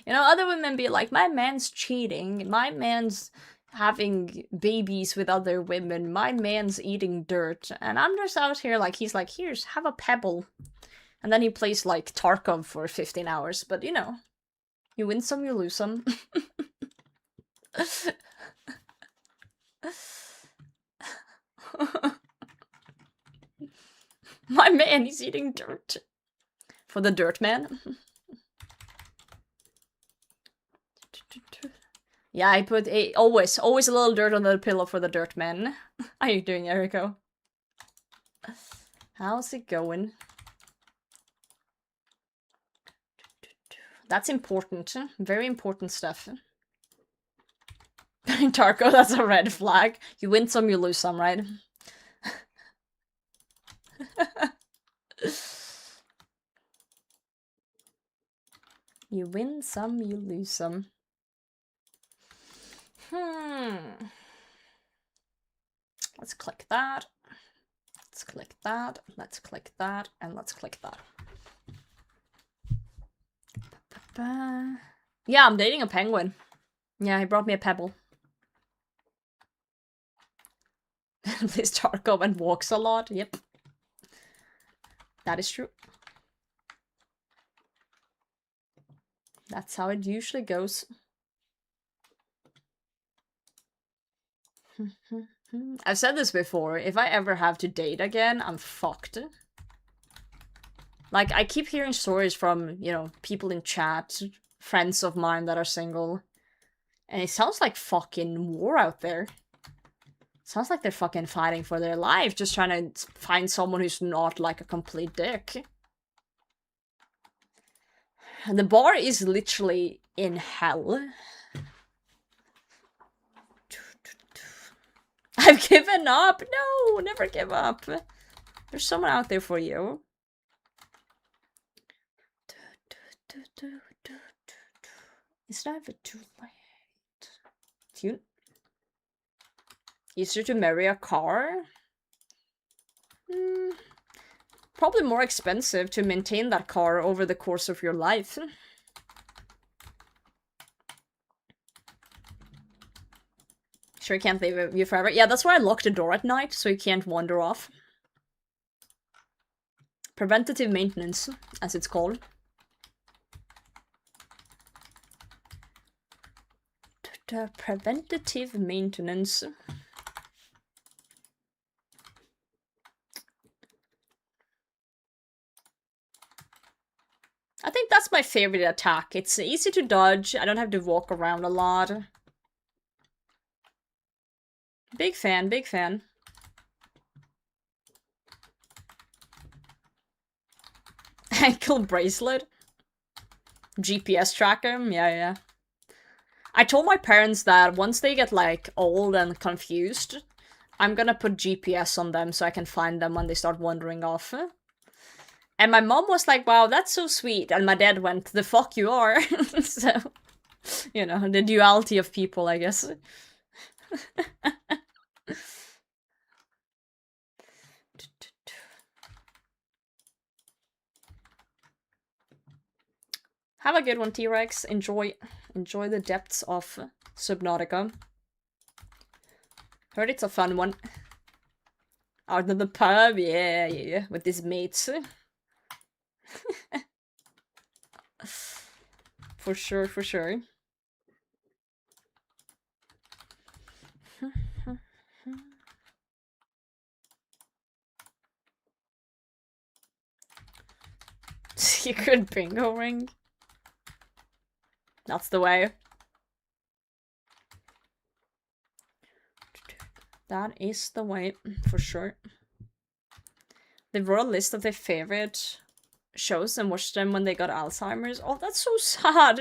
You know, other women be like, my man's cheating, my man's having babies with other women, my man's eating dirt, and I'm just out here like, he's like, here's, have a pebble. And then he plays like Tarkov for 15 hours, but you know, you win some, you lose some. My man, he's eating dirt. For the dirt man. Yeah, I put always a little dirt under the pillow for the dirt man. How you doing, Eriko? How's it going? That's important. Very important stuff. Tarko, that's a red flag. You win some, you lose some, right? You win some, you lose some. Let's click that. Let's click that. Let's click that. And let's click that. Yeah, I'm dating a penguin. Yeah, he brought me a pebble. Plays Tarkov and walks a lot. Yep. That is true. That's how it usually goes. I've said this before, if I ever have to date again, I'm fucked. Like, I keep hearing stories from, you know, people in chat, friends of mine that are single, and it sounds like fucking war out there. Sounds like they're fucking fighting for their life, just trying to find someone who's not like a complete dick. And the bar is literally in hell. I've given up! No, never give up. There's someone out there for you. It's never too late. Cute. Easier to marry a car? Probably more expensive to maintain that car over the course of your life. Sure you can't leave it with you forever. Yeah, that's why I lock the door at night, so you can't wander off. Preventative maintenance, as it's called. Preventative maintenance. I think that's my favorite attack. It's easy to dodge, I don't have to walk around a lot. Big fan, big fan. Ankle bracelet? GPS tracker? Yeah. I told my parents that once they get like old and confused, I'm gonna put GPS on them so I can find them when they start wandering off. And my mom was like, wow, that's so sweet. And my dad went, the fuck you are. So, you know, the duality of people, I guess. Have a good one, T-Rex. Enjoy the depths of Subnautica. Heard it's a fun one. Out of the pub, yeah, with his mates. For sure, for sure. Secret bingo ring. That's the way. That is the way, for sure. They wrote a list of their favorite shows and watched them when they got Alzheimer's. Oh, that's so sad.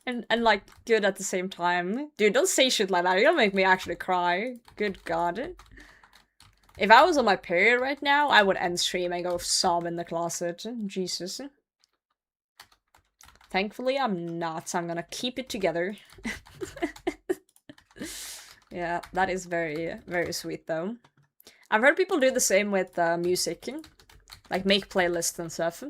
And like, good at the same time. Dude, don't say shit like that. You're gonna make me actually cry. Good god. If I was on my period right now, I would end stream and go sob in the closet. Jesus. Thankfully, I'm not, so I'm gonna keep it together. Yeah, that is very, very sweet, though. I've heard people do the same with music. Like, make playlists and stuff.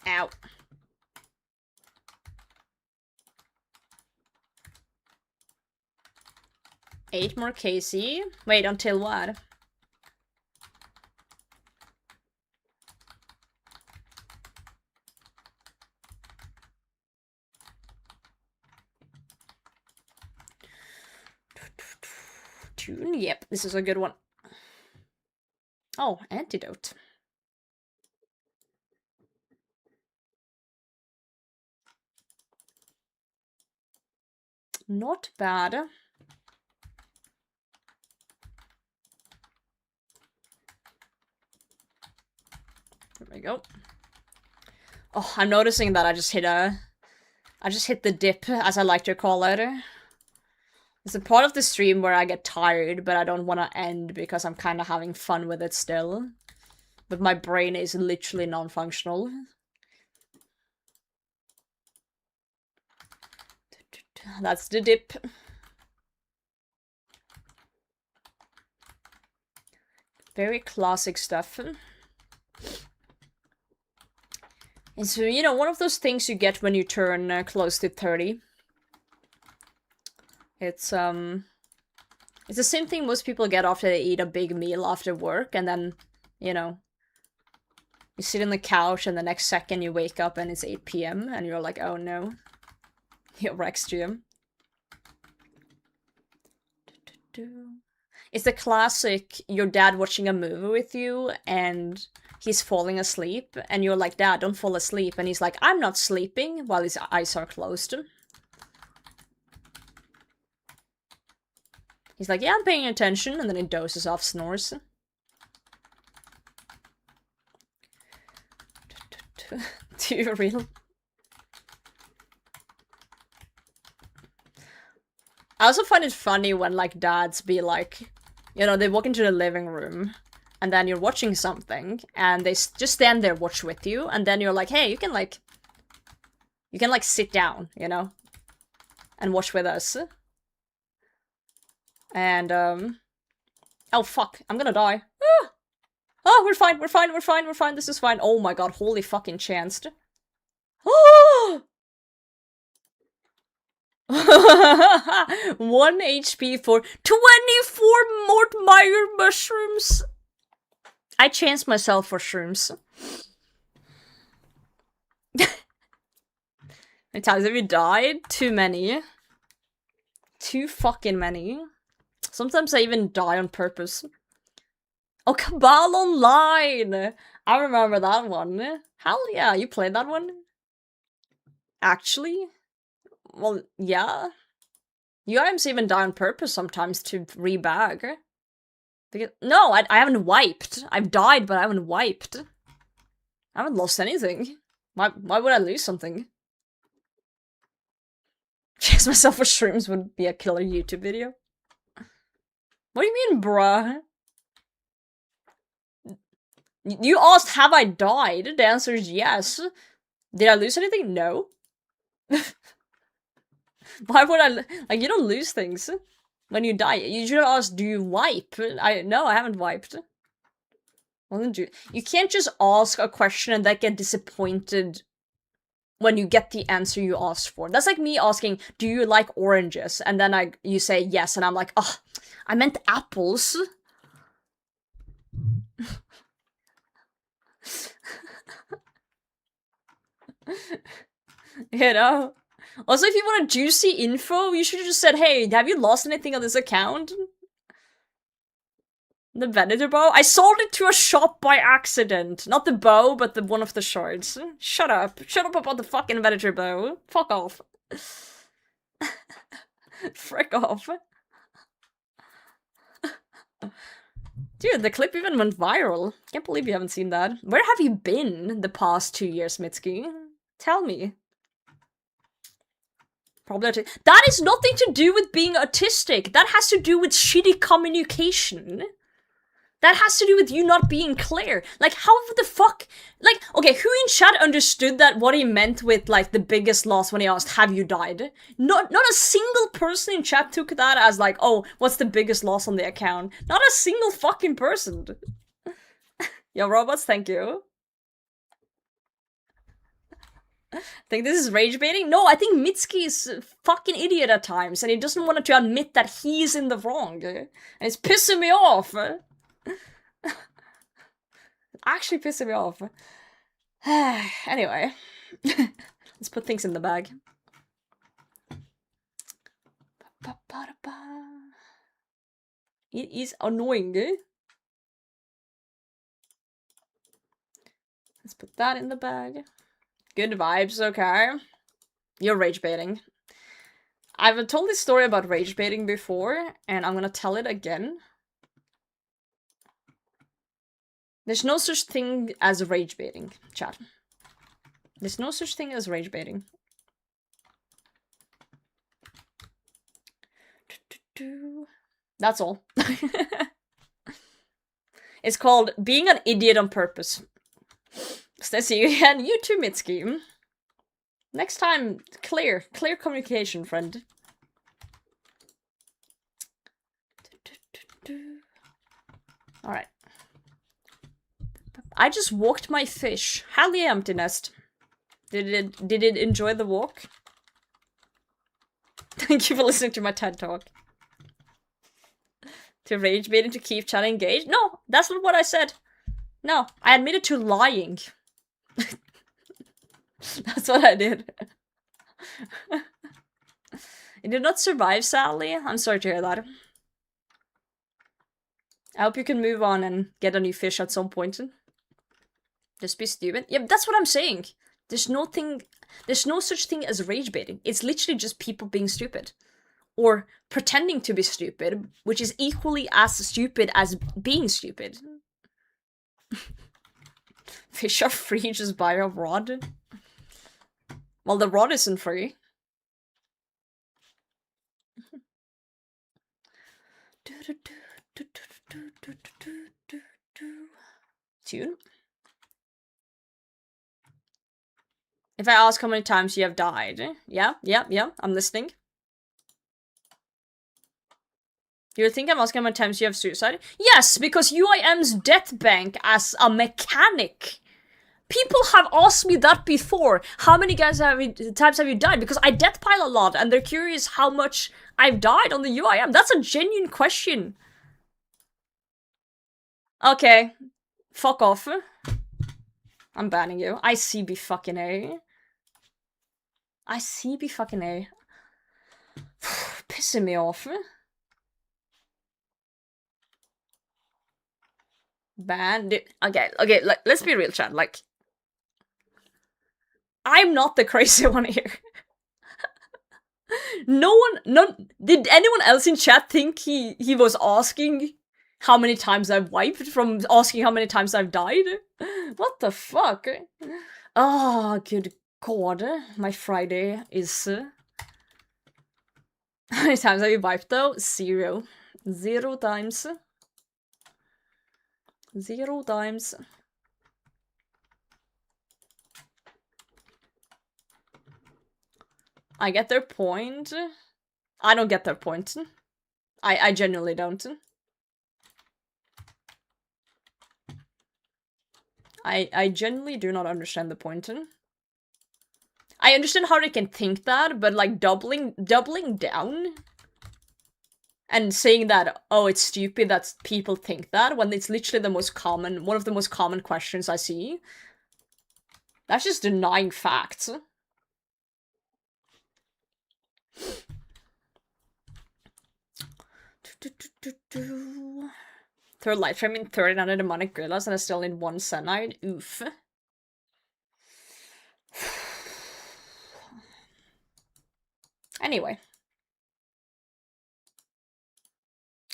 Ow. Eight more Casey. Wait, until what? Tune? Yep, this is a good one. Oh, antidote. Not bad. There we go. Oh, I'm noticing that I just hit the dip, as I like to call it. It's a part of the stream where I get tired, but I don't want to end because I'm kind of having fun with it still. But my brain is literally non-functional. That's the dip. Very classic stuff. And so, you know, one of those things you get when you turn close to 30. It's the same thing most people get after they eat a big meal after work, and then, you know, you sit on the couch and the next second you wake up and it's 8 PM and you're like, oh no. You're extreme. It's the classic, your dad watching a movie with you and he's falling asleep and you're like, Dad, don't fall asleep. And he's like, I'm not sleeping, while his eyes are closed. He's like, yeah, I'm paying attention, and then he dozes off, snores. Do you really? I also find it funny when, like, dads be like, you know, they walk into the living room, and then you're watching something, and they just stand there, watch with you, and then you're like, hey, you can, like, sit down, you know, and watch with us. And, oh, fuck, I'm gonna die. Ah! Oh, we're fine, we're fine, we're fine, we're fine, this is fine. Oh my god, holy fucking chanced. Oh! 1 HP for 24 Mort Meyer mushrooms. I chanced myself for shrooms. How many times have you died? Too many. Too fucking many. Sometimes I even die on purpose. Oh, Cabal Online! I remember that one. Hell yeah, you played that one? Actually? Well, yeah. You guys even die on purpose sometimes to rebag. Because, no, I haven't wiped. I've died, but I haven't wiped. I haven't lost anything. Why would I lose something? Sacrifice myself for shrooms would be a killer YouTube video. What do you mean, bruh? You asked, have I died? The answer is yes. Did I lose anything? No. Why would I... Like, you don't lose things when you die. You should have asked, do you wipe? No, I haven't wiped. Well, you can't just ask a question and then get disappointed when you get the answer you asked for. That's like me asking, do you like oranges? And then you say yes, and I'm like, oh, I meant apples. You know? Also, if you want juicy info, you should have just said, hey, have you lost anything on this account? The Venator bow? I sold it to a shop by accident. Not the bow, but one of the shards. Shut up. Shut up about the fucking Venator bow. Fuck off. Frick off. Dude, the clip even went viral. Can't believe you haven't seen that. Where have you been the past 2 years, Mitsuki? Tell me. Probably that is nothing to do with being autistic. That has to do with shitty communication. That has to do with you not being clear. Like, how the fuck... Like, okay, who in chat understood that what he meant with, like, the biggest loss when he asked, have you died? Not a single person in chat took that as, like, oh, what's the biggest loss on the account? Not a single fucking person. Yo, robots, thank you. Think this is rage baiting? No, I think Mitsuki is a fucking idiot at times, and he doesn't want to admit that he's in the wrong. And it's pissing me off. Actually pissing me off. Anyway. Let's put things in the bag. It is annoying. Let's put that in the bag. Good vibes, okay. You're rage baiting. I've told this story about rage baiting before, and I'm gonna tell it again. There's no such thing as rage baiting, chat. There's no such thing as rage baiting. That's all. It's called being an idiot on purpose. Stacy, and you too, Mitsuki. Next time, clear communication, friend. Alright. I just walked my fish. Hell yeah, empty nest. Did it enjoy the walk? Thank you for listening to my TED talk. To rage baiting to keep chat engaged? No, that's not what I said. No, I admitted to lying. That's what I did. It did not survive, sadly. I'm sorry to hear that. I hope you can move on and get a new fish at some point. Just be stupid. Yeah, that's what I'm saying. There's no such thing as rage baiting. It's literally just people being stupid. Or pretending to be stupid, which is equally as stupid as being stupid. Fish are free, just buy a rod. Well, the rod isn't free. Tune. If I ask how many times you have died. Yeah, I'm listening. Do you think I'm asking how many times you have suicide? Yes, because UIM's death bank as a mechanic. People have asked me that before. How many times have you died? Because I death pile a lot, and they're curious how much I've died on the UIM. That's a genuine question. Okay. Fuck off. I'm banning you. ICB fucking A. ICB fucking A. Pissing me off. Ban. Okay, let's be real, chat. Like, I'm not the crazy one here. Did anyone else in chat think he was asking how many times I've wiped from asking how many times I've died? What the fuck? Oh, good god. My Friday is How many times have you wiped though? 0. 0 times. 0 times. I get their point. I don't get their point. I genuinely don't. I genuinely do not understand the point. I understand how they can think that, but like doubling down and saying that, oh, it's stupid that people think that when it's literally the most common, one of the most common questions I see. That's just denying facts. Third life stream in 39 demonic gorillas and I still need 1 cyanide. Oof. Anyway.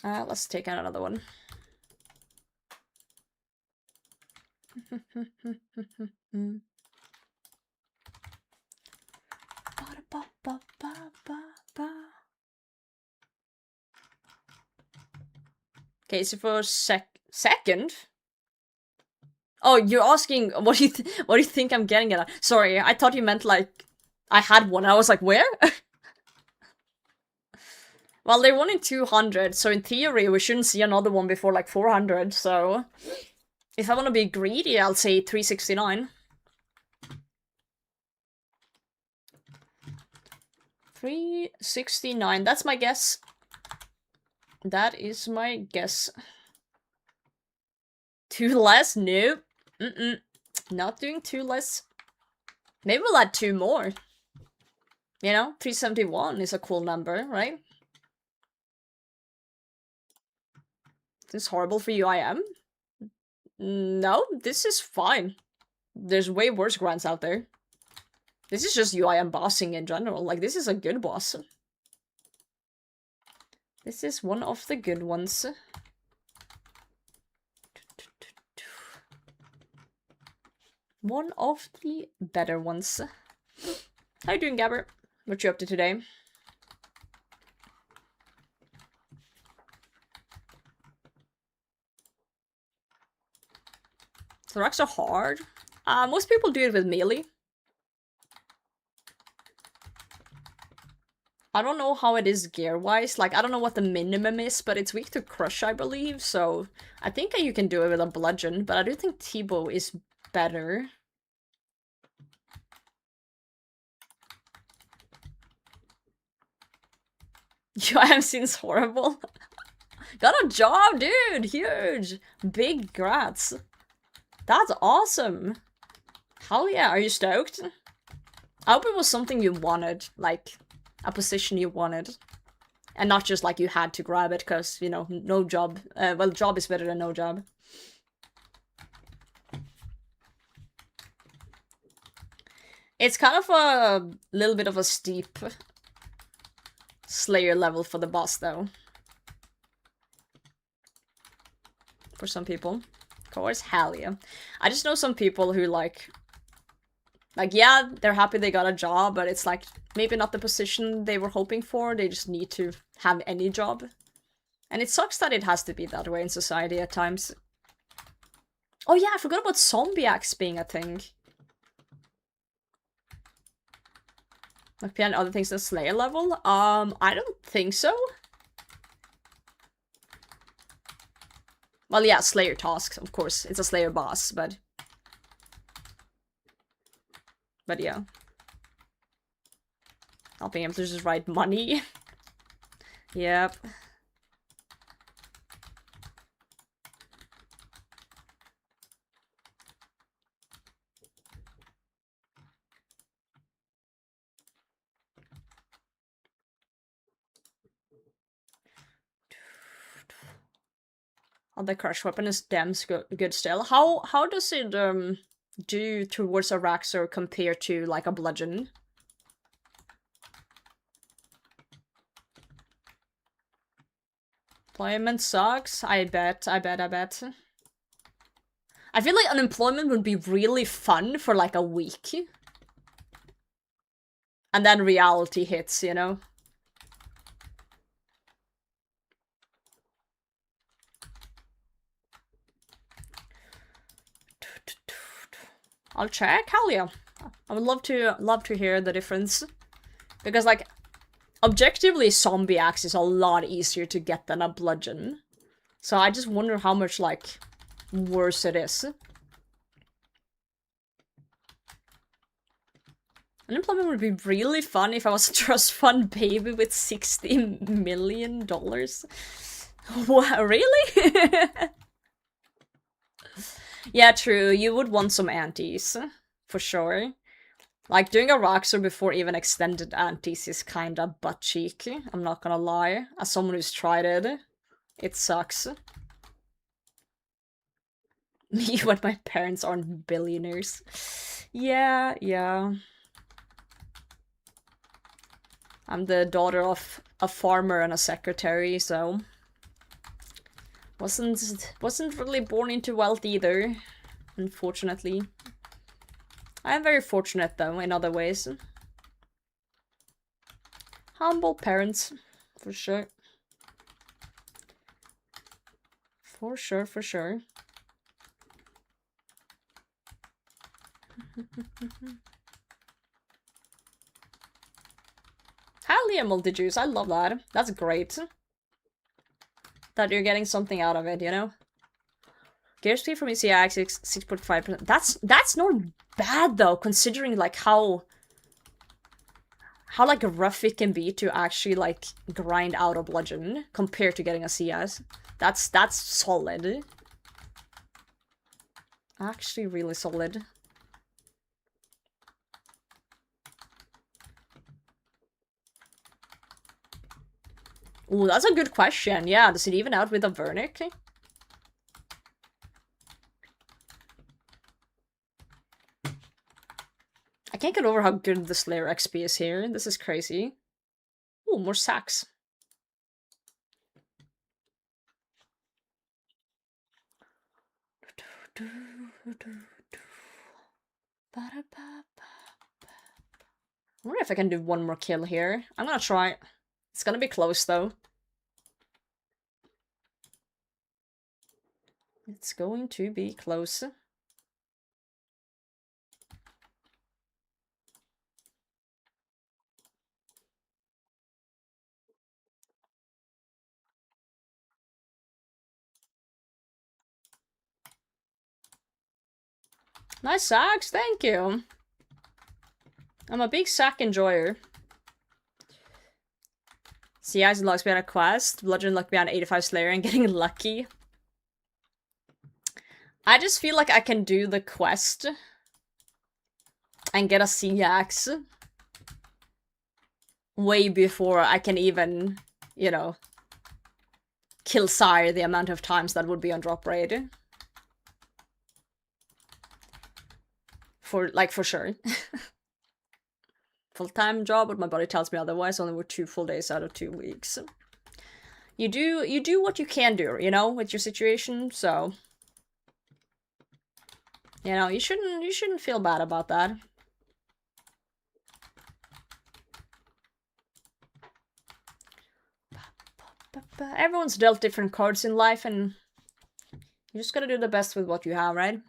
Let's take out another one. Okay, so for second? Oh, you're asking what do you think I'm getting at? Sorry, I thought you meant like I had one. I was like, where? Well, they're 1 in 200, so in theory we shouldn't see another one before like 400. So if I want to be greedy, I'll say 369. 369. That's my guess. That is my guess. 2 less? Nope. Not doing 2 less. Maybe we'll add 2 more. You know, 371 is a cool number, right? This is horrible for you, I am. No, this is fine. There's way worse grants out there. This is just UIM bossing in general. Like, this is a good boss. This is one of the good ones. One of the better ones. How you doing, Gabber? What you up to today? Thorax are hard. Most people do it with melee. I don't know how it is gear-wise. Like, I don't know what the minimum is, but it's weak to crush, I believe. So, I think you can do it with a bludgeon, but I do think T-bow is better. UIM seems horrible. Got a job, dude! Huge! Big grats. That's awesome! Hell yeah, are you stoked? I hope it was something you wanted, like, a position you wanted. And not just like you had to grab it, because, you know, no job. Well, job is better than no job. It's kind of a little bit of a steep Slayer level for the boss, though. For some people. Of course, hell yeah. I just know some people who like, yeah, they're happy they got a job, but it's like, maybe not the position they were hoping for, they just need to have any job. And it sucks that it has to be that way in society at times. Oh yeah, I forgot about zombie axe being a thing. Like, and other things than Slayer level? I don't think so. Well, yeah, Slayer tasks, of course. It's a Slayer boss, but yeah. Not being able to just write money. Yep. Oh, the crush weapon is damn good still. How does it do towards a Raxor compared to like a bludgeon? Employment sucks. I bet. I feel like unemployment would be really fun for like a week. And then reality hits, you know? I'll check. Hell yeah. I would love to hear the difference. Because, like, objectively, zombie axe is a lot easier to get than a bludgeon. So I just wonder how much, like, worse it is. Unemployment would be really fun if I was a trust fund baby with $60 million. What, really? Yeah, true. You would want some antes, for sure. Like, doing a Roxor before even extended antes is kinda butt cheeky, I'm not gonna lie. As someone who's tried it, it sucks. Me when my parents aren't billionaires. Yeah, yeah. I'm the daughter of a farmer and a secretary, so... Wasn't really born into wealth either, unfortunately. I am very fortunate, though, in other ways. Humble parents, for sure. For sure, for sure. Hell yeah, multi-juice, I love that. That's great. That you're getting something out of it, you know? Gear speed from ECX 6.5%. That's not bad though, considering like how like rough it can be to actually like grind out a bludgeon compared to getting a CS. That's solid. Actually really solid. Ooh, that's a good question. Yeah, does it even out with a Vernic? I can't get over how good the Slayer XP is here. This is crazy. Ooh, more sacks. I wonder if I can do one more kill here. I'm gonna try. It's gonna be close though. It's going to be close. Nice sacks, thank you. I'm a big sack enjoyer. See, eyes and locks behind a quest, bludgeon luck behind 85 Slayer, and getting lucky. I just feel like I can do the quest and get a sea axe way before I can even, you know, kill Sire the amount of times that would be on drop rate. For sure. Full-time job, but my body tells me otherwise. Only work 2 full days out of 2 weeks. You do what you can do, you know, with your situation, so... You know, you shouldn't feel bad about that. Everyone's dealt different cards in life, and you just gotta do the best with what you have, right?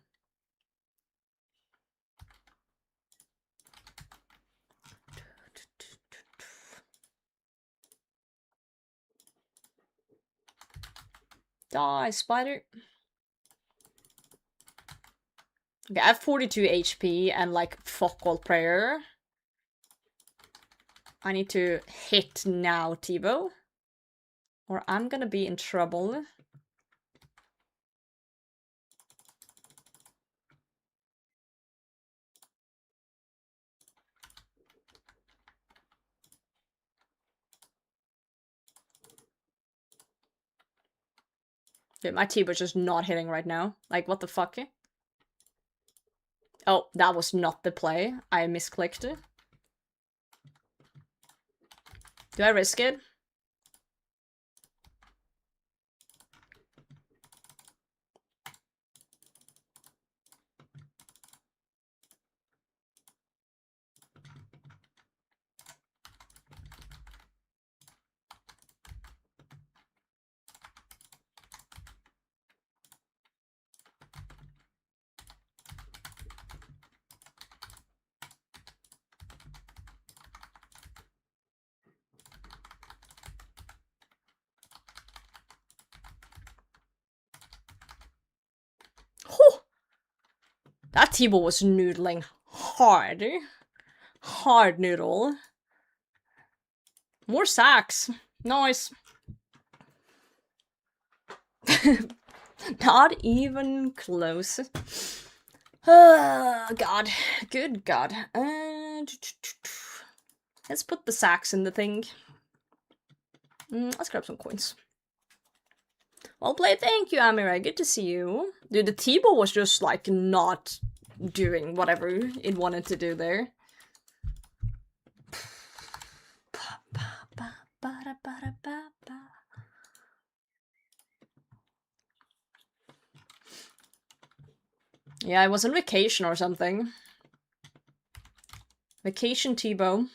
Die, spider. Okay, I have 42 HP and like fuck all prayer. I need to hit now, Tibo, or I'm gonna be in trouble. Dude, my Tibo's just not hitting right now. Like, what the fuck? Oh, that was not the play. I misclicked it. Do I risk it? That T-ball was noodling hard. Hard noodle. More sacks. Nice. Not even close. God. Good God. Let's put the sacks in the thing. Let's grab some coins. Well played, thank you, Amira. Good to see you. Dude, the T-ball was just, like, not doing whatever it wanted to do there. Yeah, I was on vacation or something. Vacation T-bow.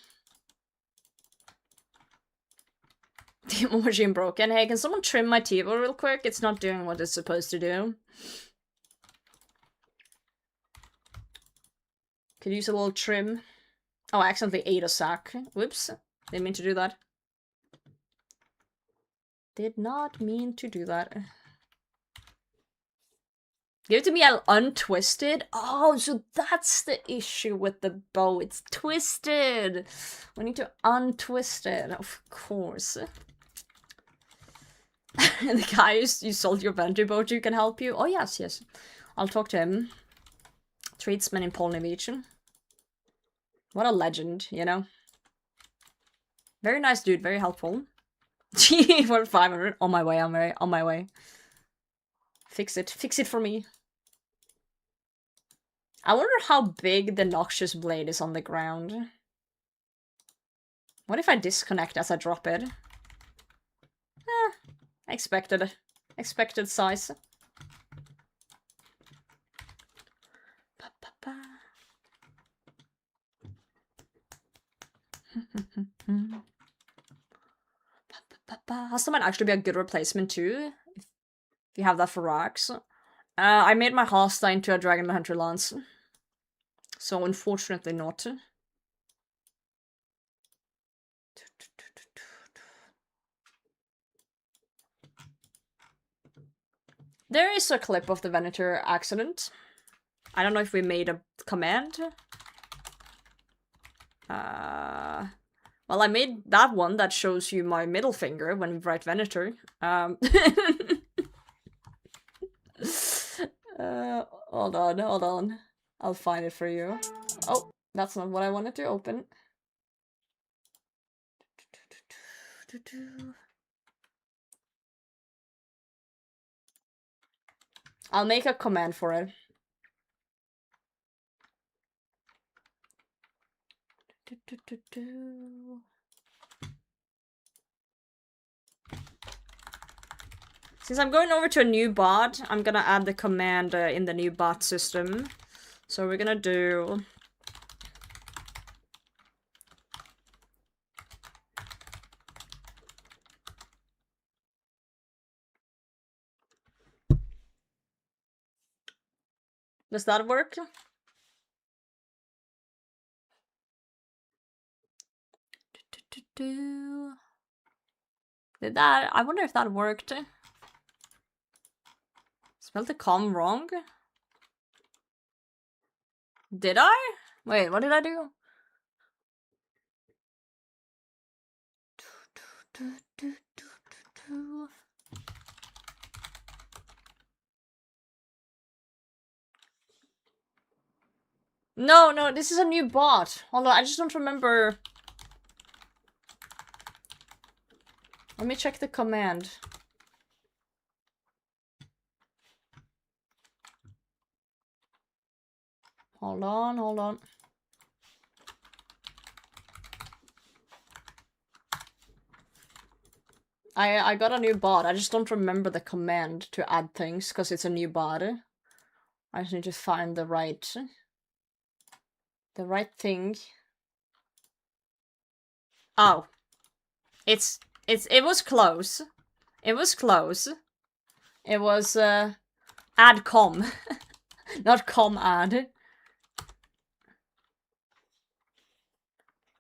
T-bow machine broken. Hey, can someone trim my T-bow real quick? It's not doing what it's supposed to do. Could use a little trim. Oh, I accidentally ate a sack. Whoops. Didn't mean to do that. Did not mean to do that. Give it to me untwisted. Oh, so that's the issue with the bow. It's twisted. We need to untwist it, of course. The guy you sold your venture bow to can help you. Oh, yes, yes. I'll talk to him. Tradesman in Polnevich. What a legend, you know? Very nice dude, very helpful. Gee, for 500. On my way, on my way. Fix it for me. I wonder how big the noxious blade is on the ground. What if I disconnect as I drop it? Expected size. Hasta might actually be a good replacement too, if you have that for rocks. I made my Hasta into a Dragon Hunter Lance, so unfortunately not. There is a clip of the Venator accident. I don't know if we made a command. Well, I made that one that shows you my middle finger when we write Venator. Hold on. I'll find it for you. Oh, that's not what I wanted to open. I'll make a command for it. Since I'm going over to a new bot, I'm gonna add the command in the new bot system. So we're gonna do... Does that work? Did that? I wonder if that worked. Spelled the com wrong? Did I? Wait, what did I do? No, this is a new bot. Hold on, I just don't remember. Let me check the command. Hold on. I got a new bot. I just don't remember the command to add things because it's a new bot. I just need to find the right thing. Oh. It was close. It was close. It was add com. Not com add.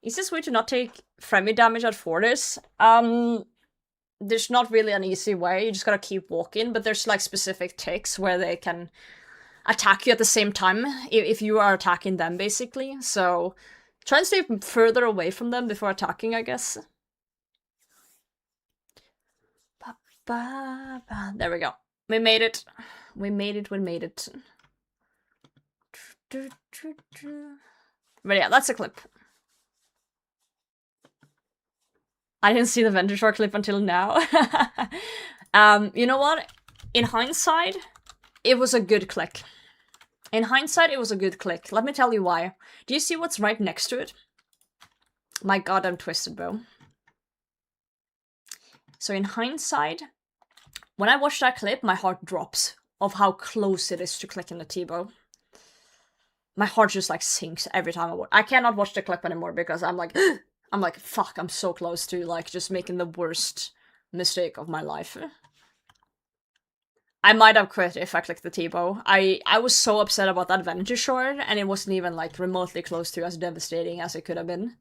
Is this way to not take friendly damage at Fortis? There's not really an easy way. You just gotta keep walking, but there's like specific ticks where they can attack you at the same time if you are attacking them, basically. So try and stay further away from them before attacking, I guess. There we go. We made it. We made it. But yeah, that's a clip. I didn't see the Venture clip until now. You know what? In hindsight, it was a good click. In hindsight, it was a good click. Let me tell you why. Do you see what's right next to it? My god, I'm twisted, bro. So in hindsight, when I watch that clip, my heart drops of how close it is to clicking the T-bow. My heart just like sinks every time I watch. I cannot watch the clip anymore because I'm like, fuck, I'm so close to like just making the worst mistake of my life. I might have quit if I clicked the T-bow. I was so upset about that Venture short, and it wasn't even like remotely close to as devastating as it could have been.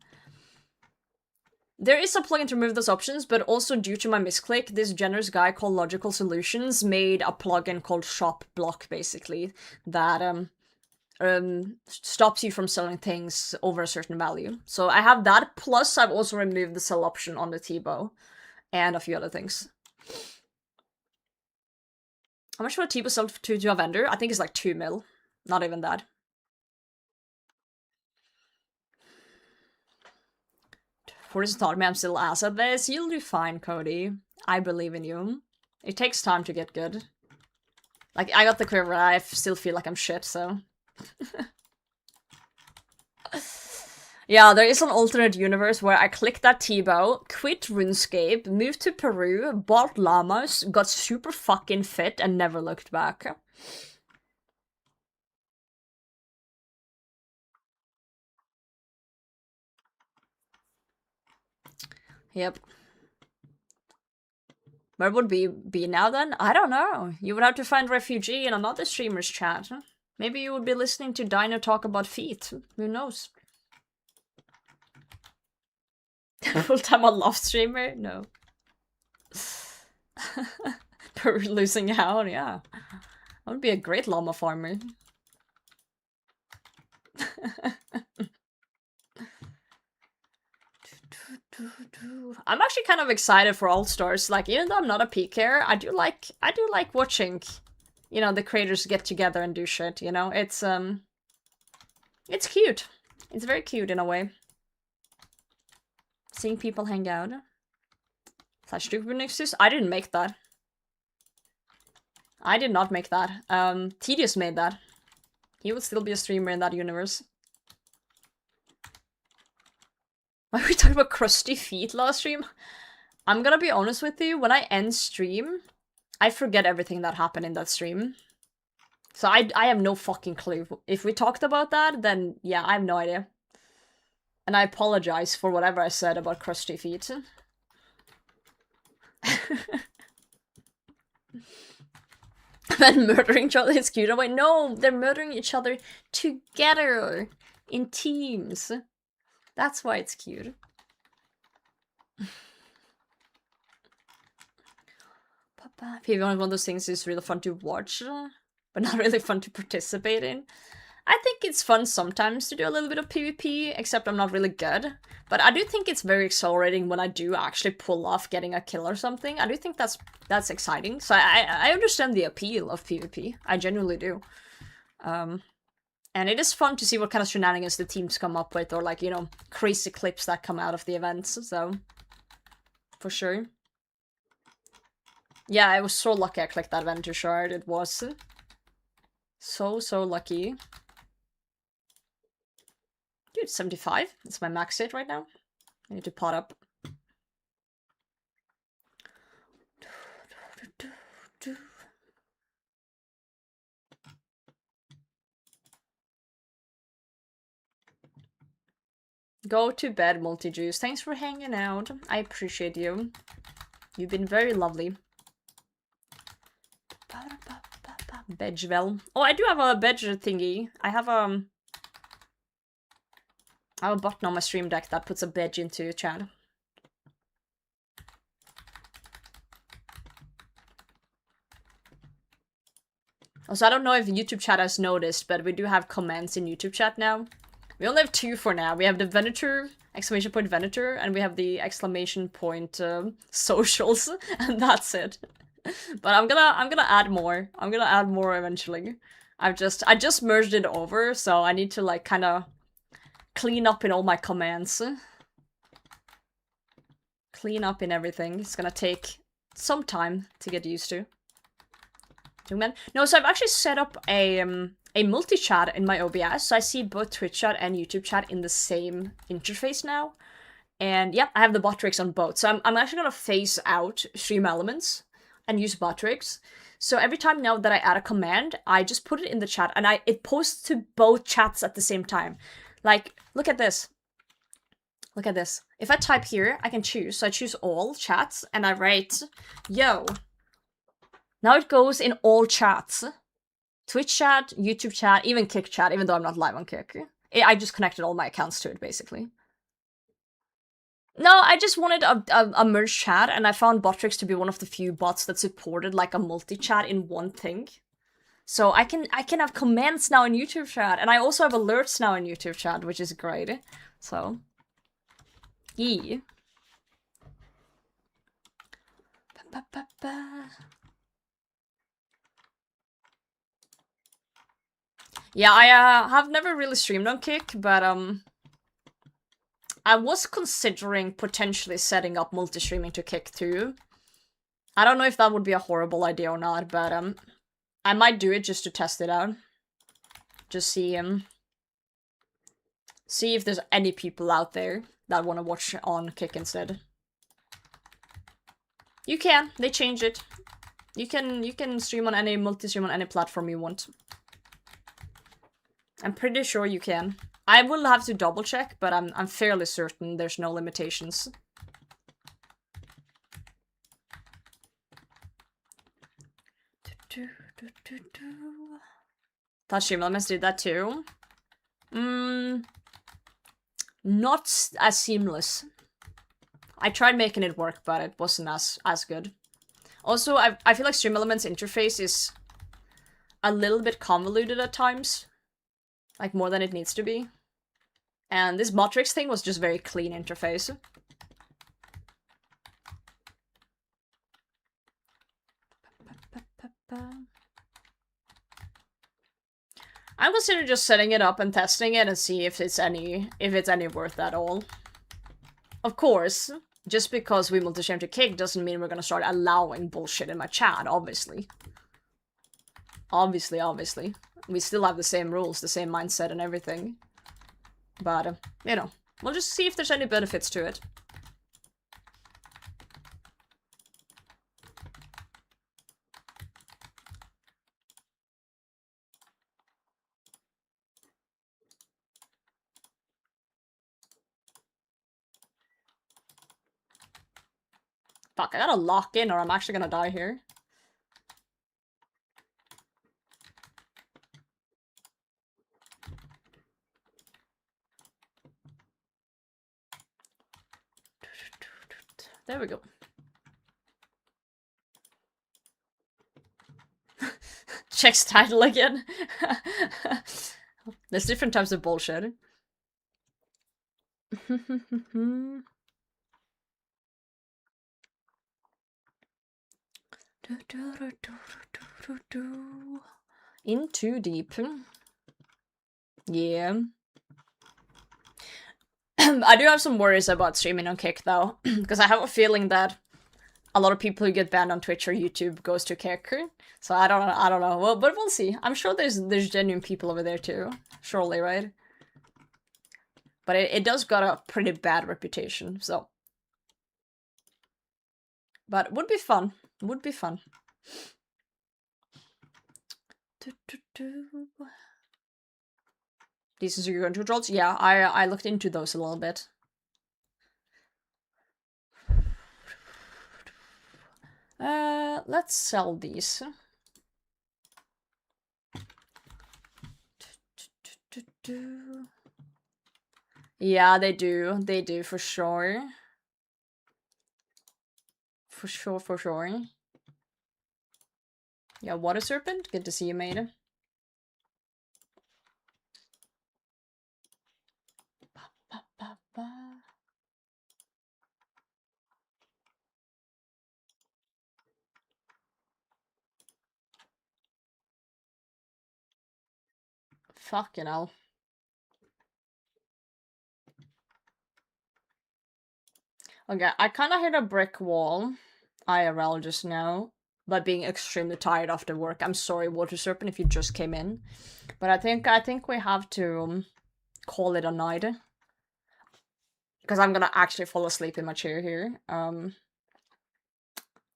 There is a plugin to remove those options, but also due to my misclick, this generous guy called Logical Solutions made a plugin called Shop Block, basically, that stops you from selling things over a certain value. So I have that, plus I've also removed the sell option on the T-bow, and a few other things. How much would a T-bow sell to a vendor? I think it's like 2 mil. Not even that. Fortis taught me I'm still ass at this. You'll do fine, Cody. I believe in you. It takes time to get good. Like, I got the career where I still feel like I'm shit, so... Yeah, there is an alternate universe where I clicked that T-bow, quit RuneScape, moved to Peru, bought llamas, got super fucking fit, and never looked back. Yep. Where would we be now then? I don't know. You would have to find refugee in another streamer's chat. Maybe you would be listening to Dino talk about feet. Who knows? Full-time on love streamer? No. For losing out, yeah. I would be a great llama farmer. I'm actually kind of excited for All Stars. Like, even though I'm not a PKer, I do like watching, you know, the creators get together and do shit, you know? It's cute. It's very cute in a way. Seeing people hang out. Flash Stupid Nixus? I didn't make that. I did not make that. Tedious made that. He would still be a streamer in that universe. Why were we talking about crusty feet last stream? I'm gonna be honest with you, when I end stream, I forget everything that happened in that stream. So I have no fucking clue. If we talked about that, then yeah, I have no idea. And I apologize for whatever I said about crusty feet. And murdering each other is cute. I'm like, no, they're murdering each other together in teams. That's why it's cute. PvP, one of those things is really fun to watch, but not really fun to participate in. I think it's fun sometimes to do a little bit of PvP, except I'm not really good. But I do think it's very exhilarating when I do actually pull off getting a kill or something. I do think that's exciting. So I understand the appeal of PvP. I genuinely do. And it is fun to see what kind of shenanigans the teams come up with, or like, you know, crazy clips that come out of the events, so... For sure. Yeah, I was so lucky I clicked that Venture shard, it was... So lucky. Dude, 75? That's my max hit right now. I need to pot up. Go to bed, Multijuice. Thanks for hanging out. I appreciate you. You've been very lovely. Bedgewell. Oh, I do have a bedge thingy. I have a button on my stream deck that puts a bedge into chat. Also, I don't know if YouTube chat has noticed, but we do have comments in YouTube chat now. We only have 2 for now. We have the Venator, exclamation point Venator, and we have the exclamation point socials, and that's it. But I'm gonna add more. I'm gonna add more eventually. I just merged it over, so I need to like kind of clean up in all my commands. Clean up in everything. It's gonna take some time to get used to. No, so I've actually set up a multi-chat in my OBS, so I see both Twitch chat and YouTube chat in the same interface now. And yep, I have the bot tricks on both. So I'm actually gonna phase out Stream Elements and use bot tricks. So every time now that I add a command, I just put it in the chat and it posts to both chats at the same time. Like, look at this. Look at this. If I type here, I can choose. So I choose all chats and I write, yo. Now it goes in all chats. Twitch chat, YouTube chat, even Kick chat, even though I'm not live on Kick. I just connected all my accounts to it, basically. No, I just wanted a merged chat, and I found Botrix to be one of the few bots that supported like a multi-chat in one thing. So I can have comments now in YouTube chat, and I also have alerts now in YouTube chat, which is great. So, yeah. Yeah, I have never really streamed on Kick, but I was considering potentially setting up multi-streaming to Kick too. I don't know if that would be a horrible idea or not, but I might do it just to test it out. Just see if there's any people out there that want to watch on Kick instead. You can. They changed it. You can stream on any multi-stream on any platform you want. I'm pretty sure you can. I will have to double check, but I'm fairly certain there's no limitations. Thought Stream Elements did that too. Not as seamless. I tried making it work, but it wasn't as good. Also, I feel like Stream Elements interface is a little bit convoluted at times. Like, more than it needs to be. And this Motrix thing was just very clean interface. I'm considering just setting it up and testing it and see if it's any worth at all. Of course, just because we multi-stream to Kick doesn't mean we're gonna start allowing bullshit in my chat, obviously. Obviously. We still have the same rules, the same mindset and everything. But, you know, we'll just see if there's any benefits to it. Fuck, I gotta lock in or I'm actually gonna die here. There we go. Checks title again. There's different types of bullshit. In too deep. Yeah. I do have some worries about streaming on Kick though, because I have a feeling that a lot of people who get banned on Twitch or YouTube goes to Kick. So I don't know. Well, but we'll see. I'm sure there's genuine people over there too. Surely, right? But it does got a pretty bad reputation, so. But would be fun. Would be fun. These are secure controls? Yeah, I looked into those a little bit. Let's sell these. Yeah, they do. They do, for sure. For sure. Yeah, Water Serpent, good to see you, mate. Fucking hell. Okay, I kind of hit a brick wall, IRL just now, by being extremely tired after work. I'm sorry, Water Serpent, if you just came in, but I think we have to call it a night, because I'm gonna actually fall asleep in my chair here.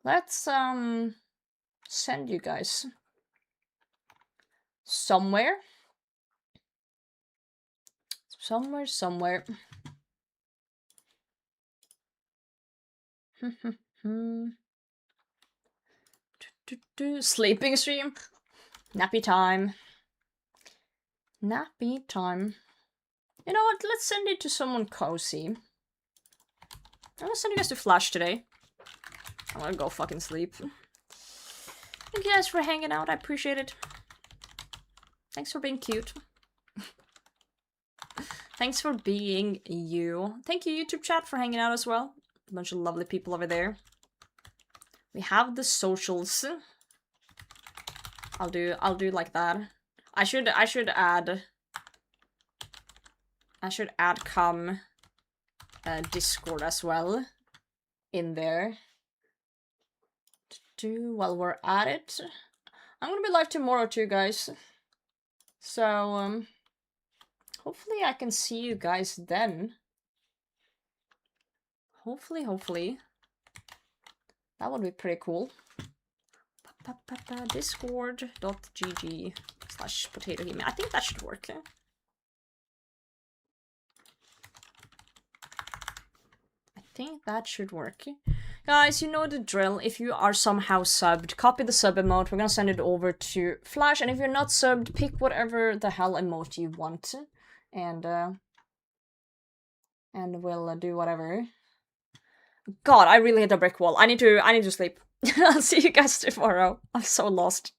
Let's send you guys somewhere. Somewhere. Sleeping stream. Nappy time. Nappy time. You know what? Let's send it to someone cozy. I'm gonna send you guys to Flash today. I'm gonna go fucking sleep. Thank you guys for hanging out. I appreciate it. Thanks for being cute. Thanks for being you. Thank you, YouTube chat, for hanging out as well. A bunch of lovely people over there. We have the socials. I'll do like that. I should add come Discord as well in there. While we're at it, I'm gonna be live tomorrow too, guys. So hopefully I can see you guys then. Hopefully. That would be pretty cool. Discord.gg/potato gaming. I think that should work. I think that should work. Guys, you know the drill. If you are somehow subbed, copy the sub emote. We're gonna send it over to Flash. And if you're not subbed, pick whatever the hell emote you want. And we'll do whatever. God, I really hit a brick wall. I need to sleep. I'll see you guys tomorrow. I'm so lost.